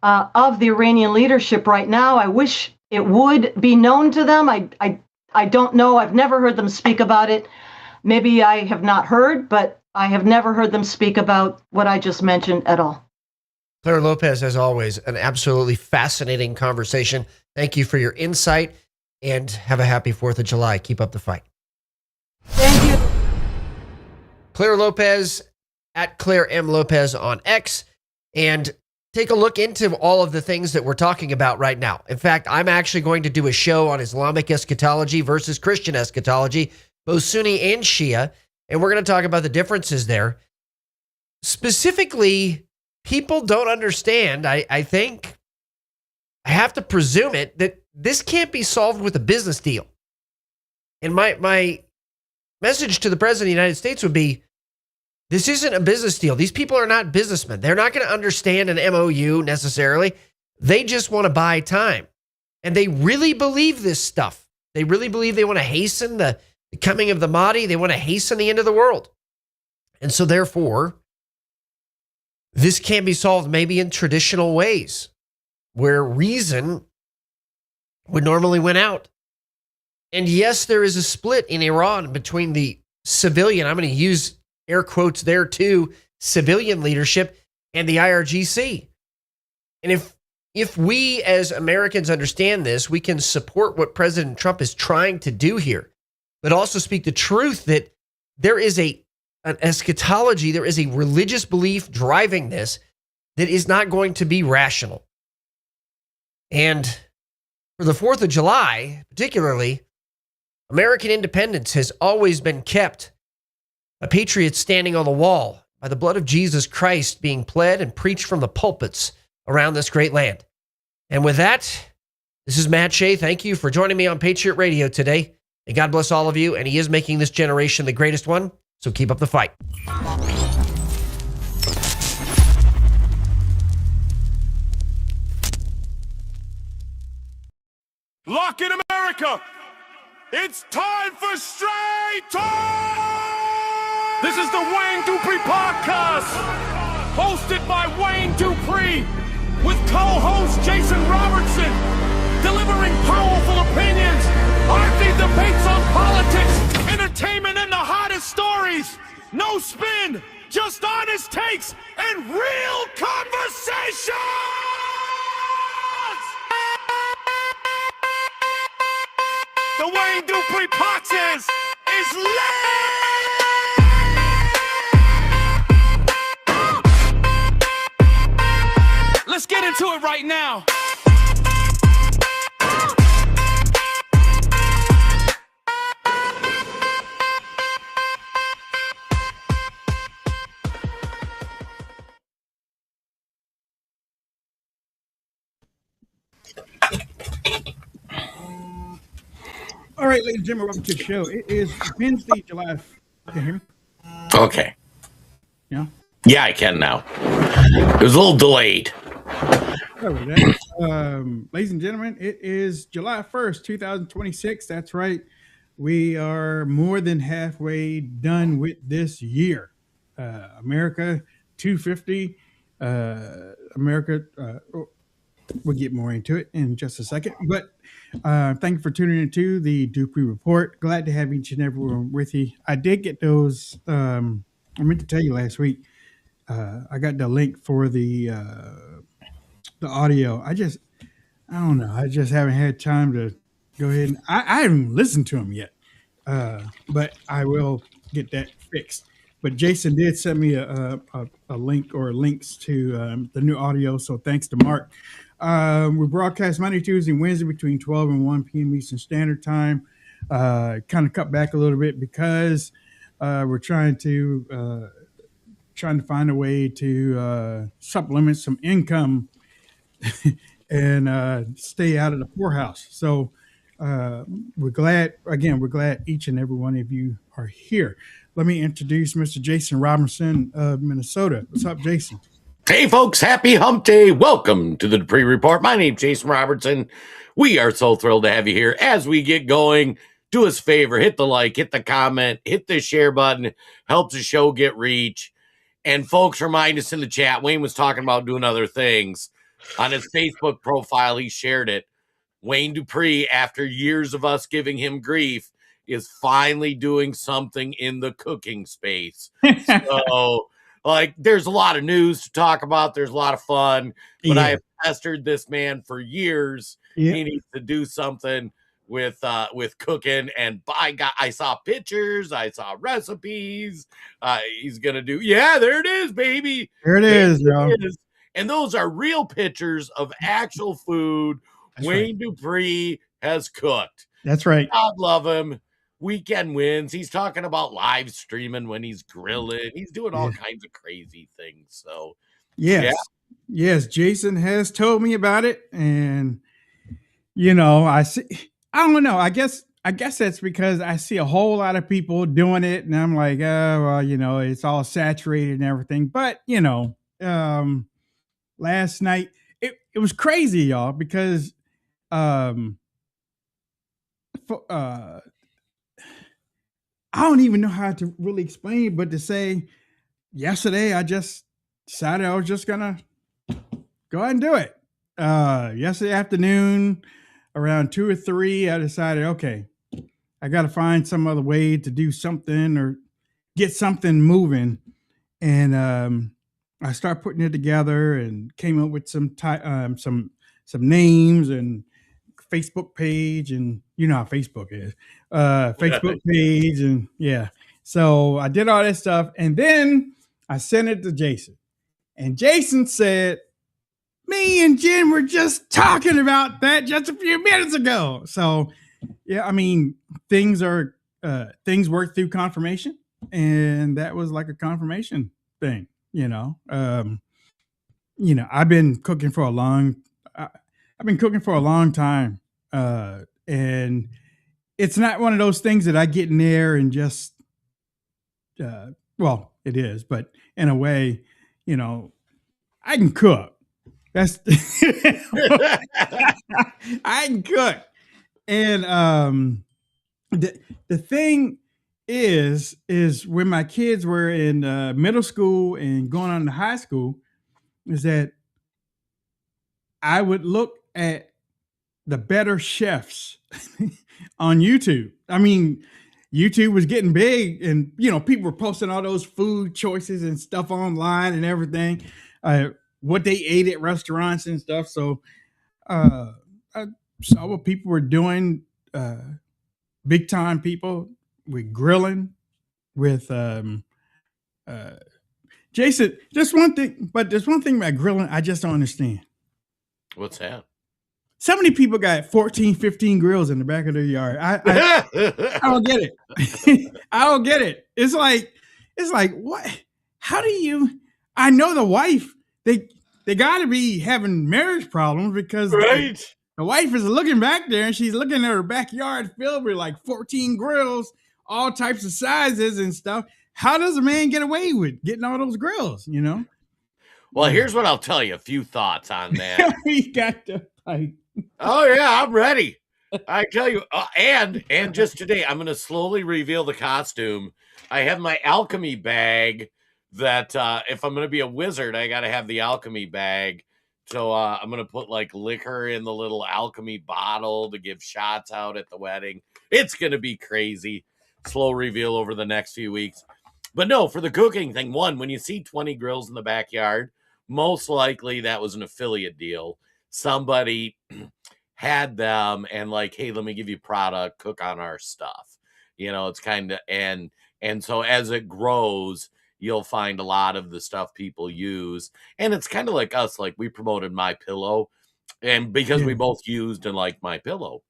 of the Iranian leadership right now. I wish it would be known to them. I don't know. I've never heard them speak about it. Maybe I have not heard, but I have never heard them speak about what I just mentioned at all. Claire Lopez, as always, an absolutely fascinating conversation. Thank you for your insight, and have a happy 4th of July. Keep up the fight. Thank you. Claire Lopez, at Claire M. Lopez on X, and take a look into all of the things that we're talking about right now. In fact, I'm actually going to do a show on Islamic eschatology versus Christian eschatology, both Sunni and Shia, and we're going to talk about the differences there. Specifically, people don't understand, I think, I have to presume it, that this can't be solved with a business deal. And my message to the President of the United States would be, this isn't a business deal. These people are not businessmen. They're not going to understand an MOU necessarily. They just want to buy time. And they really believe this stuff. They really believe they want to hasten the coming of the Mahdi. They want to hasten the end of the world. And so therefore, this can be solved maybe in traditional ways where reason would normally win out. And yes, there is a split in Iran between the civilian, I'm going to use air quotes there too, civilian leadership and the IRGC. And if we as Americans understand this, we can support what President Trump is trying to do here, but also speak the truth that there is an eschatology, there is a religious belief driving this that is not going to be rational. And for the 4th of July, particularly, American independence has always been kept by patriots standing on the wall, by the blood of Jesus Christ being pled and preached from the pulpits around this great land. And with that, this is Matt Shea. Thank you for joining me on Patriot Radio today. And God bless all of you. And he is making this generation the greatest one. So keep up the fight. Lock in America! It's time for Straight Talk! This is the Wayne Dupree Podcast, hosted by Wayne Dupree, with co-host Jason Robertson, delivering powerful opinions, arcade debates on politics, entertainment, and the hottest stories. No spin, just honest takes and real conversations! The Wayne Dupree Podcast is lit! Let's get into it right now. All right, ladies and gentlemen, welcome to the show. It is Wednesday, July. Can you hear me? Okay. Yeah. Yeah, I can now. It was a little delayed. Ladies and gentlemen, it is July 1st, 2026. That's right. We are more than halfway done with this year. America 250 America. We'll get more into it in just a second. But thank you for tuning into the Dupree Report. Glad to have each and every one with you. I did get those. I meant to tell you last week. I got the link for the audio. I don't know. I just haven't had time to go ahead and I haven't listened to them yet. But I will get that fixed. But Jason did send me a link or links to the new audio. So thanks to Mark. We broadcast Monday, Tuesday, and Wednesday between 12 and 1 p.m. Eastern Standard Time. Kind of cut back a little bit because we're trying to find a way to supplement some income and stay out of the poorhouse. So we're glad each and every one of you are here. Let me introduce Mr. Jason Robinson of Minnesota. What's up, Jason? Hey, folks, happy hump day. Welcome to the Dupree Report. My name's Jason Robertson. We are so thrilled to have you here. As we get going, do us a favor, hit the like, hit the comment, hit the share button, helps the show get reach. And folks, remind us in the chat, Wayne was talking about doing other things. On his Facebook profile, he shared it. Wayne Dupree, after years of us giving him grief, is finally doing something in the cooking space. So, like, there's a lot of news to talk about. There's a lot of fun. But I have pestered this man for years. Yeah. He needs to do something with cooking. And by God, I saw pictures. I saw recipes. He's going to do, yeah, there it is, baby. There it is, y'all. And those are real pictures of actual food Wayne Dupree has cooked. That's right. God love him. Weekend wins. He's talking about live streaming when he's grilling. He's doing all kinds of crazy things. So, yes, Jason has told me about it, and I don't know. I guess that's because I see a whole lot of people doing it, and I'm like, oh, well, it's all saturated and everything. But last night it was crazy, y'all, because I don't even know how to really explain it, but to say yesterday I just decided I was just gonna go ahead and do it. Yesterday afternoon, around 2 or 3, I decided, okay, I got to find some other way to do something or get something moving. And I started putting it together and came up with some names and Facebook page, and you know how Facebook is. Facebook page, and so I did all that stuff, and then I sent it to Jason, and Jason said, me and Jen were just talking about that just a few minutes ago. So I mean, things work through confirmation, and that was like a confirmation thing. I've been cooking for a long time, and it's not one of those things that I get in there and just well, it is, but in a way, I can cook. That's I can cook. And the thing is when my kids were in middle school and going on to high school, is that I would look at the better chefs on YouTube. I mean, YouTube was getting big, and people were posting all those food choices and stuff online and everything, what they ate at restaurants and stuff. So I saw what people were doing, big time people with grilling, with Jason. There's one thing about grilling I just don't understand. What's that? So many people got 14, 15 grills in the back of their yard. I don't get it. I don't get it. It's like, what? How do you? I know the wife, they got to be having marriage problems, because the wife is looking back there and she's looking at her backyard filled with like 14 grills, all types of sizes and stuff. How does a man get away with getting all those grills? Well, here's what I'll tell you. A few thoughts on that. We got to fight. Oh yeah, I'm ready. I tell you, and just today, I'm going to slowly reveal the costume. I have my alchemy bag that if I'm going to be a wizard, I got to have the alchemy bag. So I'm going to put like liquor in the little alchemy bottle to give shots out at the wedding. It's going to be crazy. Slow reveal over the next few weeks. But no, for the cooking thing, one, when you see 20 grills in the backyard, most likely that was an affiliate deal. Somebody had them and like, hey, let me give you product, cook on our stuff. You know, it's kind of, and so as it grows, you'll find a lot of the stuff people use. And it's kind of like us, like we promoted My Pillow, and because we both used and liked My Pillow.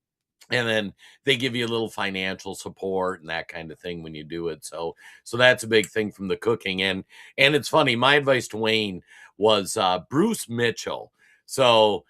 And then they give you a little financial support and that kind of thing when you do it. So that's a big thing from the cooking. And it's funny, my advice to Wayne was Bruce Mitchell. So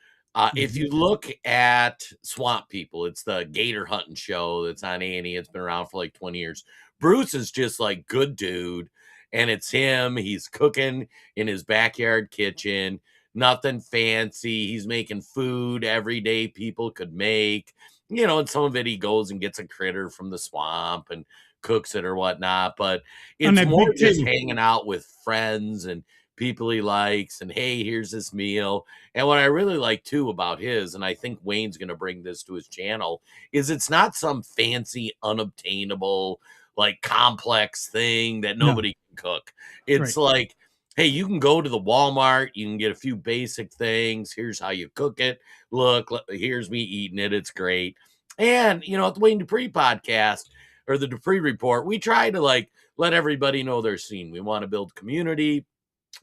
if you look at Swamp People, it's the gator hunting show that's on A&E. It's been around for like 20 years. Bruce is just like good dude. And it's him. He's cooking in his backyard kitchen. Nothing fancy. He's making food every day people could make. You know, and some of it he goes and gets a critter from the swamp and cooks it or whatnot. But it's more just hanging out with friends and people he likes. And hey, here's this meal. And what I really like too about his, and I think Wayne's going to bring this to his channel, is it's not some fancy, unobtainable, like complex thing that nobody can cook. It's like, hey, you can go to the Walmart, you can get a few basic things. Here's how you cook it. Look, here's me eating it. It's great. And, you know, at the Wayne Dupree podcast or the Dupree Report, we try to like let everybody know their scene. We want to build community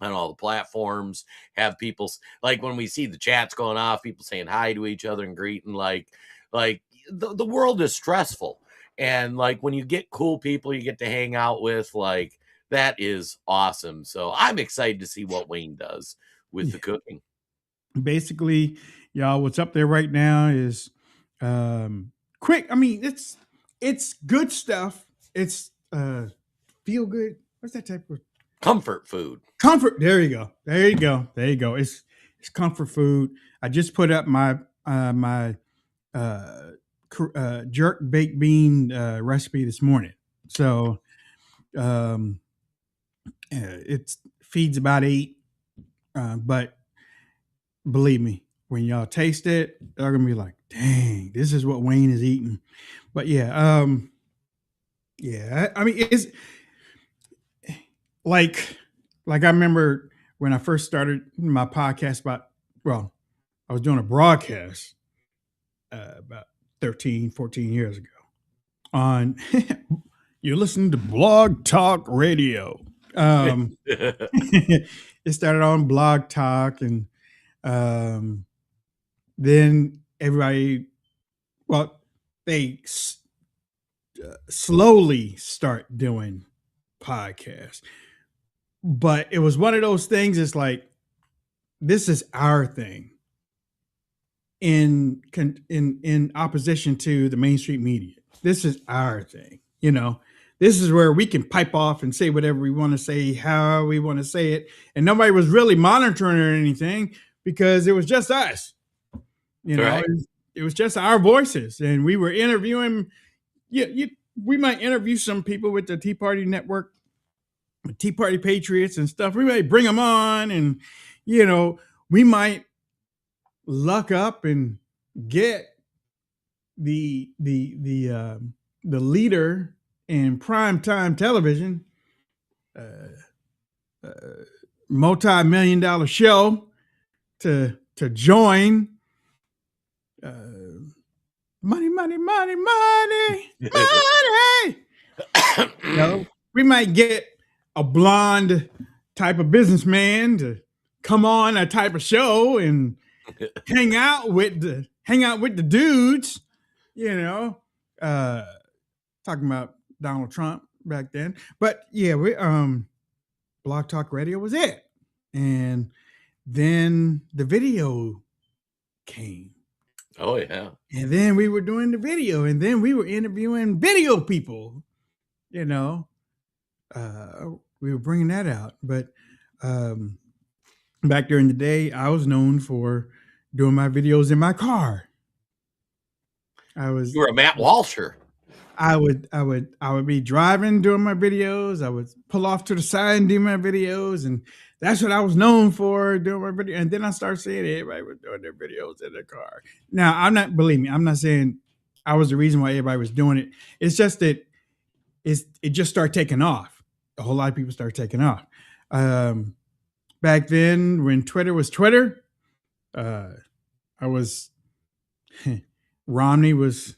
on all the platforms, have people like when we see the chats going off, people saying hi to each other and greeting, like the world is stressful. And like when you get cool people you get to hang out with, like that is awesome. So I'm excited to see what Wayne does with the cooking. Basically, y'all, what's up there right now is quick. I mean, it's good stuff. It's feel good. What's that type of comfort food? Comfort. There you go. There you go. There you go. It's comfort food. I just put up my jerk baked bean recipe this morning. So it feeds about 8, but believe me, when y'all taste it, they're gonna be like, "Dang, this is what Wayne is eating." But yeah, I mean, it's like I remember when I first started my podcast I was doing a broadcast about 13, 14 years ago on you're listening to Blog Talk Radio. It started on Blog Talk, and then everybody, they slowly start doing podcasts. But it was one of those things, it's like, this is our thing in opposition to the mainstream media. This is our thing, you know. This is where we can pipe off and say whatever we want to say, how we want to say it. And nobody was really monitoring or anything because it was just us. You know, it was just our voices. And we were interviewing, we might interview some people with the Tea Party Network, Tea Party Patriots and stuff. We might bring them on and, you know, we might luck up and get the leader in primetime television, multi-million-dollar show to join. Money. You know, we might get a blonde type of businessman to come on a type of show and hang out with the dudes, you know, talking about Donald Trump back then. But yeah, we Blog Talk Radio was it. And then the video came. Oh yeah. And then we were doing the video, and then we were interviewing video people, you know. We were bringing that out. But back during the day, I was known for doing my videos in my car. You were a Matt Walsher. I would be driving doing my videos. I would pull off to the side and do my videos, and that's what I was known for, doing my video. And then I started seeing everybody was doing their videos in their car. Now, believe me, I'm not saying I was the reason why everybody was doing it. It's just that it just started taking off. A whole lot of people started taking off. Back then, when Twitter was Twitter, Romney was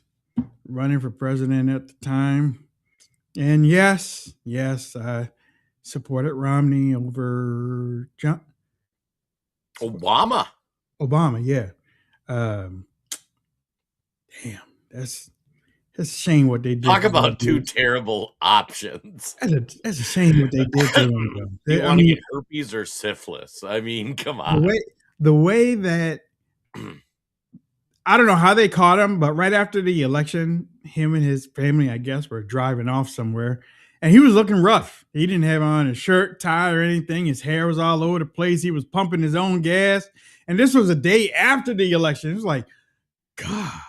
running for president at the time. And yes, I supported Romney over Obama, yeah. Damn, that's a shame what they did. Talk about two terrible options. That's a shame what they did to him. You want to get herpes or syphilis? I mean, come on. The way that I don't know how they caught him, but right after the election, him and his family, I guess, were driving off somewhere, and he was looking rough. He didn't have on a shirt, tie, or anything. His hair was all over the place. He was pumping his own gas, and this was a day after the election. It was like, God,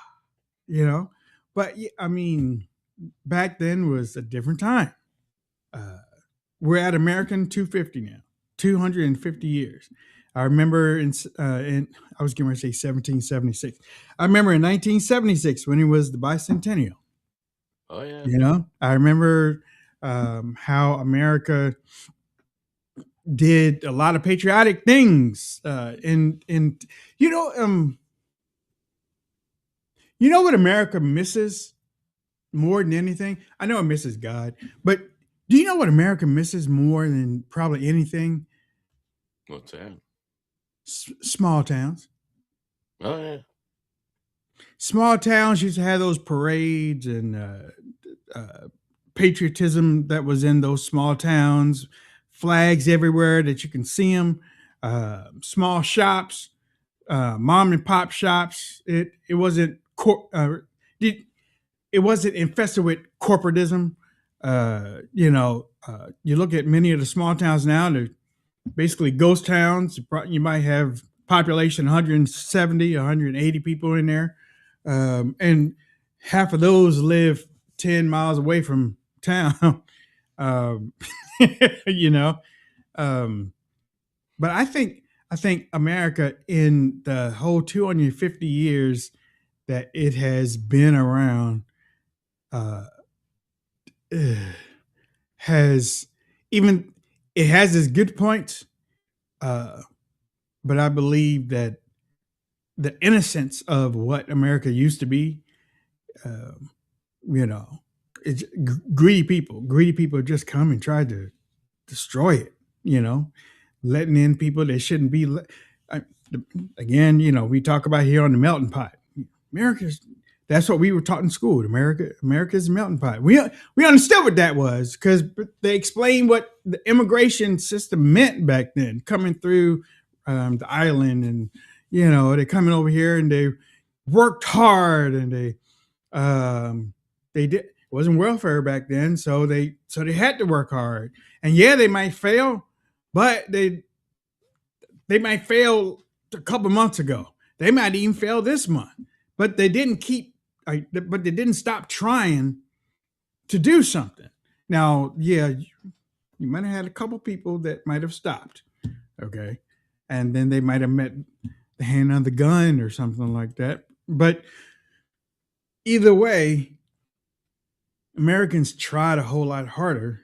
you know. But I mean, back then was a different time. We're at American 250 now, 250 years. I remember I was going to say 1776. I remember in 1976 when it was the bicentennial. Oh yeah. You know, I remember how America did a lot of patriotic things. And you know what America misses more than anything? I know it misses God, but do you know what America misses more than probably anything? What's that? Small towns. Oh yeah. Small towns used to have those parades and patriotism that was in those small towns, flags everywhere that you can see them, small shops, mom and pop shops. It wasn't it wasn't infested with corporatism. You look at many of the small towns now, they're basically ghost towns. You might have population 170, 180 people in there. And half of those live 10 miles away from town. But I think America, in the whole 250 years that it has been around, has its good points, but I believe that the innocence of what America used to be, it's greedy people just come and try to destroy it, letting in people that shouldn't be. Again, we talk about here on the melting pot. That's what we were taught in school. America's a melting pot. We understood what that was because they explained what the immigration system meant back then, coming through the island, and they're coming over here and they worked hard, and they did. It wasn't welfare back then, so they had to work hard. And yeah, they might fail, but they might fail a couple months ago. They might even fail this month, but they didn't but they didn't stop trying to do something. Now, yeah, you might have had a couple people that might have stopped, okay, and then they might have met the hand on the gun or something like that. But either way, Americans tried a whole lot harder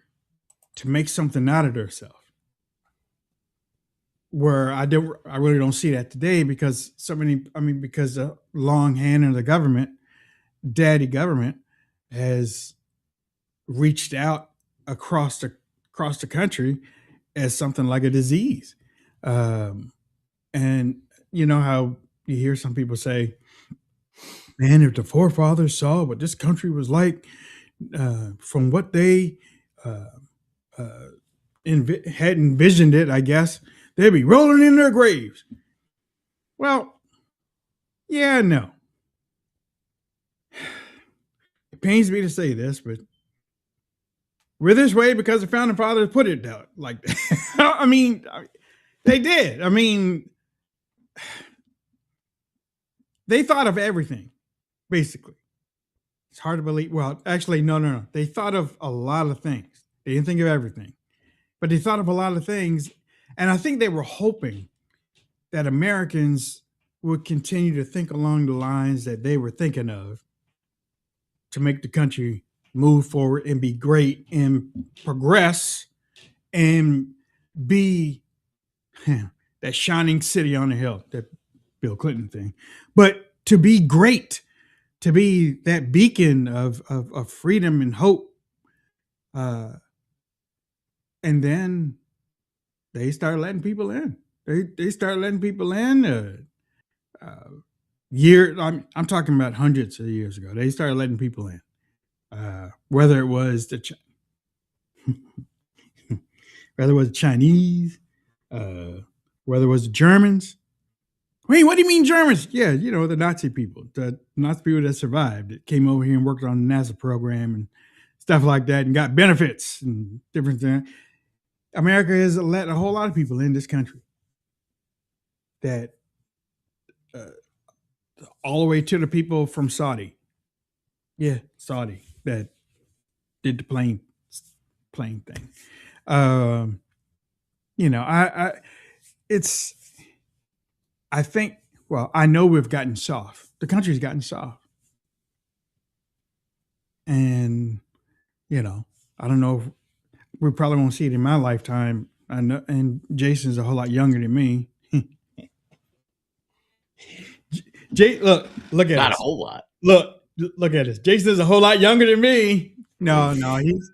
to make something out of themselves. Where I really don't see that today, because because the long hand of the government, daddy government, has reached out across the country as something like a disease. And you know how you hear some people say, man, if the forefathers saw what this country was like, from what they had envisioned it, I guess, they'd be rolling in their graves. Well, yeah, no. It pains me to say this, but we're this way because the founding fathers put it out like that. They did. They thought of everything, basically. It's hard to believe. Well, actually, no. They thought of a lot of things. They didn't think of everything, but they thought of a lot of things. And I think they were hoping that Americans would continue to think along the lines that they were thinking of to make the country move forward and be great and progress and be that shining city on the hill, that Bill Clinton thing. But to be great, to be that beacon of freedom and hope. And then they start letting people in. They start letting people in. I'm talking about hundreds of years ago. They started letting people in. Whether it was the Chinese, whether it was the Germans. Wait, what do you mean Germans? Yeah, the Nazi people that survived, that came over here and worked on the NASA program and stuff like that and got benefits and different things. America has let a whole lot of people in this country that all the way to the people from Saudi. Yeah, Saudi that did the plane thing. I know we've gotten soft. The country's gotten soft. And, I don't know if we probably won't see it in my lifetime. I know, and Jason's a whole lot younger than me. Look at Not us. a whole lot. Look at us. Jason's a whole lot younger than me. No, he's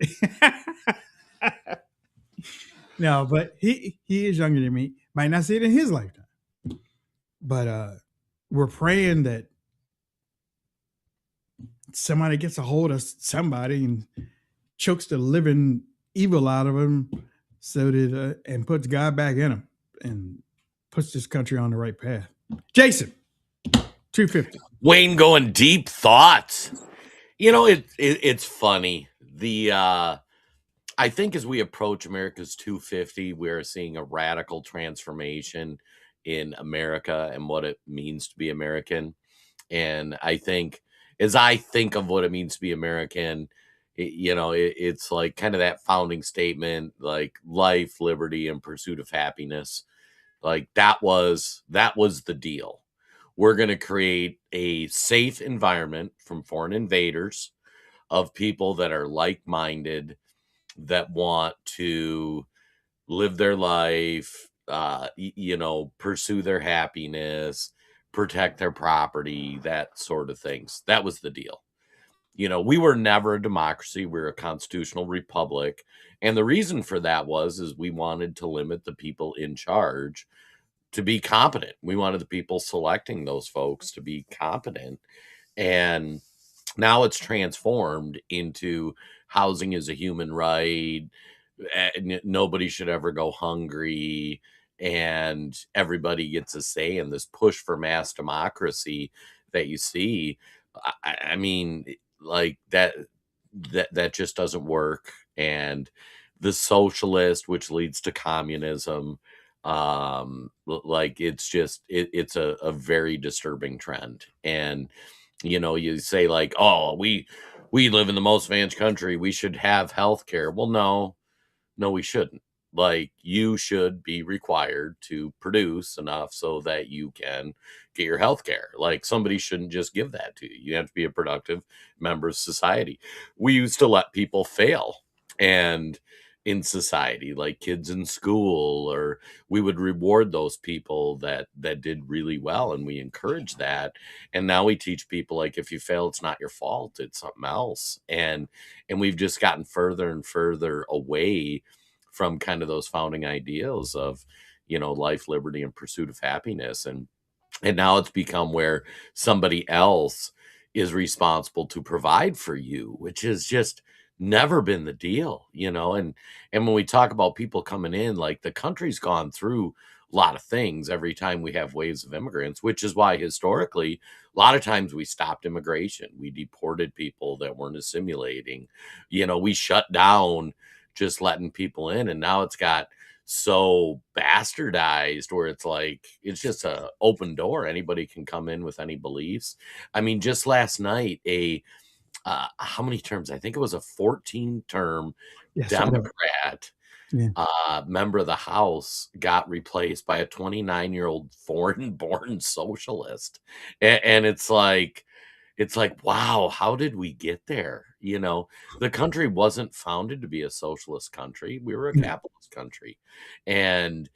no, but he is younger than me. Might not see it in his lifetime. But we're praying that somebody gets a hold of somebody and chokes the living evil out of him, so that and puts God back in him and puts this country on the right path. Jason, 250. Wayne going deep thoughts. It's funny. I think as we approach America's 250, we're seeing a radical transformation in America and what it means to be American. And I think as I think of what it means to be American, it's like kind of that founding statement, like life, liberty, and pursuit of happiness. Like that was the deal. We're going to create a safe environment from foreign invaders of people that are like-minded, that want to live their life, pursue their happiness, protect their property, that sort of things. That was the deal. We were never a democracy. We were a constitutional republic. And the reason for that is we wanted to limit the people in charge to be competent. We wanted the people selecting those folks to be competent. And now it's transformed into housing is a human right. Nobody should ever go hungry. And everybody gets a say in this push for mass democracy that you see. I mean, like that just doesn't work. And the socialist, which leads to communism, like it's a very disturbing trend. And you say like, oh, we live in the most advanced country, we should have health care. Well, no, we shouldn't. Like, you should be required to produce enough so that you can get your health care. Like, somebody shouldn't just give that to you. You have to be a productive member of society. We used to let people fail and in society, like kids in school, or we would reward those people that did really well, and we encourage that. And now we teach people, like, if you fail, it's not your fault, it's something else. And we've just gotten further and further away from kind of those founding ideals of life, liberty, and pursuit of happiness. And now it's become where somebody else is responsible to provide for you, which has just never been the deal. And when we talk about people coming in, like, the country's gone through a lot of things every time we have waves of immigrants, which is why historically a lot of times we stopped immigration. We deported people that weren't assimilating. We shut down just letting people in, and now it's got so bastardized where it's like it's just a open door. Anybody can come in with any beliefs. I mean, just last night, a how many terms? I think it was a 14-term Yes, I know. Democrat Yeah. member of the House got replaced by a 29-year-old foreign-born socialist, and it's like, wow, how did we get there? You know, the country wasn't founded to be a socialist country. We were a Yeah. capitalist country, and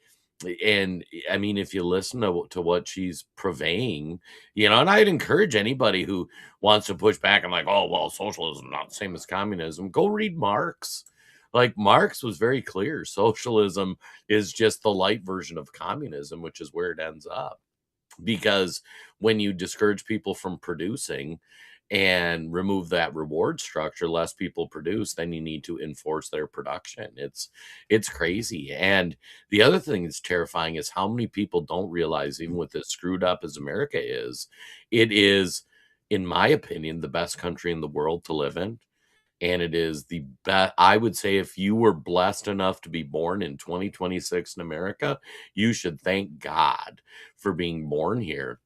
I mean, if you listen to what she's purveying, you know, and I'd encourage anybody who wants to push back and like, oh, well, socialism is not the same as communism. Go read Marx. Like Marx was very clear. Socialism is just the light version of communism, which is where it ends up. Because when you discourage people from producing and remove that reward structure, less people produce, then you need to enforce their production. It's crazy. And the other thing that's terrifying is how many people don't realize, even with as screwed up as America is, it is, in my opinion, the best country in the world to live in. And it is the best. I would say if you were blessed enough to be born in 2026 in America, you should thank God for being born here.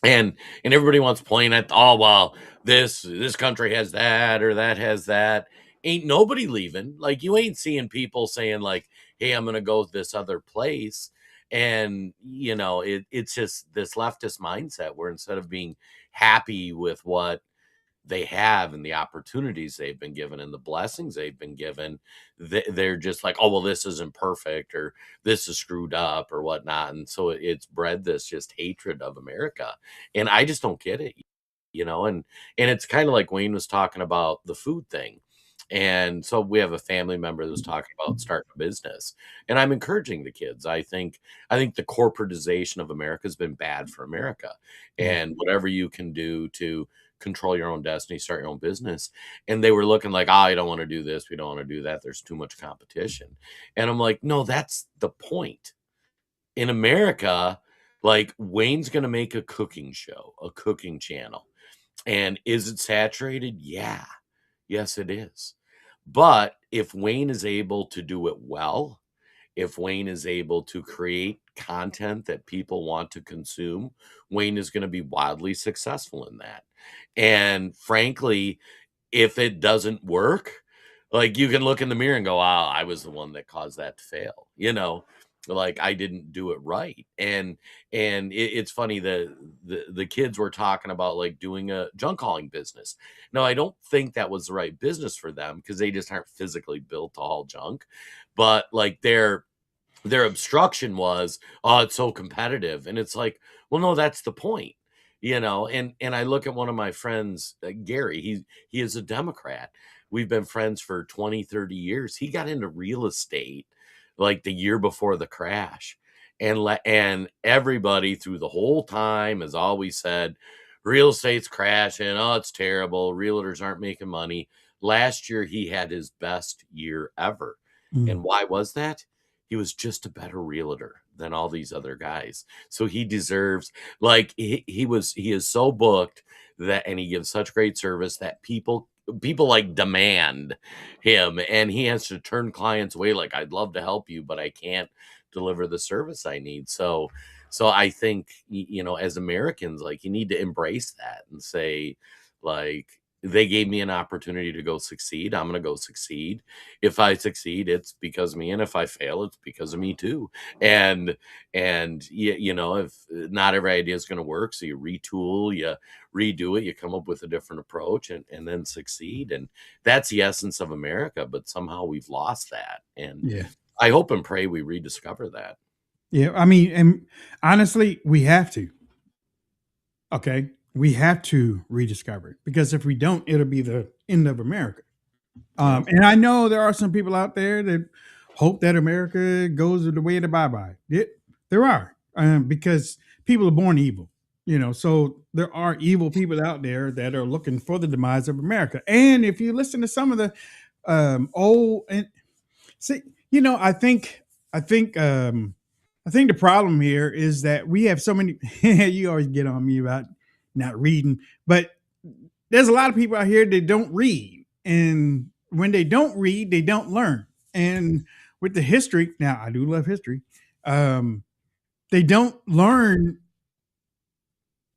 And everybody wants to point at, oh, well, this country has that or that has that. Ain't nobody leaving. Like, you ain't seeing people saying like, hey, I'm gonna go this other place. And you know, it's just this leftist mindset where instead of being happy with what they have and the opportunities they've been given and the blessings they've been given, they're just like, oh, well, this isn't perfect or this is screwed up or whatnot. And so it's bred this just hatred of America. And I just don't get it, you know, and it's kind of like Wayne was talking about the food thing. And so we have a family member that was talking about starting a business, and I'm encouraging the kids. I think the corporatization of America has been bad for America, and whatever you can do to control your own destiny, start your own business. And they were looking like, I don't want to do this. We don't want to do that. There's too much competition. And I'm like, no, that's the point. In America, like Wayne's going to make a cooking show, a cooking channel. And is it saturated? Yeah. Yes, it is. But if Wayne is able to do it well, if Wayne is able to create content that people want to consume, Wayne is going to be wildly successful in that. And frankly, if it doesn't work, like you can look in the mirror and go, "Wow, I was the one that caused that to fail." You know, like I didn't do it right. And it's funny that the kids were talking about like doing a junk hauling business. No, I don't think that was the right business for them because they just aren't physically built to haul junk. But like their obstruction was, oh, it's so competitive. And it's like, well, no, that's the point, you know. And I look at one of my friends, Gary, he is a Democrat. We've been friends for 20-30 years. He got into real estate like the year before the crash, and everybody through the whole time has always said real estate's crashing, oh, it's terrible, realtors aren't making money. Last year he had his best year ever. And why was that? He was just a better realtor than all these other guys. So he deserves, like he is so booked that, and he gives such great service that people like demand him, and he has to turn clients away. Like, I'd love to help you, but I can't deliver the service I need. So I think, you know, as Americans, like you need to embrace that and say, like, they gave me an opportunity to go succeed. I'm going to go succeed. If I succeed, it's because of me. And if I fail, it's because of me too. And you know, if not every idea is going to work, so you retool, you redo it, you come up with a different approach and then succeed. And that's the essence of America. But somehow we've lost that. And I hope and pray we rediscover that. Yeah. I mean, and honestly, we have to. Okay. We have to rediscover it, because if we don't, it'll be the end of America. And I know there are some people out there that hope that America goes the way of the bye-bye. There are, because people are born evil, you know, so there are evil people out there that are looking for the demise of America. And if you listen to some of the old, and see, you know, I think the problem here is that we have so many, you always get on me about not reading, but there's a lot of people out here that don't read. And when they don't read, they don't learn. And with the history, now I do love history. They don't learn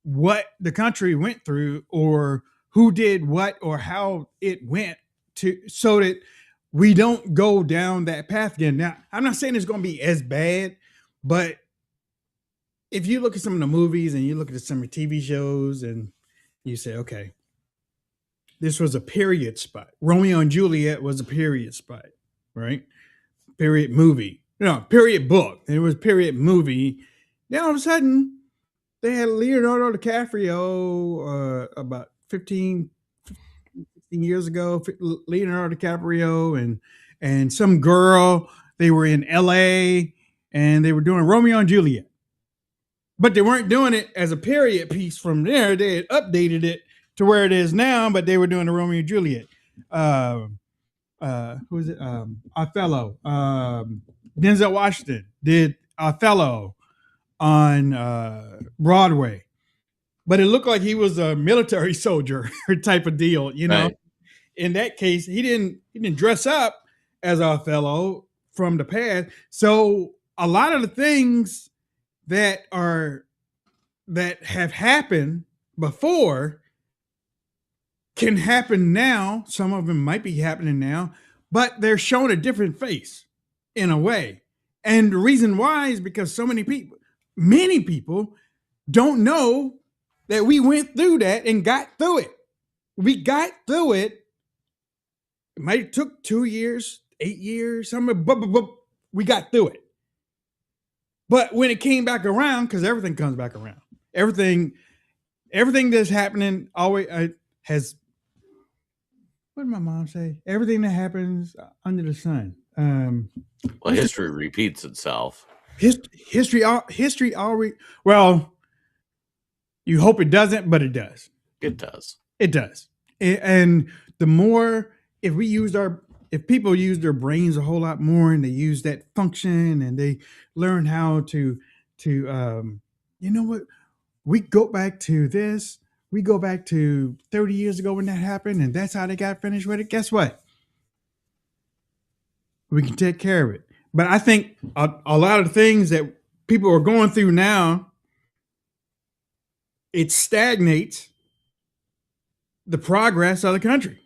what the country went through or who did what or how it went so that we don't go down that path again. Now, I'm not saying it's going to be as bad, but if you look at some of the movies and you look at some of the TV shows and you say, okay, this was a period spot. Romeo and Juliet was a period spot, right? Period movie. No, period book. It was period movie. Then all of a sudden, they had Leonardo DiCaprio about 15 years ago. Leonardo DiCaprio and some girl. They were in LA and they were doing Romeo and Juliet. But they weren't doing it as a period piece from there. They had updated it to where it is now, but they were doing the Romeo and Juliet. Who is it? Othello. Denzel Washington did Othello on Broadway, but it looked like he was a military soldier type of deal, you know. Right. In that case, he didn't dress up as Othello from the past. So a lot of the things that have happened before can happen now. Some of them might be happening now, but they're showing a different face in a way. And the reason why is because many people don't know that we went through that and got through it. We got through it. It might have took 2 years, 8 years, something, but we got through it. But when it came back around, because everything comes back around, everything that's happening always has. What did my mom say? Everything that happens under the sun. Well, history repeats itself. History already. Well, you hope it doesn't, but it does. It does. It does. And the more, if people use their brains a whole lot more, and they use that function, and they learn how to you know what, we go back to this. We go back to 30 years ago when that happened, and that's how they got finished with it. Guess what? We can take care of it. But I think a lot of the things that people are going through now, it stagnates the progress of the country.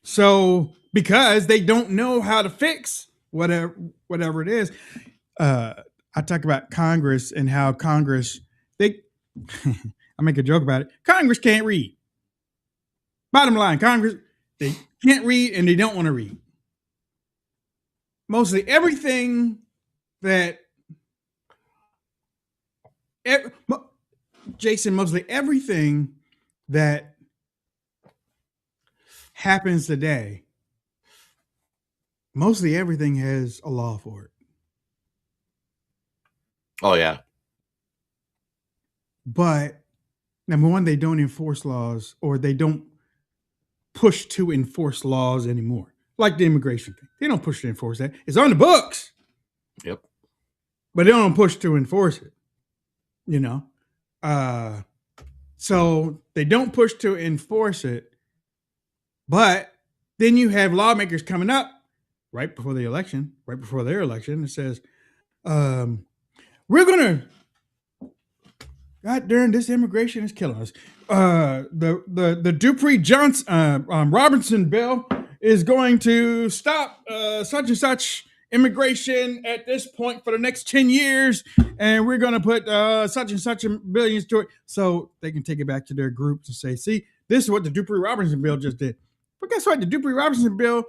So because they don't know how to fix whatever it is. I talk about Congress and how Congress, I make a joke about it. Congress can't read. Bottom line, Congress, they can't read and they don't want to read. Mostly everything that, Jason, mostly everything that happens today, mostly everything has a law for it. Oh, yeah. But number one, they don't enforce laws, or they don't push to enforce laws anymore. Like the immigration thing. They don't push to enforce that. It's on the books. Yep. But they don't push to enforce it. You know? So they don't push to enforce it. But then you have lawmakers coming up right before their election, that says, we're going to, God darn, this immigration is killing us. The Dupree-Johnson Robertson bill is going to stop such and such immigration at this point for the next 10 years, and we're going to put such and such billions to it, so they can take it back to their groups and say, see, this is what the Dupree-Robertson bill just did. But guess what? The Dupree-Robertson bill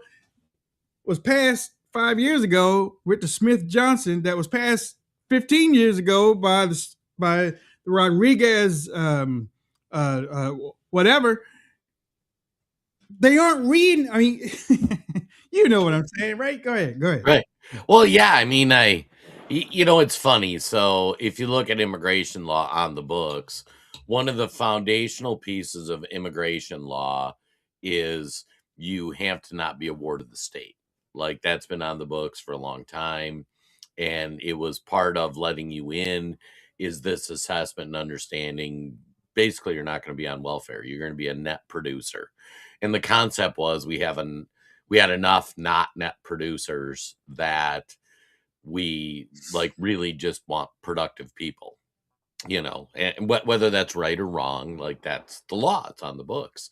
was passed 5 years ago with the Smith-Johnson that was passed 15 years ago by the Rodriguez whatever. They aren't reading. I mean, you know what I'm saying, right? Go ahead. Right. Well, yeah. I mean, it's funny. So if you look at immigration law on the books, one of the foundational pieces of immigration law is you have to not be a ward of the state. Like, that's been on the books for a long time. And it was part of letting you in is this assessment and understanding. Basically, you're not going to be on welfare. You're going to be a net producer. And the concept was we had enough not net producers that we really just want productive people, and whether that's right or wrong, that's the law. It's on the books.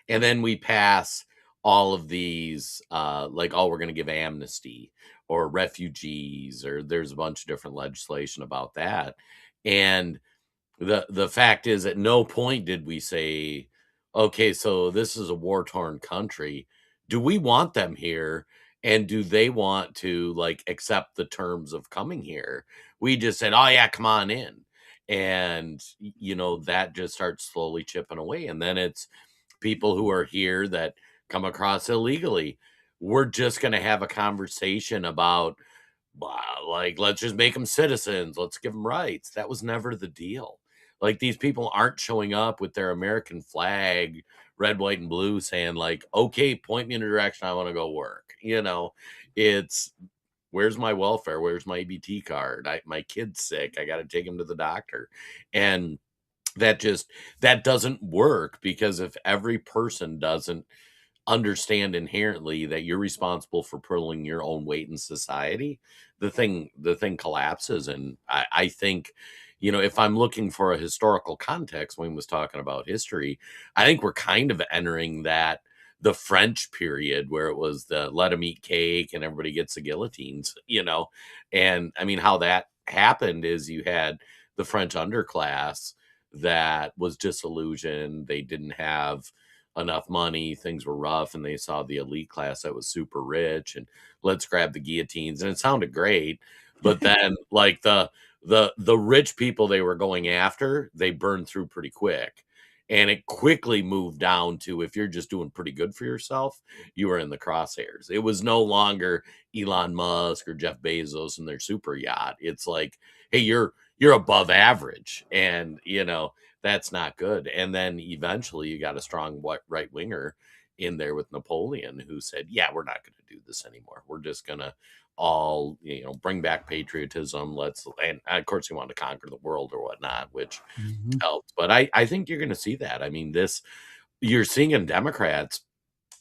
And then we pass all of these, like, oh, we're going to give amnesty or refugees, or there's a bunch of different legislation about that. And the fact is, at no point did we say, okay, so this is a war-torn country. Do we want them here? And do they want to, like, accept the terms of coming here? We just said, oh yeah, come on in. And that just starts slowly chipping away. And then it's people who are here that come across illegally. We're just going to have a conversation about, like, let's just make them citizens. Let's give them rights. That was never the deal. Like, these people aren't showing up with their American flag, red, white, and blue, saying, like, okay, point me in a direction I want to go work. It's, where's my welfare? Where's my EBT card? My kid's sick. I got to take him to the doctor. And that doesn't work, because if every person doesn't understand inherently that you're responsible for pulling your own weight in society, the thing collapses. And I think, if I'm looking for a historical context, Wayne was talking about history, I think we're kind of entering the French period, where it was the let them eat cake and everybody gets the guillotines, and I mean, how that happened is you had the French underclass that was disillusioned. They didn't have enough money, things were rough, and they saw the elite class that was super rich, and let's grab the guillotines. And it sounded great, but then like the rich people they were going after, they burned through pretty quick. And it quickly moved down to, if you're just doing pretty good for yourself, you were in the crosshairs. It was no longer Elon Musk or Jeff Bezos and their super yacht. It's like, hey, you're above average, and that's not good. And then eventually you got a strong right winger in there with Napoleon, who said, yeah, we're not going to do this anymore. We're just going to all, bring back patriotism. And of course he wanted to conquer the world or whatnot, which helped. But I think you're going to see that. I mean, you're seeing in Democrats,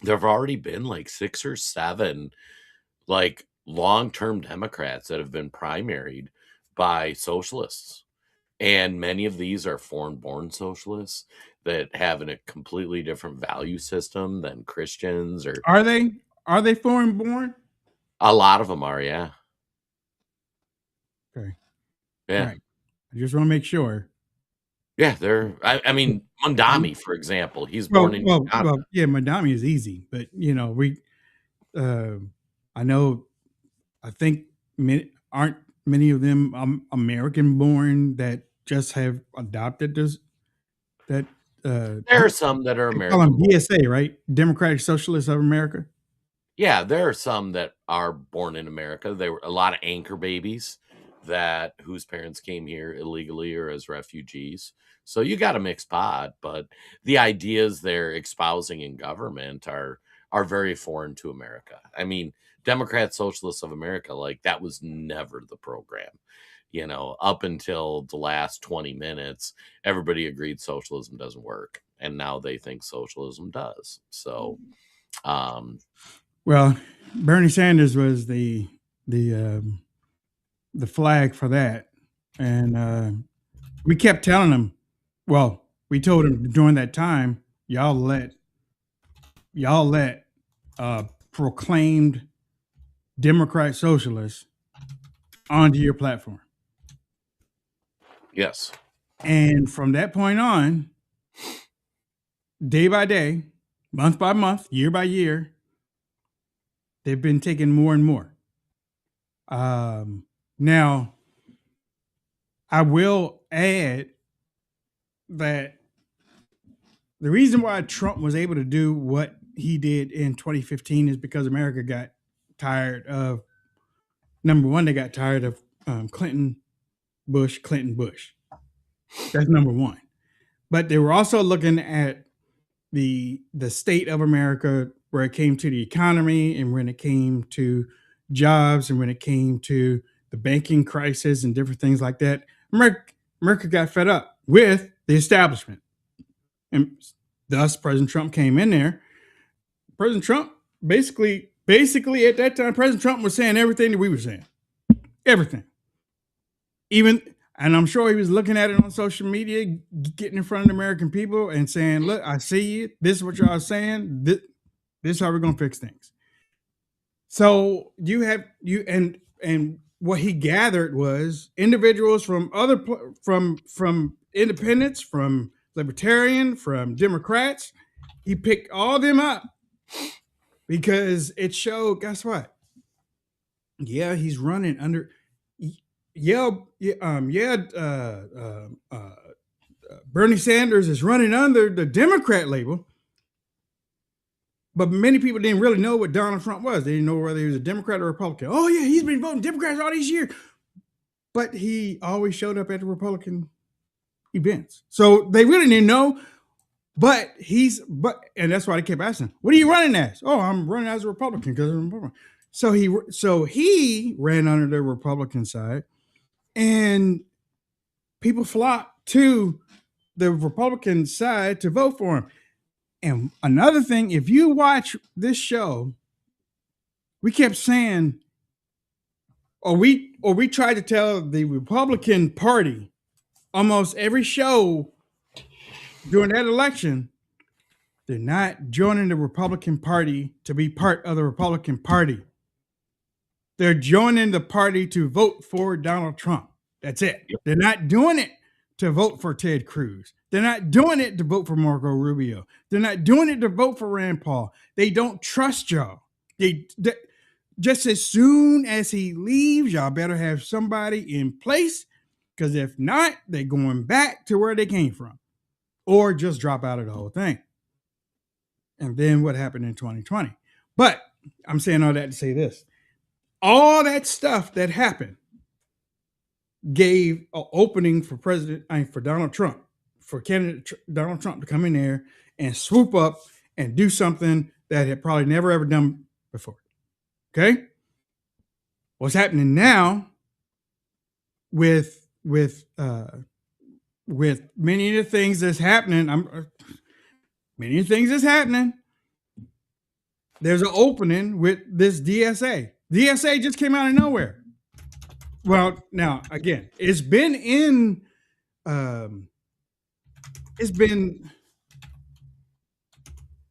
there have already been like 6 or 7 like long-term Democrats that have been primaried by socialists. And many of these are foreign-born socialists that have a completely different value system than Christians. Or are they foreign-born? A lot of them are, yeah. Okay. Yeah. All right. I just want to make sure. Yeah, I mean, Mondami, for example, he's born in Uganda. Well, yeah, Mondami is easy, but I think aren't many of them American born that just have adopted this. There are some that are American. Call them DSA, right? Democratic Socialists of America. Yeah, there are some that are born in America. There were a lot of anchor babies whose parents came here illegally or as refugees. So you got a mixed pot, but the ideas they're espousing in government are very foreign to America. I mean, Democrat Socialists of America, like, that was never the program. Up until the last 20 minutes, everybody agreed socialism doesn't work. And now they think socialism does. So, well, Bernie Sanders was the flag for that. And we kept telling him, well, we told him during that time, y'all let proclaimed Democrat socialists onto your platform. Yes. And from that point on, day by day, month by month, year by year, they've been taking more and more. Now, I will add that the reason why Trump was able to do what he did in 2015 is because America got tired of, number one, they got tired of Clinton, Bush. That's number one. But they were also looking at the state of America, where it came to the economy and when it came to jobs and when it came to the banking crisis and different things like that. America got fed up with the establishment. And thus President Trump came in there. President Trump basically at that time, President Trump was saying everything that we were saying. Everything. Even, And I'm sure he was looking at it on social media, getting in front of the American people and saying, look, I see you. This is what y'all are saying. This is how we're going to fix things. So and what he gathered was individuals from from independents, from libertarian, from Democrats. He picked all them up because it showed, guess what? Yeah, he's running under Bernie Sanders is running under the Democrat label, but many people didn't really know what Donald Trump was. They didn't know whether he was a Democrat or Republican. Oh yeah, he's been voting Democrats all these years, but he always showed up at the Republican events. So they really didn't know, and that's why they kept asking, what are you running as? Oh, I'm running as a Republican because I'm a Republican. So he ran under the Republican side, and people flocked to the Republican side to vote for him. And another thing, if you watch this show, we kept saying, or we tried to tell the Republican Party almost every show during that election, they're not joining the Republican Party to be part of the Republican Party. They're joining the party to vote for Donald Trump. That's it. Yep. They're not doing it to vote for Ted Cruz. They're not doing it to vote for Marco Rubio. They're not doing it to vote for Rand Paul. They don't trust y'all. They just as soon as he leaves, y'all better have somebody in place, because if not, they're going back to where they came from, or just drop out of the whole thing. And then what happened in 2020? But I'm saying all that to say this. All that stuff that happened gave an opening for for Donald Trump, for candidate Donald Trump to come in there and swoop up and do something that had probably never ever done before. Okay? What's happening now with many of the things that's happening, there's an opening with this DSA. DSA just came out of nowhere. Well, now again, it's been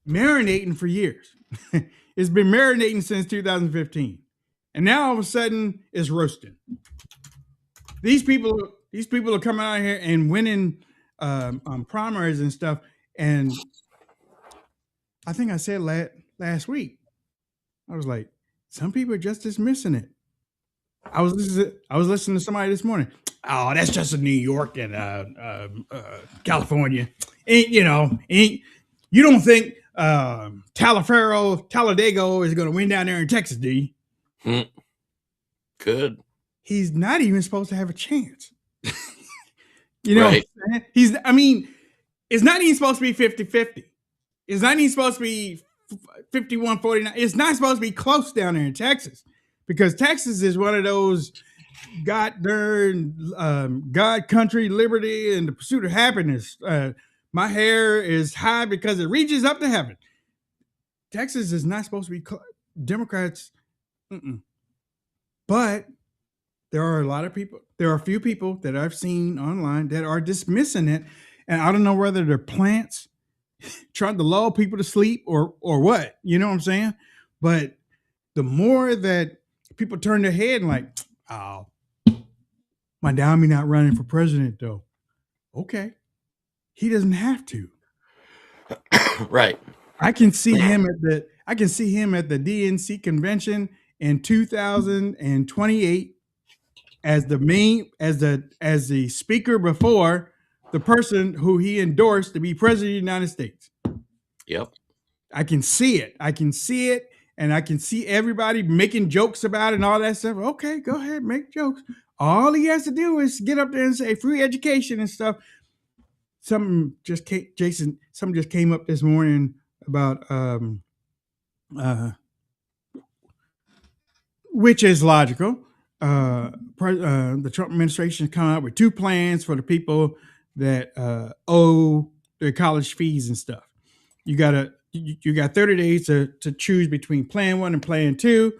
marinating for years. It's been marinating since 2015, and now all of a sudden it's roasting. These people are coming out here and winning primaries and stuff. And I think I said last week, I was like, some people are just dismissing it. I was listening to somebody this morning. Oh, that's just in New York and California. You don't think Talladega is going to win down there in Texas, do you? Good. He's not even supposed to have a chance. Right. What I'm saying? It's not even supposed to be 50-50. It's not even supposed to be 51-49. It's not supposed to be close down there in Texas, because Texas is one of those God country, liberty, and the pursuit of happiness. My hair is high because it reaches up to heaven. Texas is not supposed to be Democrats. But there are a lot of people. There are a few people that I've seen online that are dismissing it. And I don't know whether they're plants trying to lull people to sleep or what, you know what I'm saying? But the more that people turn their head and like, oh, my Dami not running for president though. Okay. He doesn't have to. Right. I can see him at the DNC convention in 2028 as the speaker before the person who he endorsed to be president of the United States. Yep. I can see it. And I can see everybody making jokes about it and all that stuff. Okay, go ahead, make jokes. All he has to do is get up there and say free education and stuff. Something just came up this morning about which is logical. The Trump administration has come out with two plans for the people that owe their college fees and stuff. You got 30 days to choose between plan 1 and plan 2,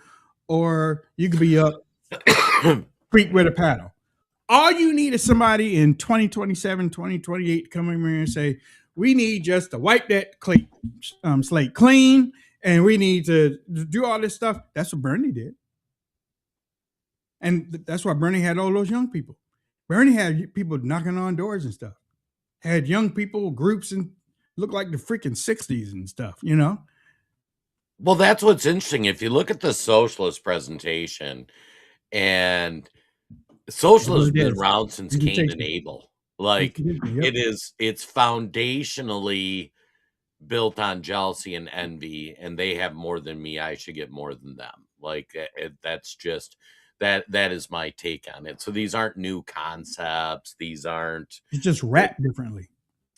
or you could be up creek with a paddle. All you need is somebody in 2027, 2028 to come in here and say, we need just to wipe that slate clean, and we need to do all this stuff. That's what Bernie did. And that's why Bernie had all those young people. Bernie had people knocking on doors and stuff. Had young people, groups, and looked like the freaking 60s and stuff, you know? Well, that's what's interesting. If you look at the socialist presentation, and socialism has been around since Cain and Abel. Like, it's foundationally built on jealousy and envy, and they have more than me, I should get more than them. Like, that's just that is my take on it. So these aren't new concepts. These aren't, it's just wrapped differently.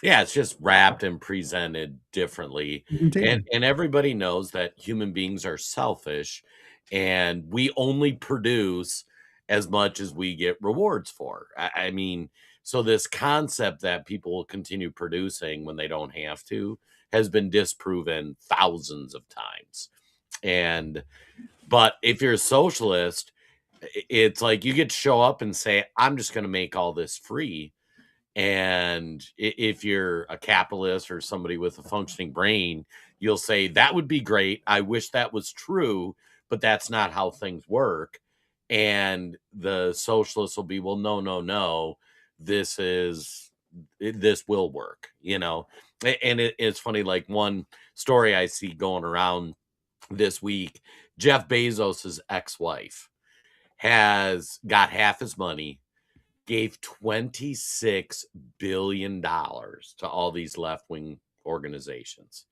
Yeah, it's just wrapped and presented differently. And everybody knows that human beings are selfish, and we only produce as much as we get rewards for. I mean, so this concept that people will continue producing when they don't have to has been disproven thousands of times. But if you're a socialist, it's like you get to show up and say, I'm just going to make all this free. And if you're a capitalist or somebody with a functioning brain, you'll say, that would be great. I wish that was true, but that's not how things work. And the socialists will be, well, no, this will work, you know? And it's funny, like one story I see going around this week, Jeff Bezos's ex-wife has got half his money, gave $26 billion to all these left-wing organizations.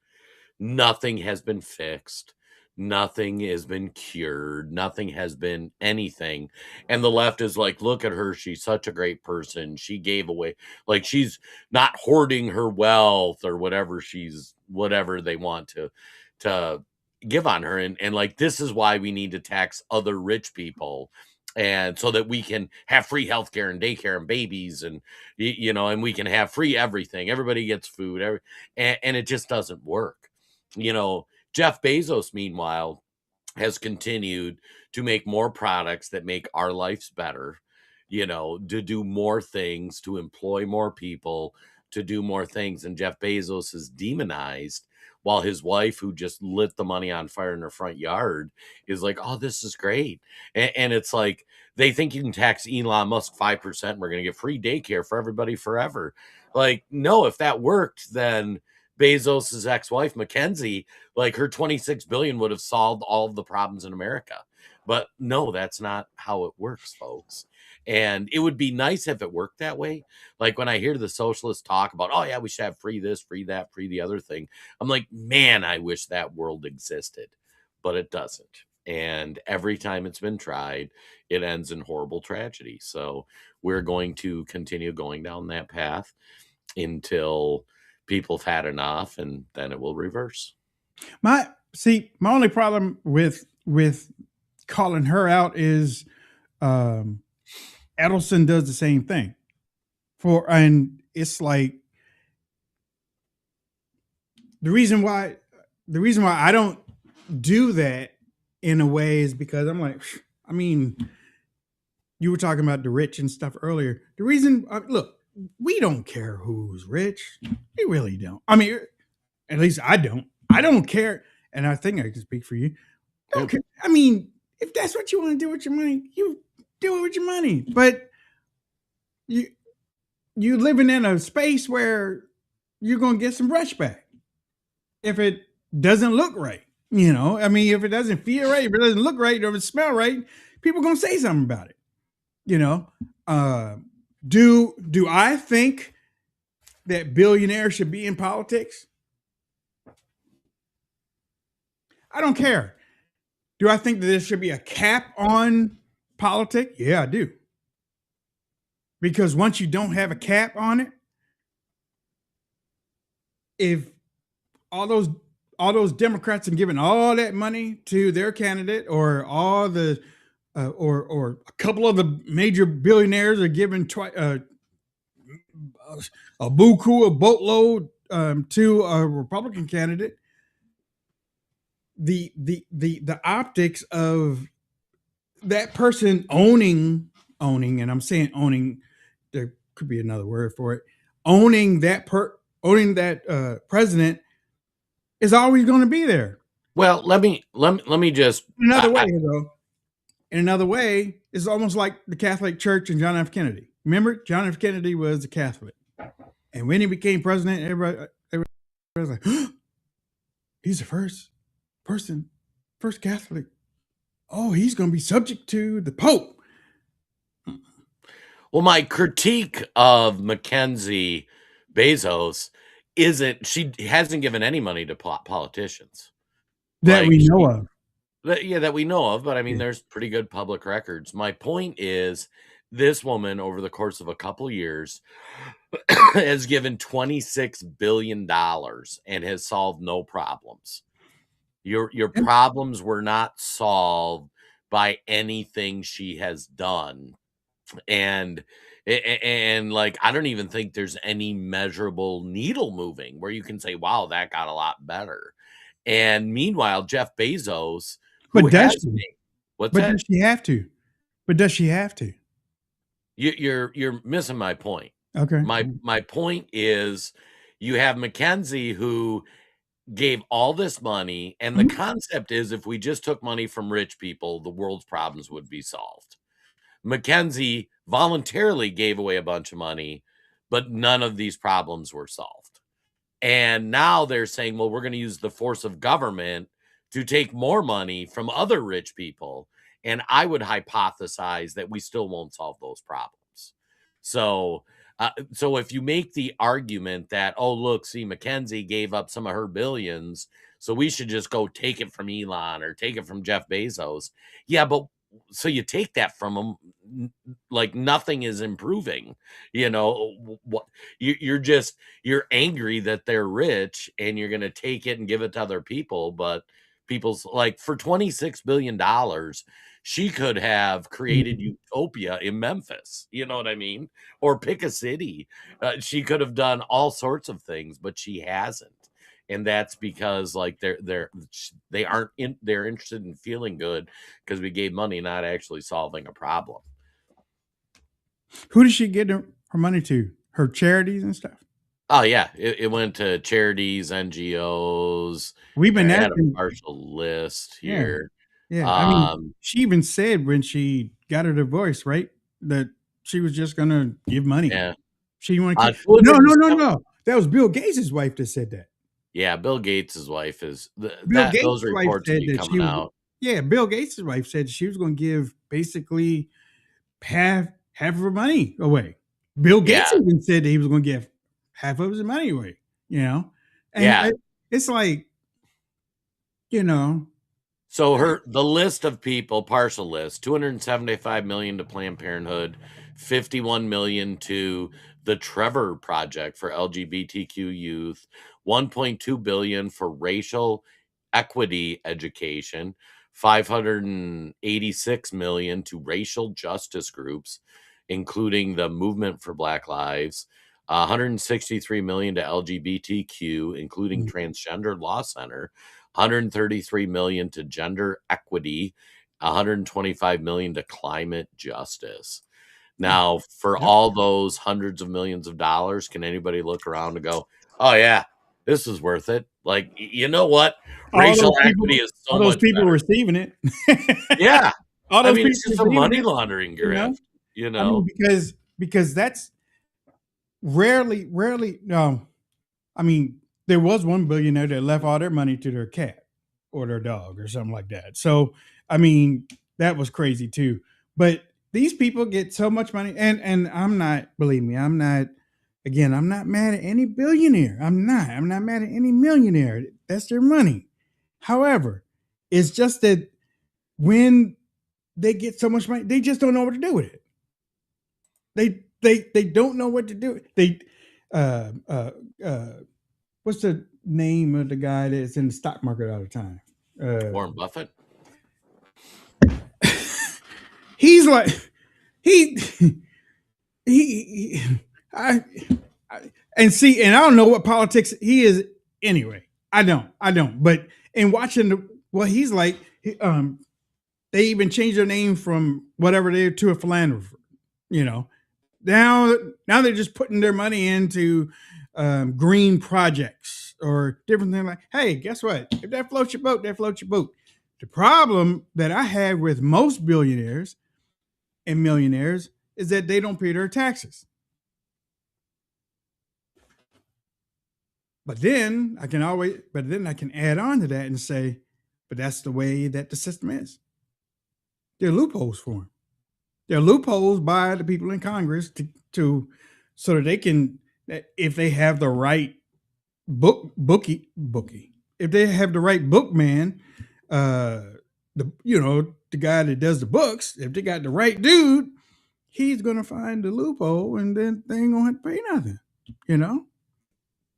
Nothing has been fixed. Nothing has been cured. Nothing has been anything. And the left is like, look at her. She's such a great person. She gave away, like, she's not hoarding her wealth or whatever they want to give on her. And like, this is why we need to tax other rich people. And so that we can have free healthcare and daycare and babies, and, you know, and we can have free everything. Everybody gets food, and it just doesn't work. You know, Jeff Bezos, meanwhile, has continued to make more products that make our lives better, you know, to do more things, to employ more people, to do more things. And Jeff Bezos is demonized, while his wife, who just lit the money on fire in her front yard, is like, oh, this is great. And it's like, they think you can tax Elon Musk 5%, and we're going to get free daycare for everybody forever. Like, no, if that worked, then Bezos's ex-wife, Mackenzie, like, her $26 billion would have solved all of the problems in America. But no, that's not how it works, folks. And it would be nice if it worked that way. Like, when I hear the socialists talk about, oh yeah, we should have free this, free that, free the other thing, I'm like, man, I wish that world existed, but it doesn't. And every time it's been tried, it ends in horrible tragedy. So we're going to continue going down that path until people have had enough, and then it will reverse. My only problem with calling her out is Edelson does the same thing. And it's like, the reason why I don't do that in a way is because I'm like, I mean, you were talking about the rich and stuff earlier. The reason, look, we don't care who's rich. We really don't. I mean, at least I don't. I don't care. And I think I can speak for you. I don't care. I mean, if that's what you want to do with your money, you do it with your money. But you living in a space where you're going to get some brushback if it doesn't look right. You know, I mean, if it doesn't feel right, if it doesn't look right, or if it smell right, people are going to say something about it. You know, do I think that billionaires should be in politics? I don't care. Do I think that there should be a cap on politics? Yeah, I do. Because once you don't have a cap on it, if all those Democrats have given all that money to their candidate, or all the or a couple of the major billionaires are giving a boatload to a Republican candidate, the optics of that person owning owning, and I'm saying owning, there could be another word for it, owning that president is always going to be there. Well, let me just Another way, though. In another way, it's almost like the Catholic Church and John F. Kennedy. Remember, John F. Kennedy was a Catholic, and when he became president, everybody was like, "He's the first Catholic. Oh, he's going to be subject to the Pope." Well, my critique of Mackenzie Bezos isn't she hasn't given any money to politicians That we know of. That we know of, but I mean, there's pretty good public records. My point is, this woman over the course of a couple years has given $26 billion and has solved no problems. Your problems were not solved by anything she has done. And like, I don't even think there's any measurable needle moving where you can say, wow, that got a lot better. And meanwhile, Jeff Bezos, but does she have to? But does she have to? You're missing my point. Okay. My point is, you have Mackenzie who gave all this money, and the concept is, if we just took money from rich people, the world's problems would be solved. Mackenzie voluntarily gave away a bunch of money, but none of these problems were solved. And now they're saying, well, we're going to use the force of government to take more money from other rich people. And I would hypothesize that we still won't solve those problems. So if you make the argument that, oh, look, see, Mackenzie gave up some of her billions, so we should just go take it from Elon or take it from Jeff Bezos. Yeah, but so you take that from them, like nothing is improving. What you're angry that they're rich and you're going to take it and give it to other people. But people's, like, for $26 billion, she could have created utopia in Memphis. You know what I mean? Or pick a city. She could have done all sorts of things, but she hasn't. And that's because, like, they're interested in feeling good because we gave money, not actually solving a problem. Who did she get her money to? Her charities and stuff? Oh yeah, it went to charities, NGOs. We've been at a partial list here. Yeah. I mean, she even said when she got her divorce, right, that she was just gonna give money. Yeah. She wanted to no. That was Bill Gates' wife that said that. Yeah, Bill Gates' wife is those reports will be coming out. Yeah, Bill Gates' wife said she was going to give basically half of her money away. Bill Gates even said that he was going to give half of his money away. And it's like, So the list of people, partial list, $275 million to Planned Parenthood, $51 million to the Trevor Project for LGBTQ youth, $1.2 billion for racial equity education, $586 million to racial justice groups, including the Movement for Black Lives, $163 million to LGBTQ, including Transgender Law Center, $133 million to gender equity, $125 million to climate justice. Now, for all those hundreds of millions of dollars, can anybody look around and go, oh yeah, this is worth it? Like, you know what? Racial equity is so much all those people better. receiving it. Yeah. All those it's just a receiving money it, laundering grift, I mean, because that's rarely, no. I mean, there was one billionaire that left all their money to their cat or their dog or something like that. So, I mean, that was crazy too. But these people get so much money, and I'm not, believe me, I'm not mad at any billionaire. I'm not mad at any millionaire. That's their money. However, it's just that when they get so much money, they just don't know what to do with it. They don't know what to do. What's the name of the guy that's in the stock market all the time? Warren Buffett. He's like and I don't know what politics he is anyway. I don't. But in watching what he's like, they even changed their name from whatever they to a philanderer Now they're just putting their money into green projects or different things. Like, hey, guess what? If that floats your boat, that floats your boat. The problem that I have with most billionaires and millionaires is that they don't pay their taxes. But then I can add on to that and say, but that's the way that the system is. There are loopholes for them. There are loopholes by the people in Congress to so that they can, if they have the right bookie, if they have the right bookman, the guy that does the books, if they got the right dude, he's gonna find the loophole, and then they ain't gonna have to pay nothing.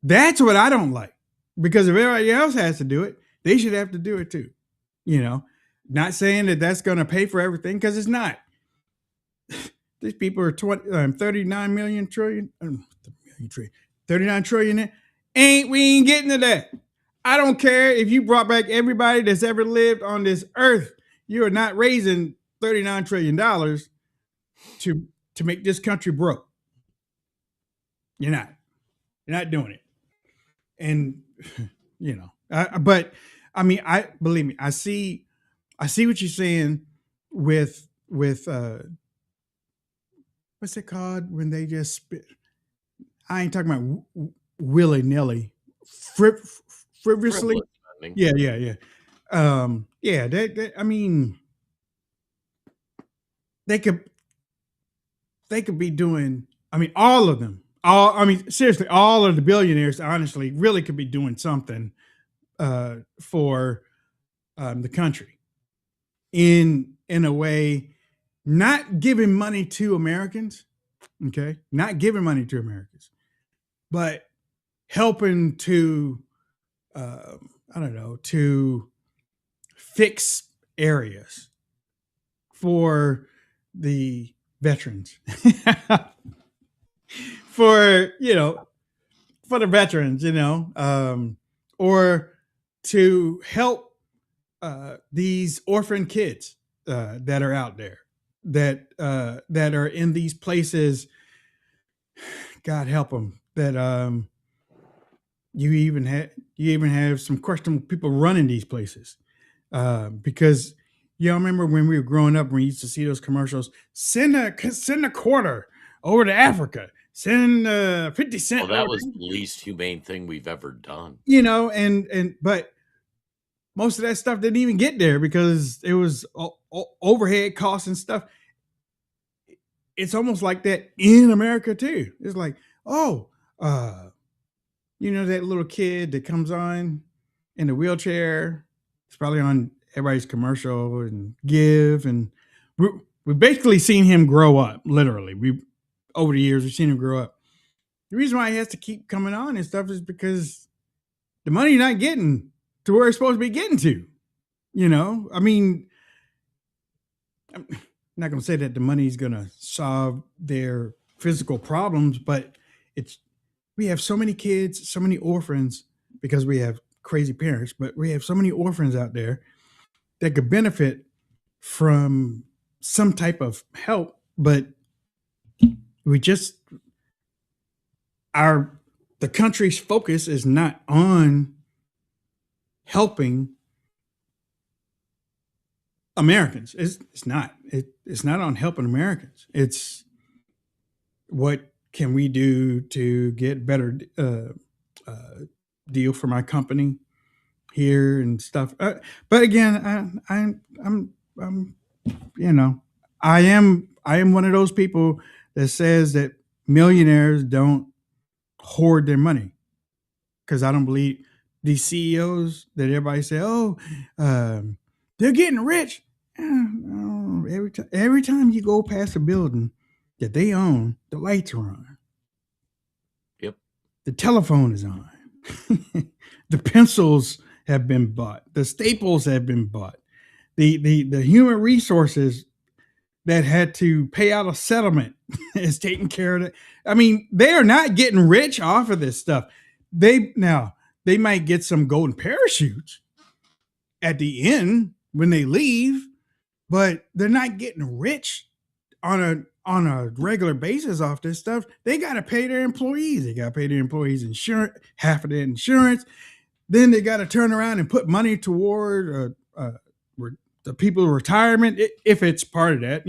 That's what I don't like, because if everybody else has to do it, they should have to do it too. Not saying that that's going to pay for everything, because it's not. These people are 39 million trillion, 39 trillion. We ain't getting to that. I don't care if you brought back everybody that's ever lived on this earth. You are not raising $39 trillion to make this country broke. You're not doing it. And but I mean, believe me, I see what you're saying with what's it called when they just spit? I ain't talking about willy-nilly, frivolously. Yeah. I mean, they could be doing. I mean, all of them. Seriously, all of the billionaires, honestly, really could be doing something for the country in a way, not giving money to Americans, okay? Not giving money to Americans, but helping to, to fix areas for the veterans. For the veterans, or to help these orphan kids that are out there, that are in these places. God help them. That you even have some questionable people running these places, because remember when we were growing up, we used to see those commercials. Send a quarter over to Africa. Send 50 cents. Well, that was the least humane thing we've ever done. But most of that stuff didn't even get there because it was overhead costs and stuff. It's almost like that in America too. It's like, that little kid that comes on in the wheelchair. It's probably on everybody's commercial and Give, and we've basically seen him grow up. Literally, over the years, we've seen him grow up. The reason why he has to keep coming on and stuff is because the money's not getting to where it's supposed to be getting to. I mean, I'm not going to say that the money's going to solve their physical problems, but we have so many kids, so many orphans, because we have crazy parents, but we have so many orphans out there that could benefit from some type of help, but the country's focus is not on helping Americans. It's not on helping Americans. It's what can we do to get better deal for my company here and stuff. But again, I am one of those people that says that millionaires don't hoard their money, because I don't believe these CEOs that everybody say, they're getting rich. Every time you go past a building that they own, the lights are on. Yep. The telephone is on. The pencils have been bought. The staples have been bought. The human resources that had to pay out a settlement is taking care of it. I mean, they are not getting rich off of this stuff. They might get some golden parachutes at the end when they leave, but they're not getting rich on on a regular basis off this stuff, they got to pay their employees. They got to pay their employees insurance, half of their insurance. Then they got to turn around and put money toward the people's retirement, if it's part of that.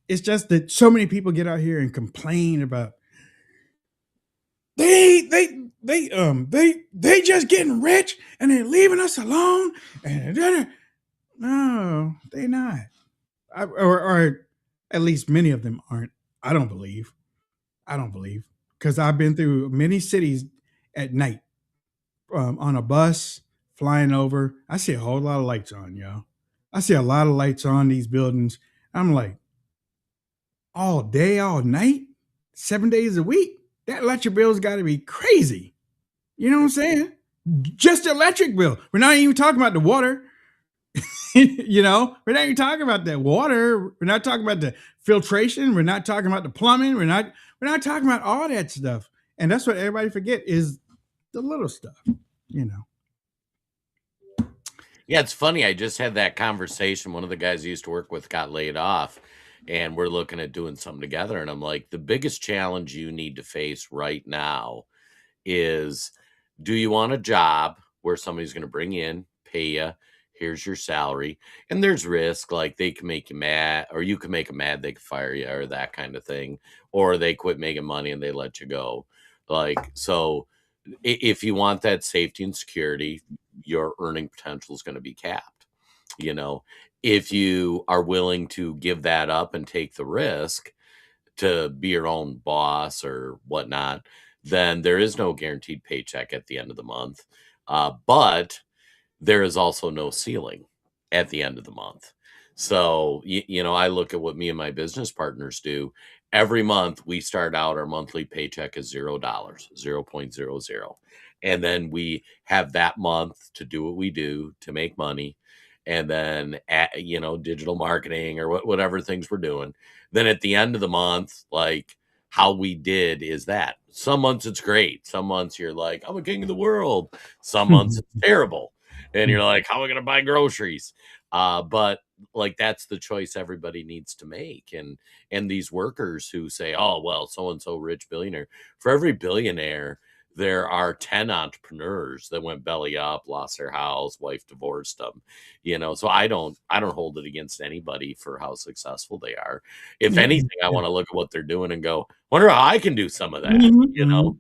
It's just that so many people get out here and complain about they just getting rich and they're leaving us alone. And no, they not. Or at least many of them aren't. I don't believe, because I've been through many cities at night on a bus flying over. I see a whole lot of lights on, y'all. I see a lot of lights on these buildings. I'm like, all day, all night, 7 days a week. That electric bill's got to be crazy. You know what I'm saying? Just the electric bill. We're not even talking about the water. We're not even talking about that water. We're not talking about the filtration. We're not talking about the plumbing. We're not talking about all that stuff. And that's what everybody forget is the little stuff. Yeah, it's funny. I just had that conversation. One of the guys I used to work with got laid off, and we're looking at doing something together. And I'm like, the biggest challenge you need to face right now is, do you want a job where somebody's going to bring in, pay you, here's your salary, and there's risk, like they can make you mad, or you can make them mad, they can fire you, or that kind of thing, or they quit making money and they let you go. So if you want that safety and security, your earning potential is going to be capped. If you are willing to give that up and take the risk to be your own boss or whatnot, then there is no guaranteed paycheck at the end of the month. But there is also no ceiling at the end of the month. So, I look at what me and my business partners do. Every month we start out, our monthly paycheck is $0, 0.00. And then we have that month to do what we do to make money. And then, digital marketing or whatever things we're doing. Then at the end of the month, like how we did is that some months it's great. Some months you're like, I'm a king of the world. Some months it's terrible. And you're like, how am I going to buy groceries? But like, that's the choice everybody needs to make. And these workers who say, oh, well, so-and-so rich billionaire, for every billionaire, there are 10 entrepreneurs that went belly up, lost their house, wife divorced them, so I don't hold it against anybody for how successful they are. If anything, I want to look at what they're doing and go, wonder how I can do some of that,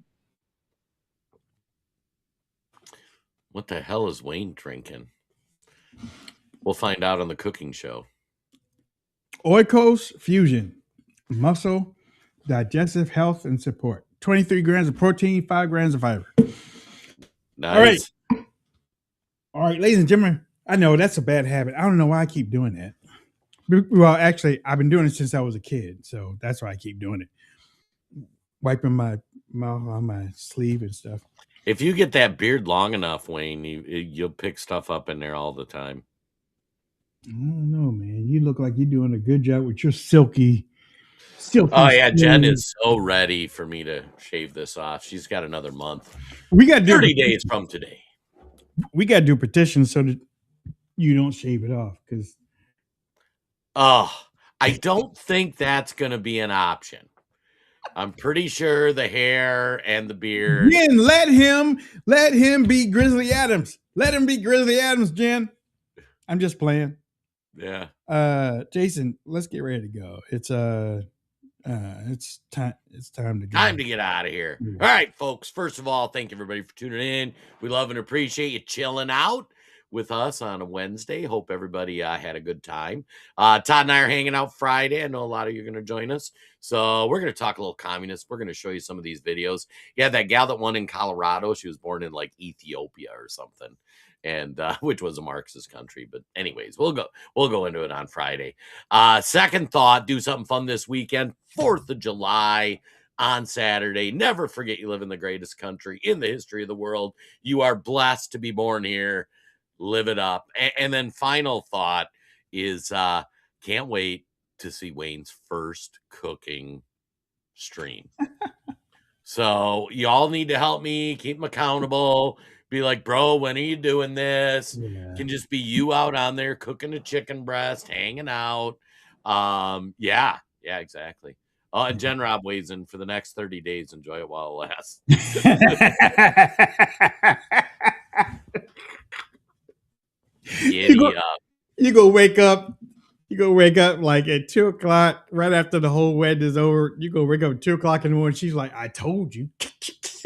What the hell is Wayne drinking? We'll find out on the cooking show. Oikos Fusion, muscle, digestive health, and support. 23 grams of protein, 5 grams of fiber. Nice. All right, ladies and gentlemen, I know that's a bad habit. I don't know why I keep doing that. Well, actually, I've been doing it since I was a kid, so that's why I keep doing it. Wiping my mouth on my sleeve and stuff. If you get that beard long enough, Wayne, you'll pick stuff up in there all the time. I don't know, man. You look like you're doing a good job with your silky. Oh yeah, Jen is so ready for me to shave this off. She's got another month. We got 30 days from today. We got to do petitions so that you don't shave it off, because. I don't think that's going to be an option. I'm pretty sure the hair and the beard. Jen, let him be Grizzly Adams. Let him be Grizzly Adams, Jen. I'm just playing. Yeah. Jason, let's get ready to go. It's time. It's time to go. Time to get out of here. All right, folks. First of all, thank you everybody for tuning in. We love and appreciate you chilling out with us on a Wednesday. Hope everybody had a good time. Todd and I are hanging out Friday. I know a lot of you are going to join us. So we're going to talk a little communist. We're going to show you some of these videos. Yeah, that gal that won in Colorado, she was born in like Ethiopia or something, and which was a Marxist country. But anyways, we'll go into it on Friday. Second thought, do something fun this weekend. 4th of July on Saturday. Never forget you live in the greatest country in the history of the world. You are blessed to be born here. Live it up. And then final thought is can't wait to see Wayne's first cooking stream. So y'all need to help me, keep him accountable, be like, bro, when are you doing this? Yeah. Can just be you out on there cooking a chicken breast, hanging out. Yeah, exactly. Oh, and Jen Rob weighs in for the next 30 days. Enjoy it while it lasts. You go wake up. You go wake up like at 2 o'clock, right after the whole wedding is over. You go wake up at 2 o'clock in the morning. She's like, I told you.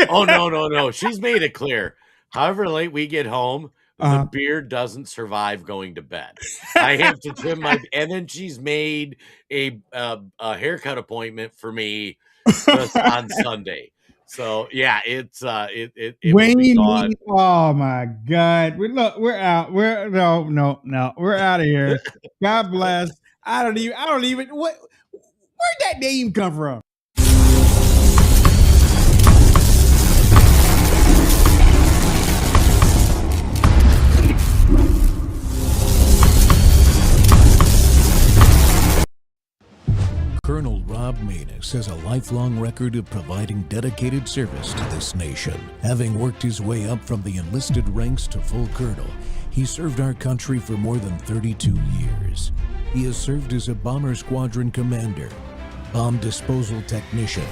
Oh, no. She's made it clear. However late we get home, the beard doesn't survive going to bed. I have to trim my, and then she's made a haircut appointment for me just on Sunday. So yeah, it will be gone. Oh my God. We're out. No. We're out of here. God bless. I don't even where'd that name come from? Colonel Rob Maness has a lifelong record of providing dedicated service to this nation. Having worked his way up from the enlisted ranks to full colonel, he served our country for more than 32 years. He has served as a bomber squadron commander, bomb disposal technician,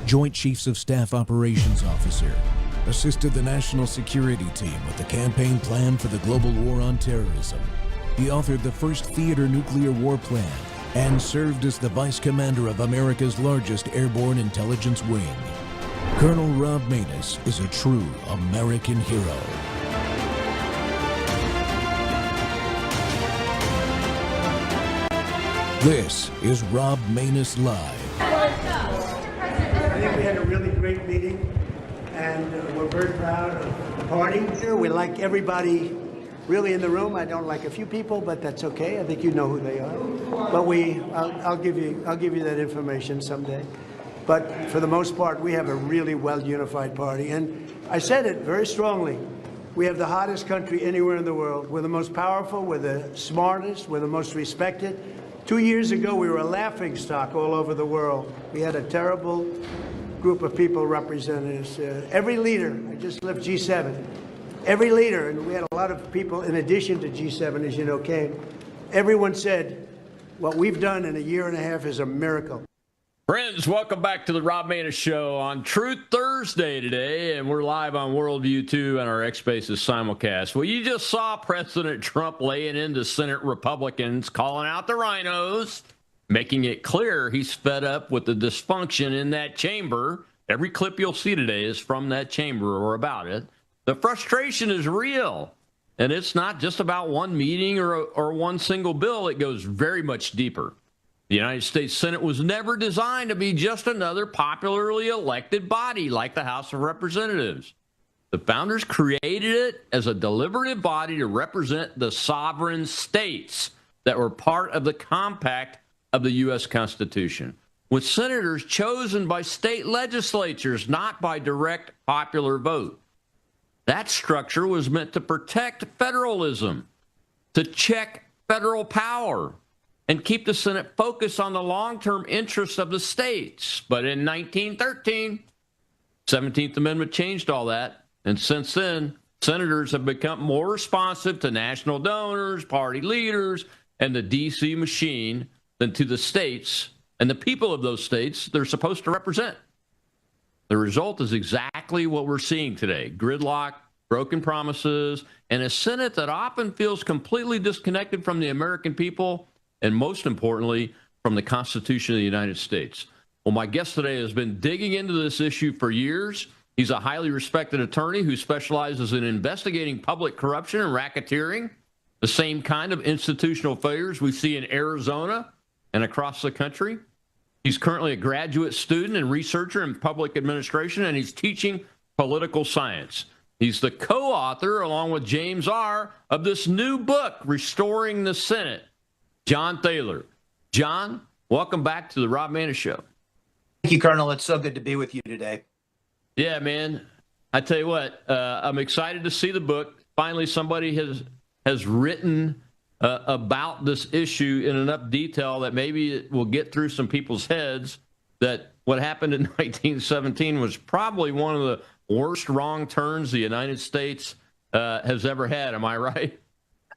Joint Chiefs of Staff Operations Officer, assisted the National Security Team with the campaign plan for the global war on terrorism. He authored the first theater nuclear war plan and served as the Vice Commander of America's largest airborne intelligence wing. Colonel Rob Maness is a true American hero. This is Rob Maness Live. I think we had a really great meeting, and we're very proud of the party. We like everybody really in the room. I don't like a few people, but that's okay. I think you know who they are. But I'll give you that information someday. But for the most part, we have a really well-unified party. And I said it very strongly. We have the hottest country anywhere in the world. We're the most powerful. We're the smartest. We're the most respected. 2 years ago, we were a laughingstock all over the world. We had a terrible group of people representing us. Every leader, I just left G7. Every leader, and we had a lot of people in addition to G7, as you know, came. Everyone said, what we've done in a year and a half is a miracle. Friends, welcome back to the Rob Maness Show on Truth Thursday today, and we're live on Worldview 2 and our X Spaces simulcast. Well, you just saw President Trump laying into Senate Republicans, calling out the rhinos, making it clear he's fed up with the dysfunction in that chamber. Every clip you'll see today is from that chamber or about it. The frustration is real, and it's not just about one meeting or one single bill. It goes very much deeper. The United States Senate was never designed to be just another popularly elected body like the House of Representatives. The founders created it as a deliberative body to represent the sovereign states that were part of the compact of the U.S. Constitution, with senators chosen by state legislatures, not by direct popular vote. That structure was meant to protect federalism, to check federal power, and keep the Senate focused on the long-term interests of the states. But in 1913, 17th Amendment changed all that. And since then, senators have become more responsive to national donors, party leaders, and the D.C. machine than to the states and the people of those states they're supposed to represent. The result is exactly what we're seeing today: gridlock, broken promises, and a Senate that often feels completely disconnected from the American people and, most importantly, from the Constitution of the United States. Well, my guest today has been digging into this issue for years. He's a highly respected attorney who specializes in investigating public corruption and racketeering, the same kind of institutional failures we see in Arizona and across the country. He's currently a graduate student and researcher in public administration, and he's teaching political science. He's the co-author, along with James R., of this new book, Restoring the Senate, John Thaler. John, welcome back to the Rob Maness Show. Thank you, Colonel. It's so good to be with you today. Yeah, man. I tell you what, I'm excited to see the book. Finally, somebody has written about this issue in enough detail that maybe it will get through some people's heads that what happened in 1917 was probably one of the worst wrong turns the United States has ever had. Am I right?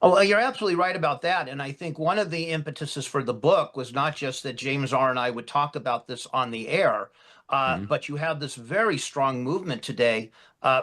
Oh, well, you're absolutely right about that. And I think one of the impetuses for the book was not just that James R. and I would talk about this on the air, but you have this very strong movement today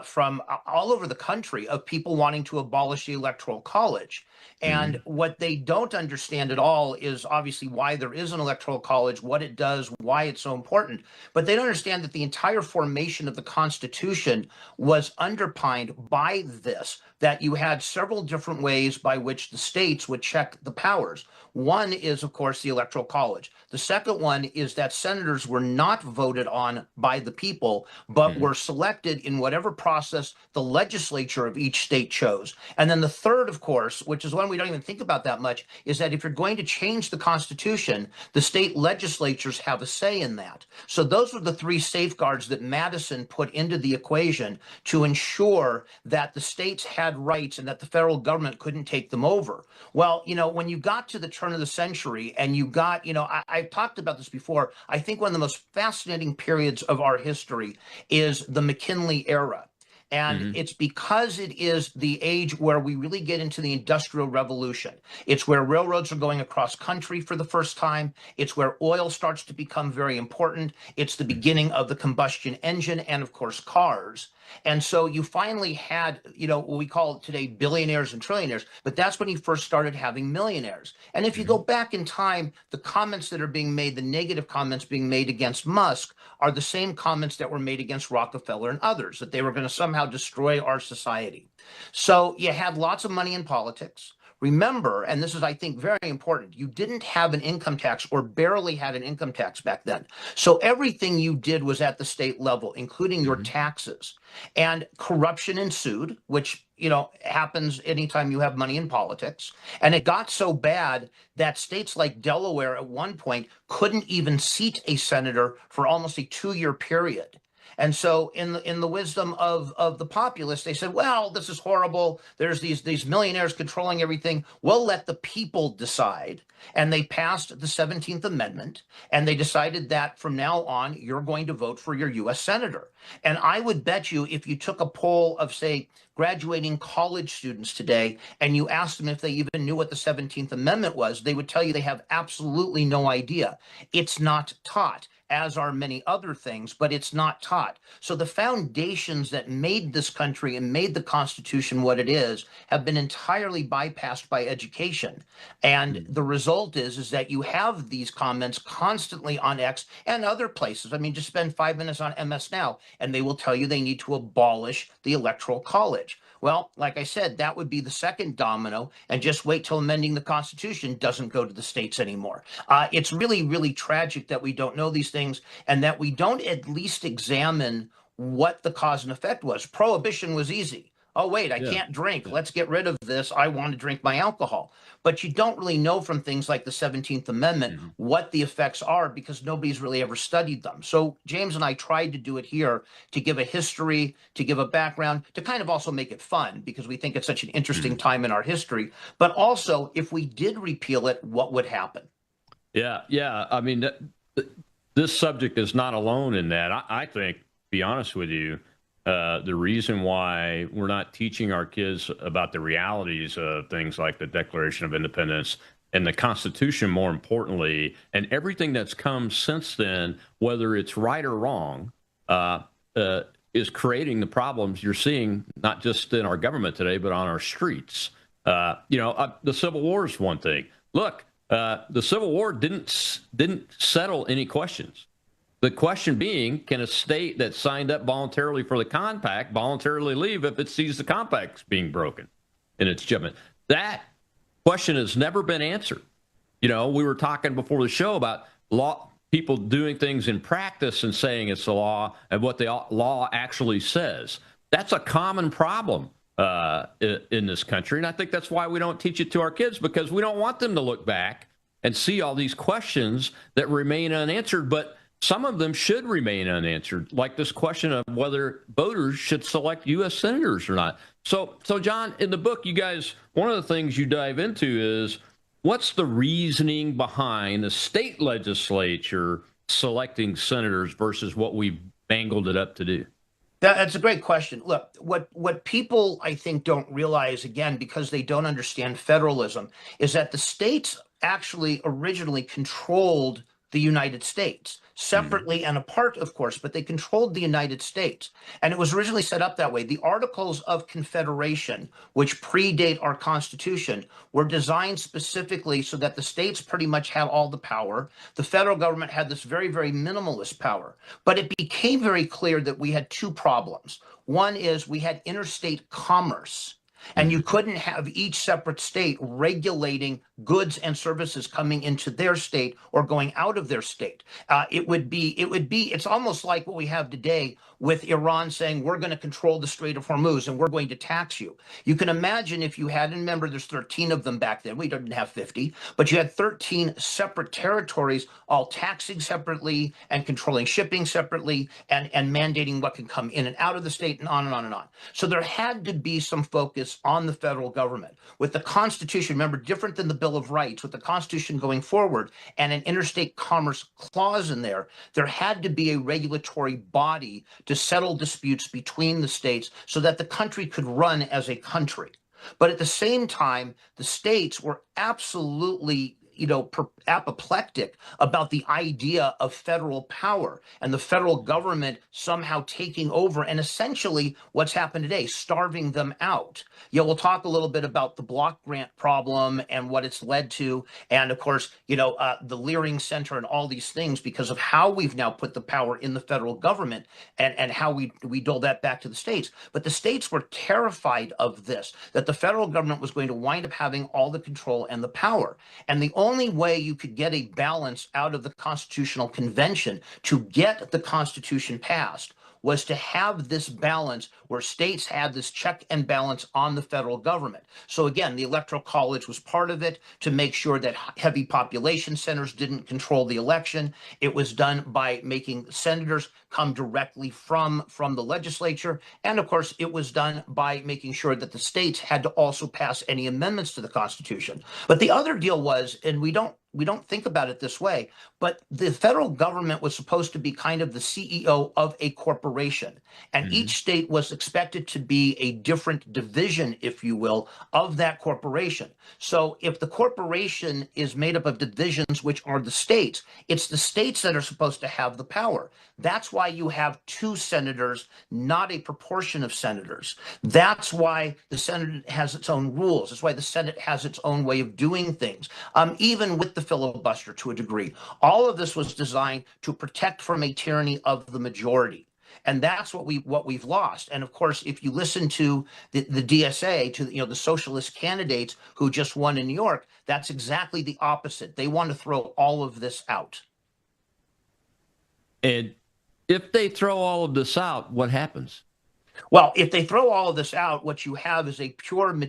from all over the country of people wanting to abolish the Electoral College. And what they don't understand at all is obviously why there is an Electoral College, what it does, why it's so important. But they don't understand that the entire formation of the Constitution was underpinned by this, that you had several different ways by which the states would check the powers. One is, of course, the Electoral College. The second one is that senators were not voted on by the people, but were selected in whatever process the legislature of each state chose. And then the third, of course, which is one we don't even think about that much, is that if you're going to change the Constitution, the state legislatures have a say in that. So those were the three safeguards that Madison put into the equation to ensure that the states had rights and that the federal government couldn't take them over. Well, when you got to the turn of the century and you got, I've talked about this before, I think one of the most fascinating periods of our history is the McKinley era. And it's because it is the age where we really get into the Industrial Revolution. It's where railroads are going across country for the first time. It's where oil starts to become very important. It's the beginning of the combustion engine and, of course, cars. And so you finally had, what we call today billionaires and trillionaires, but that's when you first started having millionaires. And if you go back in time, the comments that are being made, the negative comments being made against Musk are the same comments that were made against Rockefeller and others, that they were going to somehow destroy our society. So you had lots of money in politics. Remember, and this is, I think, very important, you didn't have an income tax or barely had an income tax back then. So everything you did was at the state level, including your taxes. And corruption ensued, which, happens anytime you have money in politics. And it got so bad that states like Delaware at one point couldn't even seat a senator for almost a 2-year period. And so in the wisdom of the populace, they said, well, this is horrible. There's these millionaires controlling everything. We'll let the people decide. And they passed the 17th Amendment, and they decided that from now on, you're going to vote for your U.S. senator. And I would bet you if you took a poll of, say, graduating college students today, and you asked them if they even knew what the 17th Amendment was, they would tell you they have absolutely no idea. It's not taught, as are many other things, but it's not taught. So the foundations that made this country and made the Constitution what it is have been entirely bypassed by education. And the result is that you have these comments constantly on X and other places. I mean, just spend 5 minutes on MS Now, and they will tell you they need to abolish the Electoral College. Well, like I said, that would be the second domino, and just wait till amending the Constitution doesn't go to the states anymore. It's really, really tragic that we don't know these things and that we don't at least examine what the cause and effect was. Prohibition was easy. Oh, wait, I can't drink. Let's get rid of this. I want to drink my alcohol. But you don't really know from things like the 17th Amendment what the effects are because nobody's really ever studied them. So James and I tried to do it here to give a history, to give a background, to kind of also make it fun because we think it's such an interesting time in our history. But also, if we did repeal it, what would happen? Yeah. I mean, this subject is not alone in that. I think, to be honest with you, the reason why we're not teaching our kids about the realities of things like the Declaration of Independence and the Constitution, more importantly, and everything that's come since then, whether it's right or wrong, is creating the problems you're seeing, not just in our government today, but on our streets. The Civil War is one thing. Look, the Civil War didn't settle any questions. The question being, can a state that signed up voluntarily for the compact voluntarily leave if it sees the compact's being broken in its judgment? That question has never been answered. We were talking before the show about people doing things in practice and saying it's the law and what the law actually says. That's a common problem in this country. And I think that's why we don't teach it to our kids, because we don't want them to look back and see all these questions that remain unanswered. But some of them should remain unanswered, like this question of whether voters should select U.S. senators or not. So John, in the book, you guys, one of the things you dive into is what's the reasoning behind the state legislature selecting senators versus what we've bangled it up to do? That's a great question. Look, what people I think don't realize, again, because they don't understand federalism, is that the states actually originally controlled the United States separately and apart, of course, but they controlled the United States. And it was originally set up that way. The Articles of Confederation, which predate our Constitution, were designed specifically so that the states pretty much had all the power. The federal government had this very, very minimalist power. But it became very clear that we had two problems. One is we had interstate commerce. And you couldn't have each separate state regulating goods and services coming into their state or going out of their state. It's almost like what we have today with Iran saying, we're going to control the Strait of Hormuz and we're going to tax you. You can imagine if you had, and remember there's 13 of them back then, we didn't have 50, but you had 13 separate territories, all taxing separately and controlling shipping separately and mandating what can come in and out of the state and on and on and on. So there had to be some focus on the federal government. With the Constitution, remember, different than the Bill of Rights, with the Constitution going forward and an interstate commerce clause in there, there had to be a regulatory body to settle disputes between the states so that the country could run as a country. But at the same time, the states were absolutely apoplectic about the idea of federal power and the federal government somehow taking over and essentially what's happened today, starving them out. We'll talk a little bit about the block grant problem and what it's led to. And of course, the Leering Center and all these things because of how we've now put the power in the federal government and how we dole that back to the states. But the states were terrified of this, that the federal government was going to wind up having all the control and the power. And the only way you could get a balance out of the Constitutional Convention to get the Constitution passed was to have this balance where states had this check and balance on the federal government. So again, the Electoral College was part of it to make sure that heavy population centers didn't control the election. It was done by making senators come directly from the legislature. And of course, it was done by making sure that the states had to also pass any amendments to the Constitution. But the other deal was, and we don't think about it this way, but the federal government was supposed to be kind of the CEO of a corporation. And each state was expected to be a different division, if you will, of that corporation. So if the corporation is made up of divisions, which are the states, it's the states that are supposed to have the power. That's why you have 2 senators, not a proportion of senators. That's why the Senate has its own rules. That's why the Senate has its own way of doing things, even with the filibuster to a degree. All of this was designed to protect from a tyranny of the majority. And that's what we've lost. And of course, if you listen to the DSA, to the socialist candidates who just won in New York, that's exactly the opposite. They want to throw all of this out. And if they throw all of this out, what happens? Well, if they throw all of this out, what you have is a pure,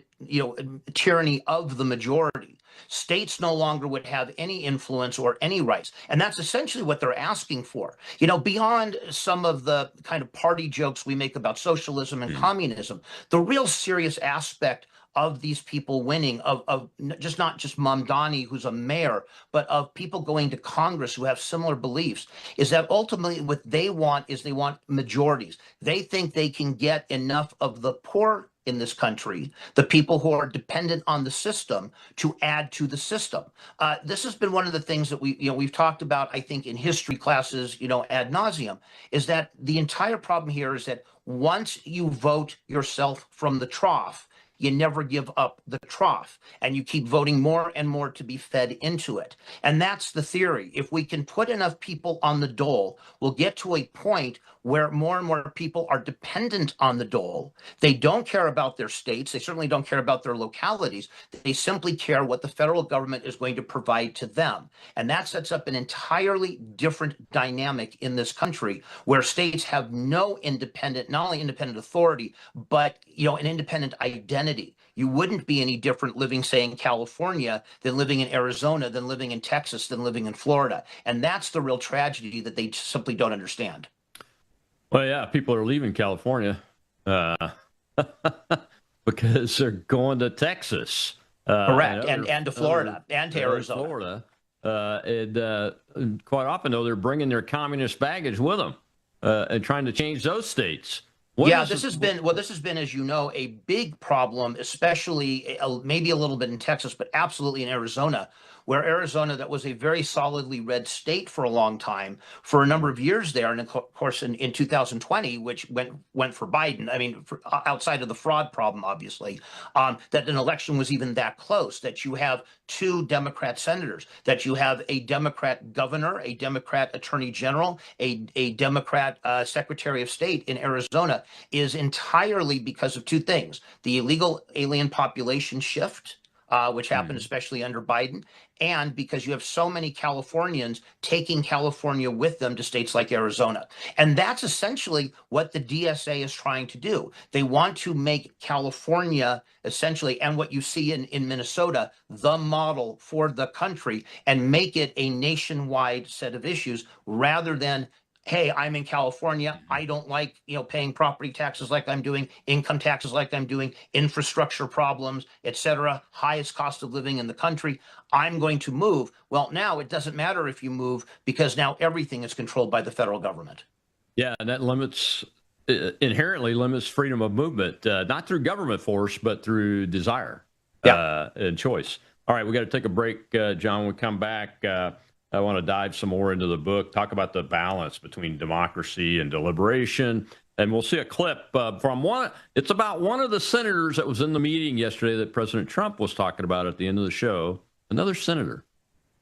tyranny of the majority. States no longer would have any influence or any rights. And that's essentially what they're asking for. Beyond some of the kind of party jokes we make about socialism and communism, the real serious aspect of these people winning, of not just Mamdani, who's a mayor, but of people going to Congress who have similar beliefs, is that ultimately what they want is they want majorities. They think they can get enough of the poor in this country, the people who are dependent on the system, to add to the system. This has been one of the things that we've talked about, I think, in history classes, ad nauseum, is that the entire problem here is that once you vote yourself from the trough, you never give up the trough, and you keep voting more and more to be fed into it. And that's the theory. If we can put enough people on the dole, we'll get to a point where more and more people are dependent on the dole. They don't care about their states. They certainly don't care about their localities. They simply care what the federal government is going to provide to them. And that sets up an entirely different dynamic in this country, where states have no independent, not only independent authority, but an independent identity. You wouldn't be any different living, say, in California than living in Arizona, than living in Texas, than living in Florida. And that's the real tragedy that they simply don't understand. Well, yeah, people are leaving California because they're going to Texas. Correct, and to Florida, and to Arizona. And quite often, though, they're bringing their communist baggage with them and trying to change those states. This has been, as you know, a big problem, especially maybe a little bit in Texas, but absolutely in Arizona, where Arizona, that was a very solidly red state for a long time, for a number of years there. And of course, in 2020, which went for Biden, I mean, outside of the fraud problem, obviously, that an election was even that close, that you have 2 Democrat senators, that you have a Democrat governor, a Democrat attorney general, a Democrat secretary of state in Arizona, is entirely because of 2 things: the illegal alien population shift, which happened especially under Biden, and because you have so many Californians taking California with them to states like Arizona. And that's essentially what the DSA is trying to do. They want to make California essentially, and what you see in Minnesota, the model for the country, and make it a nationwide set of issues rather than, hey, I'm in California, I don't like, paying property taxes like I'm doing, income taxes like I'm doing, infrastructure problems, et cetera, highest cost of living in the country, I'm going to move. Well, now it doesn't matter if you move, because now everything is controlled by the federal government. Yeah, and that inherently limits freedom of movement, not through government force, but through desire and choice. All right, we got to take a break, John. When we come back, I want to dive some more into the book, talk about the balance between democracy and deliberation. And we'll see a clip from one. It's about one of the senators that was in the meeting yesterday that President Trump was talking about at the end of the show. Another senator.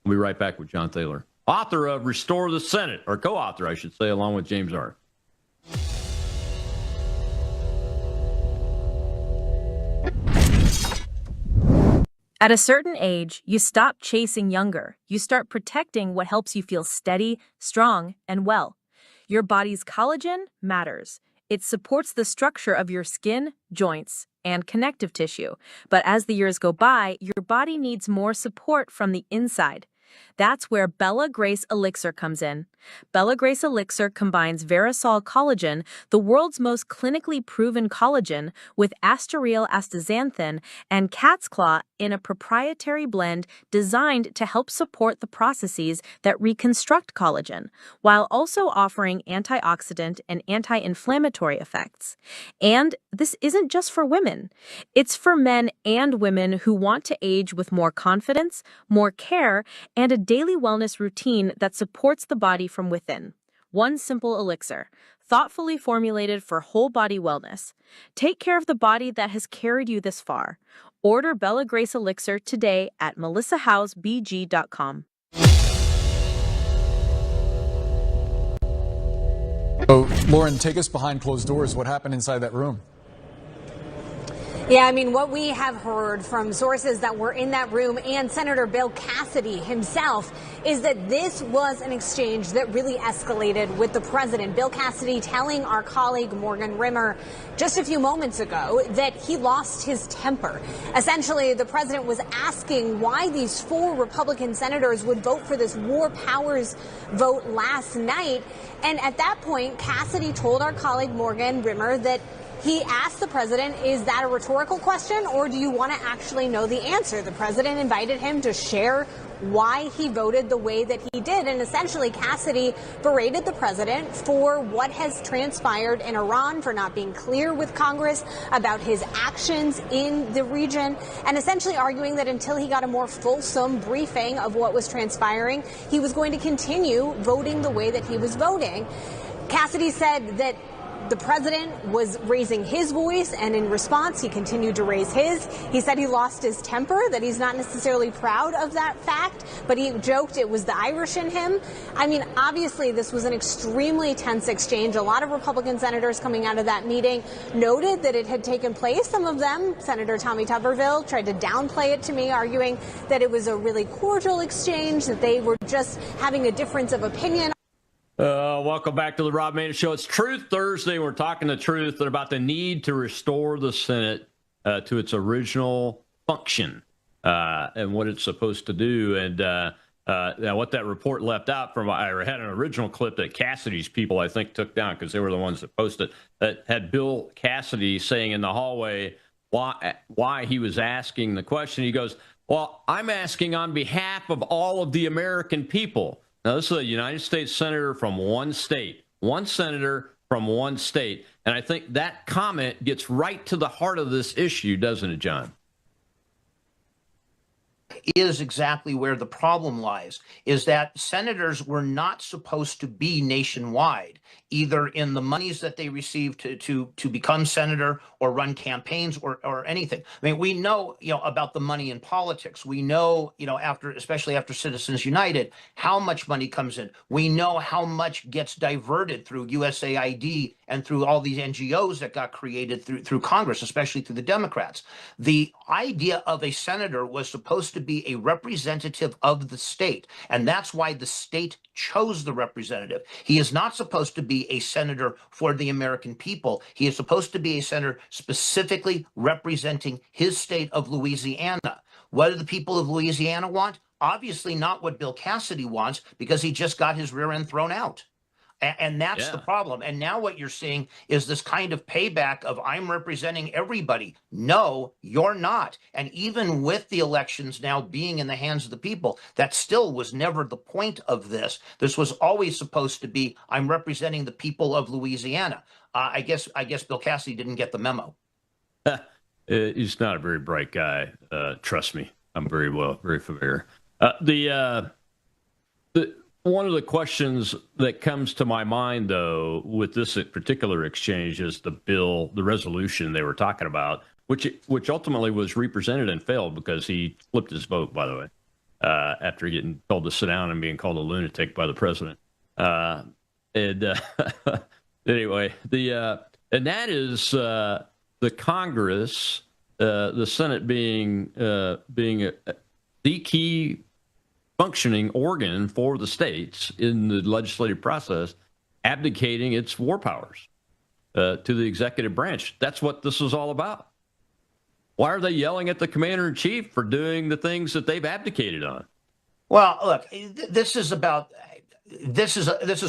We'll be right back with John Thaler, author of Restore the Senate, or co-author, I should say, along with James Art. At a certain age, you stop chasing younger. You start protecting what helps you feel steady, strong, and well. Your body's collagen matters. It supports the structure of your skin, joints, and connective tissue. But as the years go by, your body needs more support from the inside. That's where Bella Grace Elixir comes in. Bella Grace Elixir combines Verisol collagen, the world's most clinically proven collagen, with Asteryl astaxanthin and cat's claw in a proprietary blend designed to help support the processes that reconstruct collagen, while also offering antioxidant and anti-inflammatory effects. And this isn't just for women. It's for men and women who want to age with more confidence, more care, and a daily wellness routine that supports the body from within. One simple elixir, thoughtfully formulated for whole body wellness. Take care of the body that has carried you this far. Order Bella Grace Elixir today at melissahousebg.com. So, Lauren, take us behind closed doors. What happened inside that room? Yeah, I mean, what we have heard from sources that were in that room and Senator Bill Cassidy himself is that this was an exchange that really escalated with the president. Bill Cassidy telling our colleague Morgan Rimmer just a few moments ago that he lost his temper. Essentially, the president was asking why these 4 Republican senators would vote for this war powers vote last night. And at that point, Cassidy told our colleague Morgan Rimmer that he asked the president, is that a rhetorical question, or do you want to actually know the answer? The president invited him to share why he voted the way that he did. And essentially, Cassidy berated the president for what has transpired in Iran, for not being clear with Congress about his actions in the region, and essentially arguing that until he got a more fulsome briefing of what was transpiring, he was going to continue voting the way that he was voting. Cassidy said that the president was raising his voice, and in response, he continued to raise his. He said he lost his temper, that he's not necessarily proud of that fact, but he joked it was the Irish in him. I mean, obviously, this was an extremely tense exchange. A lot of Republican senators coming out of that meeting noted that it had taken place. Some of them, Senator Tommy Tuberville, tried to downplay it to me, arguing that it was a really cordial exchange, that they were just having a difference of opinion. Welcome back to the Rob Maness Show. It's Truth Thursday. We're talking the truth about the need to restore the Senate to its original function and what it's supposed to do. And now what that report left out from, I had an original clip that Cassidy's people, I think, took down because they were the ones that posted it, that had Bill Cassidy saying in the hallway why he was asking the question. He goes, well, I'm asking on behalf of all of the American people. Now, this is a United States senator from one state, one senator from one state. And I think that comment gets right to the heart of this issue, doesn't it, John? Is exactly where the problem lies, is that senators were not supposed to be nationwide, either in the monies that they receive to become senator or run campaigns or anything. I mean, we know, about the money in politics. We know, especially after Citizens United, how much money comes in. We know how much gets diverted through USAID and through all these NGOs that got created through Congress, especially through the Democrats. The idea of a senator was supposed to be a representative of the state, and that's why the state chose the representative. He is not supposed to be a senator for the American people. He is supposed to be a senator specifically representing his state of Louisiana. What do the people of Louisiana want? Obviously not what Bill Cassidy wants, because he just got his rear end thrown out. And that's the problem. And now what you're seeing is this kind of payback of I'm representing everybody. No, you're not. And even with the elections now being in the hands of the people, that still was never the point of this. This was always supposed to be I'm representing the people of Louisiana. I guess Bill Cassidy didn't get the memo. He's not a very bright guy. Trust me, I'm very familiar. One of the questions that comes to my mind, though, with this particular exchange is the resolution they were talking about, which ultimately was represented and failed because he flipped his vote, by the way, after getting told to sit down and being called a lunatic by the president. Anyway, and that is the Congress, the Senate being the key functioning organ for the states in the legislative process, abdicating its war powers to the executive branch. That's what this is all about. Why are they yelling at the commander-in-chief for doing the things that they've abdicated on? Well, look, this is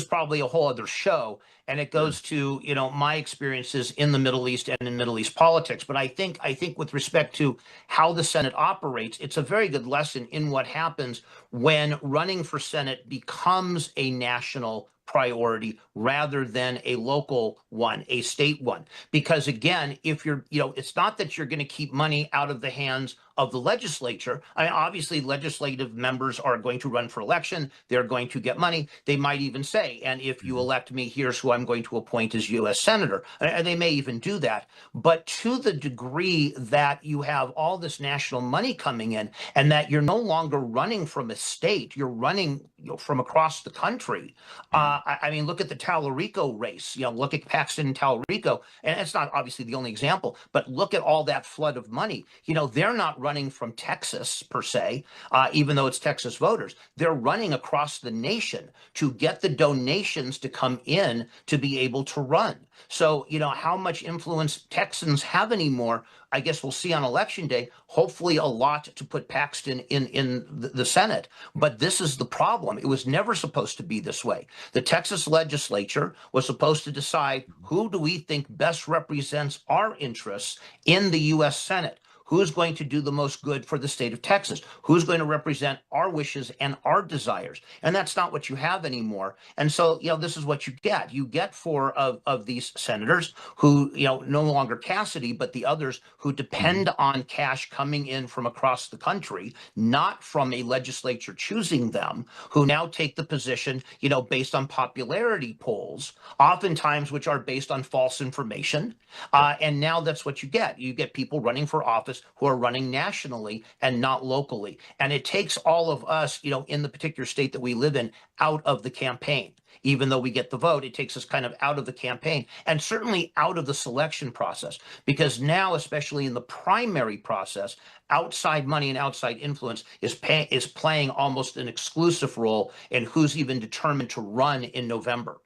probably a whole other show, and it goes to my experiences in the Middle East and in Middle East politics. But I think with respect to how the Senate operates, it's a very good lesson in what happens when running for Senate becomes a national priority rather than a local one, a state one. Because again, if you're, it's not that you're going to keep money out of the hands of the legislature. I mean, obviously, legislative members are going to run for election. They're going to get money. They might even say, and if you elect me, here's who I'm going to appoint as U.S. Senator. And they may even do that. But to the degree that you have all this national money coming in and that you're no longer running from a state, you're running from across the country. I mean, look at the Talarico race. Look at Paxton and Talarico. And it's not obviously the only example, but look at all that flood of money. They're not running from Texas per se, even though it's Texas voters. They're running across the nation to get the donations to come in to be able to run. So, how much influence Texans have anymore, I guess we'll see on election day. Hopefully a lot to put Paxton in the Senate. But this is the problem. It was never supposed to be this way. The Texas legislature was supposed to decide who do we think best represents our interests in the U.S. Senate. Who's going to do the most good for the state of Texas? Who's going to represent our wishes and our desires? And that's not what you have anymore. And so, this is what you get. You get four of these senators who, no longer Cassidy, but the others who depend on cash coming in from across the country, not from a legislature choosing them, who now take the position, based on popularity polls, oftentimes which are based on false information. And now that's what you get. You get people running for office who are running nationally and not locally. And it takes all of us, in the particular state that we live in, out of the campaign. Even though we get the vote, it takes us kind of out of the campaign and certainly out of the selection process. Because now, especially in the primary process, outside money and outside influence is playing almost an exclusive role in who's even determined to run in November.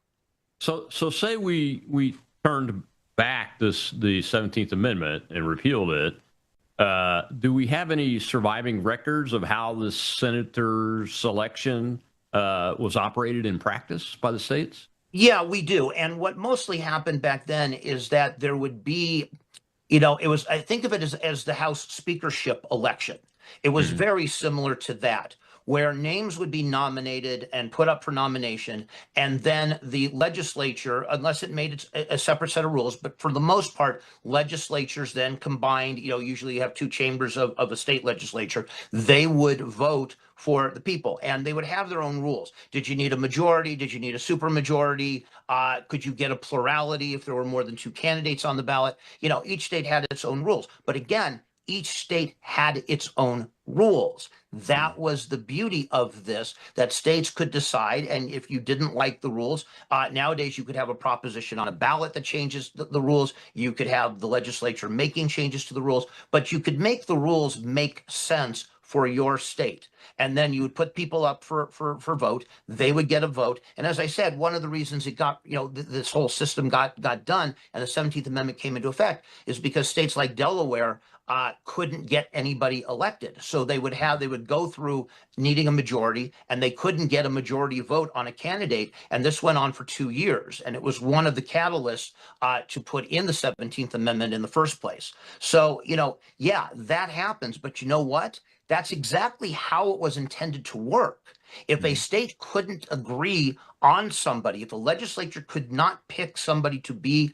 So say we turned back the 17th Amendment and repealed it. Do we have any surviving records of how the senator selection was operated in practice by the states? Yeah, we do. And what mostly happened back then is that there would be, I think of it as the House speakership election. It was very similar to that, where names would be nominated and put up for nomination, and then the legislature, unless it made a separate set of rules, but for the most part, legislatures then combined, usually you have two chambers of a state legislature, they would vote for the people, and they would have their own rules. Did you need a majority? Did you need a supermajority? Could you get a plurality if there were more than two candidates on the ballot? Each state had its own rules. But again, each state had its own rules. That was the beauty of this, that states could decide. And if you didn't like the rules, nowadays you could have a proposition on a ballot that changes the rules. You could have the legislature making changes to the rules, but you could make the rules make sense for your state. And then you would put people up for vote. They would get a vote. And as I said, one of the reasons it got, this whole system got done and the 17th Amendment came into effect is because states like Delaware couldn't get anybody elected. So they would go through needing a majority, and they couldn't get a majority vote on a candidate. And this went on for 2 years. And it was one of the catalysts to put in the 17th Amendment in the first place. So, yeah, that happens. But you know what? That's exactly how it was intended to work. If a state couldn't agree on somebody, if the legislature could not pick somebody to be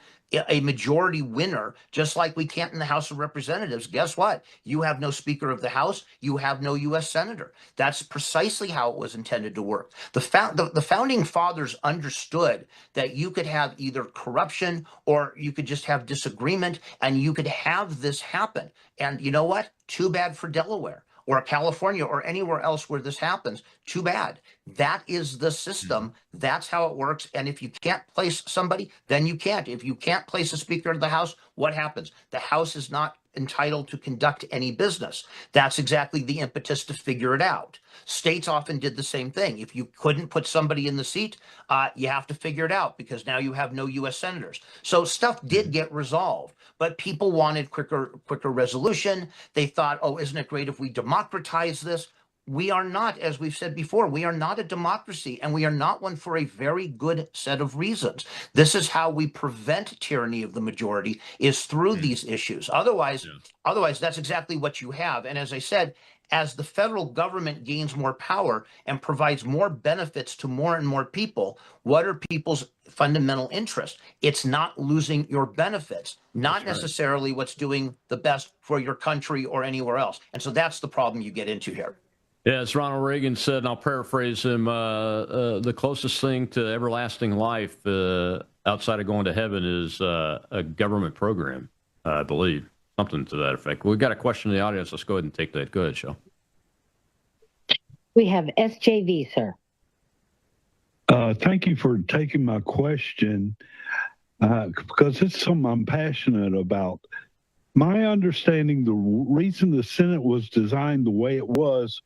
a majority winner, just like we can't in the House of Representatives, guess what? You have no Speaker of the House, you have no U.S. Senator. That's precisely how it was intended to work. The Founding Fathers understood that you could have either corruption or you could just have disagreement, and you could have this happen. And you know what? Too bad for Delaware or California or anywhere else where this happens. Too bad. That is the system. That's how it works. And if you can't place somebody, then you can't. If you can't place a Speaker of the House, what happens? The House is not entitled to conduct any business. That's exactly the impetus to figure it out. States often did the same thing. If you couldn't put somebody in the seat, you have to figure it out because now you have no U.S. senators. So stuff did get resolved, but people wanted quicker resolution. They thought, oh, isn't it great if we democratize this? We are not, as we've said before, we are not a democracy, and we are not one for a very good set of reasons. This is how we prevent tyranny of the majority, is through these issues. Otherwise, that's exactly what you have. And as I said, as the federal government gains more power and provides more benefits to more and more people, what are people's fundamental interests? It's not losing your benefits, not necessarily what's doing the best for your country or anywhere else. And so that's the problem you get into here. Yeah, as Ronald Reagan said, and I'll paraphrase him, the closest thing to everlasting life outside of going to heaven is a government program, I believe. Something to that effect. We've got a question in the audience. Let's go ahead and take that. Go ahead, Shel. We have SJV, sir. Thank you for taking my question because it's something I'm passionate about. My understanding, the reason the Senate was designed the way it was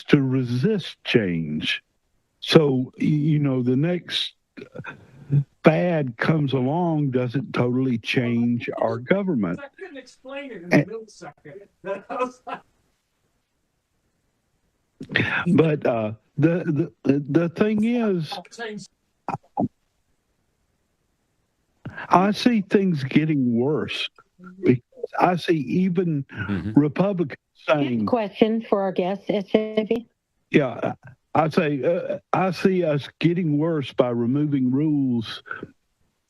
to resist change. So, the next fad comes along doesn't totally change our government. I couldn't explain it in a millisecond. But the thing is, I see things getting worse because I see even Republicans saying. Question for our guest, SJV. Yeah, I see us getting worse by removing rules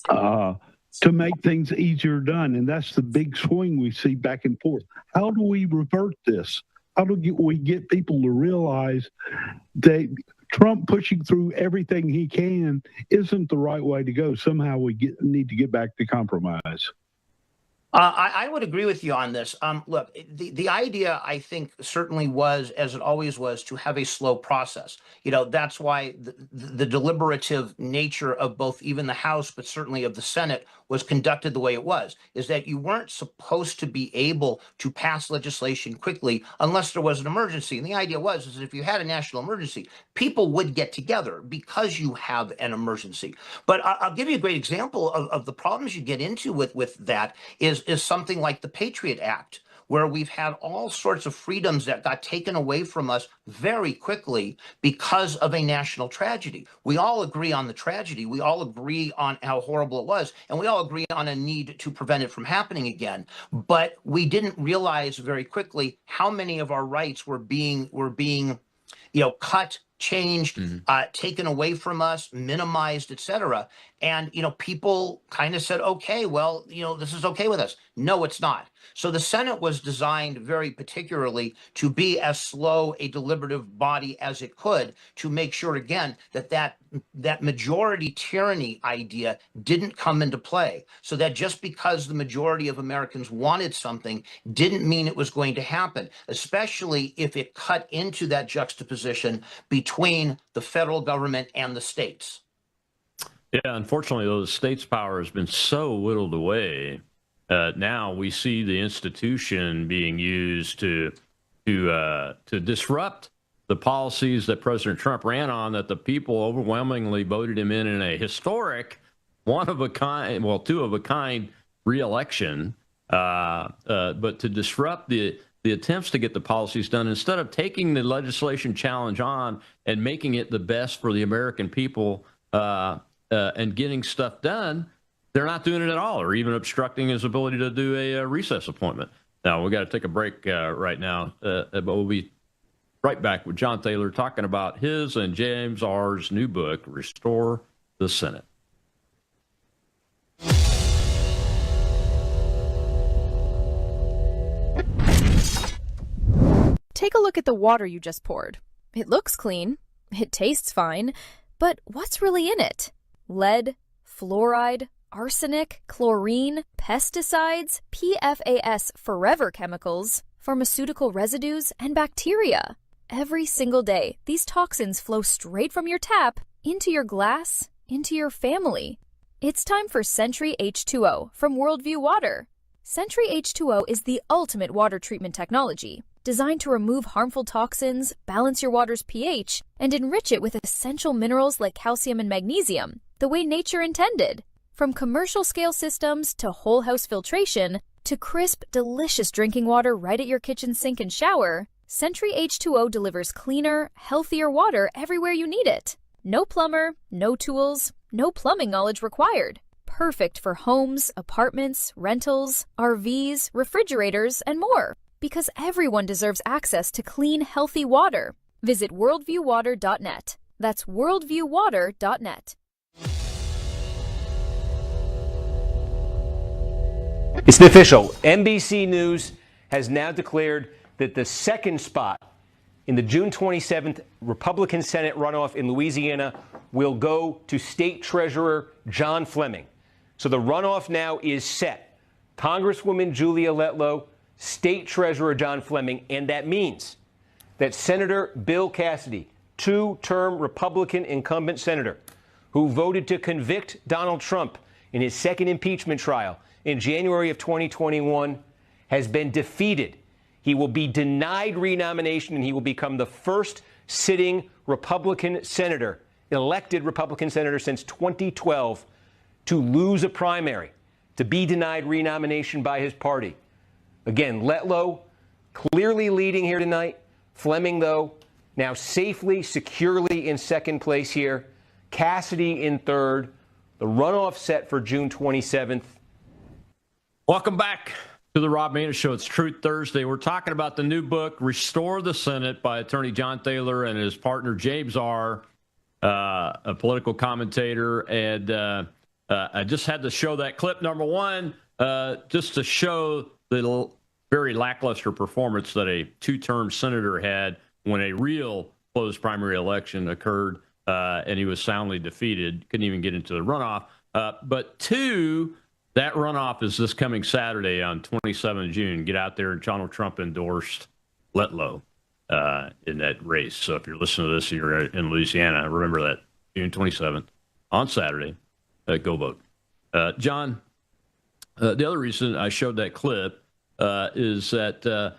to make things easier done, and that's the big swing we see back and forth. How do we revert this? How do we get people to realize that Trump pushing through everything he can isn't the right way to go? Somehow we need to get back to compromise. I would agree with you on this. Look, the idea, I think, certainly was, as it always was, to have a slow process. That's why the deliberative nature of both even the House, but certainly of the Senate, was conducted the way it was, is that you weren't supposed to be able to pass legislation quickly unless there was an emergency. And the idea was is that if you had a national emergency, people would get together because you have an emergency. But I'll give you a great example of the problems you get into with that is something like the Patriot Act, where we've had all sorts of freedoms that got taken away from us very quickly because of a national tragedy. We all agree on the tragedy. We all agree on how horrible it was, and we all agree on a need to prevent it from happening again. But we didn't realize very quickly how many of our rights were being cut, changed, taken away from us, minimized, etc. And, people kind of said, okay, well, this is okay with us. No, it's not. So the Senate was designed very particularly to be as slow a deliberative body as it could, to make sure, again, that majority tyranny idea didn't come into play. So that just because the majority of Americans wanted something didn't mean it was going to happen, especially if it cut into that juxtaposition between the federal government and the states. Yeah, unfortunately, though, the state's power has been so whittled away. Now we see the institution being used to disrupt the policies that President Trump ran on, that the people overwhelmingly voted him in a historic, two-of-a-kind re-election. But to disrupt the attempts to get the policies done, instead of taking the legislation challenge on and making it the best for the American people and getting stuff done, they're not doing it at all, or even obstructing his ability to do a recess appointment. Now, we got to take a break right now, but we'll be right back with John Thaler talking about his and James R.'s new book, Restore the Senate. Take a look at the water you just poured. It looks clean. It tastes fine. But what's really in it? Lead, fluoride, arsenic, chlorine, pesticides, PFAS forever chemicals, pharmaceutical residues, and bacteria. Every single day, these toxins flow straight from your tap into your glass, into your family. It's time for Sentry H2O from Worldview Water. Sentry H2O is the ultimate water treatment technology, designed to remove harmful toxins, balance your water's pH, and enrich it with essential minerals like calcium and magnesium, the way nature intended. From commercial-scale systems to whole house filtration to crisp, delicious drinking water right at your kitchen sink and shower, Sentry H2O delivers cleaner, healthier water everywhere you need it. No plumber, no tools, no plumbing knowledge required. Perfect for homes, apartments, rentals, RVs, refrigerators, and more. Because everyone deserves access to clean, healthy water. Visit worldviewwater.net. That's worldviewwater.net. It's official. NBC News has now declared that the second spot in the June 27th Republican Senate runoff in Louisiana will go to State Treasurer John Fleming. So the runoff now is set. Congresswoman Julia Letlow, State Treasurer John Fleming, and that means that Senator Bill Cassidy, two-term Republican incumbent senator who voted to convict Donald Trump in his second impeachment trial in January of 2021, has been defeated. He will be denied renomination, and he will become the first sitting Republican senator, elected Republican senator since 2012, to lose a primary, to be denied renomination by his party. Again, Letlow clearly leading here tonight. Fleming, though, now safely, securely in second place here. Cassidy in third. The runoff set for June 27th. Welcome back to the Rob Maness Show. It's Truth Thursday. We're talking about the new book, Restore the Senate, by attorney John Thaler and his partner James R., a political commentator. And I just had to show that clip, number one, just to show the very lackluster performance that a two-term senator had when a real closed primary election occurred, and he was soundly defeated, couldn't even get into the runoff. But two, that runoff is this coming Saturday on 27th June. Get out there, and Donald Trump endorsed Letlow in that race. So if you're listening to this and you're in Louisiana, remember that, June 27th, on Saturday, go vote. John, the other reason I showed that clip is that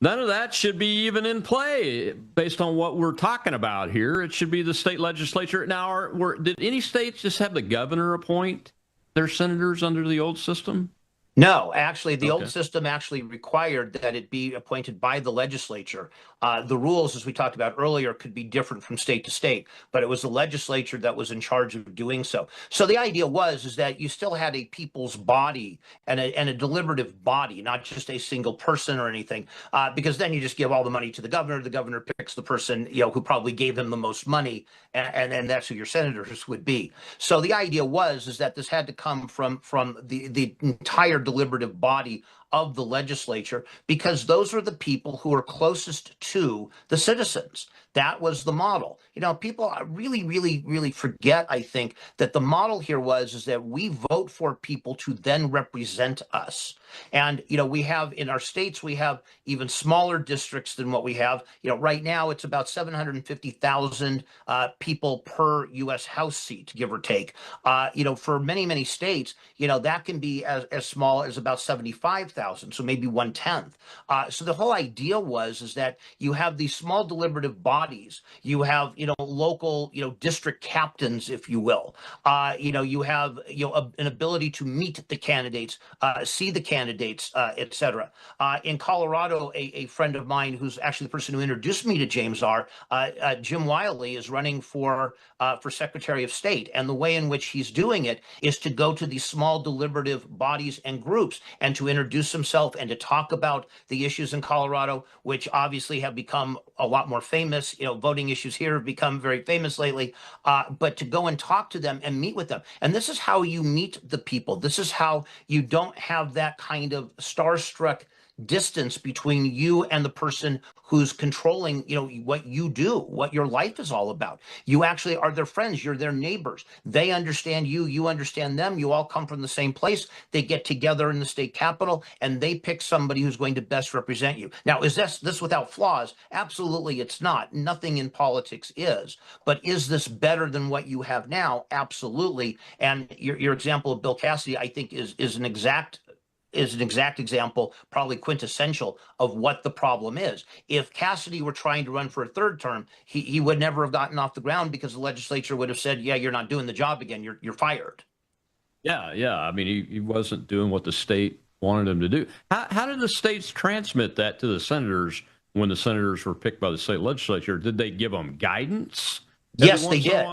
none of that should be even in play based on what we're talking about here. It should be the state legislature. Now, did any states just have the governor appoint their senators under the old system? No, actually, the old Okay. system actually required that it be appointed by the legislature. The rules, as we talked about earlier, could be different from state to state, but it was the legislature that was in charge of doing so. So the idea is that you still had a people's body and a deliberative body, not just a single person or anything, because then you just give all the money to the governor. The governor picks the person, who probably gave him the most money, and that's who your senators would be. So the idea is that this had to come from the entire deliberative body of the legislature, because those are the people who are closest to the citizens. That was the model. People really forget, I think, that the model here is that we vote for people to then represent us. And, we have in our states, we have even smaller districts than what we have. Right now it's about 750,000 people per U.S. House seat, give or take. For many states, that can be as small as about 75,000, so maybe 1/10. So the whole idea is that you have these small deliberative bodies. You have, local, district captains, if you will. You have, an ability to meet the candidates, see the candidates, etc. In Colorado, a friend of mine who's actually the person who introduced me to James R., Jim Wiley, is running for Secretary of State. And the way in which he's doing it is to go to these small deliberative bodies and groups and to introduce himself and to talk about the issues in Colorado, which obviously have become a lot more famous. Voting issues here have become very famous lately, but to go and talk to them and meet with them. And this is how you meet the people. This is how you don't have that kind of starstruck distance between you and the person who's controlling, what you do, what your life is all about. You actually are their friends. You're their neighbors. They understand you. You understand them. You all come from the same place. They get together in the state capitol and they pick somebody who's going to best represent you. Now, is this without flaws? Absolutely, it's not. Nothing in politics is. But is this better than what you have now? Absolutely. And your example of Bill Cassidy, I think, is an exact example, probably quintessential, of what the problem is. If Cassidy were trying to run for a third term, he would never have gotten off the ground, because the legislature would have said, yeah, you're not doing the job again. You're fired. Yeah. I mean, he wasn't doing what the state wanted him to do. How did the states transmit that to the senators when the senators were picked by the state legislature? Did they give them guidance? Yes, they did.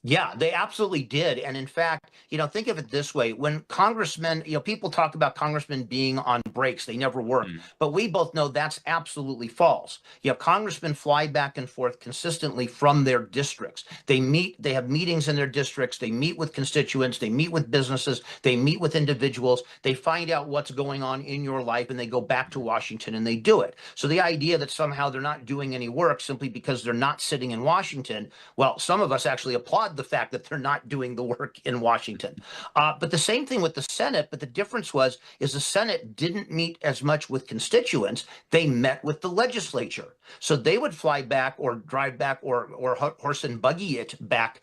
Yeah, they absolutely did. And in fact, think of it this way. When congressmen, people talk about congressmen being on breaks, they never work. But we both know that's absolutely false. Congressmen fly back and forth consistently from their districts. They have meetings in their districts. They meet with constituents. They meet with businesses. They meet with individuals. They find out what's going on in your life, and they go back to Washington and they do it. So the idea that somehow they're not doing any work simply because they're not sitting in Washington, well, some of us actually applaud the fact that they're not doing the work in Washington. But the same thing with the Senate, but the difference is the Senate didn't meet as much with constituents. They met with the legislature. So they would fly back or drive back or horse and buggy it back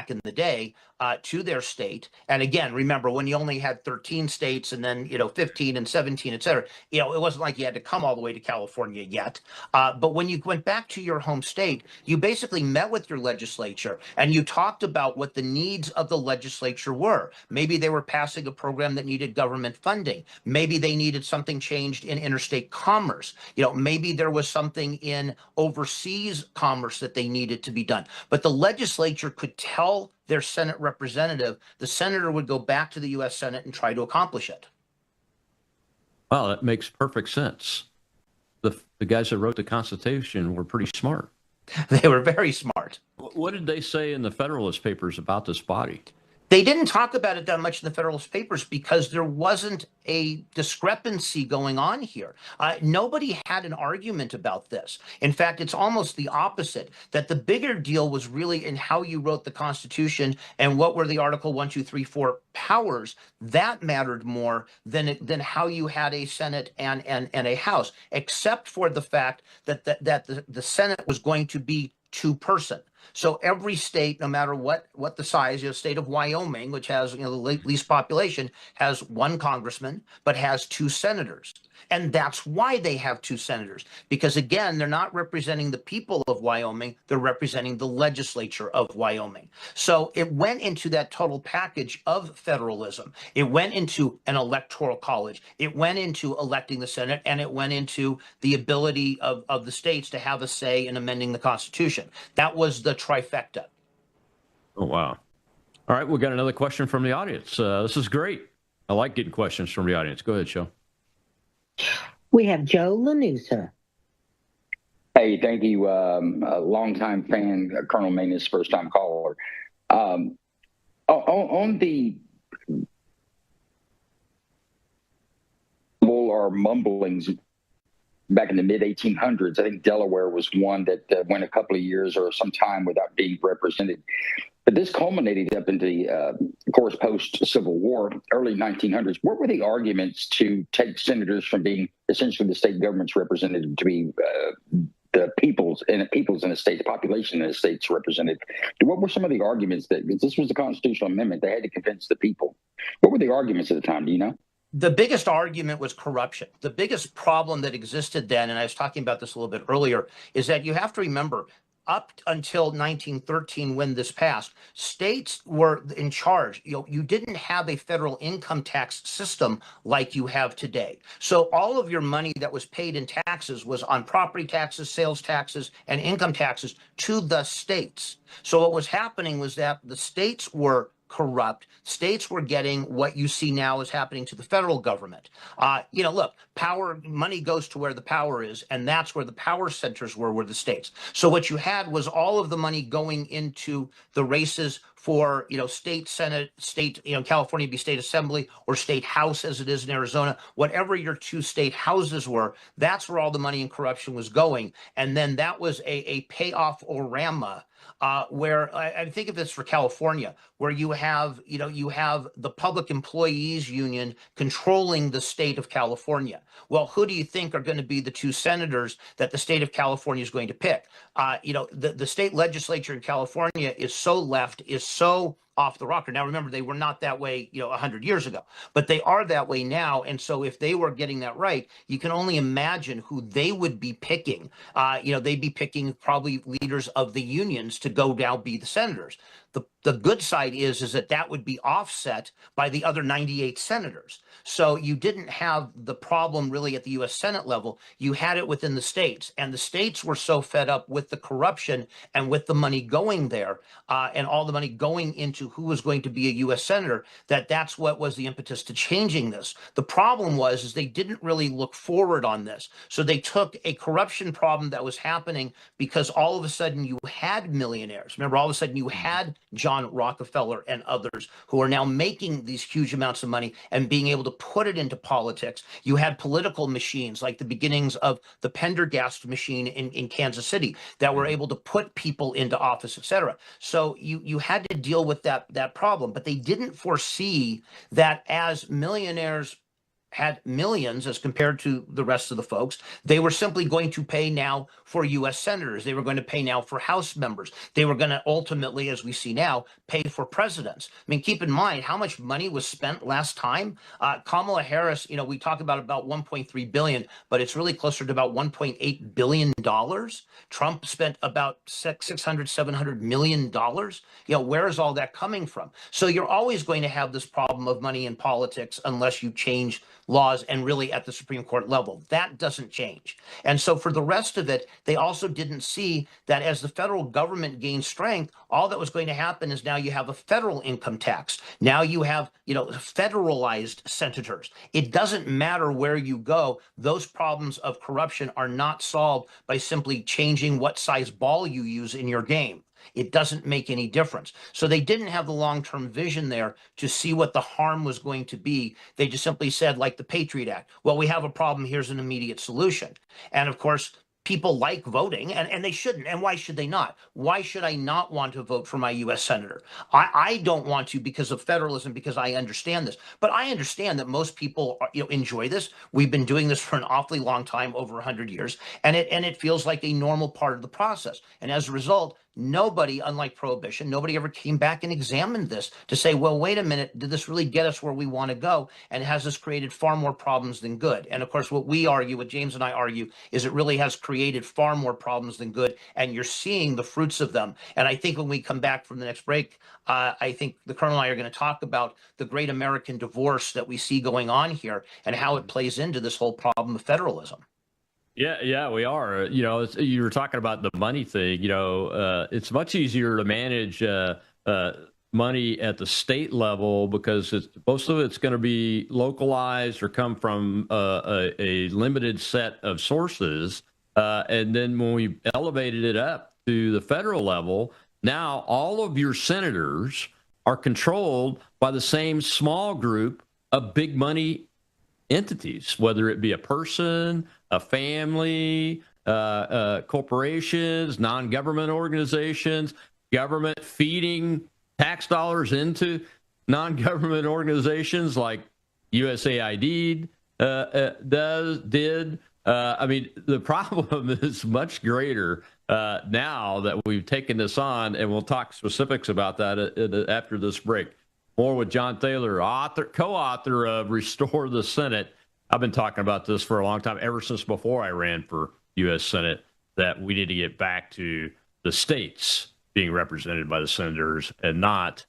in the day to their state. And again, remember, when you only had 13 states and then 15 and 17, et cetera, it wasn't like you had to come all the way to California yet. But when you went back to your home state, you basically met with your legislature and you talked about what the needs of the legislature were. Maybe they were passing a program that needed government funding. Maybe they needed something changed in interstate commerce. Maybe there was something in overseas commerce that they needed to be done. But the legislature could tell their Senate representative, the senator would go back to the U.S. Senate and try to accomplish it. Wow, that makes perfect sense. The guys that wrote the Constitution were pretty smart. They were very smart. What did they say in the Federalist Papers about this body? They didn't talk about it that much in the Federalist Papers because there wasn't a discrepancy going on here. Nobody had an argument about this. In fact, it's almost the opposite, that the bigger deal was really in how you wrote the Constitution and what were the Article 1, 2, 3, 4 powers. That mattered more than how you had a Senate and a House, except for the fact that the Senate was going to be two-person. So every state, no matter what the size, state of Wyoming, which has the least population, has one congressman, but has 2 senators. And that's why they have 2 senators, because again, they're not representing the people of Wyoming, they're representing the legislature of Wyoming. So it went into that total package of federalism. It went into an electoral college. It went into electing the Senate, and it went into the ability of the states to have a say in amending the Constitution. That was the trifecta. Oh, wow. All right, we got another question from the audience. This is great. I like getting questions from the audience. Go ahead, Joe. We have Joe Lanusa. Hey, thank you. A longtime fan, Colonel Manus, first-time caller. On the or mumblings back in the mid-1800s, I think Delaware was one that went a couple of years or some time without being represented. But this culminated up into the, of course, post-Civil War, early 1900s. What were the arguments to take senators from being essentially the state government's representative to be the people's in the state, the population in the state's represented? What were some of the arguments that, because this was a constitutional amendment, they had to convince the people? What were the arguments at the time? Do you know? The biggest argument was corruption. The biggest problem that existed then, and I was talking about this a little bit earlier, is that you have to remember, up until 1913, when this passed, states were in charge. You didn't have a federal income tax system like you have today. So all of your money that was paid in taxes was on property taxes, sales taxes, and income taxes to the states. So what was happening was that the states were corrupt. States were getting what you see now is happening to the federal government. Look, money goes to where the power is, and that's where the power centers were the states. So what you had was all of the money going into the races for, state Senate, state, California be state assembly or state house as it is in Arizona, whatever your 2 state houses were, that's where all the money and corruption was going. And then that was a payoff-orama. Where I think of this for California, where you have the Public Employees Union controlling the state of California. Well, who do you think are going to be the 2 senators that the state of California is going to pick? The state legislature in California is so left, is so off the rocker. Now, remember, they were not that way, 100 years ago, but they are that way now. And so if they were getting that right, you can only imagine who they would be picking. They'd be picking probably leaders of the unions to go now be the senators. The good side is that would be offset by the other 98 senators. So you didn't have the problem really at the U.S. Senate level. You had it within the states, and the states were so fed up with the corruption and with the money going there and all the money going into who was going to be a U.S. senator that's what was the impetus to changing this. The problem was they didn't really look forward on this. So they took a corruption problem that was happening because all of a sudden you had millionaires. Remember, all of a sudden you had John Rockefeller and others who are now making these huge amounts of money and being able to put it into politics. You had political machines like the beginnings of the Pendergast machine in Kansas City that were able to put people into office, et cetera. So you had to deal with that problem, but they didn't foresee that as millionaires had millions as compared to the rest of the folks, they were simply going to pay now for U.S. senators. They were going to pay now for House members. They were going to ultimately, as we see now, pay for presidents. I mean, keep in mind how much money was spent last time. Kamala Harris, we talk about 1.3 billion, but it's really closer to about 1.8 billion dollars. Trump spent about 700 million dollars. Where is all that coming from? So you're always going to have this problem of money in politics unless you change laws, and really at the Supreme Court level. That doesn't change. And so for the rest of it, they also didn't see that as the federal government gained strength, all that was going to happen is now you have a federal income tax. Now you have, federalized senators. It doesn't matter where you go. Those problems of corruption are not solved by simply changing what size ball you use in your game. It doesn't make any difference. So they didn't have the long-term vision there to see what the harm was going to be. They just simply said, like the Patriot Act, well, we have a problem, here's an immediate solution. And of course, people like voting, and they shouldn't. And why should they not? Why should I not want to vote for my U.S. senator? I don't want to because of federalism, because I understand this. But I understand that most people enjoy this. We've been doing this for an awfully long time, over 100 years, and it feels like a normal part of the process. And as a result, nobody, unlike Prohibition, nobody ever came back and examined this to say, well, wait a minute, did this really get us where we want to go? And has this created far more problems than good? And of course, what we argue, what James and I argue, is it really has created far more problems than good. And you're seeing the fruits of them. And I think when we come back from the next break, I think the Colonel and I are going to talk about the great American divorce that we see going on here and how it plays into this whole problem of federalism. Yeah, we are. You were talking about the money thing. It's much easier to manage money at the state level because most of it's going to be localized or come from a limited set of sources. And then when we elevated it up to the federal level, now all of your senators are controlled by the same small group of big money entities, whether it be a person, a family, corporations, non-government organizations, government feeding tax dollars into non-government organizations like USAID did. I mean, the problem is much greater now that we've taken this on, and we'll talk specifics about that after this break. More with John Thaler, co-author of Restore the Senate. I've been talking about this for a long time, ever since before I ran for U.S. Senate, that we need to get back to the states being represented by the senators and not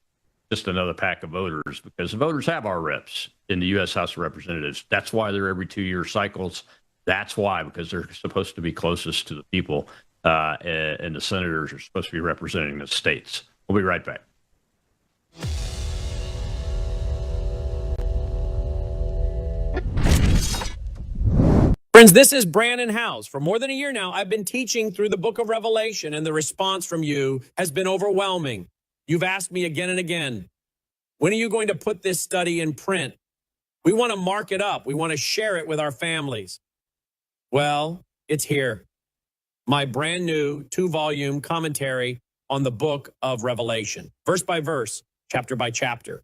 just another pack of voters, because the voters have our reps in the U.S. House of Representatives. That's why they're every 2-year cycles. That's why, because they're supposed to be closest to the people, and the senators are supposed to be representing the states. We'll be right back. Friends, this is Brandon Howes. For more than a year now, I've been teaching through the book of Revelation, and the response from you has been overwhelming. You've asked me again and again, when are you going to put this study in print? We want to mark it up. We want to share it with our families. Well, it's here. My brand new 2-volume commentary on the book of Revelation, verse by verse, chapter by chapter.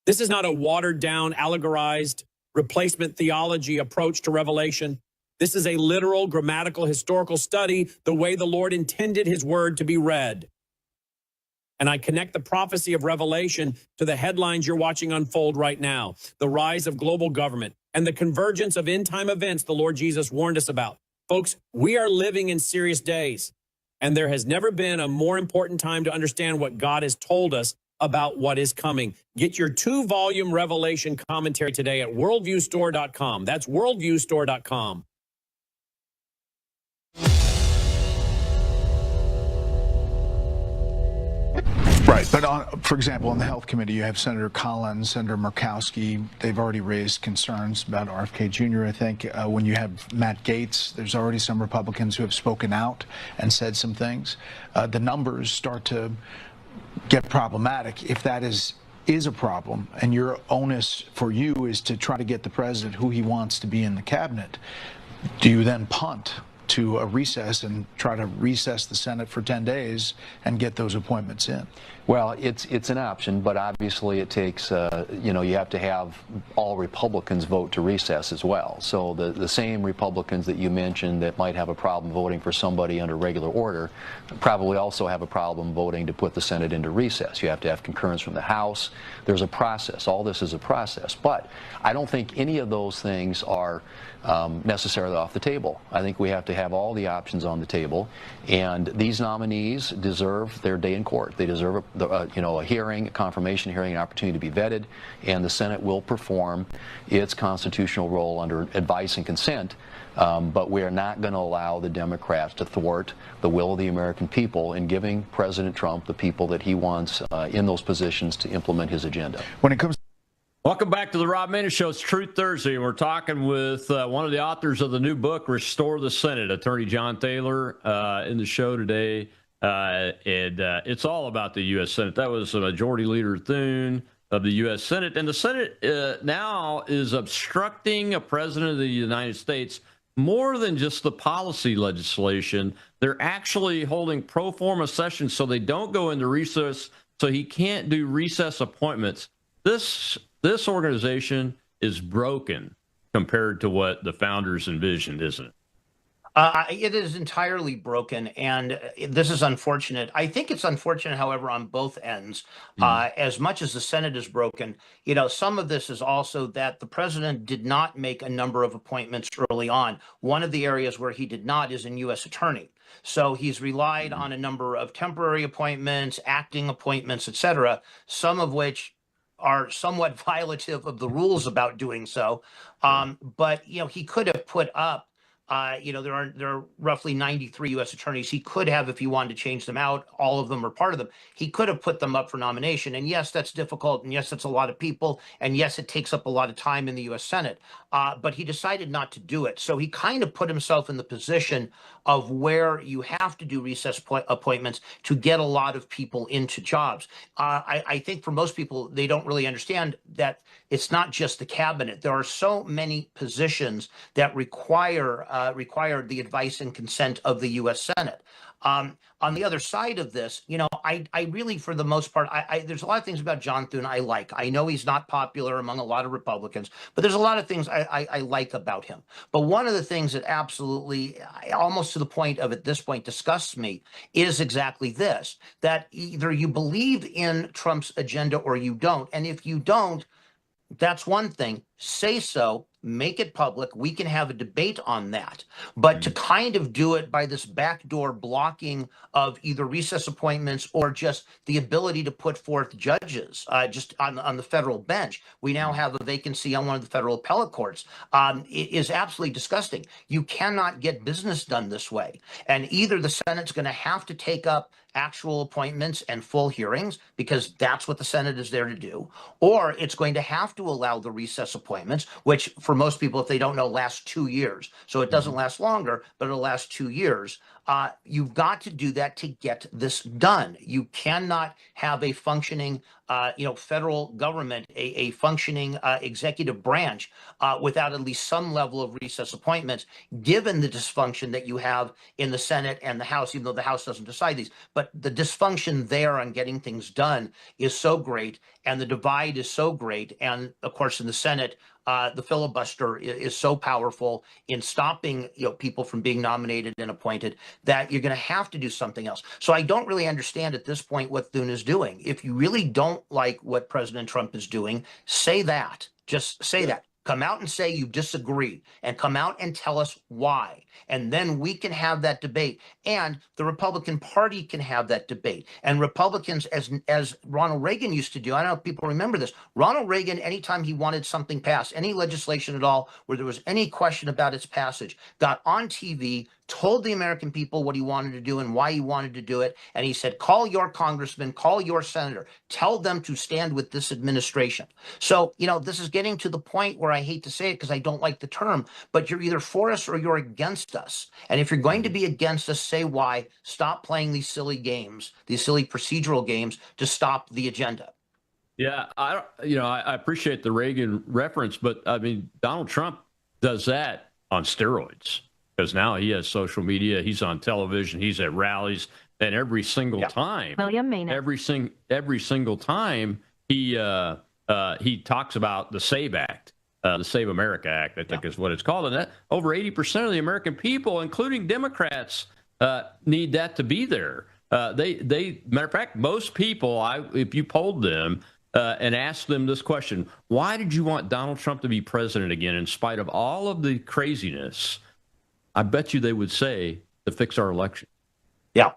This is not a watered down, allegorized replacement theology approach to Revelation. This is a literal, grammatical, historical study, the way the Lord intended his word to be read. And I connect the prophecy of Revelation to the headlines you're watching unfold right now, the rise of global government and the convergence of end-time events the Lord Jesus warned us about. Folks, we are living in serious days, and there has never been a more important time to understand what God has told us about what is coming. Get your 2-volume Revelation commentary today at worldviewstore.com. That's worldviewstore.com. Right, but for example, on the Health Committee, you have Senator Collins, Senator Murkowski. They've already raised concerns about RFK Jr., I think. When you have Matt Gaetz, there's already some Republicans who have spoken out and said some things. The numbers start to get problematic if that is a problem, and your onus for you is to try to get the president who he wants to be in the cabinet. Do you then punt to a recess and try to recess the Senate for 10 days and get those appointments in? Well, it's an option, but obviously it takes, you have to have all Republicans vote to recess as well. So the same Republicans that you mentioned that might have a problem voting for somebody under regular order probably also have a problem voting to put the Senate into recess. You have to have concurrence from the House. There's a process. All this is a process. But I don't think any of those things are necessarily off the table. I think we have to have all the options on the table, and these nominees deserve their day in court. They deserve a hearing, a confirmation hearing, an opportunity to be vetted, and the Senate will perform its constitutional role under advice and consent. But we are not going to allow the Democrats to thwart the will of the American people in giving President Trump the people that he wants in those positions to implement his agenda. When it comes Welcome back to the Rob Maness Show. It's Truth Thursday, and we're talking with one of the authors of the new book, Restore the Senate, Attorney John Thaler, in the show today. And it's all about the U.S. Senate. That was Majority Leader Thune of the U.S. Senate. And the Senate now is obstructing a president of the United States more than just the policy legislation. They're actually holding pro forma sessions so they don't go into recess, so he can't do recess appointments. This organization is broken compared to what the founders envisioned, isn't it? It is entirely broken, and this is unfortunate. I think it's unfortunate, however, on both ends. As much as the Senate is broken, some of this is also that the president did not make a number of appointments early on. One of the areas where he did not is in U.S. attorney. So he's relied on a number of temporary appointments, acting appointments, et cetera, some of which are somewhat violative of the rules about doing so. But he could have put up there are roughly 93 U.S. attorneys. He could have, if he wanted to change them out, all of them or part of them, he could have put them up for nomination. And yes, that's difficult. And yes, that's a lot of people. And yes, it takes up a lot of time in the U.S. Senate. But he decided not to do it. So he kind of put himself in the position of where you have to do recess appointments to get a lot of people into jobs. I think for most people, they don't really understand that it's not just the cabinet. There are so many positions that require the advice and consent of the U.S. Senate. On the other side of this, I really, for the most part, there's a lot of things about John Thune I like. I know he's not popular among a lot of Republicans, but there's a lot of things I like about him. But one of the things that absolutely, almost to the point of at this point, disgusts me is exactly this, that either you believe in Trump's agenda or you don't. And if you don't, that's one thing. Say so, make it public. We can have a debate on that. But to kind of do it by this backdoor blocking of either recess appointments or just the ability to put forth judges just on the federal bench. We now have a vacancy on one of the federal appellate courts. It is absolutely disgusting. You cannot get business done this way. And either the Senate's going to have to take up actual appointments and full hearings, because that's what the Senate is there to do, or it's going to have to allow the recess appointments, which for most people, if they don't know, last 2 years. So it doesn't last longer, but it'll last 2 years. You've got to do that to get this done. You cannot have a functioning federal government, a functioning executive branch without at least some level of recess appointments, given the dysfunction that you have in the Senate and the House, even though the House doesn't decide these. But the dysfunction there on getting things done is so great, and the divide is so great. And of course, in the Senate, the filibuster is so powerful in stopping people from being nominated and appointed that you're going to have to do something else. So I don't really understand at this point what Thune is doing. If you really don't like what President Trump is doing, say that. Just say that. Come out and say you disagree, and come out and tell us why. And then we can have that debate, and the Republican Party can have that debate. And Republicans, as Ronald Reagan used to do, I don't know if people remember this, Ronald Reagan, anytime he wanted something passed, any legislation at all where there was any question about its passage, got on TV, told the American people what he wanted to do and why he wanted to do it. And he said, call your congressman, call your senator, tell them to stand with this administration. So, this is getting to the point where I hate to say it because I don't like the term, but you're either for us or you're against us. And if you're going to be against us, say why. Stop playing these silly games, these silly procedural games to stop the agenda. Yeah, I appreciate the Reagan reference, but I mean, Donald Trump does that on steroids. Because now he has social media, he's on television, he's at rallies, and every single time, every single time he talks about the SAVE Act, the Save America Act, I think is what it's called, and that over 80% of the American people, including Democrats, need that to be there. They matter of fact, most people, if you polled them and asked them this question, why did you want Donald Trump to be president again in spite of all of the craziness? I bet you they would say to fix our election. Yeah.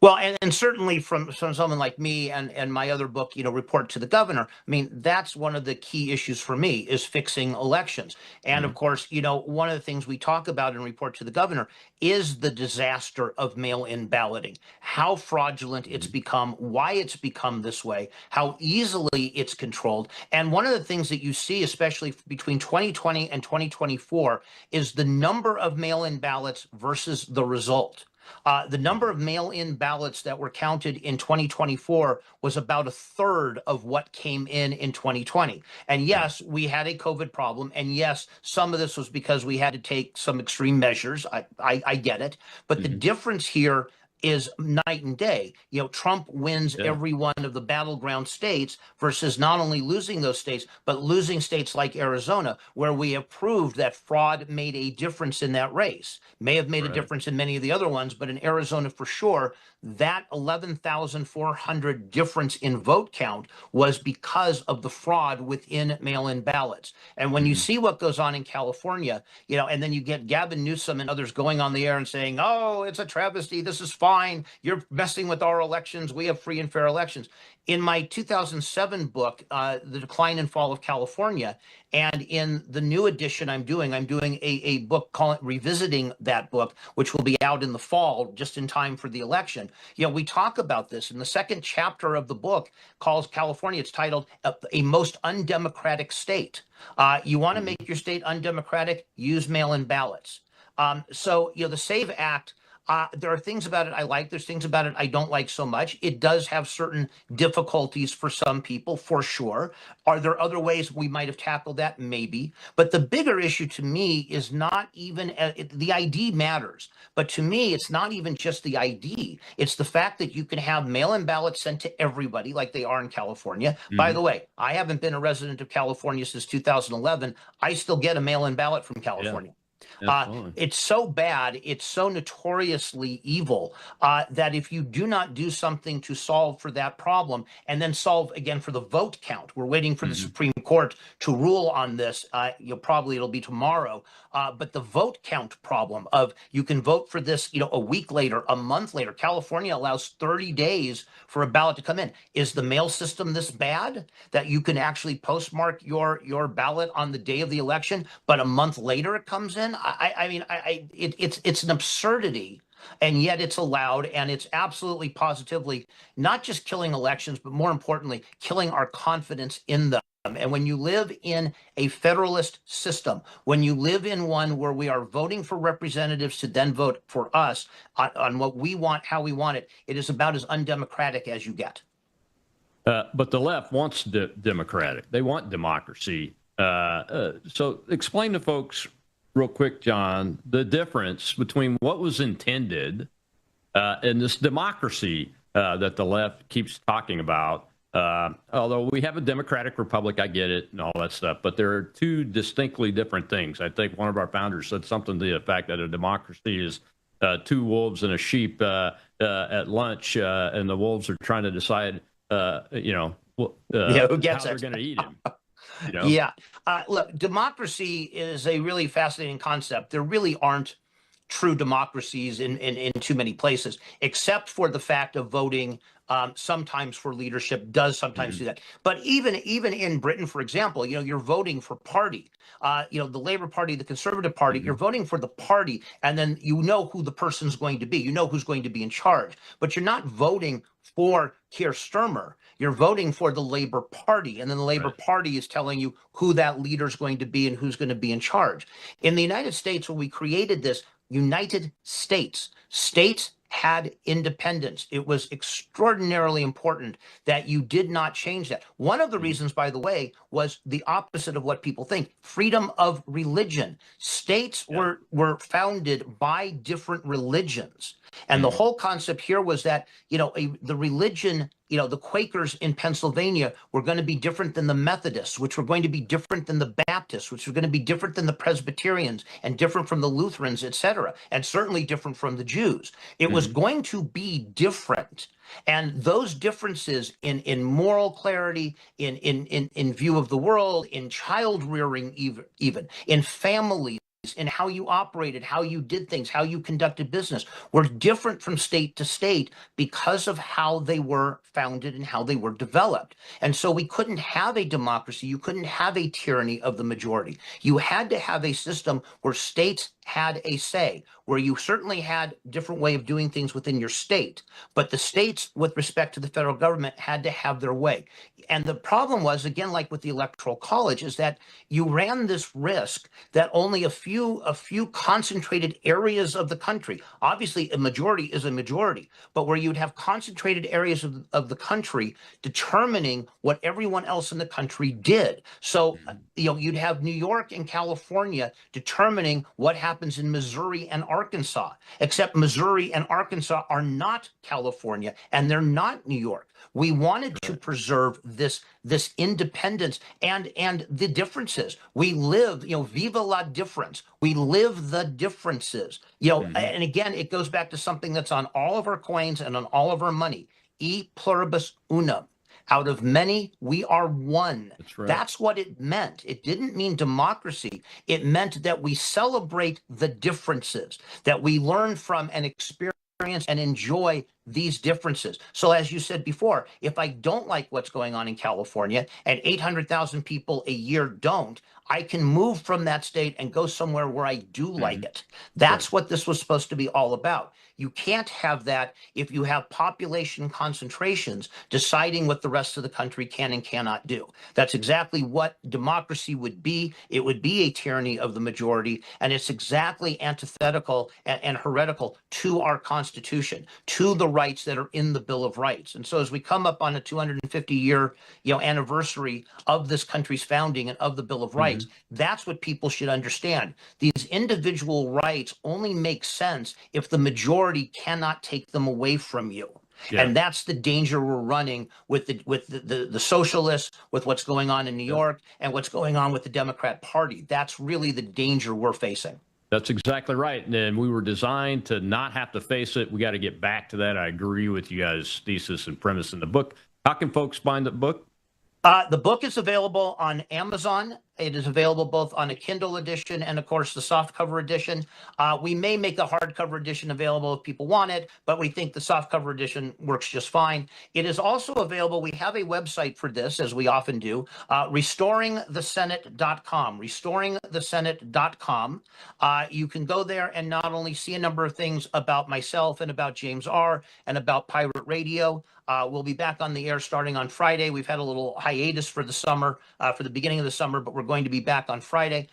Well, and certainly from someone like me and my other book, Report to the Governor, I mean, that's one of the key issues for me is fixing elections. And of course, one of the things we talk about in Report to the Governor is the disaster of mail-in balloting, how fraudulent it's become, why it's become this way, how easily it's controlled. And one of the things that you see, especially between 2020 and 2024, is the number of mail-in ballots versus the result. The number of mail-in ballots that were counted in 2024 was about a third of what came in 2020. And yes, we had a COVID problem. And yes, some of this was because we had to take some extreme measures. I get it. But the difference here is night and day. Trump wins every one of the battleground states versus not only losing those states, but losing states like Arizona, where we have proved that fraud made a difference in that race. May have made a difference in many of the other ones, but in Arizona for sure, that 11,400 difference in vote count was because of the fraud within mail-in ballots. And when you see what goes on in California, and then you get Gavin Newsom and others going on the air and saying, oh, it's a travesty, this is fine, you're messing with our elections, we have free and fair elections. In my 2007 book, The Decline and Fall of California, and in the new edition I'm doing a book called Revisiting that book, which will be out in the fall, just in time for the election. We talk about this. In the second chapter of the book calls California, it's titled A Most Undemocratic State. You want to make your state undemocratic, use mail-in ballots. So, the SAVE Act, there are things about it I like. There's things about it I don't like so much. It does have certain difficulties for some people, for sure. Are there other ways we might have tackled that? Maybe. But the bigger issue to me is not even the ID matters. But to me, it's not even just the ID. It's the fact that you can have mail-in ballots sent to everybody like they are in California. By the way, I haven't been a resident of California since 2011. I still get a mail-in ballot from California. It's so bad, it's so notoriously evil that if you do not do something to solve for that problem and then solve again for the vote count, we're waiting for the Supreme Court to rule on this. It'll be tomorrow. But the vote count problem of you can vote for this, a week later, a month later. California allows 30 days for a ballot to come in. Is the mail system this bad that you can actually postmark your ballot on the day of the election, but a month later it comes in? It's an absurdity, and yet it's allowed, and it's absolutely positively not just killing elections, but more importantly, killing our confidence in them. And when you live in a federalist system, when you live in one where we are voting for representatives to then vote for us on what we want, how we want it, it is about as undemocratic as you get. But the left wants democratic. They want democracy. So explain to folks real quick, John, the difference between what was intended and this democracy that the left keeps talking about. Although we have a democratic republic, I get it and all that stuff, but there are two distinctly different things. I think one of our founders said something to the effect that a democracy is two wolves and a sheep at lunch, and the wolves are trying to decide, who gets how they're going to eat him. Yeah. Look, democracy is a really fascinating concept. There really aren't true democracies in too many places, except for the fact of voting sometimes for leadership does sometimes do that. But even in Britain, for example, you're voting for party, the Labour Party, the Conservative Party, you're voting for the party, and then you know who the person's going to be. You know who's going to be in charge, but you're not voting for Keir Starmer. You're voting for the Labour Party, and then the Labour Party is telling you who that leader is going to be and who's going to be in charge. In the United States, when we created this United States, states had independence. It was extraordinarily important that you did not change that. One of the reasons, by the way, was the opposite of what people think: freedom of religion. States were founded by different religions. And the whole concept here was that, the religion, the Quakers in Pennsylvania were going to be different than the Methodists, which were going to be different than the Baptists, which were going to be different than the Presbyterians, and different from the Lutherans, etc., and certainly different from the Jews. It was going to be different. And those differences in moral clarity, in view of the world, in child rearing, even in families, in how you operated, how you did things, how you conducted business, were different from state to state because of how they were founded and how they were developed. And so we couldn't have a democracy. You couldn't have a tyranny of the majority. You had to have a system where states had a say, where you certainly had a different way of doing things within your state, but the states, with respect to the federal government, had to have their way. And the problem was, again, like with the Electoral College, is that you ran this risk that only a few concentrated areas of the country, obviously a majority is a majority, but where you'd have concentrated areas of the country determining what everyone else in the country did. So, you'd have New York and California determining what happened happens in Missouri and Arkansas, except Missouri and Arkansas are not California and they're not New York. We wanted to preserve this independence and the differences. We live, viva la difference. We live the differences. And again, it goes back to something that's on all of our coins and on all of our money. E pluribus unum. Out of many, we are one. That's right. That's what it meant. It didn't mean democracy. It meant that we celebrate the differences, that we learn from and experience and enjoy these differences. So as you said before, if I don't like what's going on in California and 800,000 people a year don't, I can move from that state and go somewhere where I do like it. That's what this was supposed to be all about. You can't have that if you have population concentrations deciding what the rest of the country can and cannot do. That's exactly what democracy would be. It would be a tyranny of the majority, and it's exactly antithetical and heretical to our Constitution, to the rights that are in the Bill of Rights. And so as we come up on a 250-year anniversary of this country's founding and of the Bill of Rights, that's what people should understand. These individual rights only make sense if the majority cannot take them away from you. Yeah. And that's the danger we're running with the socialists, with what's going on in New York and what's going on with the Democrat Party. That's really the danger we're facing. That's exactly right. And we were designed to not have to face it. We got to get back to that. I agree with you guys' thesis and premise in the book. How can folks find the book? The book is available on Amazon. It is available both on a Kindle edition and, of course, the softcover edition. We may make a hardcover edition available if people want it, but we think the softcover edition works just fine. It is also available. We have a website for this, as we often do, restoringthesenate.com, restoringthesenate.com. You can go there and not only see a number of things about myself and about James R. and about Pirate Radio. We'll be back on the air starting on Friday. We've had a little hiatus for the summer, for the beginning of the summer, but we're going to be back on Friday.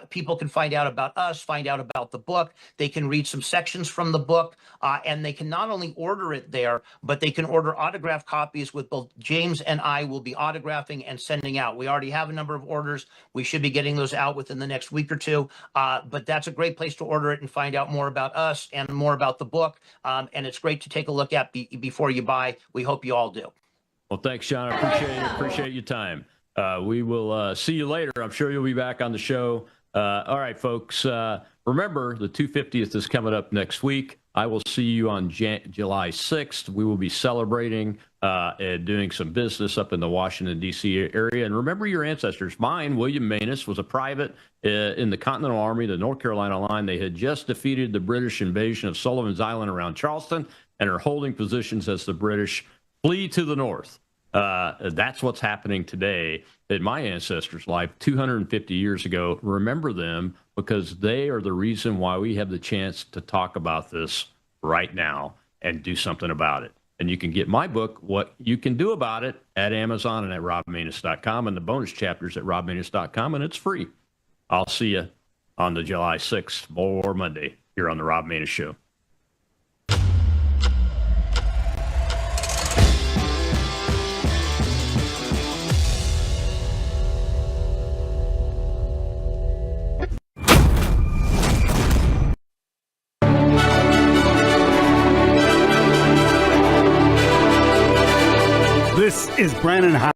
People can find out about us, find out about the book. They can read some sections from the book, and they can not only order it there, but they can order autographed copies with both James and I will be autographing and sending out. We already have a number of orders. We should be getting those out within the next week or two, but that's a great place to order it and find out more about us and more about the book, and it's great to take a look at before you buy. We hope you all do. Well, thanks, Sean. I appreciate it. Appreciate your time. We will see you later. I'm sure you'll be back on the show. All right, folks. Remember, the 250th is coming up next week. I will see you on July 6th. We will be celebrating and doing some business up in the Washington, D.C. area. And remember your ancestors. Mine, William Manus, was a private in the Continental Army, the North Carolina line. They had just defeated the British invasion of Sullivan's Island around Charleston and are holding positions as the British flee to the north. That's what's happening today in my ancestors' life 250 years ago. Remember them because they are the reason why we have the chance to talk about this right now and do something about it. And you can get my book, What You Can Do About It, at Amazon and at robmanus.com, and the bonus chapters at robmanus.com, and it's free. I'll see you on the July 6th or Monday here on the Rob Manus Show. This is Brandon Howard.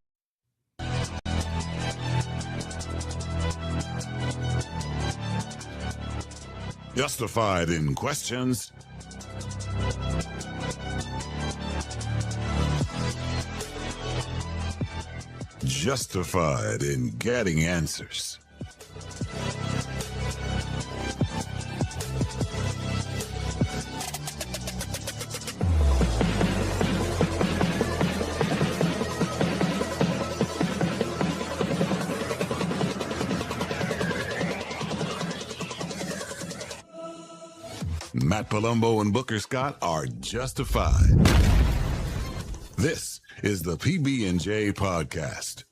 Justified in questions. Justified in getting answers. Matt Palumbo and Booker Scott are justified. This is the PB&J Podcast.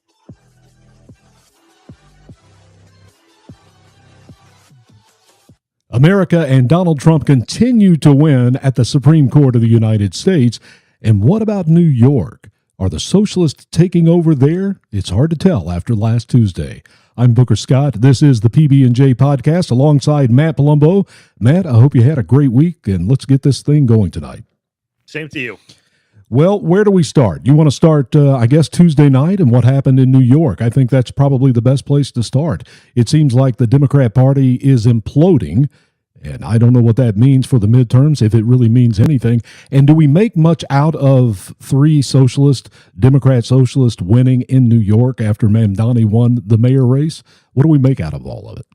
America and Donald Trump continue to win at the Supreme Court of the United States. And what about New York? Are the socialists taking over there? It's hard to tell after last Tuesday. I'm Booker Scott. This is the PB&J podcast alongside Matt Palumbo. Matt, I hope you had a great week, and let's get this thing going tonight. Same to you. Well, where do we start? You want to start, I guess, Tuesday night and what happened in New York? I think that's probably the best place to start. It seems like the Democrat Party is imploding, and I don't know what that means for the midterms, if it really means anything. And do we make much out of three Democrat socialists winning in New York after Mamdani won the mayor race? What do we make out of all of it?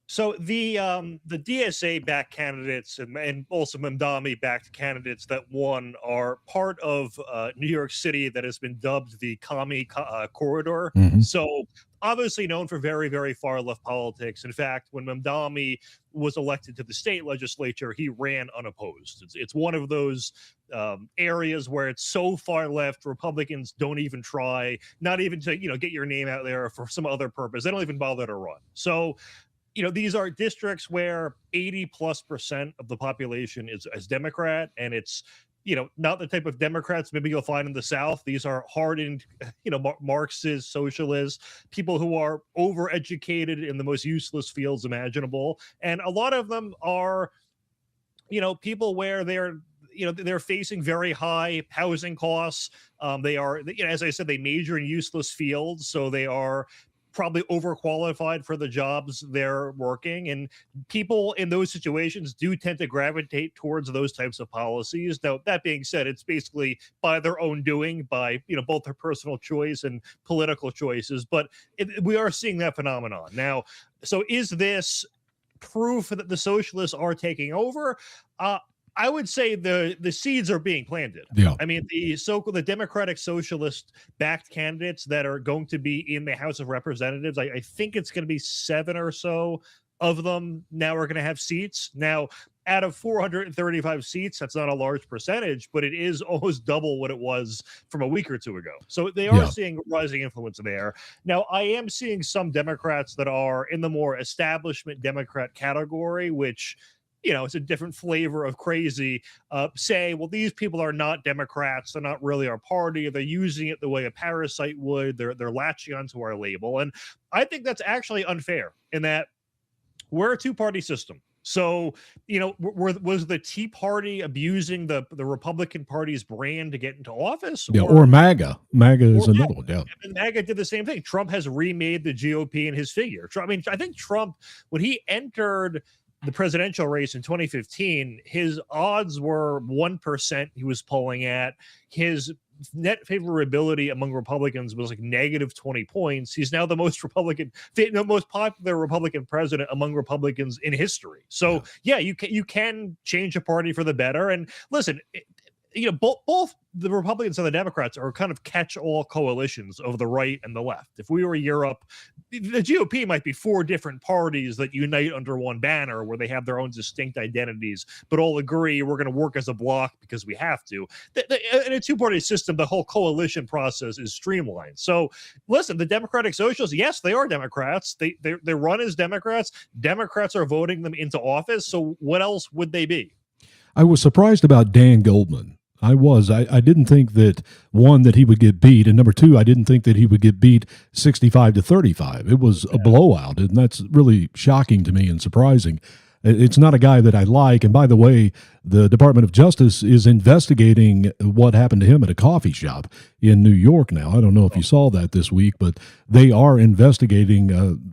So the DSA-backed candidates and also Mamdani-backed candidates that won are part of New York City that has been dubbed the Commie Corridor. Mm-hmm. So obviously known for very, very far left politics. In fact, when Mamdani was elected to the state legislature, he ran unopposed. It's one of those areas where it's so far left, Republicans don't even try, not even to get your name out there for some other purpose. They don't even bother to run. So these are districts where 80+% of the population is Democrat, and it's, not the type of Democrats maybe you'll find in the South. These are hardened, Marxist, socialists, people who are overeducated in the most useless fields imaginable. And a lot of them are, people where they're facing very high housing costs. They are, as I said, they major in useless fields, so they are probably overqualified for the jobs they're working, and people in those situations do tend to gravitate towards those types of policies. Now, that being said, it's basically by their own doing, by both their personal choice and political choices, but we are seeing that phenomenon now. So is this proof that the socialists are taking over? I would say the seeds are being planted. Yeah. I mean, the Democratic Socialist backed candidates that are going to be in the House of Representatives, I think it's going to be 7 or so of them now are going to have seats. Now, out of 435 seats, that's not a large percentage, but it is almost double what it was from a week or two ago. So they are seeing rising influence there. Now, I am seeing some Democrats that are in the more establishment Democrat category, which it's a different flavor of crazy, say, well, these people are not Democrats. They're not really our party. They're using it the way a parasite would. They're latching onto our label. And I think that's actually unfair in that we're a two-party system. So, was the Tea Party abusing the Republican Party's brand to get into office? Yeah, or MAGA. MAGA is another one, yeah. And MAGA did the same thing. Trump has remade the GOP in his figure. I think Trump, when he entered the presidential race in 2015, his odds were 1% he was polling at. His net favorability among Republicans was like negative 20 points. He's now the most popular Republican president among Republicans in history. So yeah, you can change a party for the better. And listen, both the Republicans and the Democrats are kind of catch-all coalitions of the right and the left. If we were Europe, the GOP might be 4 different parties that unite under one banner where they have their own distinct identities, but all agree we're going to work as a bloc because we have to. In a two-party system, the whole coalition process is streamlined. So listen, the Democratic Socialists, yes, they are Democrats. They run as Democrats. Democrats are voting them into office. So what else would they be? I was surprised about Dan Goldman. I didn't think that, one, that he would get beat, and number two, I didn't think that he would get beat 65-35. It was a blowout, and that's really shocking to me and surprising. It's not a guy that I like, and by the way, the Department of Justice is investigating what happened to him at a coffee shop in New York now. I don't know if you saw that this week, but they are investigating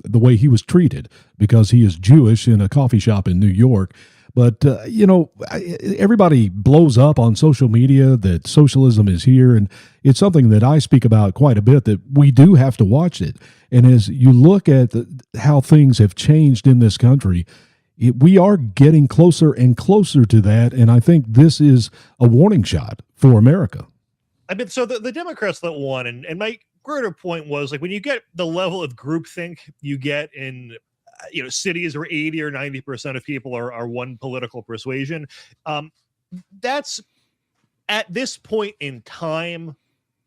the way he was treated because he is Jewish in a coffee shop in New York. But, everybody blows up on social media that socialism is here, and it's something that I speak about quite a bit, that we do have to watch it. And as you look at how things have changed in this country, we are getting closer and closer to that, and I think this is a warning shot for America. I mean, so the Democrats that won, and my greater point was, like, when you get the level of groupthink you get in cities where 80 or 90% of people are one political persuasion, that's at this point in time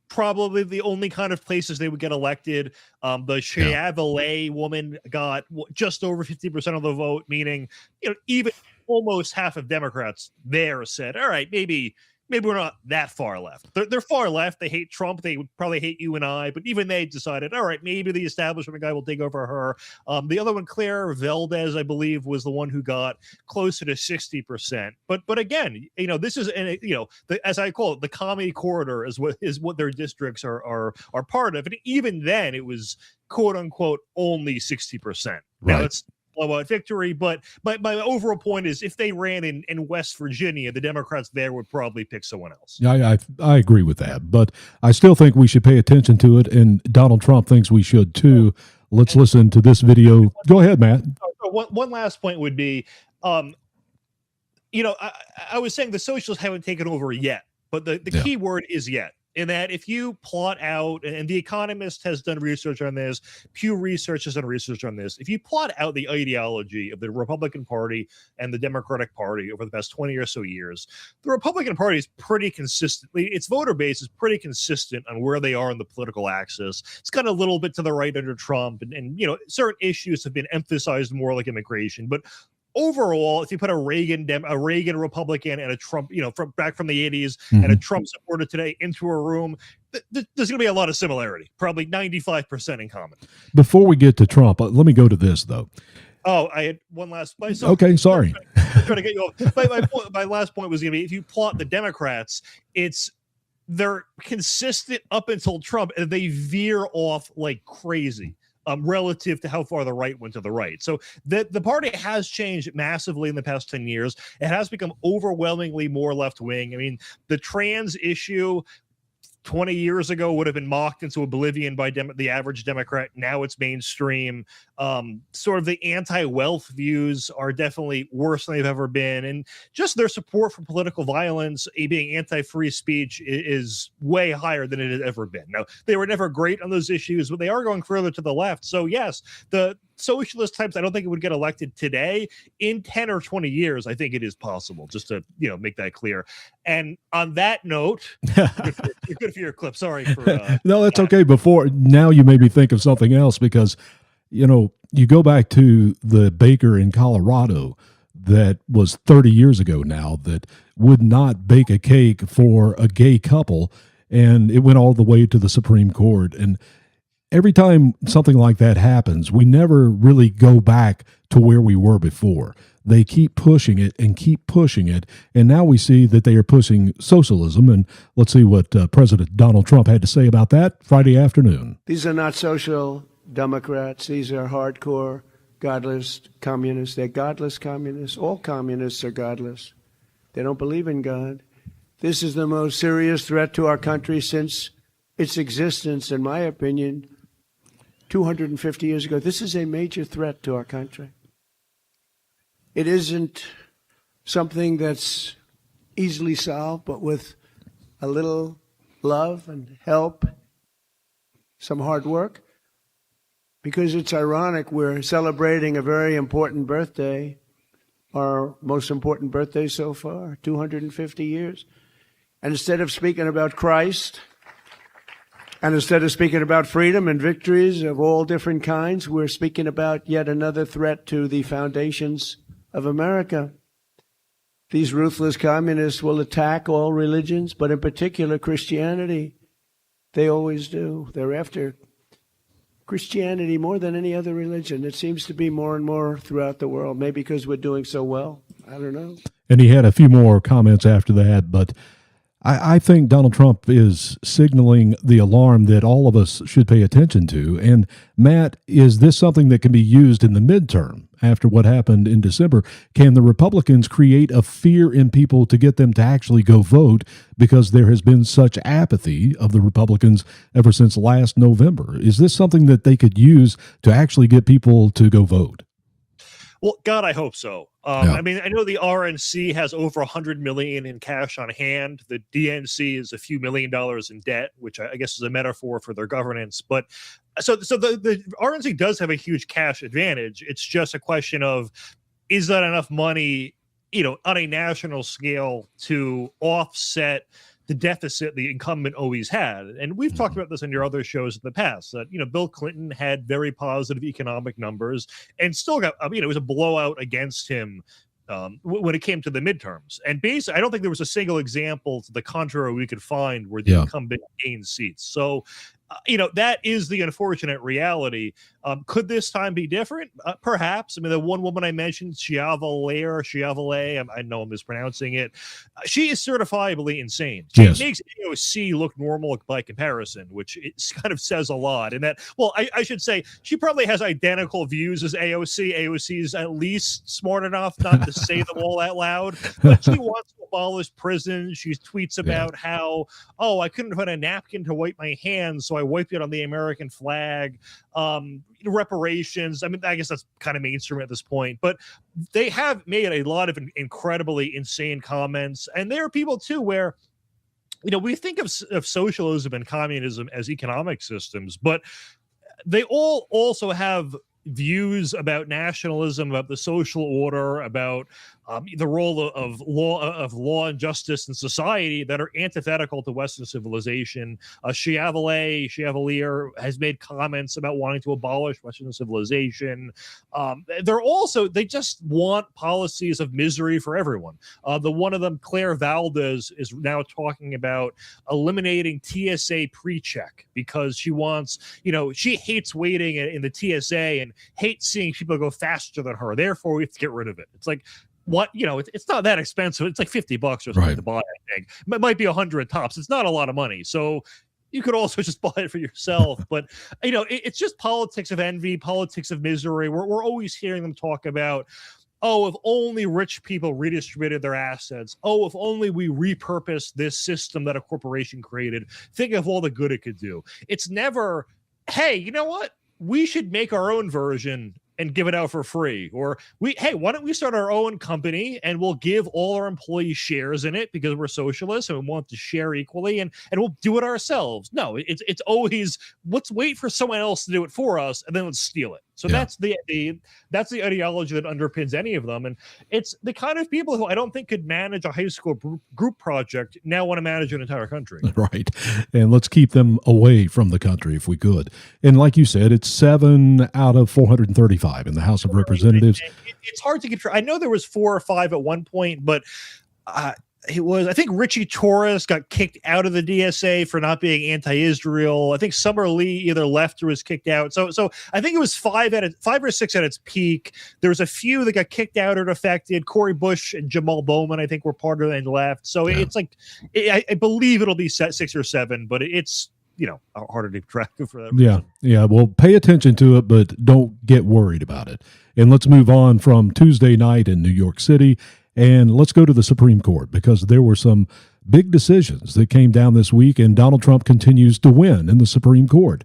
probably the only kind of places they would get elected. The Chiavelet woman got just over 50% of the vote, meaning even almost half of Democrats there said, all right, maybe maybe we're not that far left. They're far left. They hate Trump. They would probably hate you and I, but even they decided, all right, maybe the establishment guy will take over her. The other one, Claire Valdez, I believe, was the one who got closer to 60%. But again, this is, as I call it, the commie corridor is what their districts are part of. And even then, it was quote unquote only 60%. Now Right. it's blowout victory, but my overall point is, if they ran in West Virginia, the Democrats there would probably pick someone else. I agree with that, but I still think we should pay attention to it, and Donald Trump thinks we should too. Let's listen to this video. Go ahead, Matt. One last point would be, I was saying the socialists haven't taken over yet, but the key word is yet. In that, if you plot out, and The Economist has done research on this, Pew Research has done research on this, if you plot out the ideology of the Republican Party and the Democratic Party over the past 20 or so years, the Republican Party is pretty consistently, its voter base is pretty consistent on where they are on the political axis. It's got a little bit to the right under Trump, and certain issues have been emphasized more, like immigration, but overall, if you put a Reagan Republican and a Trump, back from the 80s, and a Trump supporter today into a room, there's going to be a lot of similarity, probably 95% in common. Before we get to Trump, let me go to this, though. Oh, I had one last point. Okay, sorry. I'm trying to get you off. My last point was going to be, if you plot the Democrats, they're consistent up until Trump, and they veer off like crazy. Relative to how far the right went to the right. So the party has changed massively in the past 10 years. It has become overwhelmingly more left-wing. I mean, the trans issue 20 years ago would have been mocked into oblivion by the average Democrat. Now it's mainstream. Sort of the anti-wealth views are definitely worse than they've ever been. And just their support for political violence, being anti-free speech, is way higher than it has ever been. Now, they were never great on those issues, but they are going further to the left. So yes, the socialist types, I don't think it would get elected today. In 10 or 20 years, I think it is possible, just to make that clear. And on that note, good for your clip. Sorry for no, that's okay. Now you made me think of something else, because you go back to the baker in Colorado that was 30 years ago now, that would not bake a cake for a gay couple, and it went all the way to the Supreme Court. And every time something like that happens, we never really go back to where we were before. They keep pushing it and keep pushing it, and now we see that they are pushing socialism. And let's see what President Donald Trump had to say about that Friday afternoon. These are not social Democrats. These are hardcore, godless communists. They're godless communists. All communists are godless. They don't believe in God. This is the most serious threat to our country since its existence, in my opinion, 250 years ago. This is a major threat to our country. It isn't something that's easily solved, but with a little love and help, some hard work. Because it's ironic, we're celebrating a very important birthday, our most important birthday so far, 250 years. And instead of speaking about Christ, and instead of speaking about freedom and victories of all different kinds, we're speaking about yet another threat to the foundations of America. These ruthless communists will attack all religions, but in particular Christianity. They always do. They're after Christianity more than any other religion. It seems to be more and more throughout the world, maybe because we're doing so well. I don't know. And he had a few more comments after that, but I think Donald Trump is signaling the alarm that all of us should pay attention to. And Matt, is this something that can be used in the midterm after what happened in December? Can the Republicans create a fear in people to get them to actually go vote, because there has been such apathy of the Republicans ever since last November? Is this something that they could use to actually get people to go vote? Well, God, I hope so. I mean, I know the RNC has over $100 million in cash on hand. The DNC is a few $1 million in debt, which I guess is a metaphor for their governance. But so the RNC does have a huge cash advantage. It's just a question of, is that enough money, on a national scale to offset the deficit the incumbent always had? And we've talked about this on your other shows in the past, that, Bill Clinton had very positive economic numbers and still got, it was a blowout against him when it came to the midterms. And basically, I don't think there was a single example to the contrary we could find where the incumbent gained seats. So, that is the unfortunate reality. Could this time be different? Perhaps. I mean, the one woman I mentioned, Chiavale, I know I'm mispronouncing it. She is certifiably insane. She makes AOC look normal by comparison, which it kind of says a lot. And that, well, I should say, she probably has identical views as AOC. AOC is at least smart enough not to say them all out loud, but she wants to abolish prisons. She tweets about how, I couldn't find a napkin to wipe my hands, so I wiped it on the American flag. Reparations. I mean, I guess that's kind of mainstream at this point, but they have made a lot of incredibly insane comments. And there are people too where, we think of socialism and communism as economic systems, but they all also have views about nationalism, about the social order, about the role of law and justice in society that are antithetical to Western civilization. Chevalier has made comments about wanting to abolish Western civilization. They just want policies of misery for everyone. The one of them, Claire Valdez, is now talking about eliminating TSA pre-check because she wants, she hates waiting in the TSA and hates seeing people go faster than her. Therefore, we have to get rid of it. It's like, what, it's not that expensive. It's like $50 or something to buy, I think. It might be 100 tops. It's not a lot of money. So you could also just buy it for yourself. But, it's just politics of envy, politics of misery. We're always hearing them talk about, if only rich people redistributed their assets. If only we repurposed this system that a corporation created. Think of all the good it could do. It's never, hey, you know what? We should make our own version and give it out for free. Or why don't we start our own company and we'll give all our employees shares in it because we're socialists and we want to share equally and we'll do it ourselves. No, it's always, let's wait for someone else to do it for us and then let's steal it. So that's the ideology that underpins any of them. And it's the kind of people who I don't think could manage a high school group project now want to manage an entire country. Right. And let's keep them away from the country if we could. And like you said, it's 7 out of 435 in the House of Representatives. It's hard to get. I know there was 4 or 5 at one point, but I think Richie Torres got kicked out of the DSA for not being anti-Israel. I think Summer Lee either left or was kicked out. So I think it was 5 or 6 at its peak. There was a few that got kicked out or defected. Corey Bush and Jamal Bowman, I think, were part of it and left. So it's like, I believe it'll be 6 or 7, but it's, harder to keep track of for that reason. Yeah. Well, pay attention to it, but don't get worried about it. And let's move on from Tuesday night in New York City. And let's go to the Supreme Court because there were some big decisions that came down this week, and Donald Trump continues to win in the Supreme Court.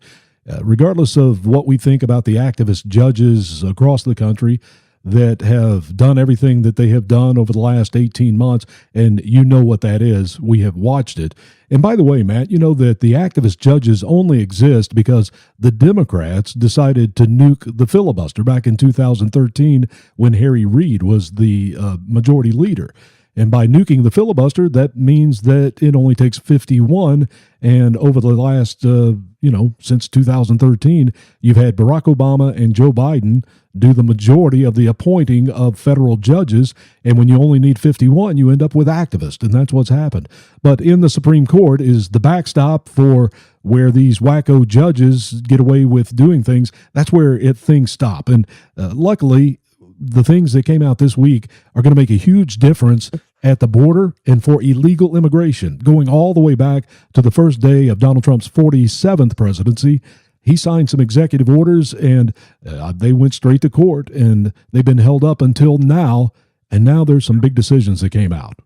Regardless of what we think about the activist judges across the country that have done everything that they have done over the last 18 months, and you know what that is. We have watched it. And by the way, Matt, you know that the activist judges only exist because the Democrats decided to nuke the filibuster back in 2013 when Harry Reid was the majority leader. And by nuking the filibuster, that means that it only takes 51. And over the last, since 2013, you've had Barack Obama and Joe Biden do the majority of the appointing of federal judges. And when you only need 51, you end up with activists. And that's what's happened. But in the Supreme Court is the backstop for where these wacko judges get away with doing things. That's where things stop. And luckily, the things that came out this week are going to make a huge difference at the border and for illegal immigration, going all the way back to the first day of Donald Trump's 47th presidency. He signed some executive orders, and they went straight to court, and they've been held up until now, and now there's some big decisions that came out.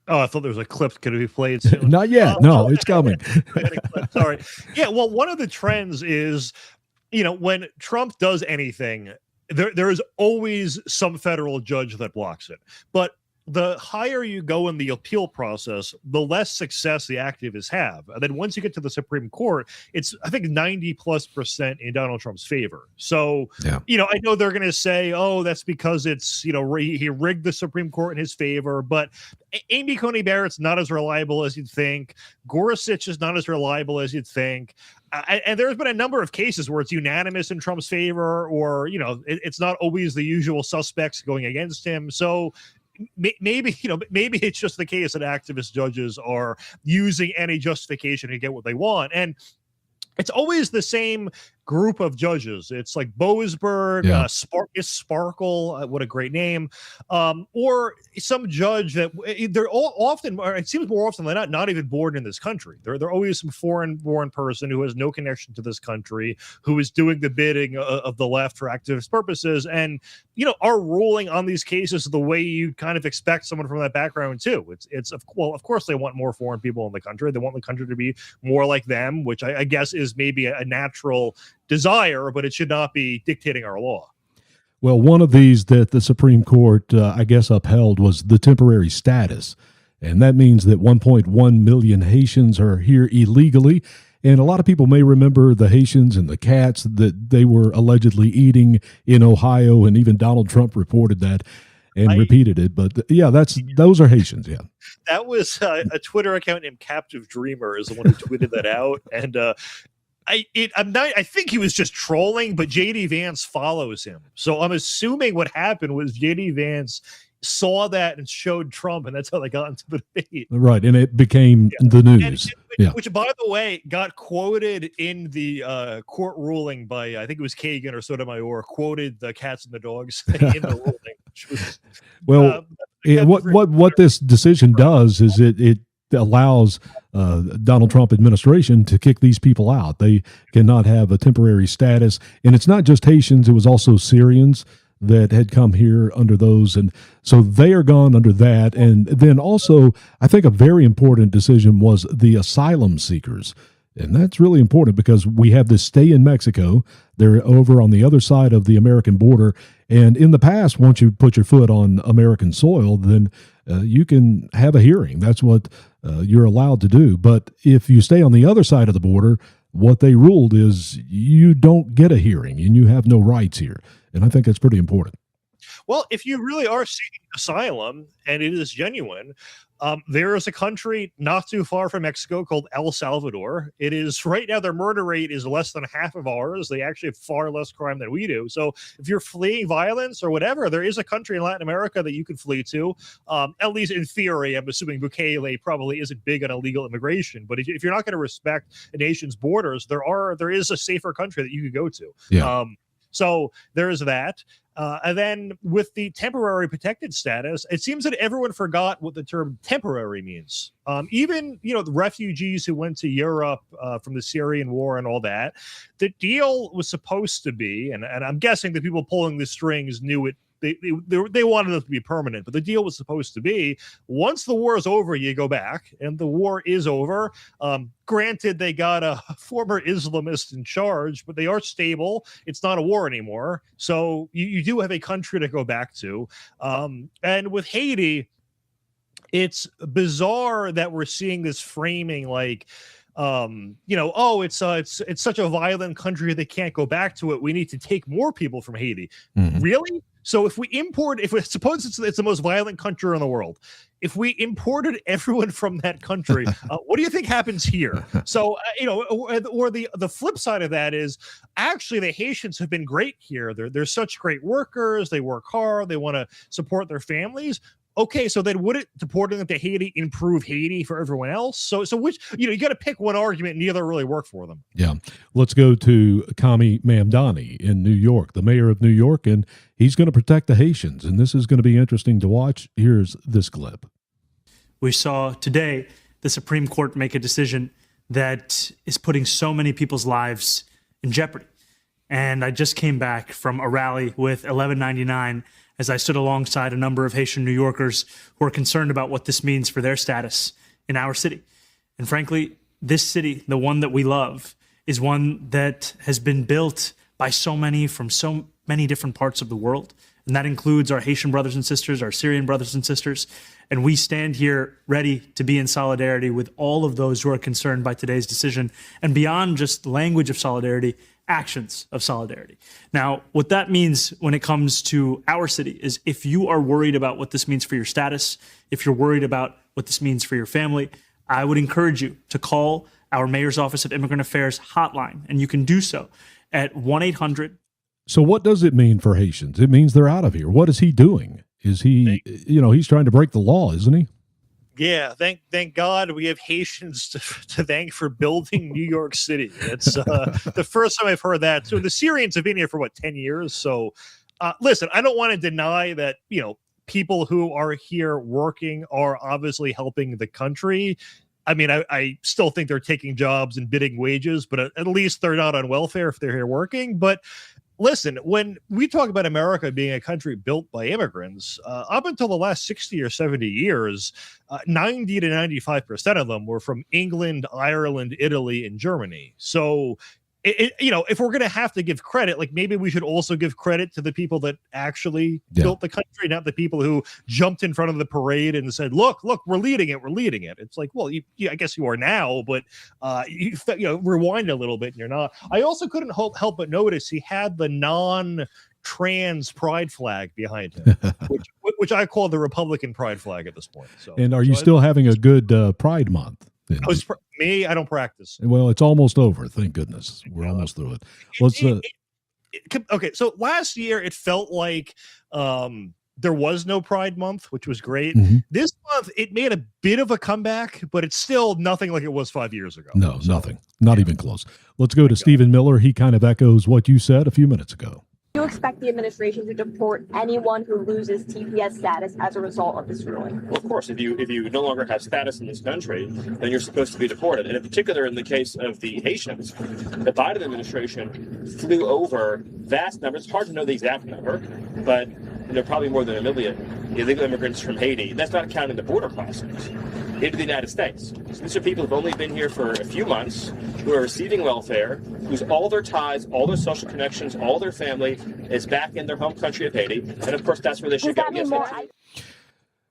Oh, I thought there was a clip. Could it be played soon? Not yet. No, it's coming. Sorry. Yeah, well, one of the trends is, when Trump does anything, there is always some federal judge that blocks it. But the higher you go in the appeal process, the less success the activists have. And then once you get to the Supreme Court, it's, I think, 90+% in Donald Trump's favor. So, I know they're going to say, oh, that's because it's, he rigged the Supreme Court in his favor. But Amy Coney Barrett's not as reliable as you'd think. Gorsuch is not as reliable as you'd think. And there's been a number of cases where it's unanimous in Trump's favor, or, it's not always the usual suspects going against him. So, maybe it's just the case that activist judges are using any justification to get what they want, and it's always the same group of judges. It's like Boasberg, Sparkle, what a great name, or some judge that they're all often, or it seems more often than not even born in this country. They're always some foreign-born person who has no connection to this country, who is doing the bidding of the left for activist purposes, and are ruling on these cases the way you kind of expect someone from that background too. Of course they want more foreign people in the country. They want the country to be more like them, which I guess is maybe a natural desire, but it should not be dictating our law. Well, one of these that the Supreme Court, I guess, upheld was the temporary status. And that means that 1.1 million Haitians are here illegally. And a lot of people may remember the Haitians and the cats that they were allegedly eating in Ohio. And even Donald Trump reported that and repeated it. But those are Haitians. Yeah. That was a Twitter account named Captive Dreamer is the one who tweeted that out. And, I think he was just trolling, but JD Vance follows him. So I'm assuming what happened was JD Vance saw that and showed Trump, and that's how they got into the debate. Right, and it became the news. Which, by the way, got quoted in the court ruling by, I think it was Kagan or Sotomayor, quoted the cats and the dogs in the ruling. Which was, what this decision does is it allows Donald Trump administration to kick these people out. They cannot have a temporary status. And it's not just Haitians, it was also Syrians that had come here under those. And so they are gone under that. And then also, I think a very important decision was the asylum seekers. And that's really important because we have this stay in Mexico. They're over on the other side of the American border. And in the past, once you put your foot on American soil, then you can have a hearing. That's what you're allowed to do. But if you stay on the other side of the border, what they ruled is you don't get a hearing and you have no rights here. And I think that's pretty important. Well, if you really are seeking asylum and it is genuine, there is a country not too far from Mexico called El Salvador. It is right now, their murder rate is less than half of ours. They actually have far less crime than we do. So if you're fleeing violence or whatever, there is a country in Latin America that you can flee to. At least in theory, I'm assuming Bukele probably isn't big on illegal immigration. But if you're not going to respect a nation's borders, there is a safer country that you could go to. Yeah. So there is that. And then with the temporary protected status, it seems that everyone forgot what the term temporary means. Even, the refugees who went to Europe from the Syrian war and all that, the deal was supposed to be, and I'm guessing the people pulling the strings knew it, they wanted it to be permanent, but the deal was supposed to be once the war is over, you go back, and the war is over. Granted, they got a former Islamist in charge, but they are stable. It's not a war anymore. So you do have a country to go back to. And with Haiti, it's bizarre that we're seeing this framing like, it's such a violent country they can't go back to it. We need to take more people from Haiti. Mm-hmm. Really? So if we suppose it's the most violent country in the world, if we imported everyone from that country, what do you think happens here? So, or the flip side of that is actually the Haitians have been great here. They're such great workers. They work hard. They want to support their families. Okay, so then would it deporting them to Haiti improve Haiti for everyone else? So which, you got to pick one argument and neither really work for them. Yeah. Let's go to Kami Mamdani in New York, the mayor of New York, and he's going to protect the Haitians. And this is going to be interesting to watch. Here's this clip. We saw today the Supreme Court make a decision that is putting so many people's lives in jeopardy. And I just came back from a rally with 1199 as I stood alongside a number of Haitian New Yorkers who are concerned about what this means for their status in our city. And frankly, this city, the one that we love, is one that has been built by so many from so many different parts of the world. And that includes our Haitian brothers and sisters, our Syrian brothers and sisters. And we stand here ready to be in solidarity with all of those who are concerned by today's decision, and beyond just language of solidarity, actions of solidarity. Now, what that means when it comes to our city is if you are worried about what this means for your status, if you're worried about what this means for your family, I would encourage you to call our Mayor's Office of Immigrant Affairs hotline, and you can do so at 1-800. So what does it mean for Haitians? It means they're out of here. What is he doing? Is he, he's trying to break the law, isn't he? Yeah, thank God we have Haitians to thank for building New York City. It's the first time I've heard that. So the Syrians have been here for 10 years. So listen, I don't want to deny that, people who are here working are obviously helping the country. I mean, I still think they're taking jobs and bidding wages, but at least they're not on welfare if they're here working. But listen, when we talk about America being a country built by immigrants, up until the last 60 or 70 years, 90 to 95% of them were from England, Ireland, Italy, and Germany. So, if we're going to have to give credit, maybe we should also give credit to the people that actually built the country, not the people who jumped in front of the parade and said, look, we're leading it. We're leading it. It's like, well, I guess you are now, but rewind a little bit and you're not. I also couldn't help but notice he had the non-trans pride flag behind him, which I call the Republican pride flag at this point. So, and are you still having a good Pride Month? I don't practice. Well, it's almost over. Thank goodness. We're almost through it. Let's okay, so last year it felt like there was no Pride Month, which was great. Mm-hmm. This month it made a bit of a comeback, but it's still nothing like it was 5 years ago. No, nothing. Not even close. Let's go to Stephen Miller. He kind of echoes what you said a few minutes ago. Do you expect the administration to deport anyone who loses TPS status as a result of this ruling? Well, of course, if you no longer have status in this country, then you're supposed to be deported. And in particular, in the case of the Haitians, the Biden administration flew over vast numbers. It's hard to know the exact number, but probably more than 1 million illegal immigrants from Haiti. That's not counting the border crossings into the United States. So these are people who've only been here for a few months, who are receiving welfare, whose all their ties, all their social connections, all their family is back in their home country of Haiti. And of course, that's where they should go. Yes,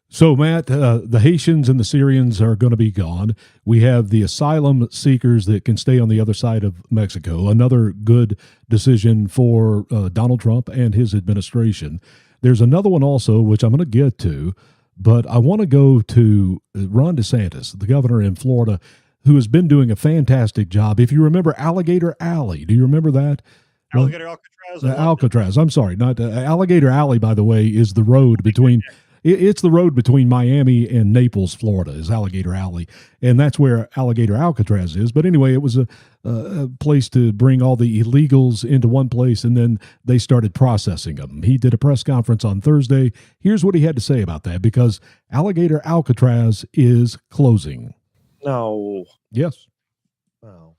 so, Matt, the Haitians and the Syrians are going to be gone. We have the asylum seekers that can stay on the other side of Mexico. Another good decision for Donald Trump and his administration. There's another one also, which I'm going to get to, but I want to go to Ron DeSantis, the governor in Florida, who has been doing a fantastic job. If you remember Alligator Alley, do you remember that? Alligator Alcatraz? Alcatraz, I'm sorry. Not Alligator Alley, by the way, is the road between... It's the road between Miami and Naples, Florida, is Alligator Alley, and that's where Alligator Alcatraz is. But anyway, it was a place to bring all the illegals into one place, and then they started processing them. He did a press conference on Thursday. Here's what he had to say about that, because Alligator Alcatraz is closing. No. Yes. Wow.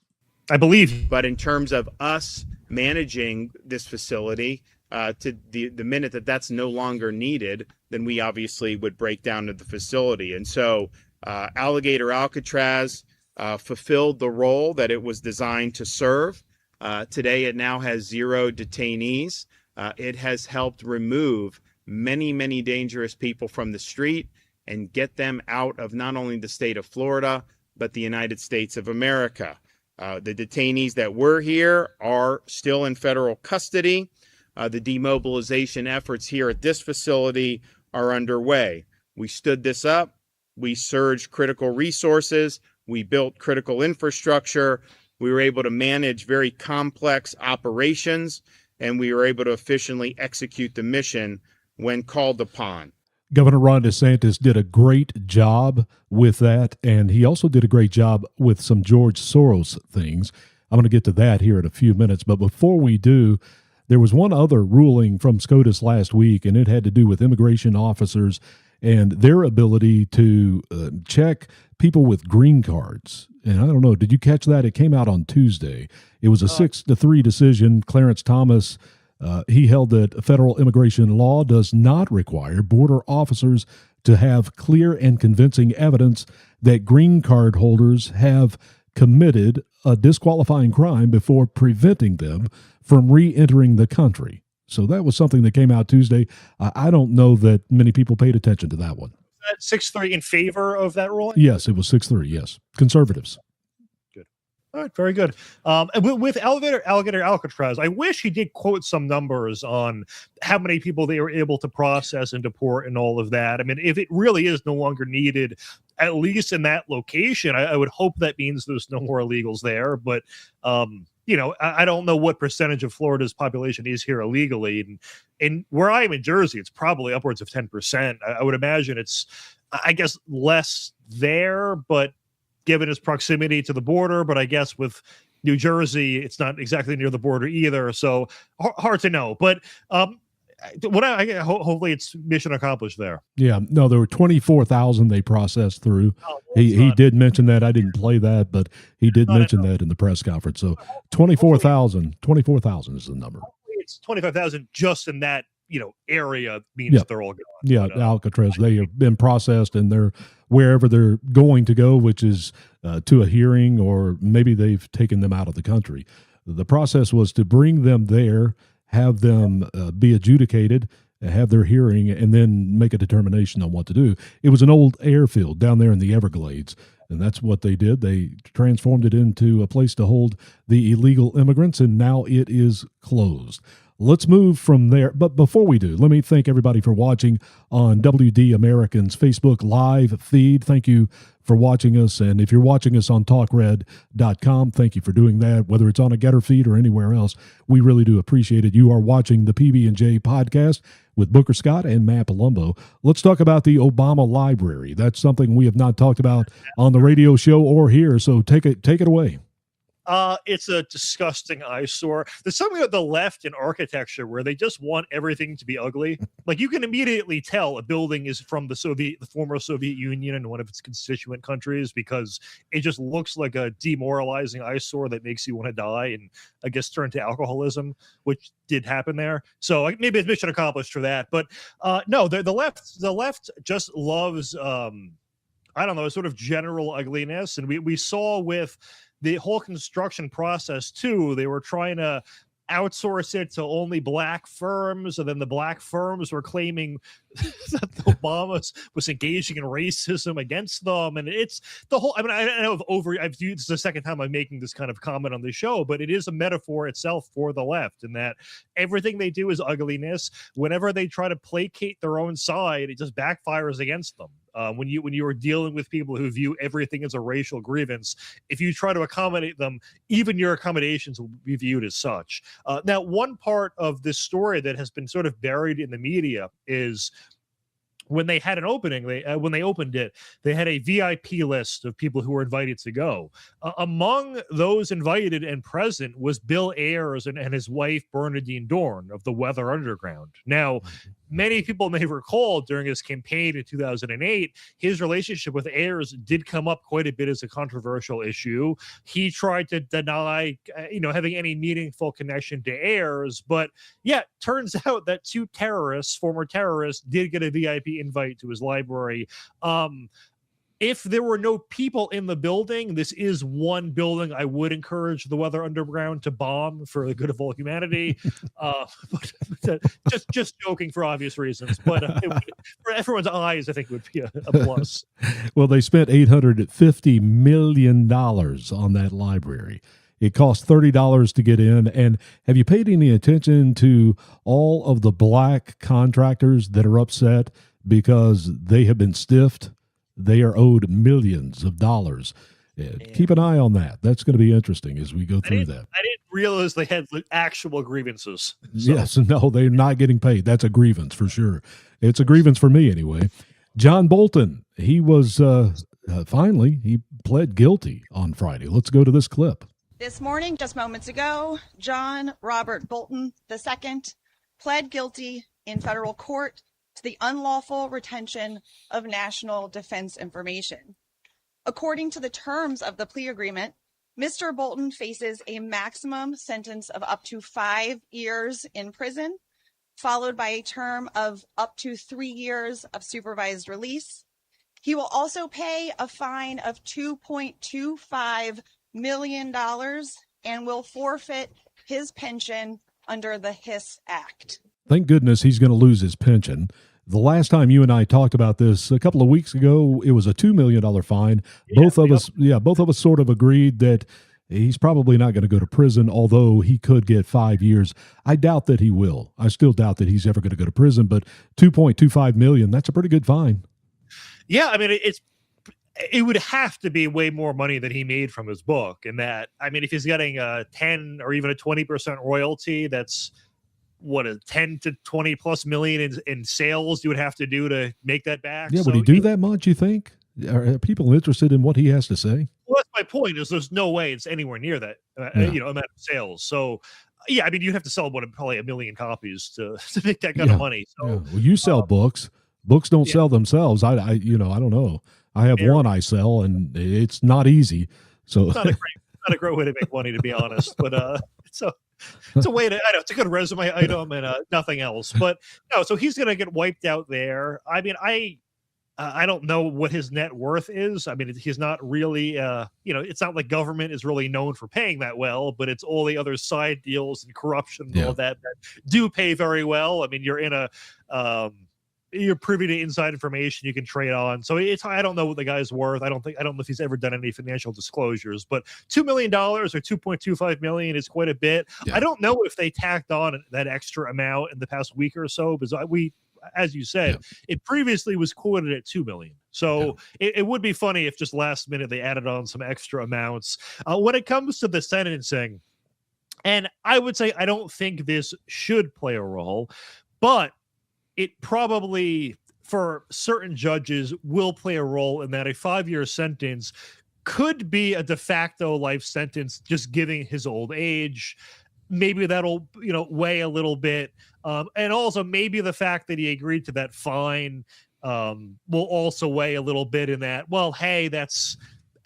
I believe. But in terms of us managing this facility, to the minute that that's no longer needed, then we obviously would break down to the facility. And so Alligator Alcatraz fulfilled the role that it was designed to serve. Today, it now has 0 detainees. It has helped remove many, many dangerous people from the street and get them out of not only the state of Florida, but the United States of America. The detainees that were here are still in federal custody. The demobilization efforts here at this facility are underway. We stood this up. We surged critical resources. We built critical infrastructure. We were able to manage very complex operations, and we were able to efficiently execute the mission when called upon. Governor Ron DeSantis did a great job with that, and he also did a great job with some George Soros things. I'm going to get to that here in a few minutes, but before we do, there was one other ruling from SCOTUS last week, and it had to do with immigration officers and their ability to check people with green cards. And I don't know, did you catch that? It came out on Tuesday. It was a 6-3 decision. Clarence Thomas, he held that federal immigration law does not require border officers to have clear and convincing evidence that green card holders have committed a disqualifying crime before preventing them from re-entering the country. So that was something that came out Tuesday. I don't know that many people paid attention to that one. That 6-3 in favor of that ruling? Yes, it was 6-3. Yes, conservatives. All right, very good. And with Alligator Alcatraz, I wish he did quote some numbers on how many people they were able to process and deport and all of that. I mean, if it really is no longer needed, at least in that location, I would hope that means there's no more illegals there. But, I don't know what percentage of Florida's population is here illegally. And where I am in Jersey, it's probably upwards of 10%. I would imagine it's, I guess, less there, but given its proximity to the border, but I guess with New Jersey, it's not exactly near the border either. So hard to know. But hopefully it's mission accomplished there. Yeah, no, there were 24,000 they processed through. He did mention that. I didn't play that, but he did mention that in the press conference. So 24,000 is the number. It's 25,000 just in that area means they're all gone. Yeah, Alcatraz, they have been processed and they're wherever they're going to go, which is to a hearing, or maybe they've taken them out of the country. The process was to bring them there, have them be adjudicated, have their hearing, and then make a determination on what to do. It was an old airfield down there in the Everglades, and that's what they did. They transformed it into a place to hold the illegal immigrants, and now it is closed. Let's move from there. But before we do, let me thank everybody for watching on WD American's Facebook Live feed. Thank you for watching us. And if you're watching us on TalkRed.com, thank you for doing that, whether it's on a Getter feed or anywhere else. We really do appreciate it. You are watching the PB&J podcast with Booker Scott and Matt Palumbo. Let's talk about the Obama Library. That's something we have not talked about on the radio show or here. So take it away. It's a disgusting eyesore. There's something about the left in architecture where they just want everything to be ugly. Like, you can immediately tell a building is from the former Soviet Union and one of its constituent countries, because it just looks like a demoralizing eyesore that makes you want to die and, I guess, turn to alcoholism, which did happen there. So maybe it's mission accomplished for that. But no, the left just loves I don't know, sort of general ugliness, and we saw with the whole construction process too. They were trying to outsource it to only black firms, and then the black firms were claiming that Obama was engaging in racism against them. And it's the whole, I mean, I know this is the second time I'm making this kind of comment on the show, but it is a metaphor itself for the left, in that everything they do is ugliness. Whenever they try to placate their own side, it just backfires against them. When you are dealing with people who view everything as a racial grievance, if you try to accommodate them, even your accommodations will be viewed as such. Now, one part of this story that has been sort of buried in the media is when they had an opening, when they opened it, they had a VIP list of people who were invited to go. Among those invited and present was Bill Ayers and his wife, Bernadine Dorn, of the Weather Underground. Now, many people may recall during his campaign in 2008, his relationship with Ayers did come up quite a bit as a controversial issue. He tried to deny, having any meaningful connection to Ayers, but turns out that two former terrorists, did get a VIP invite to his library. If there were no people in the building, this is one building I would encourage the Weather Underground to bomb for the good of all humanity. But just joking for obvious reasons. But for everyone's eyes, I think it would be a plus. Well, they spent $850 million on that library. It cost $30 to get in. And have you paid any attention to all of the black contractors that are upset because they have been stiffed? They are owed millions of dollars. Keep an eye on that. That's going to be interesting as we go through that. I didn't realize they had actual grievances. So. Yes, no, they're not getting paid. That's a grievance for sure. It's a grievance for me anyway. John Bolton, he was finally, he pled guilty on Friday. Let's go to this clip. This morning, just moments ago, John Robert Bolton II pled guilty in federal court to the unlawful retention of national defense information. According to the terms of the plea agreement, Mr. Bolton faces a maximum sentence of up to 5 years in prison, followed by a term of up to 3 years of supervised release. He will also pay a fine of $2.25 million and will forfeit his pension under the HISS Act. Thank goodness he's going to lose his pension. The last time you and I talked about this a couple of weeks ago, it was a $2 million fine. Both of us sort of agreed that he's probably not going to go to prison, although he could get 5 years. I doubt that he will. I still doubt that he's ever going to go to prison, but $2.25 million, that's a pretty good fine. Yeah, I mean, it would have to be way more money than he made from his book. And that, I mean, if he's getting a 10 or even a 20% royalty, that's what, a 10 to 20 plus million in sales you would have to do to make that back. Yeah, so would he do that much, you think? Are people interested in what he has to say? Well, that's my point, is there's no way it's anywhere near that, amount of sales. So, yeah, I mean, you'd have to sell probably 1 million copies to make that kind of money. So, Well, you sell books. Books don't sell themselves. I don't know. I have one I sell, and it's not easy. So it's not a great way to make money, to be honest. But it's a way to, I know, it's a good resume item and nothing else. But no, so he's going to get wiped out there. I mean, I don't know what his net worth is. I mean, he's not really, it's not like government is really known for paying that well, but it's all the other side deals and corruption and all that do pay very well. I mean, you're in you're privy to inside information you can trade on. So I don't know what the guy's worth. I don't know if he's ever done any financial disclosures, but $2 million or $2.25 million is quite a bit. I don't know if they tacked on that extra amount in the past week or so, because as you said, it previously was quoted at $2 million. So it would be funny if just last minute they added on some extra amounts. When it comes to the sentencing, and I would say I don't think this should play a role, but it probably, for certain judges, will play a role in that a 5-year sentence could be a de facto life sentence, just given his old age. Maybe that'll, weigh a little bit. And also maybe the fact that he agreed to that fine will also weigh a little bit in that, well, hey,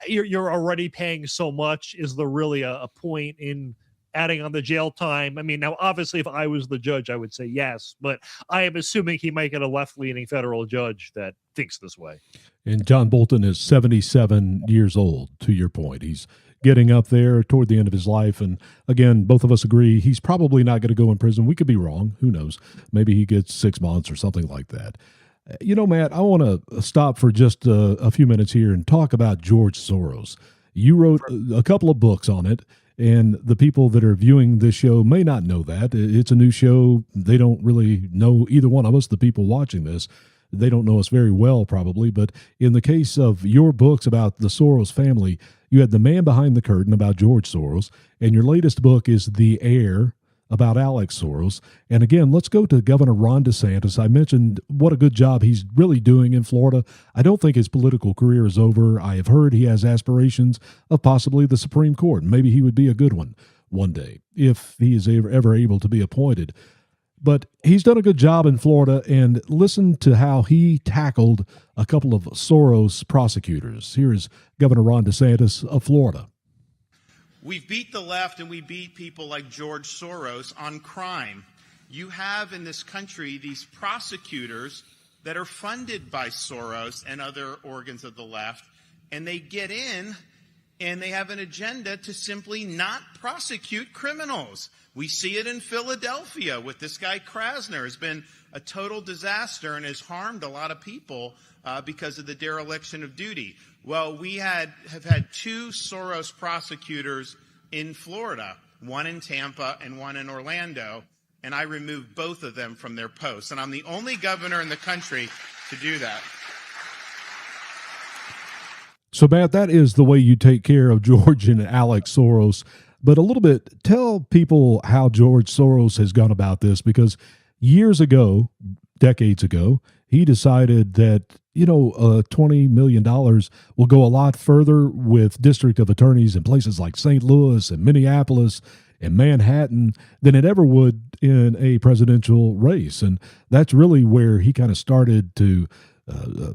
you're already paying so much. Is there really a point in adding on the jail time? I mean, now, obviously, if I was the judge, I would say yes, but I am assuming he might get a left-leaning federal judge that thinks this way. And John Bolton is 77 years old, to your point. He's getting up there toward the end of his life. And again, both of us agree he's probably not going to go in prison. We could be wrong. Who knows? Maybe he gets 6 months or something like that. Matt, I want to stop for just a few minutes here and talk about George Soros. You wrote a couple of books on it, and the people that are viewing this show may not know that. It's a new show. They don't really know either one of us, the people watching this. They don't know us very well, probably. But in the case of your books about the Soros family, you had The Man Behind the Curtain about George Soros, and your latest book is The Heir about Alex Soros. And again, let's go to Governor Ron DeSantis. I mentioned what a good job he's really doing in Florida. I don't think his political career is over. I have heard he has aspirations of possibly the Supreme Court. Maybe he would be a good one day if he is ever able to be appointed. But he's done a good job in Florida, and listen to how he tackled a couple of Soros prosecutors. Here is Governor Ron DeSantis of Florida. We've beat the left and we beat people like George Soros on crime. You have in this country these prosecutors that are funded by Soros and other organs of the left, and they get in and they have an agenda to simply not prosecute criminals. We see it in Philadelphia with this guy Krasner. Has been a total disaster and has harmed a lot of people because of the dereliction of duty. Well, we have had 2 Soros prosecutors in Florida, one in Tampa and one in Orlando, and I removed both of them from their posts. And I'm the only governor in the country to do that. So, Matt, that is the way you take care of George and Alex Soros. But a little bit, tell people how George Soros has gone about this, because years ago, decades ago, he decided that, $20 million will go a lot further with district of attorneys in places like St. Louis and Minneapolis and Manhattan than it ever would in a presidential race. And that's really where he kind of started to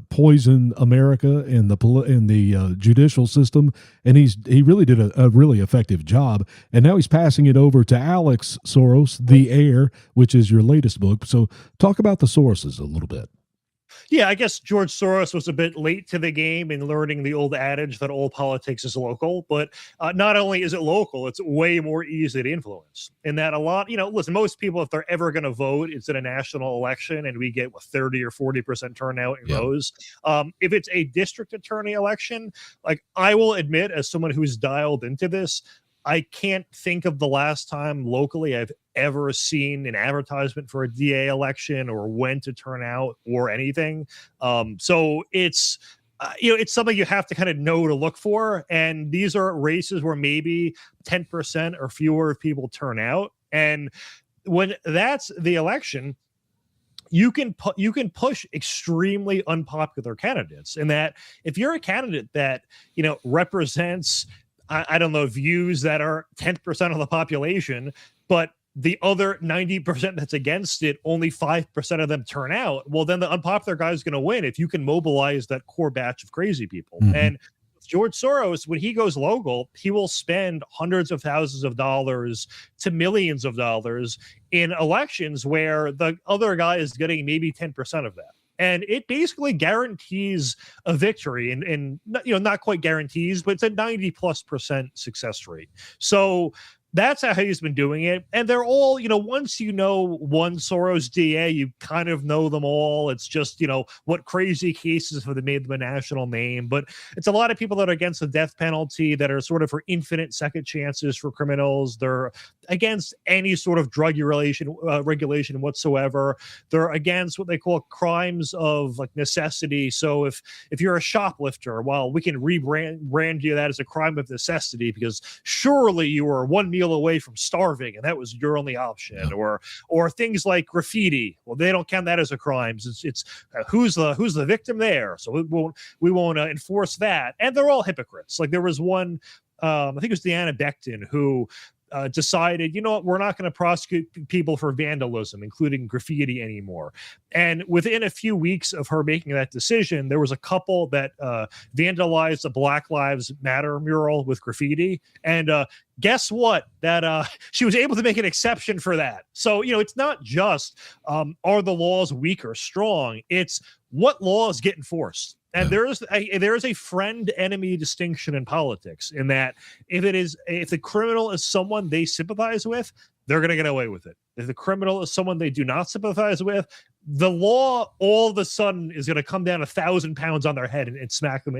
poison America and the judicial system, and he really did a really effective job. And now he's passing it over to Alex Soros, The Heir, which is your latest book. So talk about the Soroses a little bit. Yeah, I guess George Soros was a bit late to the game in learning the old adage that all politics is local. But not only is it local, it's way more easy to influence. In that a lot, listen, most people, if they're ever going to vote, it's in a national election, and we get 30 or 40% turnout in those. If it's a district attorney election, like I will admit, as someone who's dialed into this, I can't think of the last time locally I've ever seen an advertisement for a DA election or when to turn out or anything. So it's it's something you have to kind of know to look for. And these are races where maybe 10% or fewer people turn out. And when that's the election, you can push extremely unpopular candidates. In that, if you're a candidate that represents, I don't know, views that are 10% of the population, but the other 90% that's against it, only 5% of them turn out, well, then the unpopular guy is going to win if you can mobilize that core batch of crazy people. Mm-hmm. And George Soros, when he goes local, he will spend hundreds of thousands of dollars to millions of dollars in elections where the other guy is getting maybe 10% of that. And it basically guarantees a victory, and not quite guarantees, but it's a 90+% success rate. So that's how he's been doing it. And they're all, once you know one Soros DA, you kind of know them all. It's just, what crazy cases have they made them a national name. But it's a lot of people that are against the death penalty, that are sort of for infinite second chances for criminals. They're against any sort of drug regulation whatsoever. They're against what they call crimes of necessity. So if you're a shoplifter, well, we can rebrand you that as a crime of necessity, because surely you were 1 meal away from starving and that was your only option. Or things like graffiti, well, they don't count that as a crime. It's who's the victim there, so we won't enforce that. And they're all hypocrites. Like there was one, I think it was Deanna Becton, who decided, we're not going to prosecute people for vandalism, including graffiti, anymore. And within a few weeks of her making that decision, there was a couple that vandalized the Black Lives Matter mural with graffiti. And guess what? That she was able to make an exception for that. So, it's not just are the laws weak or strong? It's what laws get enforced. And there is a friend-enemy distinction in politics, in that if the criminal is someone they sympathize with, they're going to get away with it. If the criminal is someone they do not sympathize with, the law all of a sudden is going to come down 1,000 pounds on their head and smack them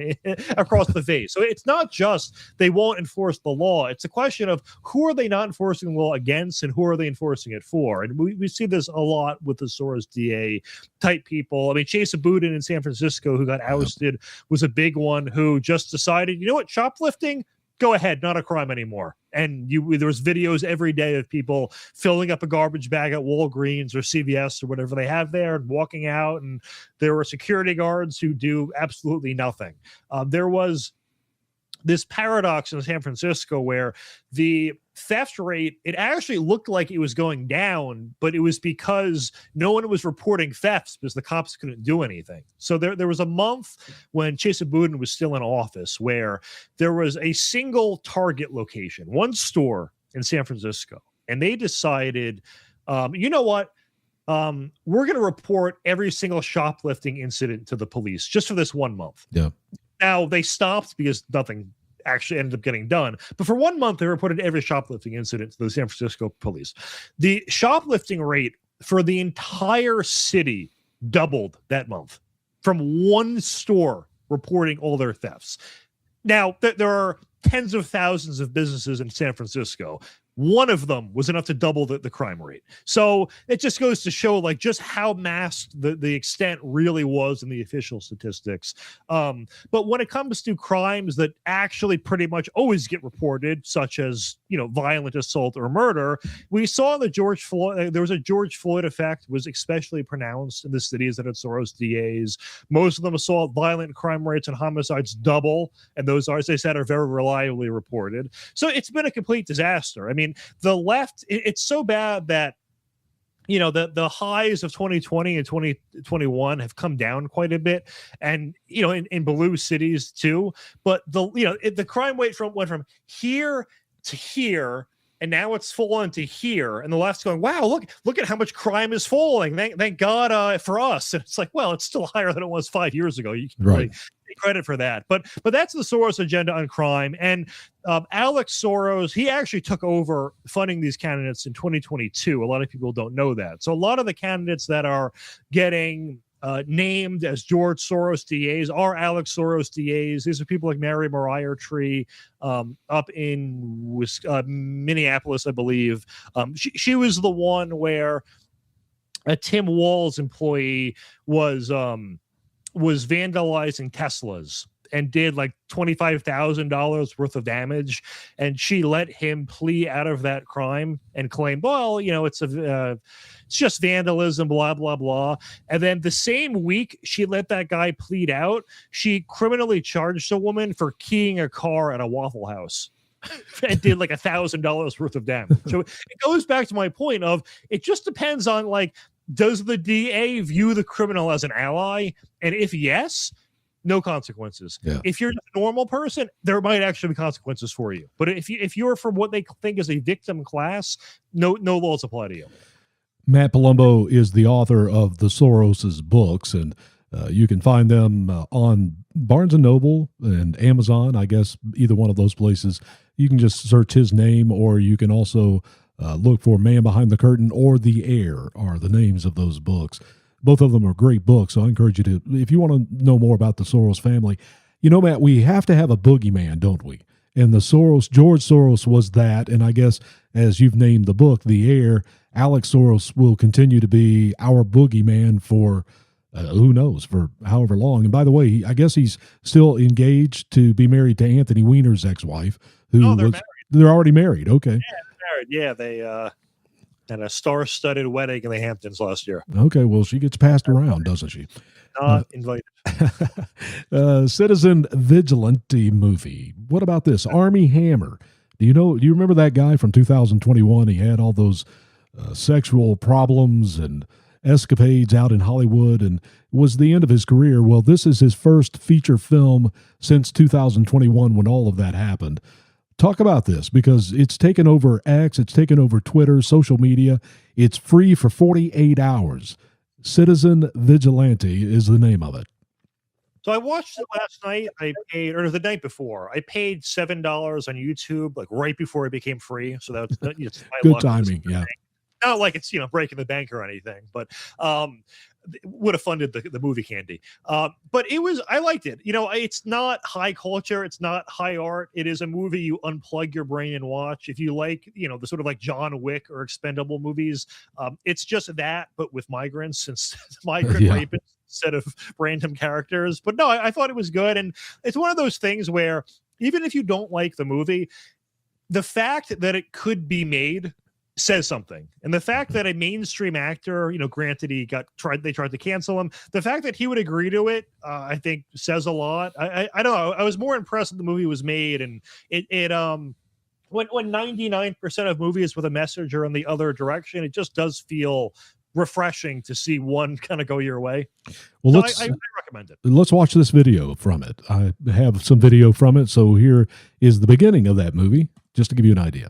across the face. So it's not just they won't enforce the law. It's a question of who are they not enforcing the law against and who are they enforcing it for. And we see this a lot with the Soros DA type people. I mean, Chesa Boudin in San Francisco, who got ousted, was a big one, who just decided, shoplifting, go ahead, not a crime anymore. And there was videos every day of people filling up a garbage bag at Walgreens or CVS or whatever they have there and walking out. And there were security guards who do absolutely nothing. There was this paradox in San Francisco where the theft rate, it actually looked like it was going down, but it was because no one was reporting thefts because the cops couldn't do anything. So there was a month when Chesa Boudin was still in office where there was a single target location, one store in San Francisco, and they decided, you know what? We're going to report every single shoplifting incident to the police just for this 1 month. Yeah. Now, they stopped because nothing actually ended up getting done. But for 1 month, they reported every shoplifting incident to the San Francisco police. The shoplifting rate for the entire city doubled that month from one store reporting all their thefts. Now, there are tens of thousands of businesses in San Francisco. One of them was enough to double the crime rate. So it just goes to show just how masked the extent really was in the official statistics. But when it comes to crimes that actually pretty much always get reported, such as, violent assault or murder, we saw the George Floyd, there was a George Floyd effect was especially pronounced in the cities that had Soros DAs. Most of them saw violent crime rates and homicides double. And those are, as I said, are very reliably reported. So it's been a complete disaster. I mean, the left, it's so bad that the highs of 2020 and 2021 have come down quite a bit, and in blue cities too. But the crime rate went from here to here, and now it's fallen to here, and the left's going, wow, look at how much crime is falling. Thank God for us. And it's like, well, it's still higher than it was 5 years ago. You can really take credit for that. But that's the Soros agenda on crime. And Alex Soros, he actually took over funding these candidates in 2022. A lot of people don't know that. So a lot of the candidates that are getting named as George Soros DAs are Alex Soros DAs. These are people like Mary Mariah Tree up in Minneapolis, I believe. She was the one where a Tim Walz employee was vandalizing Teslas and did like $25,000 worth of damage, and she let him plea out of that crime and claimed, well, it's just vandalism, blah blah blah. And then the same week she let that guy plead out, she criminally charged a woman for keying a car at a Waffle House and did like $1,000 worth of damage. So it goes back to my point of, it just depends on, like, does the DA view the criminal as an ally? And if yes, no consequences. Yeah. If you're a normal person, there might actually be consequences for you. But if you're from what they think is a victim class, no laws apply to you. Matt Palumbo is the author of the Soros's books, and you can find them on Barnes & Noble and Amazon. I guess either one of those places. You can just search his name, or you can also look for Man Behind the Curtain or The Heir are the names of those books. Both of them are great books, so I encourage you to, if you want to know more about the Soros family. Matt, we have to have a boogeyman, don't we? And George Soros was that, and I guess, as you've named the book, The Heir, Alex Soros will continue to be our boogeyman for, who knows, for however long. And by the way, I guess he's still engaged to be married to Anthony Weiner's ex-wife. They're already married, okay. Yeah, they're married. Yeah, they had a star-studded wedding in the Hamptons last year. Okay, well, she gets passed around, doesn't she? Not invited. Citizen Vigilante movie. What about this? Army Hammer. Do you remember that guy from 2021? He had all those sexual problems and escapades out in Hollywood, and was the end of his career. Well, this is his first feature film since 2021 when all of that happened. Talk about this, because it's taken over X, it's taken over Twitter, social media. It's free for 48 hours. Citizen Vigilante is the name of it. So I watched it last night. Or the night before. I paid $7 on YouTube, like right before it became free. So that's my good luck. timing, yeah. Not like it's breaking the bank or anything, but would have funded the movie candy. But I liked it. It's not high culture, it's not high art. It is a movie you unplug your brain and watch. If you like, the sort of like John Wick or Expendable movies, it's just that, but with migrants and migrant rapists instead of random characters. But no, I thought it was good, and it's one of those things where even if you don't like the movie, the fact that it could be made says something. And the fact that a mainstream actor, granted they tried to cancel him, the fact that he would agree to it, I think says a lot. I don't know. I was more impressed that the movie was made, and when 99% of movies with a message are in the other direction, it just does feel refreshing to see one kind of go your way. Well, I recommend it. Let's watch this video from it. I have some video from it, so here is the beginning of that movie, just to give you an idea.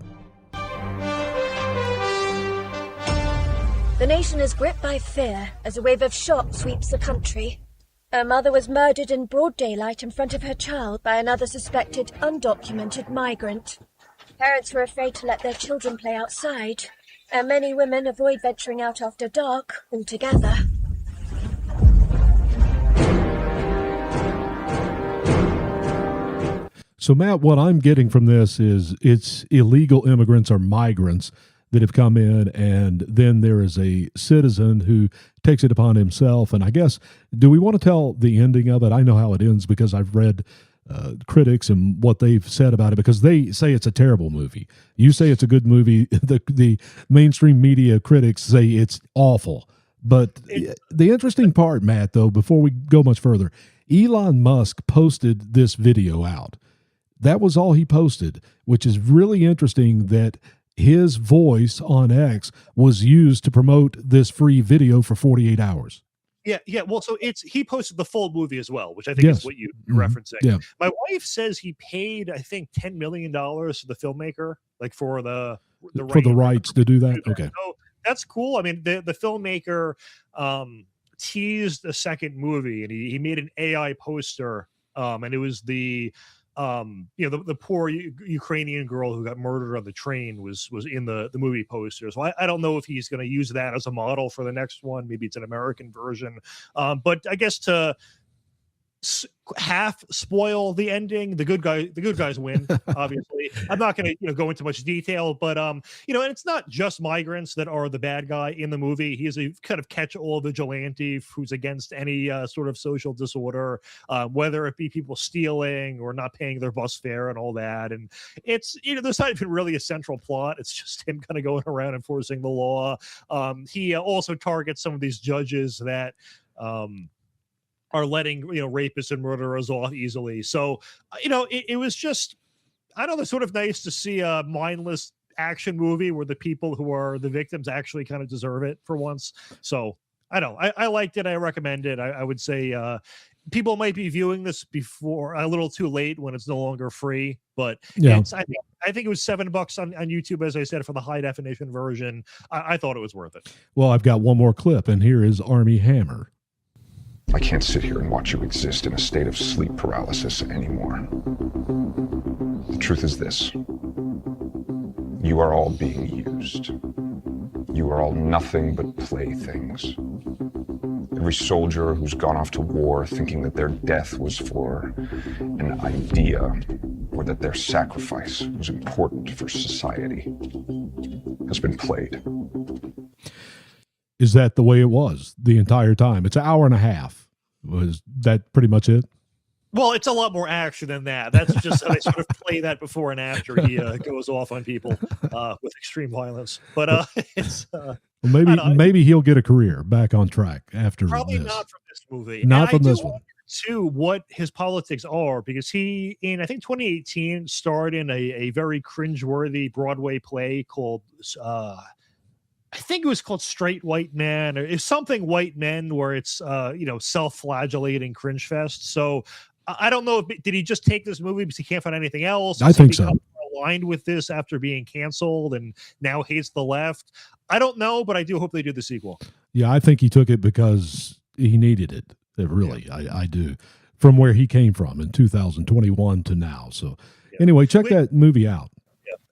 The nation is gripped by fear as a wave of shock sweeps the country. A mother was murdered in broad daylight in front of her child by another suspected undocumented migrant. Parents were afraid to let their children play outside, and many women avoid venturing out after dark altogether. So, Matt, what I'm getting from this is it's illegal immigrants or migrants that have come in, and then there is a citizen who takes it upon himself. And I guess, do we want to tell the ending of it? I know how it ends because I've read critics and what they've said about it, because they say it's a terrible movie. You say it's a good movie. The mainstream media critics say it's awful. But the interesting part, Matt, though, before we go much further, Elon Musk posted this video out. That was all he posted, which is really interesting that his voice on X was used to promote this free video for 48 hours. Yeah. Well, so he posted the full movie as well, which I think is what you're referencing. Yeah. My wife says he paid, I think, $10 million to the filmmaker, like for the for the rights to do that. Okay. So that's cool. I mean, the filmmaker teased a second movie, and he made an AI poster, and it was the the poor Ukrainian girl who got murdered on the train was in the movie poster. So I don't know if he's going to use that as a model for the next one. Maybe it's an American version, but I guess to half spoil the ending, the good guys win. Obviously, I'm not going to go into much detail, but and it's not just migrants that are the bad guy in the movie. He's a kind of catch-all vigilante who's against any sort of social disorder, whether it be people stealing or not paying their bus fare and all that. And it's there's not even really a central plot. It's just him kind of going around enforcing the law. He also targets some of these judges that are letting rapists and murderers off easily. So it was just, I don't know, sort of nice to see a mindless action movie where the people who are the victims actually kind of deserve it for once. So I don't know, I liked it. I recommend it. I would say people might be viewing this before a little too late when it's no longer free, but I think it was $7 on YouTube, as I said, for the high definition version. I thought it was worth it. Well, I've got one more clip, and here is Armie Hammer. I can't sit here and watch you exist in a state of sleep paralysis anymore. The truth is this. You are all being used. You are all nothing but playthings. Every soldier who's gone off to war thinking that their death was for an idea or that their sacrifice was important for society has been played. Is that the way it was the entire time? It's an hour and a half. Was that pretty much it? Well, it's a lot more action than that. That's just how they sort of play that before and after he goes off on people with extreme violence. But it's maybe he'll get a career back on track after probably this. not from this movie. Not from this one. Too, what his politics are, because he in I think 2018 starred in a very cringeworthy Broadway play called I think it was called Straight White Man, or it's something white men, where it's self-flagellating cringe fest. So I don't know did he just take this movie because he can't find anything else? I think so. Aligned with this after being canceled and now hates the left. I don't know, but I do hope they do the sequel. Yeah, I think he took it because he needed it. Really, yeah. I do. From where he came from in 2021 to now. So anyway, check that movie out.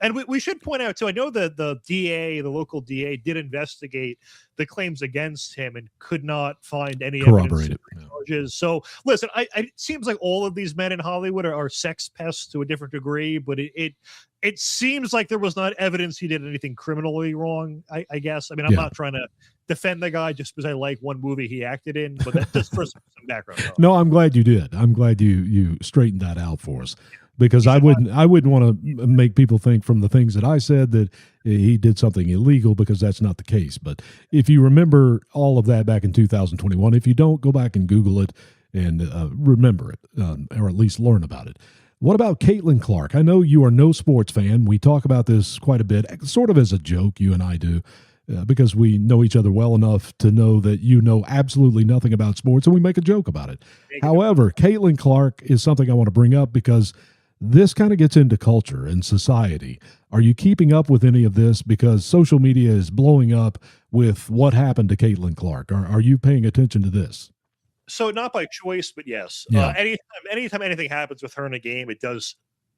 And we should point out, too, I know that the local DA, did investigate the claims against him and could not find any evidence of charges. So, listen, it seems like all of these men in Hollywood are sex pests to a different degree, but it seems like there was not evidence he did anything criminally wrong, I guess. I mean, I'm not trying to defend the guy just because I like one movie he acted in, but that's just for some background. No, I'm glad you did. I'm glad you straightened that out for us. Because I wouldn't want to make people think from the things that I said that he did something illegal, because that's not the case. But if you remember all of that back in 2021, if you don't, go back and Google it and remember it, or at least learn about it. What about Caitlin Clark? I know you are no sports fan. We talk about this quite a bit, sort of as a joke, you and I do, because we know each other well enough to know that you know absolutely nothing about sports, and we make a joke about it. However, Caitlin Clark is something I want to bring up because this kind of gets into culture and society. Are you keeping up with any of this? Because social media is blowing up with what happened to Caitlin Clark. Are you paying attention to this? So not by choice, but yes. Yeah. Anytime anything happens with her in a game, it does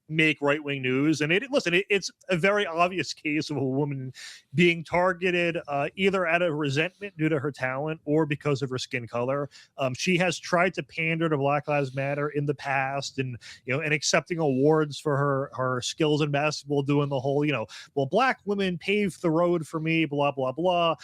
make right-wing news. And it's a very obvious case of a woman being targeted either out of resentment due to her talent or because of her skin color. She has tried to pander to Black Lives Matter in the past, and and accepting awards for her skills in basketball, doing the whole well, black women paved the road for me, blah blah blah.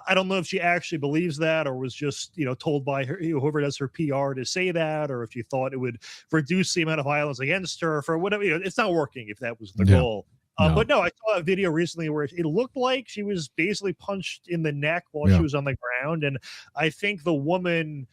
I don't know if she actually believes that, or was just, told by her, whoever does her PR to say that, or if she thought it would reduce the amount of violence against her for whatever. It's not working if that was the goal. No. But no, I saw a video recently where it looked like she was basically punched in the neck while she was on the ground. And I think the woman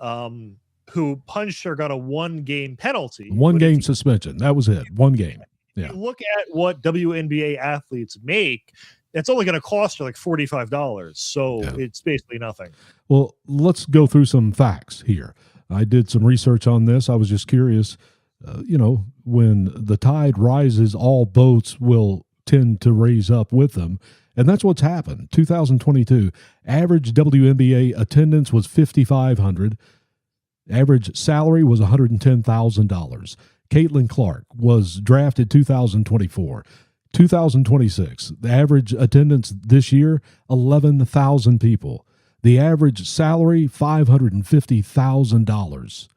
who punched her got a 1-game penalty. 1-game suspension. That was it. 1 game. Yeah. If you look at what WNBA athletes make, it's only going to cost her like $45. So it's basically nothing. Well, let's go through some facts here. I did some research on this. I was just curious, when the tide rises, all boats will tend to raise up with them. And that's what's happened. 2022, average WNBA attendance was 5,500. Average salary was $110,000. Caitlin Clark was drafted 2024. 2026, the average attendance this year, 11,000 people. The average salary, $550,000.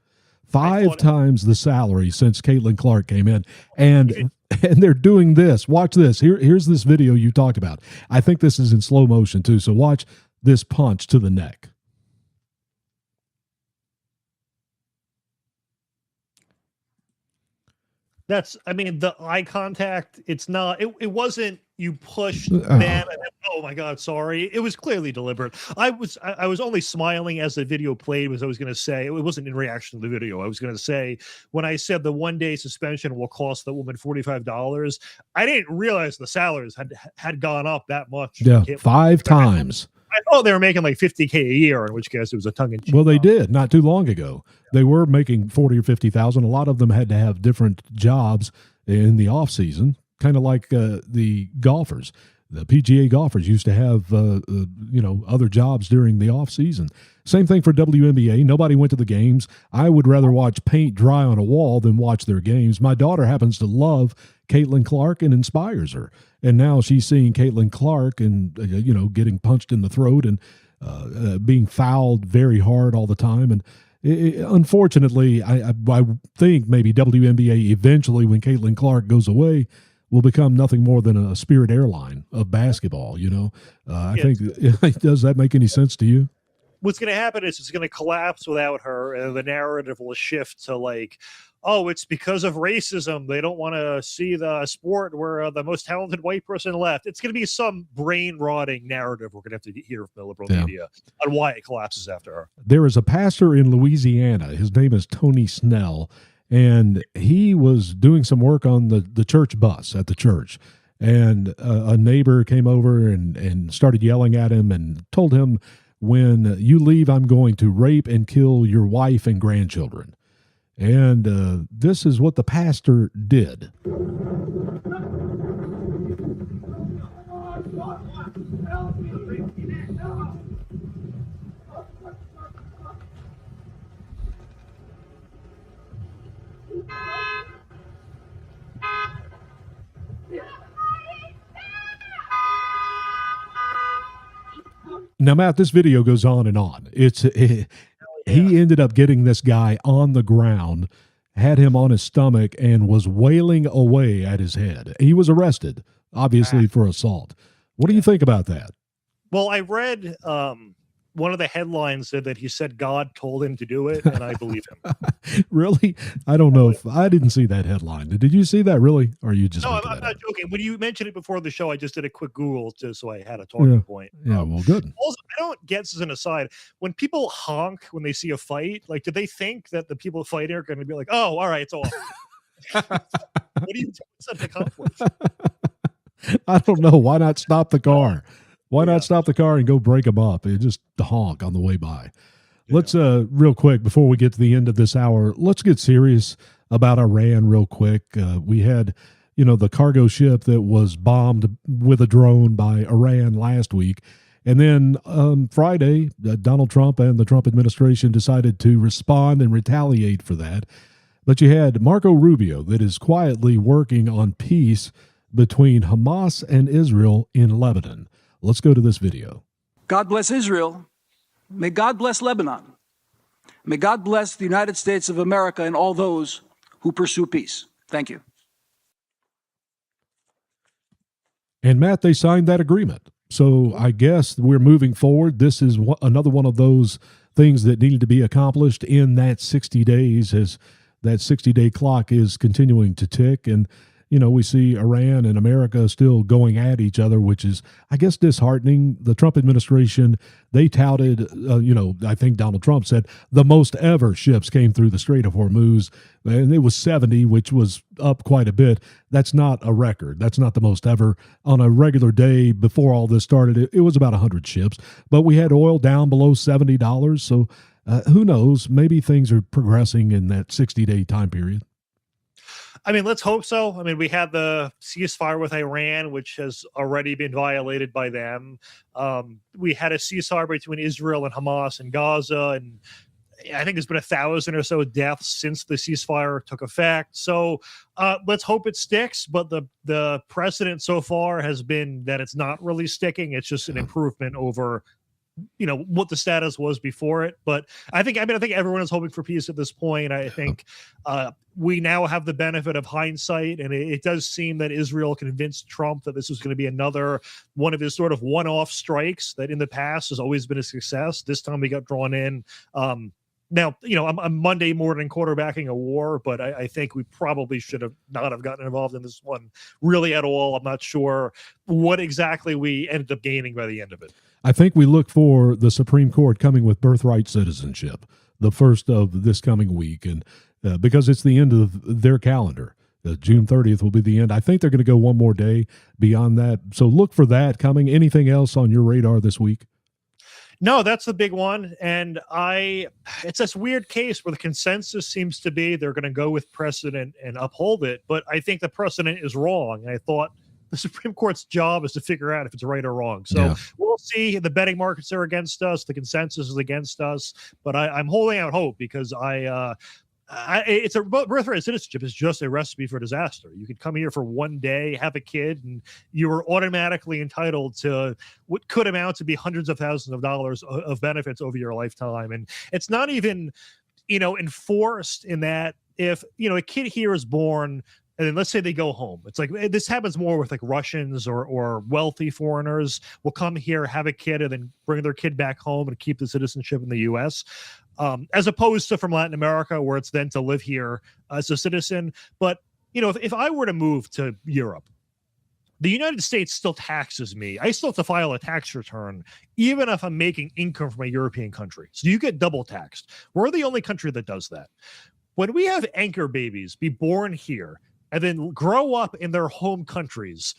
Five times the salary since Caitlin Clark came in. And they're doing this. Watch this. Here's this video you talked about. I think this is in slow motion too. So watch this punch to the neck. That's, I mean, the eye contact, it's not, it wasn't, you pushed them and then, oh my God, sorry. It was clearly deliberate. I was only smiling as the video played, was I was going to say, it wasn't in reaction to the video. I was going to say, when I said the 1 day suspension will cost the woman $45, I didn't realize the salaries had gone up that much. Yeah, 5 times. I thought they were making like $50K a year, in which case it was a tongue-in-cheek. Well, they did not too long ago. They were making 40 or 50,000. A lot of them had to have different jobs in the off season, kind of like the golfers. The PGA golfers used to have other jobs during the off season. Same thing for WNBA. Nobody went to the games. I would rather watch paint dry on a wall than watch their games. My daughter happens to love Caitlin Clark and inspires her. And now she's seeing Caitlin Clark and, getting punched in the throat and being fouled very hard all the time. And unfortunately, I think maybe WNBA eventually, when Caitlin Clark goes away, will become nothing more than a Spirit airline of basketball. I think, does that make any sense to you? What's going to happen is it's going to collapse without her, and the narrative will shift to like, oh, it's because of racism. They don't want to see the sport where the most talented white person left. It's going to be some brain-rotting narrative we're going to have to hear from the liberal media on why it collapses after her. There is a pastor in Louisiana. His name is Tony Snell, and he was doing some work on the church bus at the church. And a neighbor came over and started yelling at him and told him, when you leave, I'm going to rape and kill your wife and grandchildren. And this is what the pastor did. Now, Matt, this video goes on and on. He ended up getting this guy on the ground, had him on his stomach, and was wailing away at his head. He was arrested, obviously, for assault. What do you think about that? Well, I read one of the headlines said that he said God told him to do it, and I believe him. Really? I don't know if I didn't see that headline. Did you see that really? Or are you just No, I'm not joking. When you mentioned it before the show, I just did a quick Google just so I had a talking point. Yeah, well, good. Also, I don't get, as an aside, when people honk when they see a fight, like, do they think that the people fighting are going to be like, oh, all right, it's off? What do you set the conflict? I don't know. Why not stop the car? Why not stop the car and go break them up? It just honk on the way by. Let's real quick before we get to the end of this hour, let's get serious about Iran real quick. We had, the cargo ship that was bombed with a drone by Iran last week. And then Friday, Donald Trump and the Trump administration decided to respond and retaliate for that. But you had Marco Rubio that is quietly working on peace between Hamas and Israel in Lebanon. Let's go to this video. God bless Israel. May God bless Lebanon. May God bless the United States of America and all those who pursue peace. Thank you. And Matt, they signed that agreement. So I guess we're moving forward. This is another one of those things that needed to be accomplished in that 60 days as that 60-day clock is continuing to tick. And we see Iran and America still going at each other, which is, I guess, disheartening. The Trump administration, they touted, I think Donald Trump said the most ever ships came through the Strait of Hormuz, and it was 70, which was up quite a bit. That's not a record. That's not the most ever. On a regular day before all this started, it was about 100 ships, but we had oil down below $70. So who knows? Maybe things are progressing in that 60-day time period. I mean, let's hope so. I mean, we had the ceasefire with Iran, which has already been violated by them. We had a ceasefire between Israel and Hamas in Gaza, and I think there's been 1,000 or so deaths since the ceasefire took effect. So let's hope it sticks. But the precedent so far has been that it's not really sticking. It's just an improvement over, what the status was before it. But I think everyone is hoping for peace at this point. I think we now have the benefit of hindsight, and it does seem that Israel convinced Trump that this was going to be another one of his sort of one-off strikes that in the past has always been a success. This time we got drawn in. Now, I'm Monday morning quarterbacking a war, but I think we probably should have not have gotten involved in this one really at all. I'm not sure what exactly we ended up gaining by the end of it. I think we look for the Supreme Court coming with birthright citizenship, the first of this coming week, and because it's the end of their calendar. June 30th will be the end. I think they're going to go one more day beyond that. So look for that coming. Anything else on your radar this week? No, that's the big one. And it's this weird case where the consensus seems to be they're going to go with precedent and uphold it. But I think the precedent is wrong. And I thought the Supreme Court's job is to figure out if it's right or wrong. So we'll see. The betting markets are against us. The consensus is against us. But I'm holding out hope because it's a birthright citizenship is just a recipe for disaster. You could come here for one day, have a kid, and you are automatically entitled to what could amount to be hundreds of thousands of dollars of benefits over your lifetime. And it's not even, enforced in that if, a kid here is born and then let's say they go home. It's like this happens more with like Russians or wealthy foreigners will come here, have a kid, and then bring their kid back home and keep the citizenship in the U.S. As opposed to from Latin America, where it's then to live here as a citizen. But, if I were to move to Europe, the United States still taxes me. I still have to file a tax return, even if I'm making income from a European country. So you get double taxed. We're the only country that does that. When we have anchor babies be born here and then grow up in their home countries,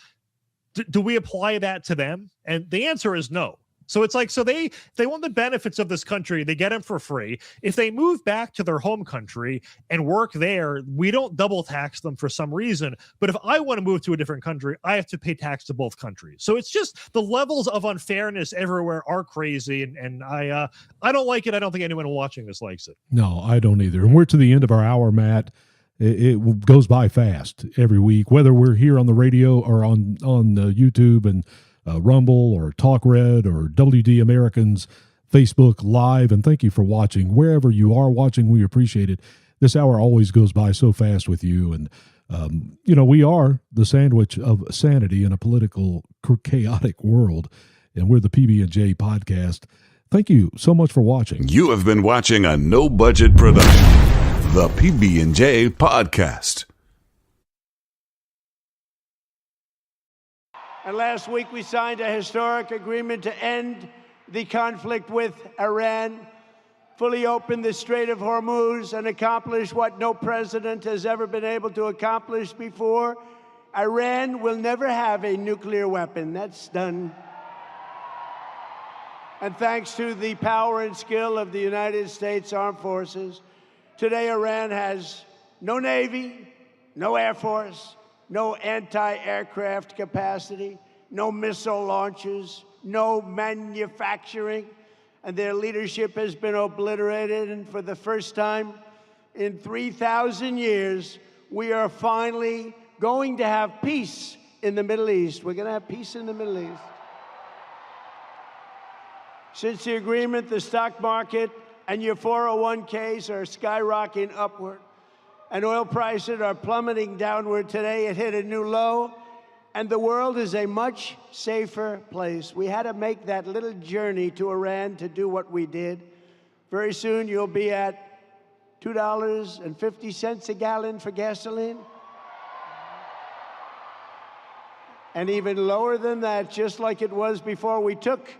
do we apply that to them? And the answer is no. So it's like, they want the benefits of this country. They get them for free. If they move back to their home country and work there, we don't double tax them for some reason. But if I want to move to a different country, I have to pay tax to both countries. So it's just the levels of unfairness everywhere are crazy. And I don't like it. I don't think anyone watching this likes it. No, I don't either. And we're to the end of our hour, Matt. It goes by fast every week, whether we're here on the radio or on YouTube and Rumble or TalkRed or WD Americans Facebook Live. And thank you for watching. Wherever you are watching, we appreciate it. This hour always goes by so fast with you. And, we are the sandwich of sanity in a political, chaotic world. And we're the PB&J podcast. Thank you so much for watching. You have been watching a no-budget production, the PB&J podcast. And last week we signed a historic agreement to end the conflict with Iran, fully open the Strait of Hormuz, and accomplish what no president has ever been able to accomplish before. Iran will never have a nuclear weapon. That's done. And thanks to the power and skill of the United States Armed Forces, today Iran has no Navy, no Air Force, no anti-aircraft capacity, no missile launches, no manufacturing, and their leadership has been obliterated. And for the first time in 3,000 years, we are finally going to have peace in the Middle East. We're going to have peace in the Middle East. Since the agreement, the stock market and your 401ks are skyrocketing upward, and oil prices are plummeting downward. Today, it hit a new low, and the world is a much safer place. We had to make that little journey to Iran to do what we did. Very soon, you'll be at $2.50 a gallon for gasoline. And even lower than that, just like it was before we took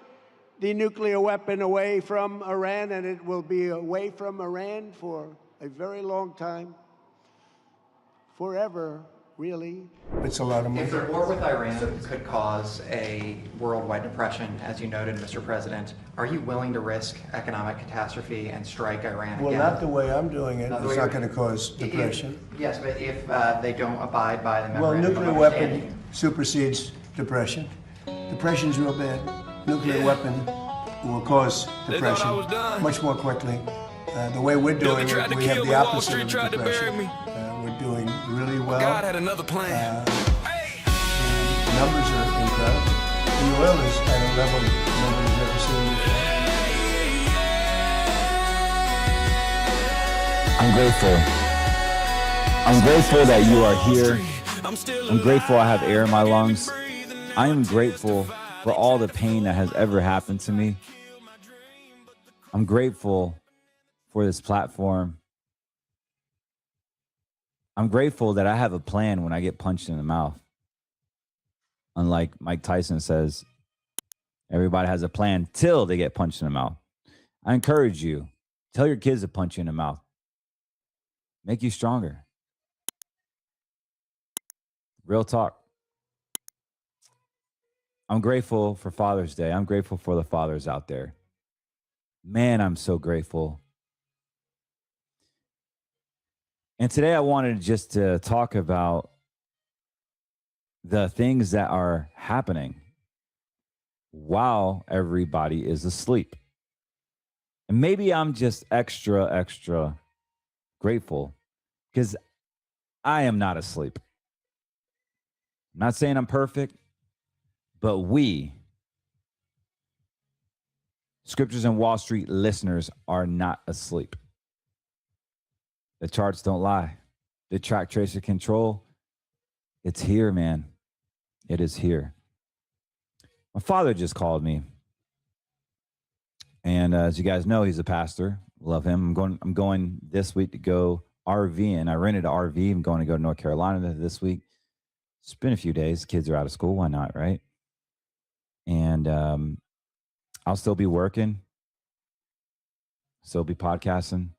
the nuclear weapon away from Iran, and it will be away from Iran for a very long time. Forever Really? It's a lot of money. If the war with Iran could cause a worldwide depression, as you noted, Mr. President, are you willing to risk economic catastrophe and strike Iran Well, again? not the way I'm doing it. It's not going to cause depression. Yes, but if they don't abide by the Well, memorandum nuclear of weapon understanding. supersedes depression. Depression's real bad. Nuclear weapon will cause depression much more quickly. The way we're doing it, we have the opposite of depression. We're doing really well. God had another plan. Numbers are incredible. The oil is at a level nobody's ever seen before. I'm grateful. I'm grateful that you are here. I'm grateful I have air in my lungs. I am grateful for all the pain that has ever happened to me. I'm grateful for this platform. I'm grateful that I have a plan when I get punched in the mouth. Unlike Mike Tyson says, everybody has a plan till they get punched in the mouth. I encourage you, tell your kids to punch you in the mouth. Make you stronger. Real talk. I'm grateful for Father's Day. I'm grateful for the fathers out there. Man, I'm so grateful. And today I wanted just to talk about the things that are happening while everybody is asleep. And maybe I'm just extra grateful because I am not asleep. I'm not saying I'm perfect, but we, Scriptures and Wall Street listeners, are not asleep. The charts don't lie. The track tracer control, it's here, man. It is here. My father just called me. And as you guys know, he's a pastor. Love him. I'm going this week to go RVing. I rented an RV. I'm going to go to North Carolina this week. It's been a few days. Kids are out of school. Why not, right? And I'll still be working. Still be podcasting.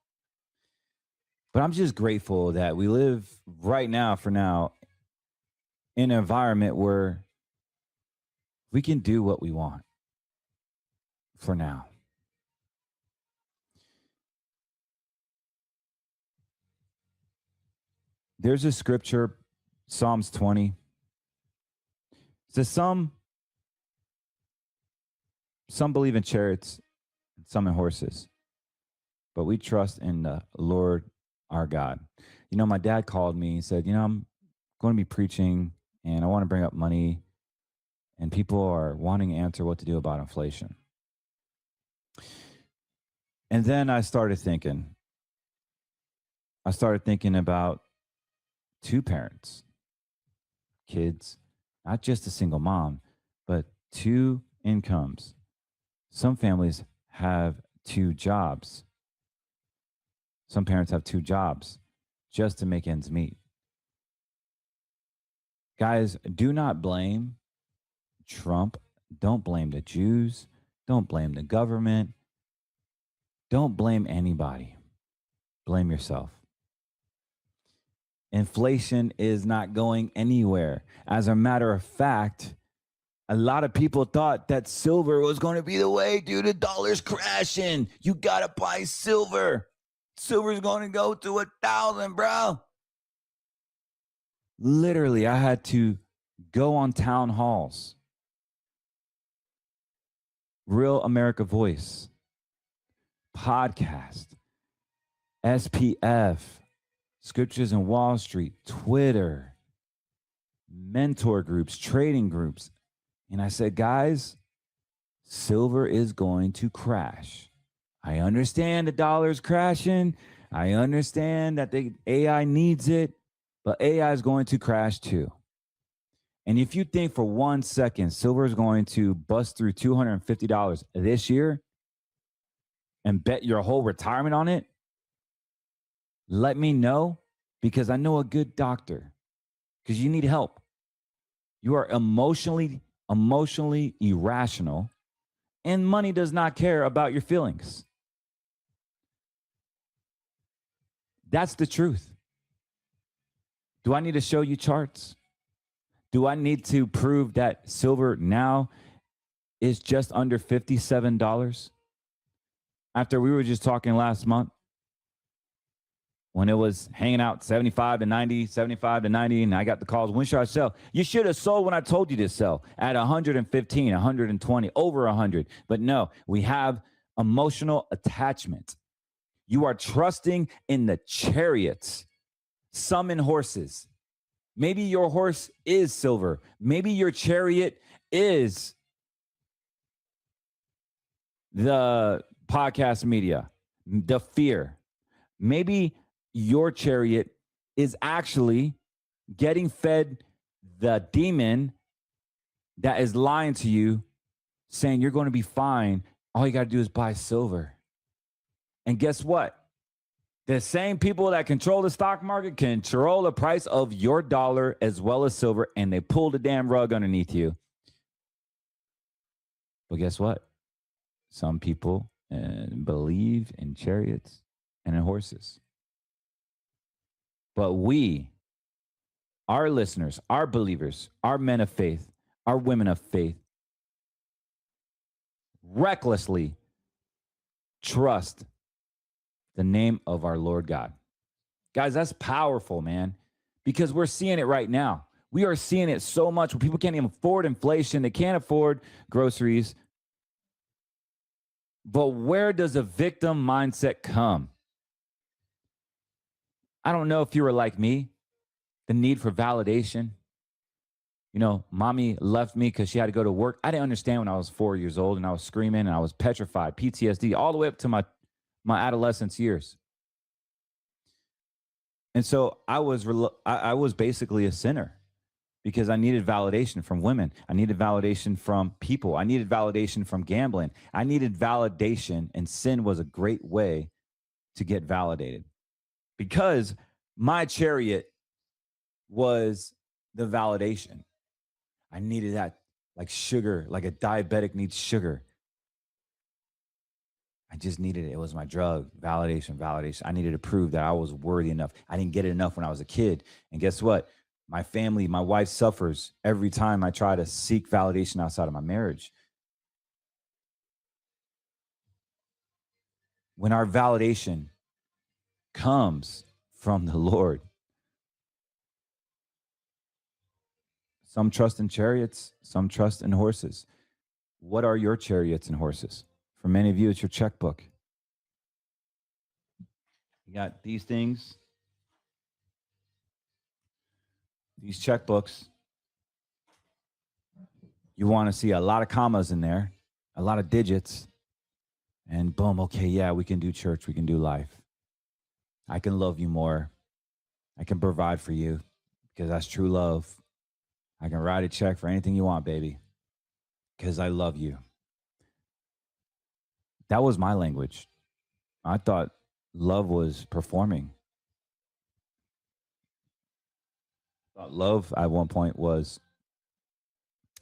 But I'm just grateful that we live right now, for now, in an environment where we can do what we want for now. There's a scripture, Psalms 20. It says some believe in chariots, some in horses, but we trust in the Lord our God. You know, my dad called me and said, I'm going to be preaching and I want to bring up money, and people are wanting to answer what to do about inflation. And then I started thinking about two parents, kids, not just a single mom, but two incomes. Some families have two jobs. Some parents have two jobs just to make ends meet. Guys, do not blame Trump. Don't blame the Jews. Don't blame the government. Don't blame anybody. Blame yourself. Inflation is not going anywhere. As a matter of fact, a lot of people thought that silver was going to be the way, dude. The dollar's crashing. You got to buy silver. Silver's going to go to 1,000, bro. Literally, I had to go on town halls. Real America Voice, podcast, SPF, Scriptures and Wall Street, Twitter, mentor groups, trading groups. And I said, guys, silver is going to crash. I understand the dollar's crashing. I understand that the AI needs it, but AI is going to crash too. And if you think for 1 second silver is going to bust through $250 this year and bet your whole retirement on it, let me know, because I know a good doctor, because you need help. You are emotionally irrational, and money does not care about your feelings. That's the truth. Do I need to show you charts? Do I need to prove that silver now is just under $57? After we were just talking last month, when it was hanging out 75 to 90, 75 to 90, and I got the calls, when should I sell? You should have sold when I told you to sell at 115, 120, over 100. But no, we have emotional attachment. You are trusting in the chariots, some in horses. Maybe your horse is silver. Maybe your chariot is the podcast media, the fear. Maybe your chariot is actually getting fed the demon that is lying to you, saying you're going to be fine. All you got to do is buy silver. And guess what? The same people that control the stock market control the price of your dollar as well as silver, and they pull the damn rug underneath you. But guess what? Some people believe in chariots and in horses. But we, our listeners, our believers, our men of faith, our women of faith, recklessly trust the name of our Lord God. Guys, that's powerful, man, because we're seeing it right now. We are seeing it so much where people can't even afford inflation. They can't afford groceries. But where does a victim mindset come? I don't know if you were like me, the need for validation. You know, mommy left me because she had to go to work. I didn't understand when I was 4 years old, and I was screaming and I was petrified, PTSD, all the way up to my adolescence years. And so I was basically a sinner because I needed validation from women. I needed validation from people. I needed validation from gambling. I needed validation, and sin was a great way to get validated because my chariot was the validation. I needed that like sugar, like a diabetic needs sugar. I just needed it. It was my drug. Validation. I needed to prove that I was worthy enough. I didn't get it enough when I was a kid. And guess what? My family, my wife suffers every time I try to seek validation outside of my marriage. When our validation comes from the Lord, some trust in chariots, some trust in horses. What are your chariots and horses? For many of you, it's your checkbook. You got these things, these checkbooks. You want to see a lot of commas in there, a lot of digits, and boom, okay, yeah, we can do church, we can do life. I can love you more. I can provide for you because that's true love. I can write a check for anything you want, baby, because I love you. That was my language. I thought love was performing. I thought love at one point was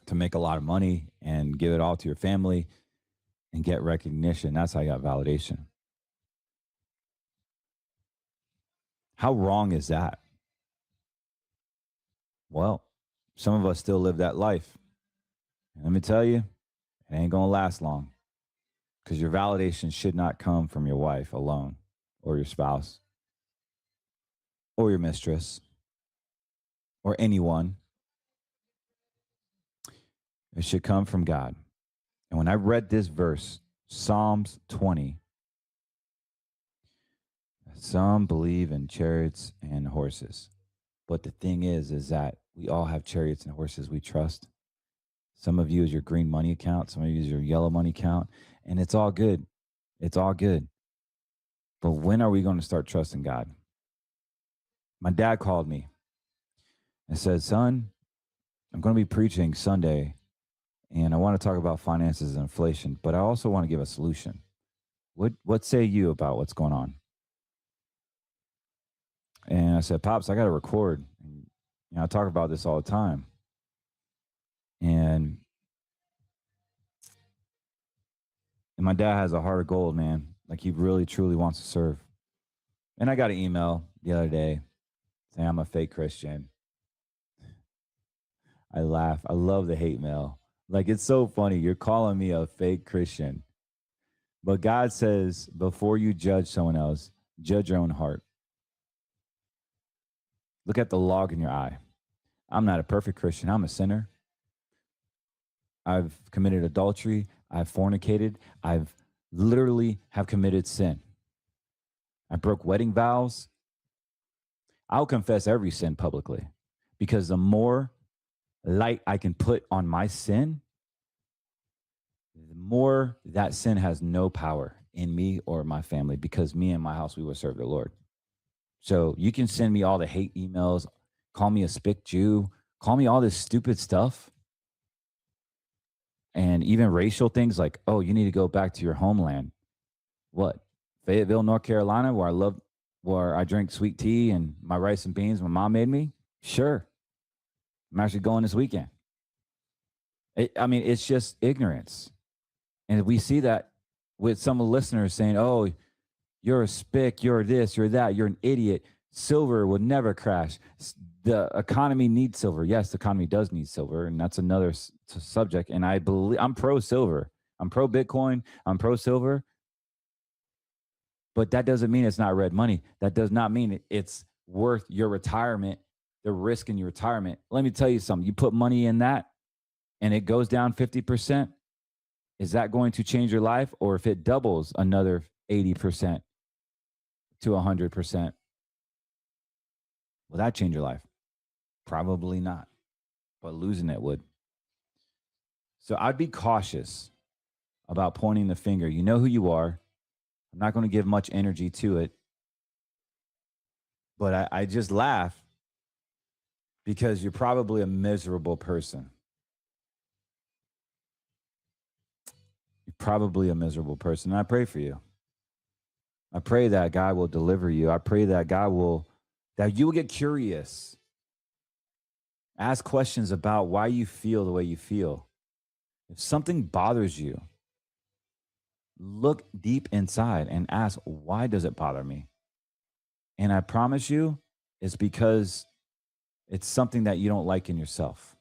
to make a lot of money and give it all to your family and get recognition. That's how you got validation. How wrong is that? Well, some of us still live that life. And let me tell you, it ain't going to last long because your validation should not come from your wife alone or your spouse or your mistress or anyone. It should come from God. And when I read this verse, Psalms 20, some believe in chariots and horses. But the thing is that we all have chariots and horses we trust. Some of you is your green money account. Some of you is your yellow money account. And it's all good. It's all good. But when are we going to start trusting God? My dad called me and said, son, I'm going to be preaching Sunday, and I want to talk about finances and inflation, but I also want to give a solution. What say you about what's going on? And I said, Pops, I got to record. I talk about this all the time. And my dad has a heart of gold, man. Like he really, truly wants to serve. And I got an email the other day saying I'm a fake Christian. I laugh. I love the hate mail. Like, it's so funny. You're calling me a fake Christian. But God says, before you judge someone else, judge your own heart. Look at the log in your eye. I'm not a perfect Christian. I'm a sinner. I've committed adultery. I've fornicated. I've literally have committed sin. I broke wedding vows. I'll confess every sin publicly, because the more light I can put on my sin, the more that sin has no power in me or my family, because me and my house, we will serve the Lord. So you can send me all the hate emails, call me a spick Jew, call me all this stupid stuff, and even racial things like, oh, you need to go back to your homeland. What? Fayetteville, North Carolina, where I drink sweet tea and my rice and beans my mom made me? Sure. I'm actually going this weekend. It's just ignorance. And we see that with some of the listeners saying, oh, you're a spick, you're this, you're that, you're an idiot. Silver will never crash. The economy needs silver. Yes, the economy does need silver, and that's another subject. And I believe I'm pro silver. I'm pro Bitcoin. I'm pro silver. But that doesn't mean it's not red money. That does not mean it's worth your retirement, the risk in your retirement. Let me tell you something. You put money in that and it goes down 50%. Is that going to change your life? Or if it doubles another 80% to 100%, will that change your life? Probably not, but losing it would. So I'd be cautious about pointing the finger. You know who you are. I'm not going to give much energy to it, but I just laugh because you're probably a miserable person. You're probably a miserable person. And I pray for you. I pray that God will deliver you. I pray that that you will get curious. Ask questions about why you feel the way you feel. If something bothers you, look deep inside and ask, why does it bother me? And I promise you, it's because it's something that you don't like in yourself.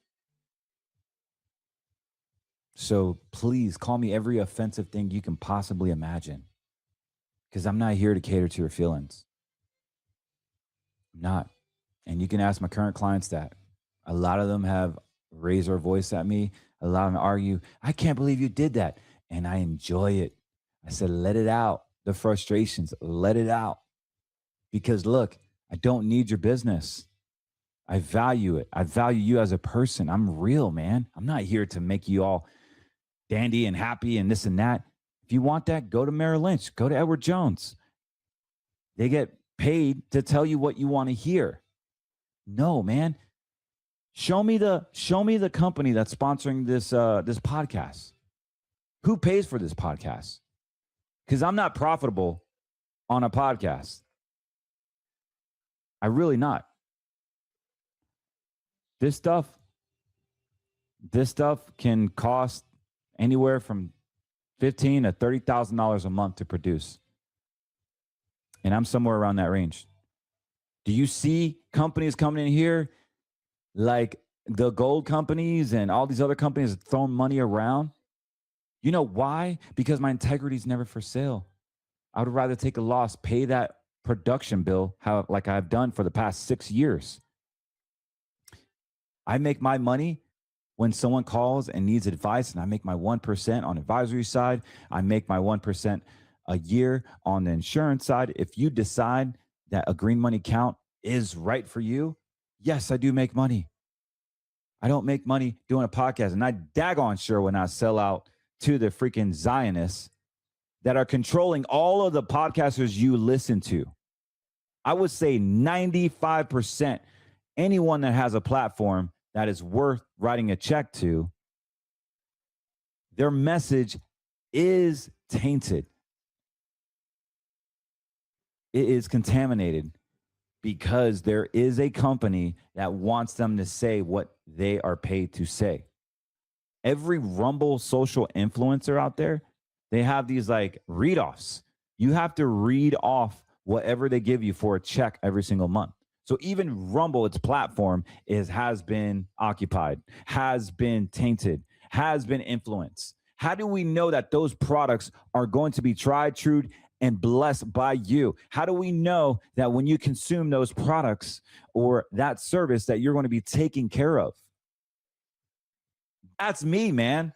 So please call me every offensive thing you can possibly imagine, because I'm not here to cater to your feelings. I'm not. And you can ask my current clients that. A lot of them have raised their voice at me. A lot of them argue, I can't believe you did that. And I enjoy it. I said, let it out. The frustrations, let it out. Because look, I don't need your business. I value it. I value you as a person. I'm real, man. I'm not here to make you all dandy and happy and this and that. If you want that, go to Merrill Lynch. Go to Edward Jones. They get paid to tell you what you want to hear. No, man. Show me the company that's sponsoring this podcast. Who pays for this podcast? Because I'm not profitable on a podcast. I really not. This stuff can cost anywhere from $15,000 to $30,000 a month to produce. And I'm somewhere around that range. Do you see companies coming in here like the gold companies and all these other companies throwing money around? You know why? Because my integrity is never for sale. I would rather take a loss, pay that production bill like I've done for the past 6 years. I make my money when someone calls and needs advice, and I make my 1% on advisory side. I make my 1% a year on the insurance side. If you decide that a green money account is right for you, yes, I do make money. I don't make money doing a podcast, and I daggone sure when I sell out to the freaking Zionists that are controlling all of the podcasters you listen to. I would say 95%, anyone that has a platform that is worth writing a check to, their message is tainted. It is contaminated because there is a company that wants them to say what they are paid to say. Every Rumble social influencer out there, they have these like read-offs. You have to read off whatever they give you for a check every single month. So even Rumble, its platform, has been occupied, has been tainted, has been influenced. How do we know that those products are going to be tried, true, and blessed by you? How do we know that when you consume those products or that service that you're going to be taken care of? That's me, man.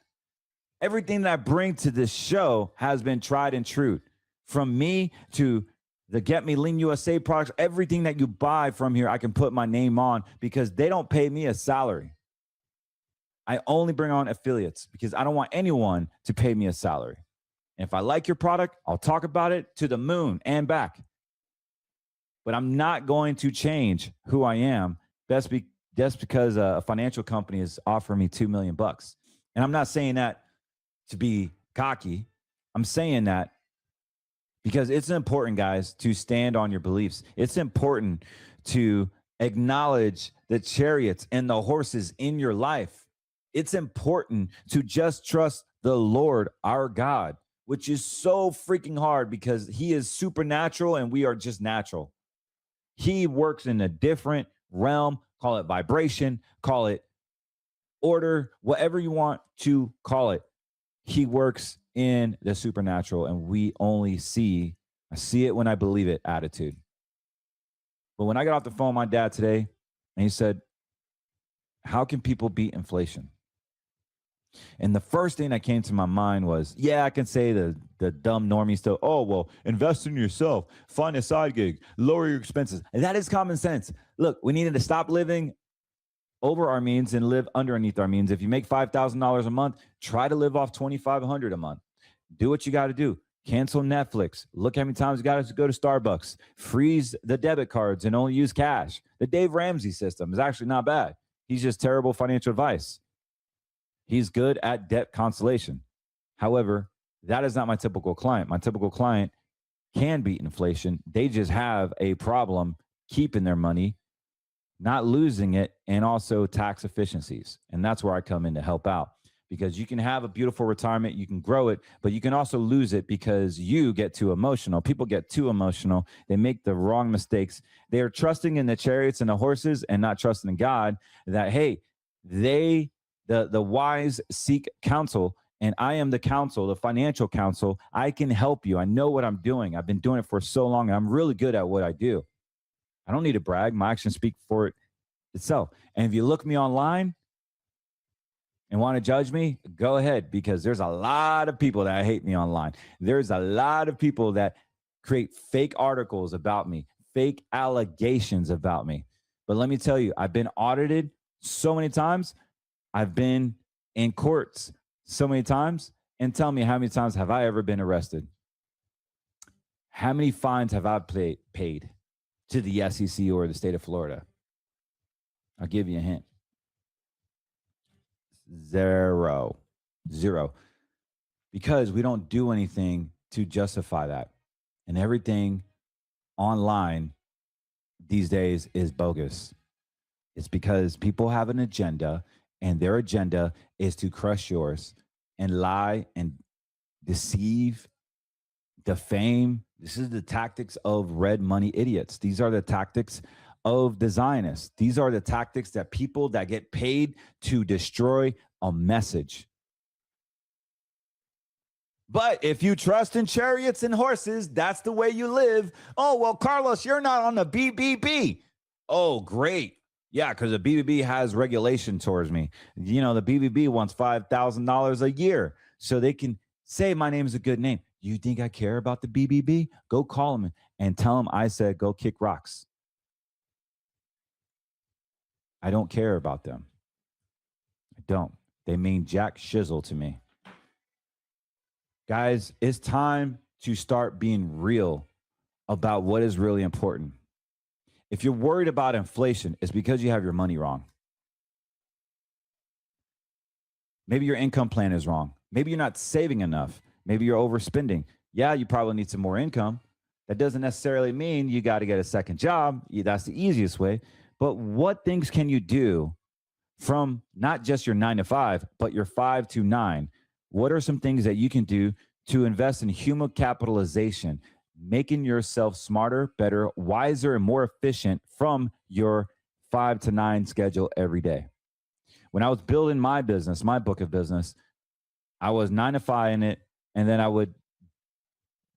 Everything that I bring to this show has been tried and true. From me to the Get Me Lean USA products, everything that you buy from here, I can put my name on because they don't pay me a salary. I only bring on affiliates because I don't want anyone to pay me a salary. And if I like your product, I'll talk about it to the moon and back. But I'm not going to change who I am just because a financial company is offering me $2 million. And I'm not saying that to be cocky. I'm saying that because it's important, guys, to stand on your beliefs. It's important to acknowledge the chariots and the horses in your life. It's important to just trust the Lord, our God, which is so freaking hard because he is supernatural and we are just natural. He works in a different realm, call it vibration, call it order, whatever you want to call it. He works in the supernatural and we only I see it when I believe it attitude. But when I got off the phone with my dad today and he said, how can people beat inflation? And the first thing that came to my mind was, yeah, I can say the dumb normie stuff. Oh, well, invest in yourself, find a side gig, lower your expenses. And that is common sense. Look, we needed to stop living over our means and live underneath our means. If you make $5,000 a month, try to live off $2,500 a month. Do what you got to do. Cancel Netflix. Look how many times you got to go to Starbucks. Freeze the debit cards and only use cash. The Dave Ramsey system is actually not bad. He's just terrible financial advice. He's good at debt consolation. However, that is not my typical client. My typical client can beat inflation. They just have a problem keeping their money, not losing it, and also tax efficiencies. And that's where I come in to help out. Because you can have a beautiful retirement, you can grow it, but you can also lose it because you get too emotional. People get too emotional. They make the wrong mistakes. They are trusting in the chariots and the horses and not trusting in God that, hey, the wise seek counsel, and I am the counsel, the financial counsel. I can help you. I know what I'm doing. I've been doing it for so long, and I'm really good at what I do. I don't need to brag. My actions speak for itself. And if you look me online and want to judge me, go ahead, because there's a lot of people that hate me online. There's a lot of people that create fake articles about me, fake allegations about me. But let me tell you, I've been audited so many times. I've been in courts so many times, and tell me, how many times have I ever been arrested? How many fines have I paid to the SEC or the state of Florida? I'll give you a hint. Zero. Because we don't do anything to justify that. And everything online these days is bogus. It's because people have an agenda, and their agenda is to crush yours and lie and deceive, defame. This is the tactics of red money idiots. These are the tactics of the Zionists. These are the tactics that people that get paid to destroy a message. But if you trust in chariots and horses, that's the way you live. Oh, well, Carlos, you're not on the BBB. Oh, great. Yeah, because the BBB has regulation towards me. You know, the BBB wants $5,000 a year so they can say my name is a good name. You think I care about the BBB? Go call them and tell them I said go kick rocks. I don't care about them. I don't. They mean jack shizzle to me. Guys, it's time to start being real about what is really important. If you're worried about inflation, it's because you have your money wrong. Maybe your income plan is wrong. Maybe you're not saving enough. Maybe you're overspending. Yeah, you probably need some more income. That doesn't necessarily mean you got to get a second job. That's the easiest way. But what things can you do from not just your 9 to 5, but your 5 to 9? What are some things that you can do to invest in human capitalization? making yourself smarter, better, wiser, and more efficient from your 5 to 9 schedule every day. When I was building my business, my book of business, I was 9 to 5 in it, and then I would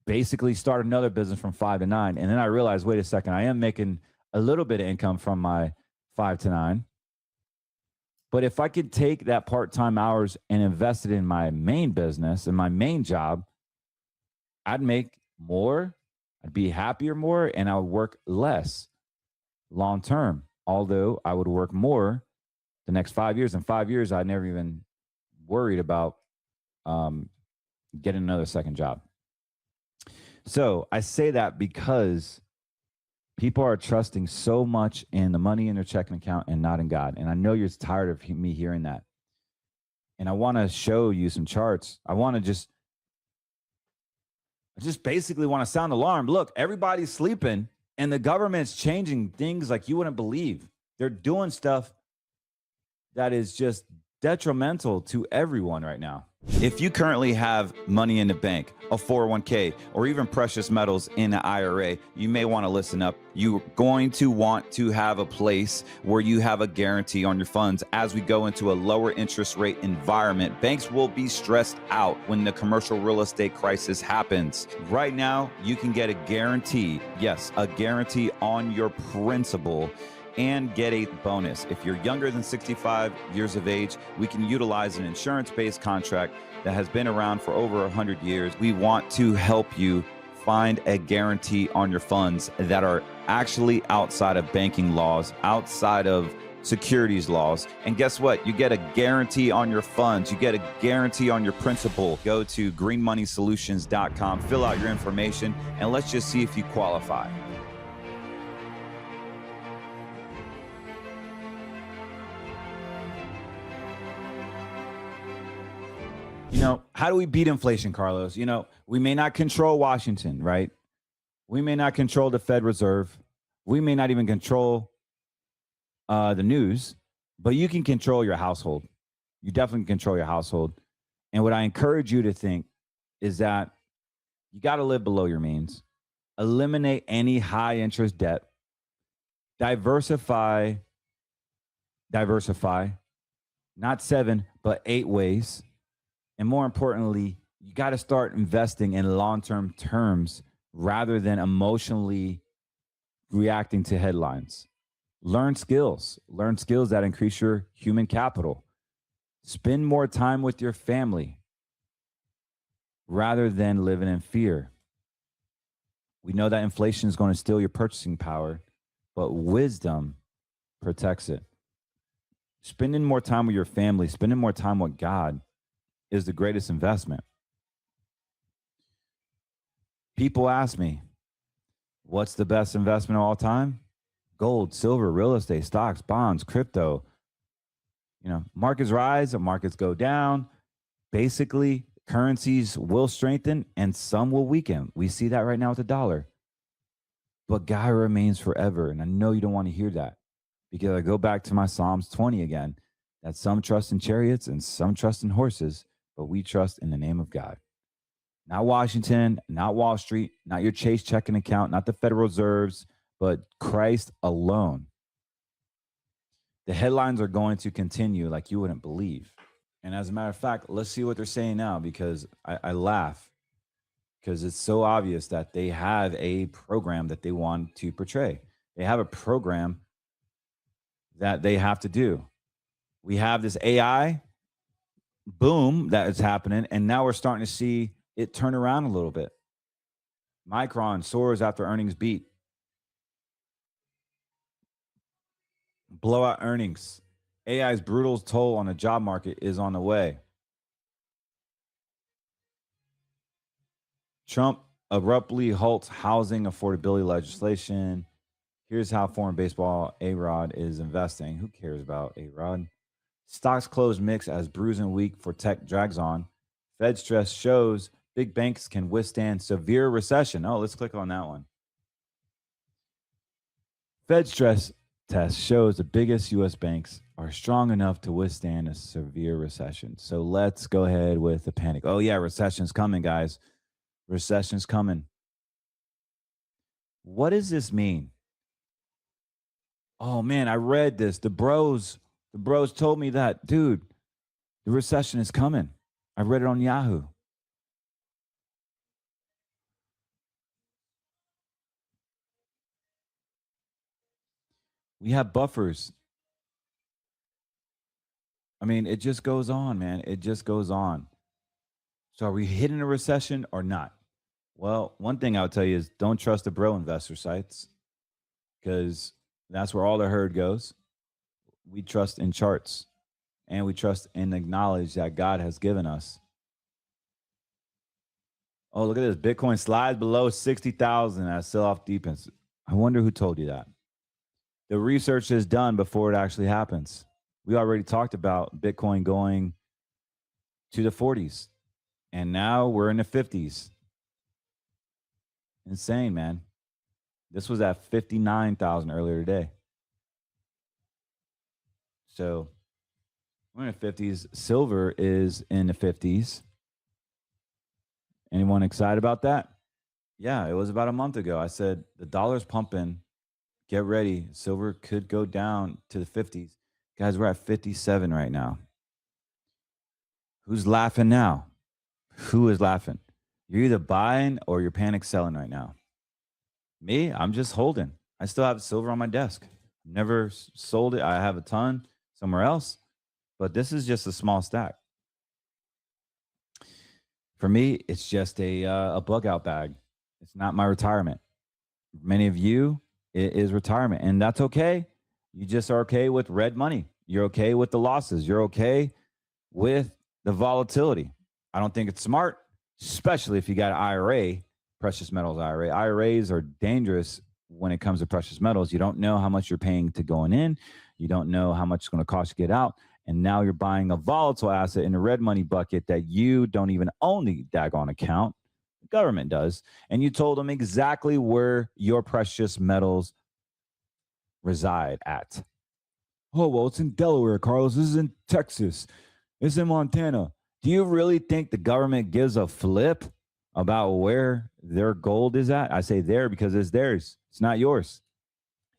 basically start another business from 5 to 9. And then I realized, wait a second, I am making a little bit of income from my 5 to 9. But if I could take that part-time hours and invest it in my main business and my main job, I'd make more, I'd be happier more, and I would work less long term. Although I would work more the next 5 years. In 5 years, I never even worried about getting another second job. So I say that because people are trusting so much in the money in their checking account and not in God. And I know you're tired of me hearing that. And I want to show you some charts. I just basically want to sound alarm. Look, everybody's sleeping and the government's changing things like you wouldn't believe. They're doing stuff that is just detrimental to everyone right now. If you currently have money in the bank, a 401k, or even precious metals in an IRA, you may want to listen up. You're going to want to have a place where you have a guarantee on your funds. As we go into a lower interest rate environment, banks will be stressed out when the commercial real estate crisis happens. Right now, you can get a guarantee, yes, a guarantee on your principal, and get a bonus. If you're younger than 65 years of age, we can utilize an insurance-based contract that has been around for over 100 years. We want to help you find a guarantee on your funds that are actually outside of banking laws, outside of securities laws. And guess what? You get a guarantee on your funds. You get a guarantee on your principal. Go to greenmoneysolutions.com, fill out your information, and let's just see if you qualify. You know, how do we beat inflation, Carlos? You know, we may not control Washington, right? We may not control the Fed Reserve. We may not even control the news, but you can control your household. You definitely control your household. And what I encourage you to think is that you got to live below your means. Eliminate any high interest debt. Diversify, not 7, but 8 ways. And more importantly, you got to start investing in long-term terms rather than emotionally reacting to headlines. Learn skills that increase your human capital. Spend more time with your family rather than living in fear. We know that inflation is going to steal your purchasing power, but wisdom protects it. Spending more time with your family, spending more time with God is the greatest investment. People ask me, what's the best investment of all time? Gold, silver, real estate, stocks, bonds, crypto. You know, markets rise and markets go down. Basically, currencies will strengthen and some will weaken. We see that right now with the dollar. But God remains forever. And I know you don't want to hear that, because I go back to my Psalms 20 again, that some trust in chariots and some trust in horses, but we trust in the name of God. Not Washington, not Wall Street, not your Chase checking account, not the Federal Reserves, but Christ alone. The headlines are going to continue like you wouldn't believe. And as a matter of fact, let's see what they're saying now, because I laugh, because it's so obvious that they have a program that they want to portray. They have a program that they have to do. We have this AI boom that is happening, and now we're starting to see it turn around a little bit. Micron soars after earnings beat. Blowout earnings. AI's brutal toll on the job market is on the way. Trump abruptly halts housing affordability legislation. Here's how foreign baseball A-Rod is investing. Who cares about A-Rod? Stocks close mixed as bruising week for tech drags on. Fed stress shows big banks can withstand severe recession. Oh, let's click on that one. Fed stress test shows the biggest U.S. banks are strong enough to withstand a severe recession. So let's go ahead with the panic. Oh, yeah, recession's coming, guys. Recession's coming. What does this mean? Oh man, I read this. The bros told me that, dude, the recession is coming. I read it on Yahoo. We have buffers. I mean, it just goes on, man. It just goes on. So are we hitting a recession or not? Well, one thing I'll tell you is don't trust the bro investor sites because that's where all the herd goes. We trust in charts and we trust in the knowledge that God has given us. Oh, look at this. Bitcoin slides below 60,000 at sell-off deepens. I wonder who told you that. The research is done before it actually happens. We already talked about Bitcoin going to the 40s, and now we're in the 50s. Insane, man. This was at 59,000 earlier today. So we're in the 50s. Silver is in the 50s. Anyone excited about that? Yeah, it was about a month ago. I said the dollar's pumping. Get ready. Silver could go down to the 50s. Guys, we're at 57 right now. Who's laughing now? Who is laughing? You're either buying or you're panic selling right now. Me, I'm just holding. I still have silver on my desk. Never sold it. I have a ton somewhere else, but this is just a small stack. For me, it's just a bug out bag. It's not my retirement. Many of you, it is retirement, and that's okay. You just are okay with red money. You're okay with the losses. You're okay with the volatility. I don't think it's smart, especially if you got an IRA, precious metals IRA. IRAs are dangerous when it comes to precious metals. You don't know how much you're paying to going in. You don't know how much it's going to cost to get out. And now you're buying a volatile asset in the red money bucket that you don't even own the daggone account. The government does. And you told them exactly where your precious metals reside at. Oh, well, it's in Delaware, Carlos. This is in Texas. It's in Montana. Do you really think the government gives a flip about where their gold is at? I say there because it's theirs. It's not yours.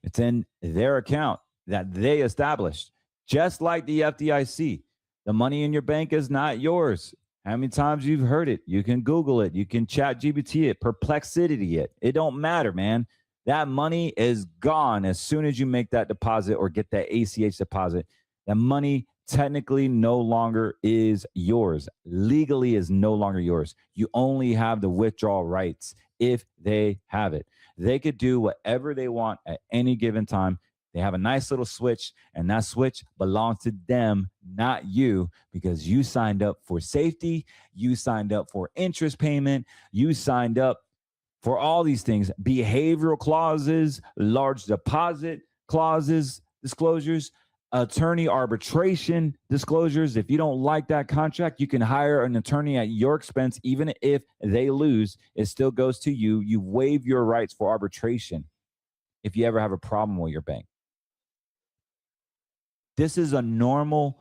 It's in their account that they established. Just like the FDIC, the money in your bank is not yours. How many times you've heard it? You can Google it. You can chat GPT it, perplexity it. It don't matter, man. That money is gone as soon as you make that deposit or get that ACH deposit. That money technically no longer is yours. Legally is no longer yours. You only have the withdrawal rights if they have it. They could do whatever they want at any given time. They have a nice little switch, and that switch belongs to them, not you, because you signed up for safety. You signed up for interest payment. You signed up for all these things, behavioral clauses, large deposit clauses, disclosures, attorney arbitration disclosures. If you don't like that contract, you can hire an attorney at your expense. Even if they lose, it still goes to you. You waive your rights for arbitration if you ever have a problem with your bank. This is a normal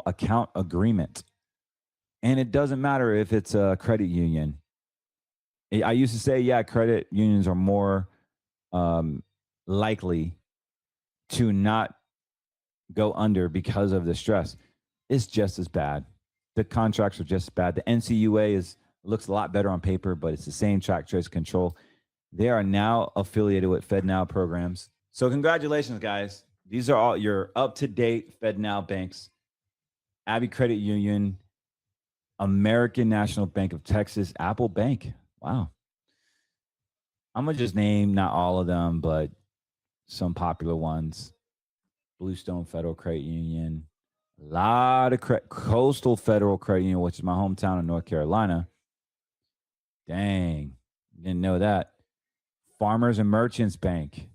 account agreement. And it doesn't matter if it's a credit union. I used to say, yeah, credit unions are more likely to not go under because of the stress. It's just as bad. The contracts are just bad. The NCUA looks a lot better on paper, but it's the same track, trace, control. They are now affiliated with FedNow programs. So congratulations, guys. These are all your up-to-date FedNow banks. Abbey Credit Union, American National Bank of Texas, Apple Bank. Wow. I'm going to just name not all of them, but some popular ones. Bluestone Federal Credit Union. A lot of Coastal Federal Credit Union, which is my hometown in North Carolina. Dang. Didn't know that. Farmers and Merchants Bank.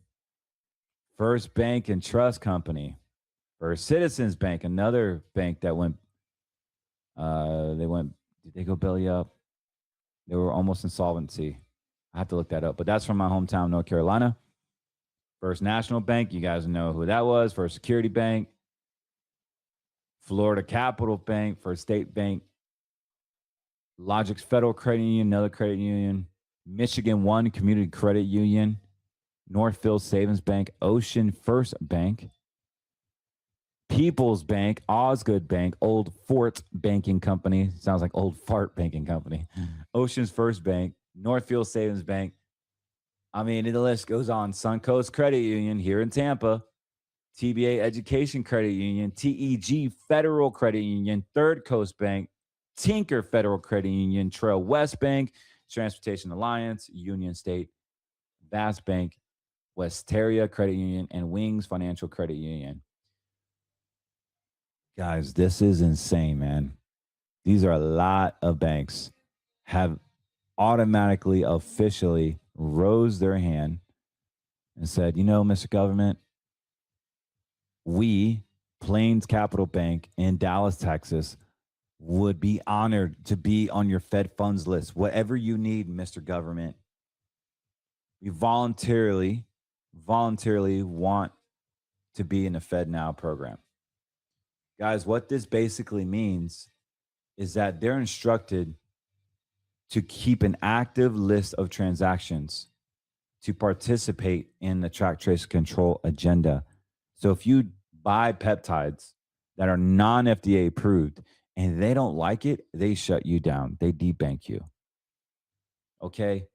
First Bank and Trust Company. First Citizens Bank, another bank that went, did they go belly up? They were almost insolvency. I have to look that up, but that's from my hometown, North Carolina. First National Bank, you guys know who that was. First Security Bank. Florida Capital Bank, First State Bank. Logix Federal Credit Union, another credit union. Michigan One Community Credit Union, Northfield Savings Bank, Ocean First Bank, People's Bank, Osgood Bank, Old Fort Banking Company. Sounds like Old Fart Banking Company. Ocean's First Bank, Northfield Savings Bank. I mean, the list goes on. Suncoast Credit Union here in Tampa, TBA Education Credit Union, TEG Federal Credit Union, Third Coast Bank, Tinker Federal Credit Union, Trail West Bank, Transportation Alliance, Union State, Bass Bank, Westeria Credit Union, and Wings Financial Credit Union. Guys, this is insane, man. These are a lot of banks have automatically, officially rose their hand and said, you know, Mr. Government, we, Plains Capital Bank in Dallas, Texas, would be honored to be on your Fed funds list. Whatever you need, Mr. Government, we voluntarily want to be in the Fed Now program. Guys, what this basically means is that they're instructed to keep an active list of transactions to participate in the track, trace, control agenda. So if you buy peptides that are non-FDA approved and they don't like it, they shut you down. They debank you. Okay?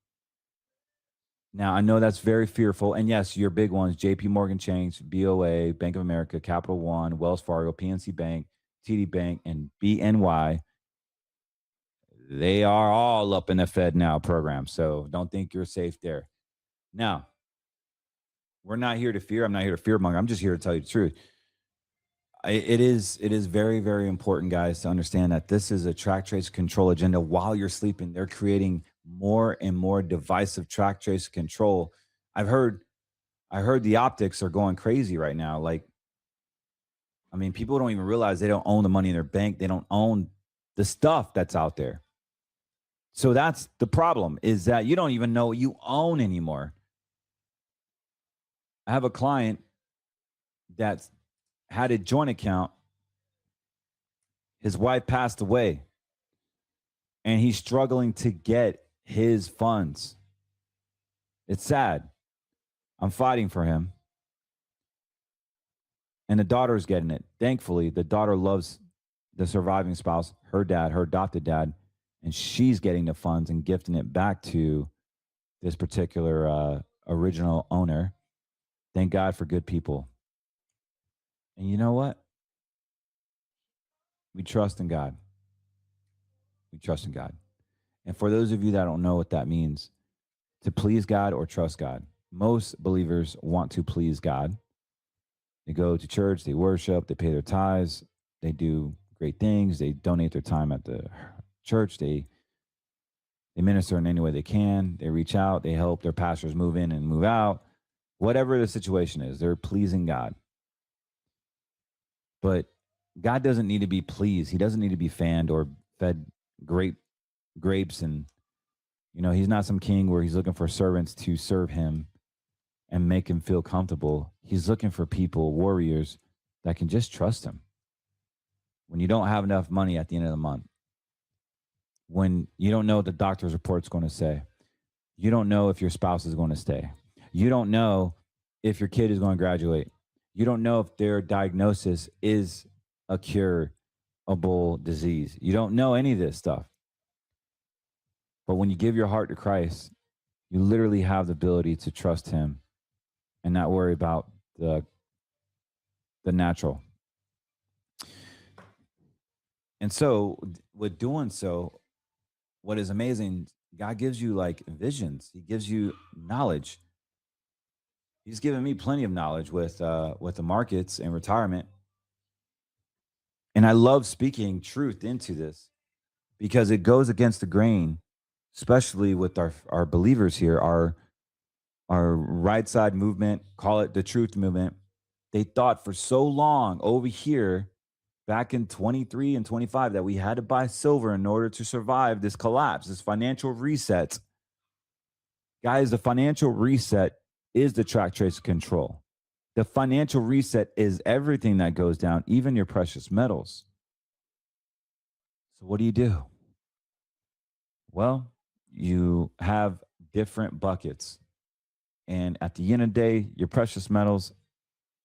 Now, I know that's very fearful. And yes, your big ones, JP Morgan Chase, BOA, Bank of America, Capital One, Wells Fargo, PNC Bank, TD Bank, and BNY, they are all up in the Fed Now program. So don't think you're safe there. Now, we're not here to fear. I'm not here to fearmonger. I'm just here to tell you the truth. It is very, very important, guys, to understand that this is a track, trace, control agenda. While you're sleeping, they're creating more and more divisive track, trace, control. I heard the optics are going crazy right now. Like, I mean, people don't even realize they don't own the money in their bank. They don't own the stuff that's out there. So that's the problem, is that you don't even know what you own anymore. I have a client that's had a joint account. His wife passed away, and he's struggling to get his funds. It's sad. I'm fighting for him. And the daughter's getting it. Thankfully, the daughter loves the surviving spouse, her dad, her adopted dad, and she's getting the funds and gifting it back to this particular original owner. Thank God for good people. And you know what? We trust in God. We trust in God. And for those of you that don't know what that means, to please God or trust God. Most believers want to please God. They go to church, they worship, they pay their tithes, they do great things, they donate their time at the church, they minister in any way they can, they reach out, they help their pastors move in and move out. Whatever the situation is, they're pleasing God. But God doesn't need to be pleased. He doesn't need to be fanned or fed grapes. And, you know, he's not some king where he's looking for servants to serve him and make him feel comfortable. He's looking for people, warriors, that can just trust him. When you don't have enough money at the end of the month, when you don't know what the doctor's report's going to say, you don't know if your spouse is going to stay, you don't know if your kid is going to graduate, you don't know if their diagnosis is a curable disease. You don't know any of this stuff. But when you give your heart to Christ, you literally have the ability to trust him and not worry about the natural. And so with doing so, what is amazing, God gives you like visions. He gives you knowledge. He's given me plenty of knowledge with the markets and retirement. And I love speaking truth into this because it goes against the grain, especially with our believers here, our right side movement, call it the truth movement. They thought for so long over here, back in 23 and 25, that we had to buy silver in order to survive this collapse, this financial reset. Guys, the financial reset is the track, trace, control. The financial reset is everything that goes down, even your precious metals. So what do? Well, you have different buckets. And at the end of the day, your precious metals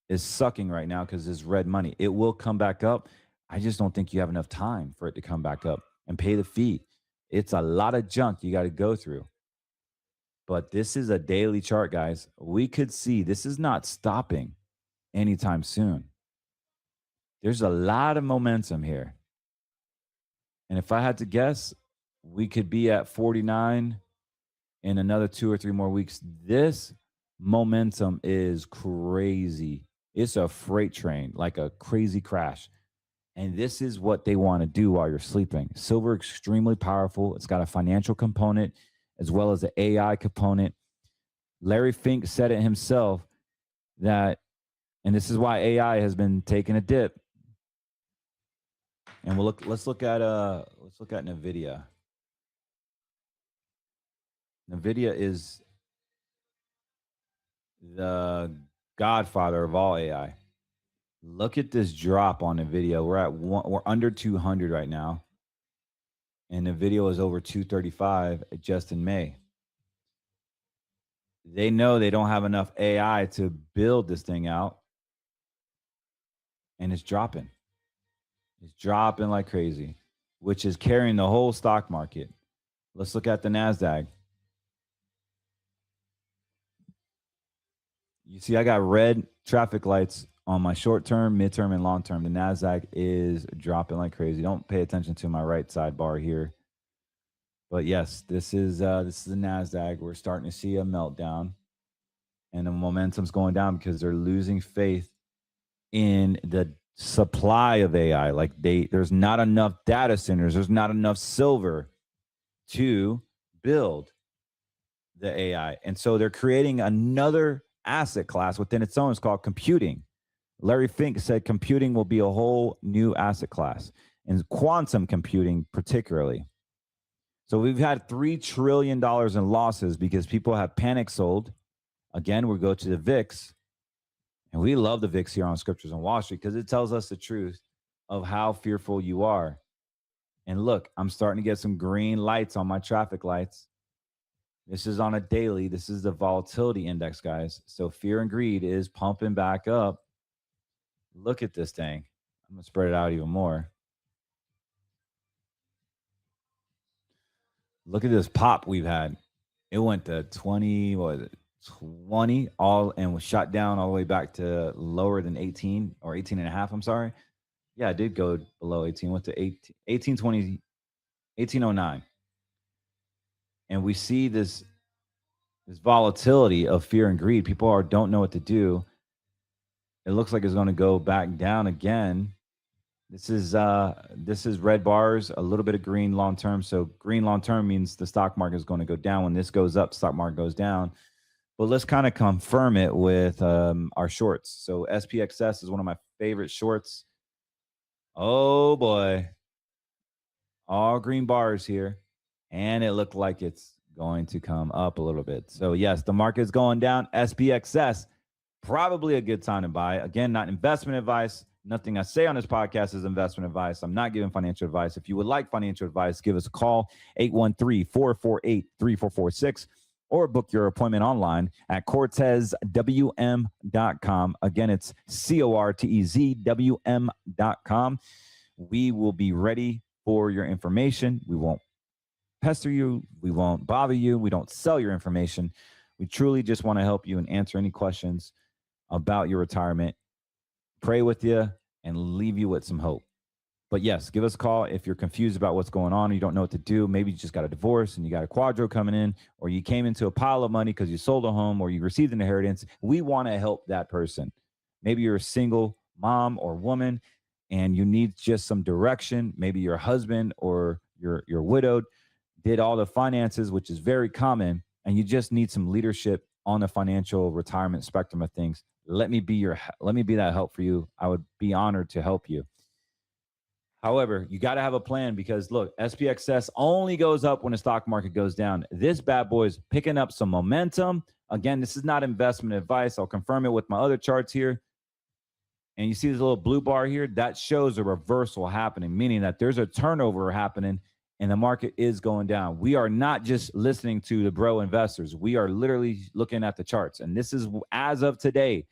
is sucking right now because it's red money. It will come back up. I just don't think you have enough time for it to come back up and pay the fee. It's a lot of junk you got to go through. But this is a daily chart, guys. We could see this is not stopping anytime soon. There's a lot of momentum here. And if I had to guess, we could be at 49 in another 2 or 3 more weeks. This momentum is crazy. It's a freight train, like a crazy crash. And this is what they want to do while you're sleeping. Silver, extremely powerful. It's got a financial component as well as an AI component. Larry Fink said it himself that, and this is why AI has been taking a dip. And let's look at NVIDIA. NVIDIA is the godfather of all AI. Look at this drop on NVIDIA. We're under 200 right now. And NVIDIA was over 235 just in May. They know they don't have enough AI to build this thing out. And it's dropping. It's dropping like crazy, which is carrying the whole stock market. Let's look at the NASDAQ. You see, I got red traffic lights on my short term, midterm, and long term. The NASDAQ is dropping like crazy. Don't pay attention to my right sidebar here. But yes, this is the NASDAQ. We're starting to see a meltdown. And the momentum's going down because they're losing faith in the supply of AI. Like there's not enough data centers. There's not enough silver to build the AI. And so they're creating another asset class within its own. It's called computing. Larry Fink said computing will be a whole new asset class, and quantum computing particularly. So we've had $3 trillion in losses because people have panic sold. Again, we go to the VIX, and we love the VIX here on Scriptures on Wall Street because it tells us the truth of how fearful you are. And look, I'm starting to get some green lights on my traffic lights. This is on a daily. This is the volatility index, guys. So fear and greed is pumping back up. Look at this thing. I'm going to spread it out even more. Look at this pop we've had. It went to 20, what was it? 20 all and was shot down all the way back to lower than 18 or 18 and a half. I'm sorry. Yeah, it did go below 18, went to 1820, 1809. And we see this volatility of fear and greed. People don't know what to do. It looks like it's going to go back down again. This is red bars, a little bit of green long term. So green long term means the stock market is going to go down. When this goes up, stock market goes down. But let's kind of confirm it with our shorts. So SPXS is one of my favorite shorts. Oh boy, all green bars here, and it looked like it's going to come up a little bit. So yes, the market is going down. SPXS, probably a good time to buy. Again, not investment advice. Nothing I say on this podcast is investment advice. I'm not giving financial advice. If you would like financial advice, give us a call, 813-448-3446, or book your appointment online at CortezWM.com. Again, it's CortezWM.com. We will be ready for your information. We won't pester you. We won't bother you. We don't sell your information. We truly just want to help you and answer any questions about your retirement, pray with you, and leave you with some hope. But yes, give us a call if you're confused about what's going on. You don't know what to do. Maybe you just got a divorce and you got a quadro coming in, or you came into a pile of money because you sold a home or you received an inheritance. We want to help that person. Maybe you're a single mom or woman and you need just some direction. Maybe your husband or you're widowed, did all the finances, which is very common, and you just need some leadership on the financial retirement spectrum of things. Let me be that help for you. I would be honored to help you. However, you got to have a plan because look, SPXS only goes up when the stock market goes down. This bad boy is picking up some momentum. Again, this is not investment advice. I'll confirm it with my other charts here. And you see this little blue bar here? That shows a reversal happening, meaning that there's a turnover happening and the market is going down. We are not just listening to the bro investors. We are literally looking at the charts. And this is as of today,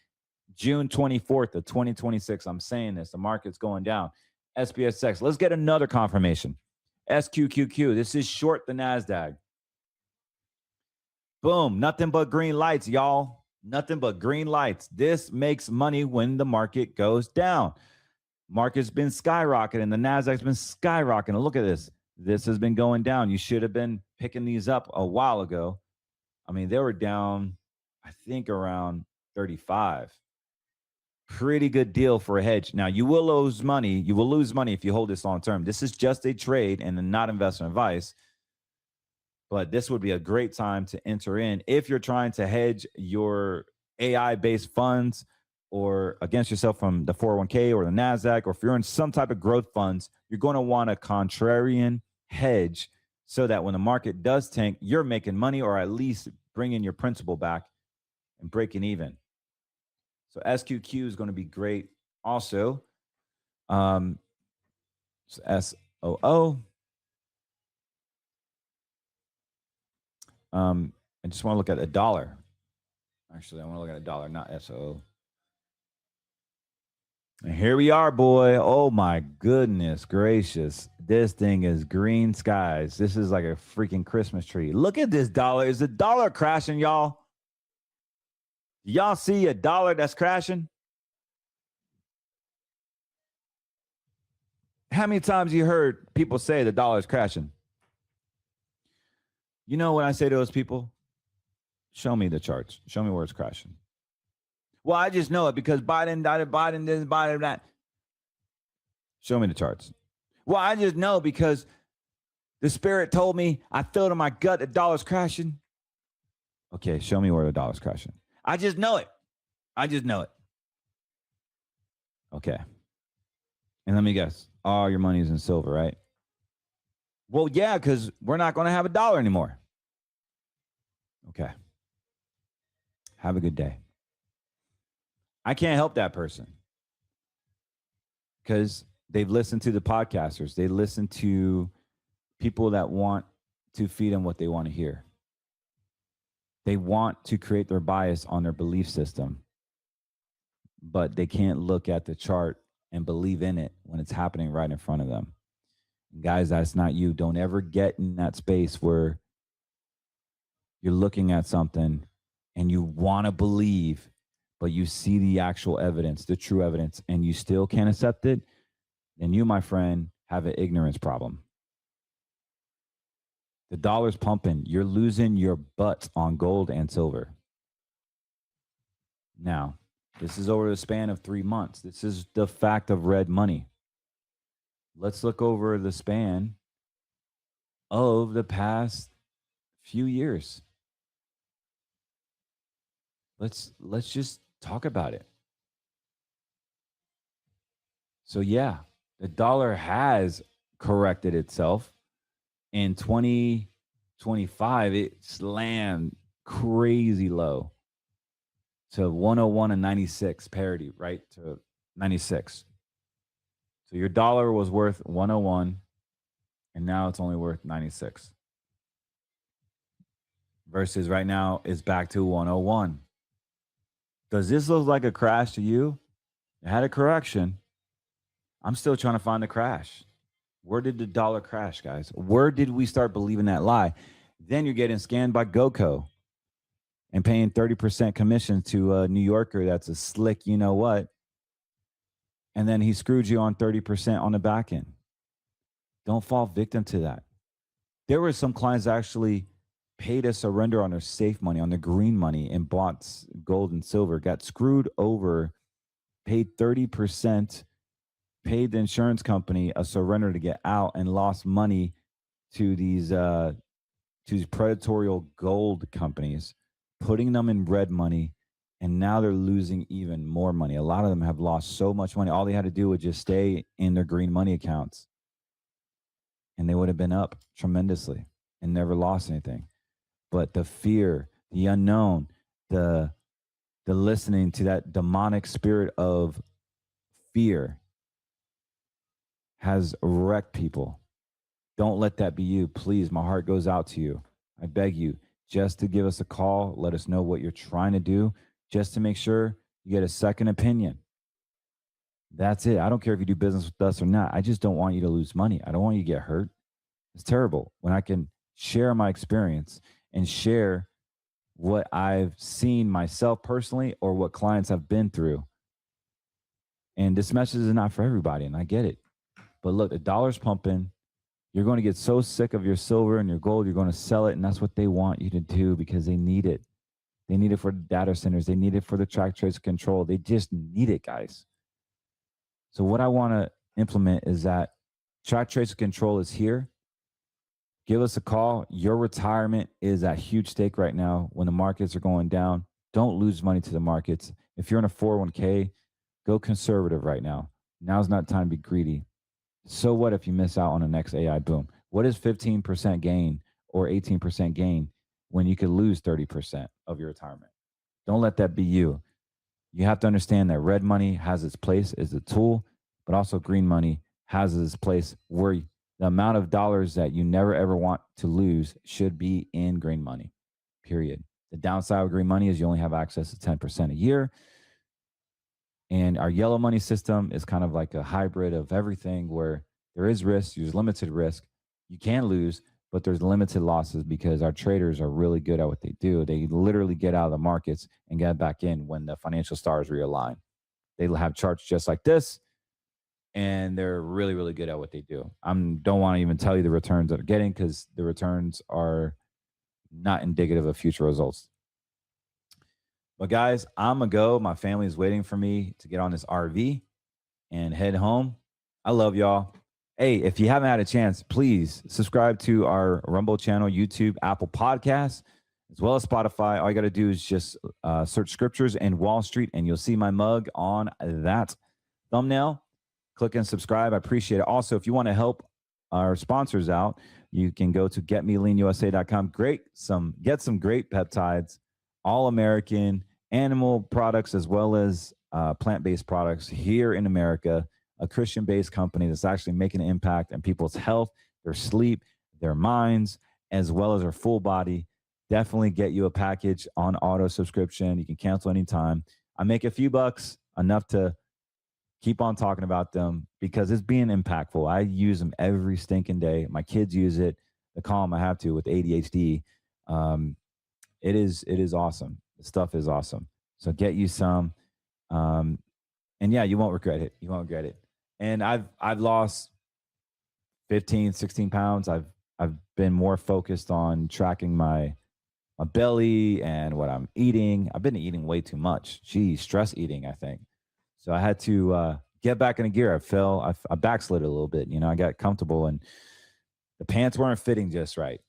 June 24th of 2026. I'm saying this. The market's going down. SPSX. Let's get another confirmation. SQQQ. This is short the NASDAQ. Boom. Nothing but green lights, y'all. Nothing but green lights. This makes money when the market goes down. Market's been skyrocketing. The NASDAQ's been skyrocketing. Look at this. This has been going down. You should have been picking these up a while ago. I mean, they were down, I think, around 35. Pretty good deal for a hedge. Now, you will lose money. You will lose money if you hold this long term. This is just a trade and not investment advice. But this would be a great time to enter in if you're trying to hedge your AI-based funds or against yourself from the 401k or the NASDAQ, or if you're in some type of growth funds, you're going to want a contrarian hedge so that when the market does tank, you're making money or at least bringing your principal back and breaking even. So SQQ is going to be great. Also, SOO. I just want to look at a dollar. Actually, I want to look at a dollar, not SOO. And here we are, boy. Oh my goodness gracious. This thing is green skies. This is like a freaking Christmas tree. Look at this dollar. Is the dollar crashing, y'all? Y'all see a dollar that's crashing? How many times you heard people say the dollar is crashing? You know what I say to those people? Show me the charts. Show me where it's crashing. Well, I just know it because Biden this, Biden that. Show me the charts. Well, I just know because the spirit told me, I felt in my gut the dollar's crashing. Okay, show me where the dollar's crashing. I just know it. I just know it. Okay. And let me guess. All your money is in silver, right? Well, yeah, because we're not going to have a dollar anymore. Okay. Have a good day. I can't help that person because they've listened to the podcasters. They listen to people that want to feed them what they want to hear. They want to create their bias on their belief system, but they can't look at the chart and believe in it when it's happening right in front of them. Guys, that's not you. Don't ever get in that space where you're looking at something and you want to believe, but you see the actual evidence, the true evidence, and you still can't accept it. Then you, my friend, have an ignorance problem. The dollar's pumping. You're losing your butt on gold and silver. Now, this is over the span of 3 months. This is the fact of red money. Let's look over the span of the past few years. Let's just talk about it. So yeah, the dollar has corrected itself. In 2025, it slammed crazy low to 101 and 96 parity, right? To 96. So your dollar was worth 101, and now it's only worth 96. Versus right now, it's back to 101. Does this look like a crash to you? It had a correction. I'm still trying to find the crash. Where did the dollar crash, guys? Where did we start believing that lie? Then you're getting scanned by GoCo and paying 30% commission to a New Yorker that's a slick, you know what? And then he screwed you on 30% on the back end. Don't fall victim to that. There were some clients that actually paid a surrender on their safe money, on their green money, and bought gold and silver, got screwed over, paid 30%, paid the insurance company a surrender to get out, and lost money to these predatory gold companies, putting them in red money, and now they're losing even more money. A lot of them have lost so much money. All they had to do was just stay in their green money accounts, and they would have been up tremendously and never lost anything. But the fear, the unknown, the listening to that demonic spirit of fear has wrecked people. Don't let that be you. Please, my heart goes out to you. I beg you just to give us a call. Let us know what you're trying to do, just to make sure you get a second opinion. That's it. I don't care if you do business with us or not. I just don't want you to lose money. I don't want you to get hurt. It's terrible when I can share my experience and share what I've seen myself personally or what clients have been through. And this message is not for everybody, and I get it. But look, the dollar's pumping. You're going to get so sick of your silver and your gold, you're going to sell it, and that's what they want you to do because they need it. They need it for the data centers. They need it for the track, trace, control. They just need it, guys. So what I want to implement is that track, trace, control is here. Give us a call. Your retirement is at huge stake right now when the markets are going down. Don't lose money to the markets. If you're in a 401k, go conservative right now. Now's not time to be greedy. So what if you miss out on the next AI boom? What is 15% gain or 18% gain when you could lose 30% of your retirement? Don't let that be you. You have to understand that red money has its place as a tool, but also green money has its place where the amount of dollars that you never ever want to lose should be in green money, period. The downside of green money is you only have access to 10% a year. And our yellow money system is kind of like a hybrid of everything where there is risk, there's limited risk. You can lose, but there's limited losses because our traders are really good at what they do. They literally get out of the markets and get back in when the financial stars realign. They have charts just like this, and they're really, really good at what they do. I don't want to even tell you the returns that they're getting because the returns are not indicative of future results. But guys, I'm going to go. My family is waiting for me to get on this RV and head home. I love y'all. Hey, if you haven't had a chance, please subscribe to our Rumble channel, YouTube, Apple Podcasts, as well as Spotify. All you got to do is just search Scriptures and Wall Street, and you'll see my mug on that thumbnail. Click and subscribe. I appreciate it. Also, if you want to help our sponsors out, you can go to getmeleanusa.com. Get some great peptides, all American animal products as well as plant-based products here in America, a Christian-based company that's actually making an impact on people's health, their sleep, their minds, as well as their full body. Definitely get you a package on auto subscription. You can cancel anytime. I make a few bucks, enough to keep on talking about them because it's being impactful. I use them every stinking day. My kids use it. The column I have to with ADHD. It is awesome. The stuff is awesome. So get you some. And yeah, you won't regret it. You won't regret it. And I've lost 15, 16 pounds. I've been more focused on tracking my belly and what I'm eating. I've been eating way too much. Stress eating, I think. So I had to get back in gear. I backslid a little bit. I got comfortable and the pants weren't fitting just right.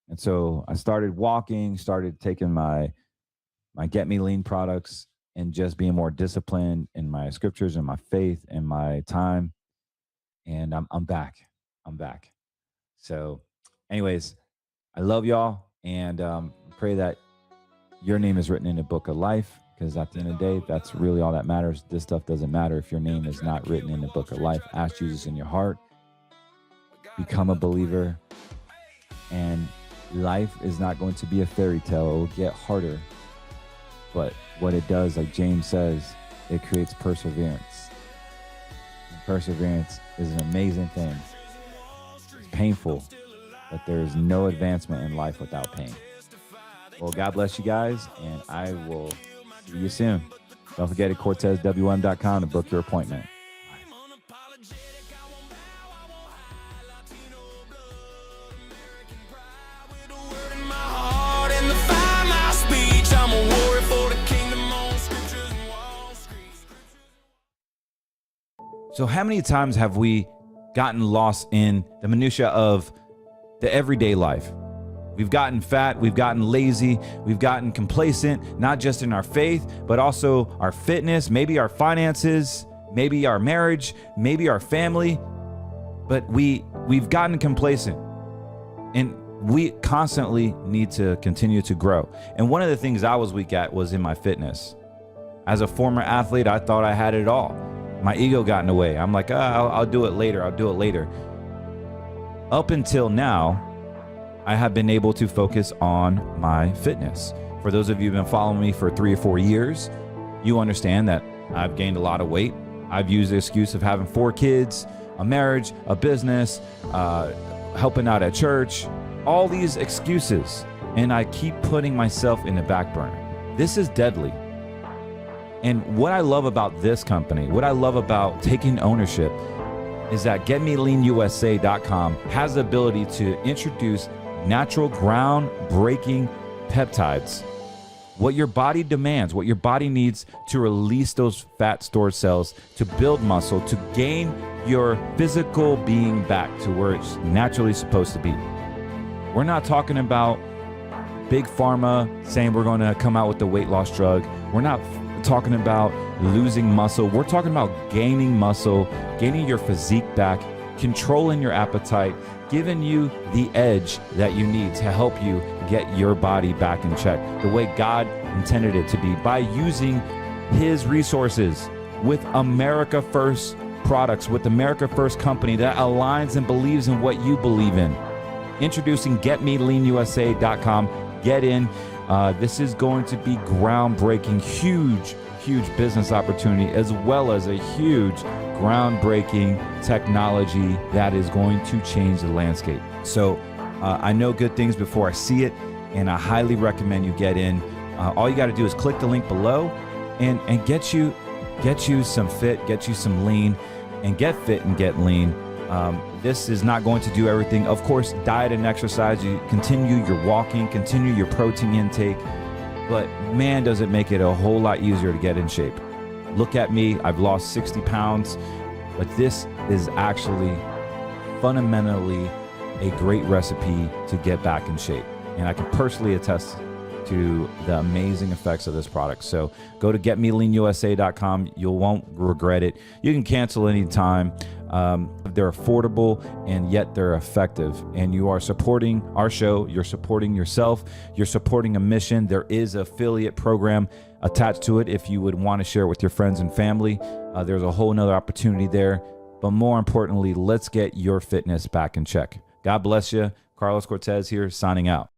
And so I started walking, started taking my Get Me Lean products and just being more disciplined in my scriptures and my faith and my time. And I'm back. I'm back. So anyways, I love y'all and pray that your name is written in the book of life, because at the end of the day, that's really all that matters. This stuff doesn't matter if your name is not written in the book of life. Ask Jesus in your heart. Become a believer. And life is not going to be a fairy tale. It will get harder. But what it does, like James says, it creates perseverance. And perseverance is an amazing thing. It's painful, but there is no advancement in life without pain. Well, God bless you guys, and I will see you soon. Don't forget at CortezWM.com to book your appointment. So how many times have we gotten lost in the minutia of the everyday life? We've gotten fat, we've gotten lazy, we've gotten complacent, not just in our faith, but also our fitness, maybe our finances, maybe our marriage, maybe our family. But we've gotten complacent, and we constantly need to continue to grow. And one of the things I was weak at was in my fitness. As a former athlete, I thought I had it all. My ego got in the way. I'm like, I'll do it later. I'll do it later. Up until now, I have been able to focus on my fitness. For those of you who've been following me for 3 or 4 years, you understand that I've gained a lot of weight. I've used the excuse of having 4 kids, a marriage, a business, helping out at church, all these excuses. And I keep putting myself in the back burner. This is deadly. And what I love about this company, what I love about taking ownership, is that GetMeLeanUSA.com has the ability to introduce natural, groundbreaking peptides. What your body demands, what your body needs to release those fat stored cells, to build muscle, to gain your physical being back to where it's naturally supposed to be. We're not talking about big pharma saying we're going to come out with the weight loss drug. We're not talking about losing muscle. We're talking about gaining muscle, gaining your physique back, controlling your appetite, giving you the edge that you need to help you get your body back in check the way God intended it to be, by using his resources with America First products, with America First company that aligns and believes in what you believe in. Introducing GetMeLeanUSA.com. Get in. This is going to be groundbreaking, huge business opportunity, as well as a huge groundbreaking technology that is going to change the landscape. So I know good things before I see it, and I highly recommend you get in. All you got to do is click the link below and get you some fit, get you some lean, and get fit and get lean. This is not going to do everything. Of course, diet and exercise, you continue your walking, continue your protein intake, but man, does it make it a whole lot easier to get in shape. Look at me, I've lost 60 pounds, but this is actually fundamentally a great recipe to get back in shape. And I can personally attest to the amazing effects of this product. So go to GetMeLeanUSA.com. You won't regret it. You can cancel anytime. They're affordable and yet they're effective. And you are supporting our show. You're supporting yourself. You're supporting a mission. There is an affiliate program attached to it if you would want to share it with your friends and family. There's a whole nother opportunity there. But more importantly, let's get your fitness back in check. God bless you. Carlos Cortez here, signing out.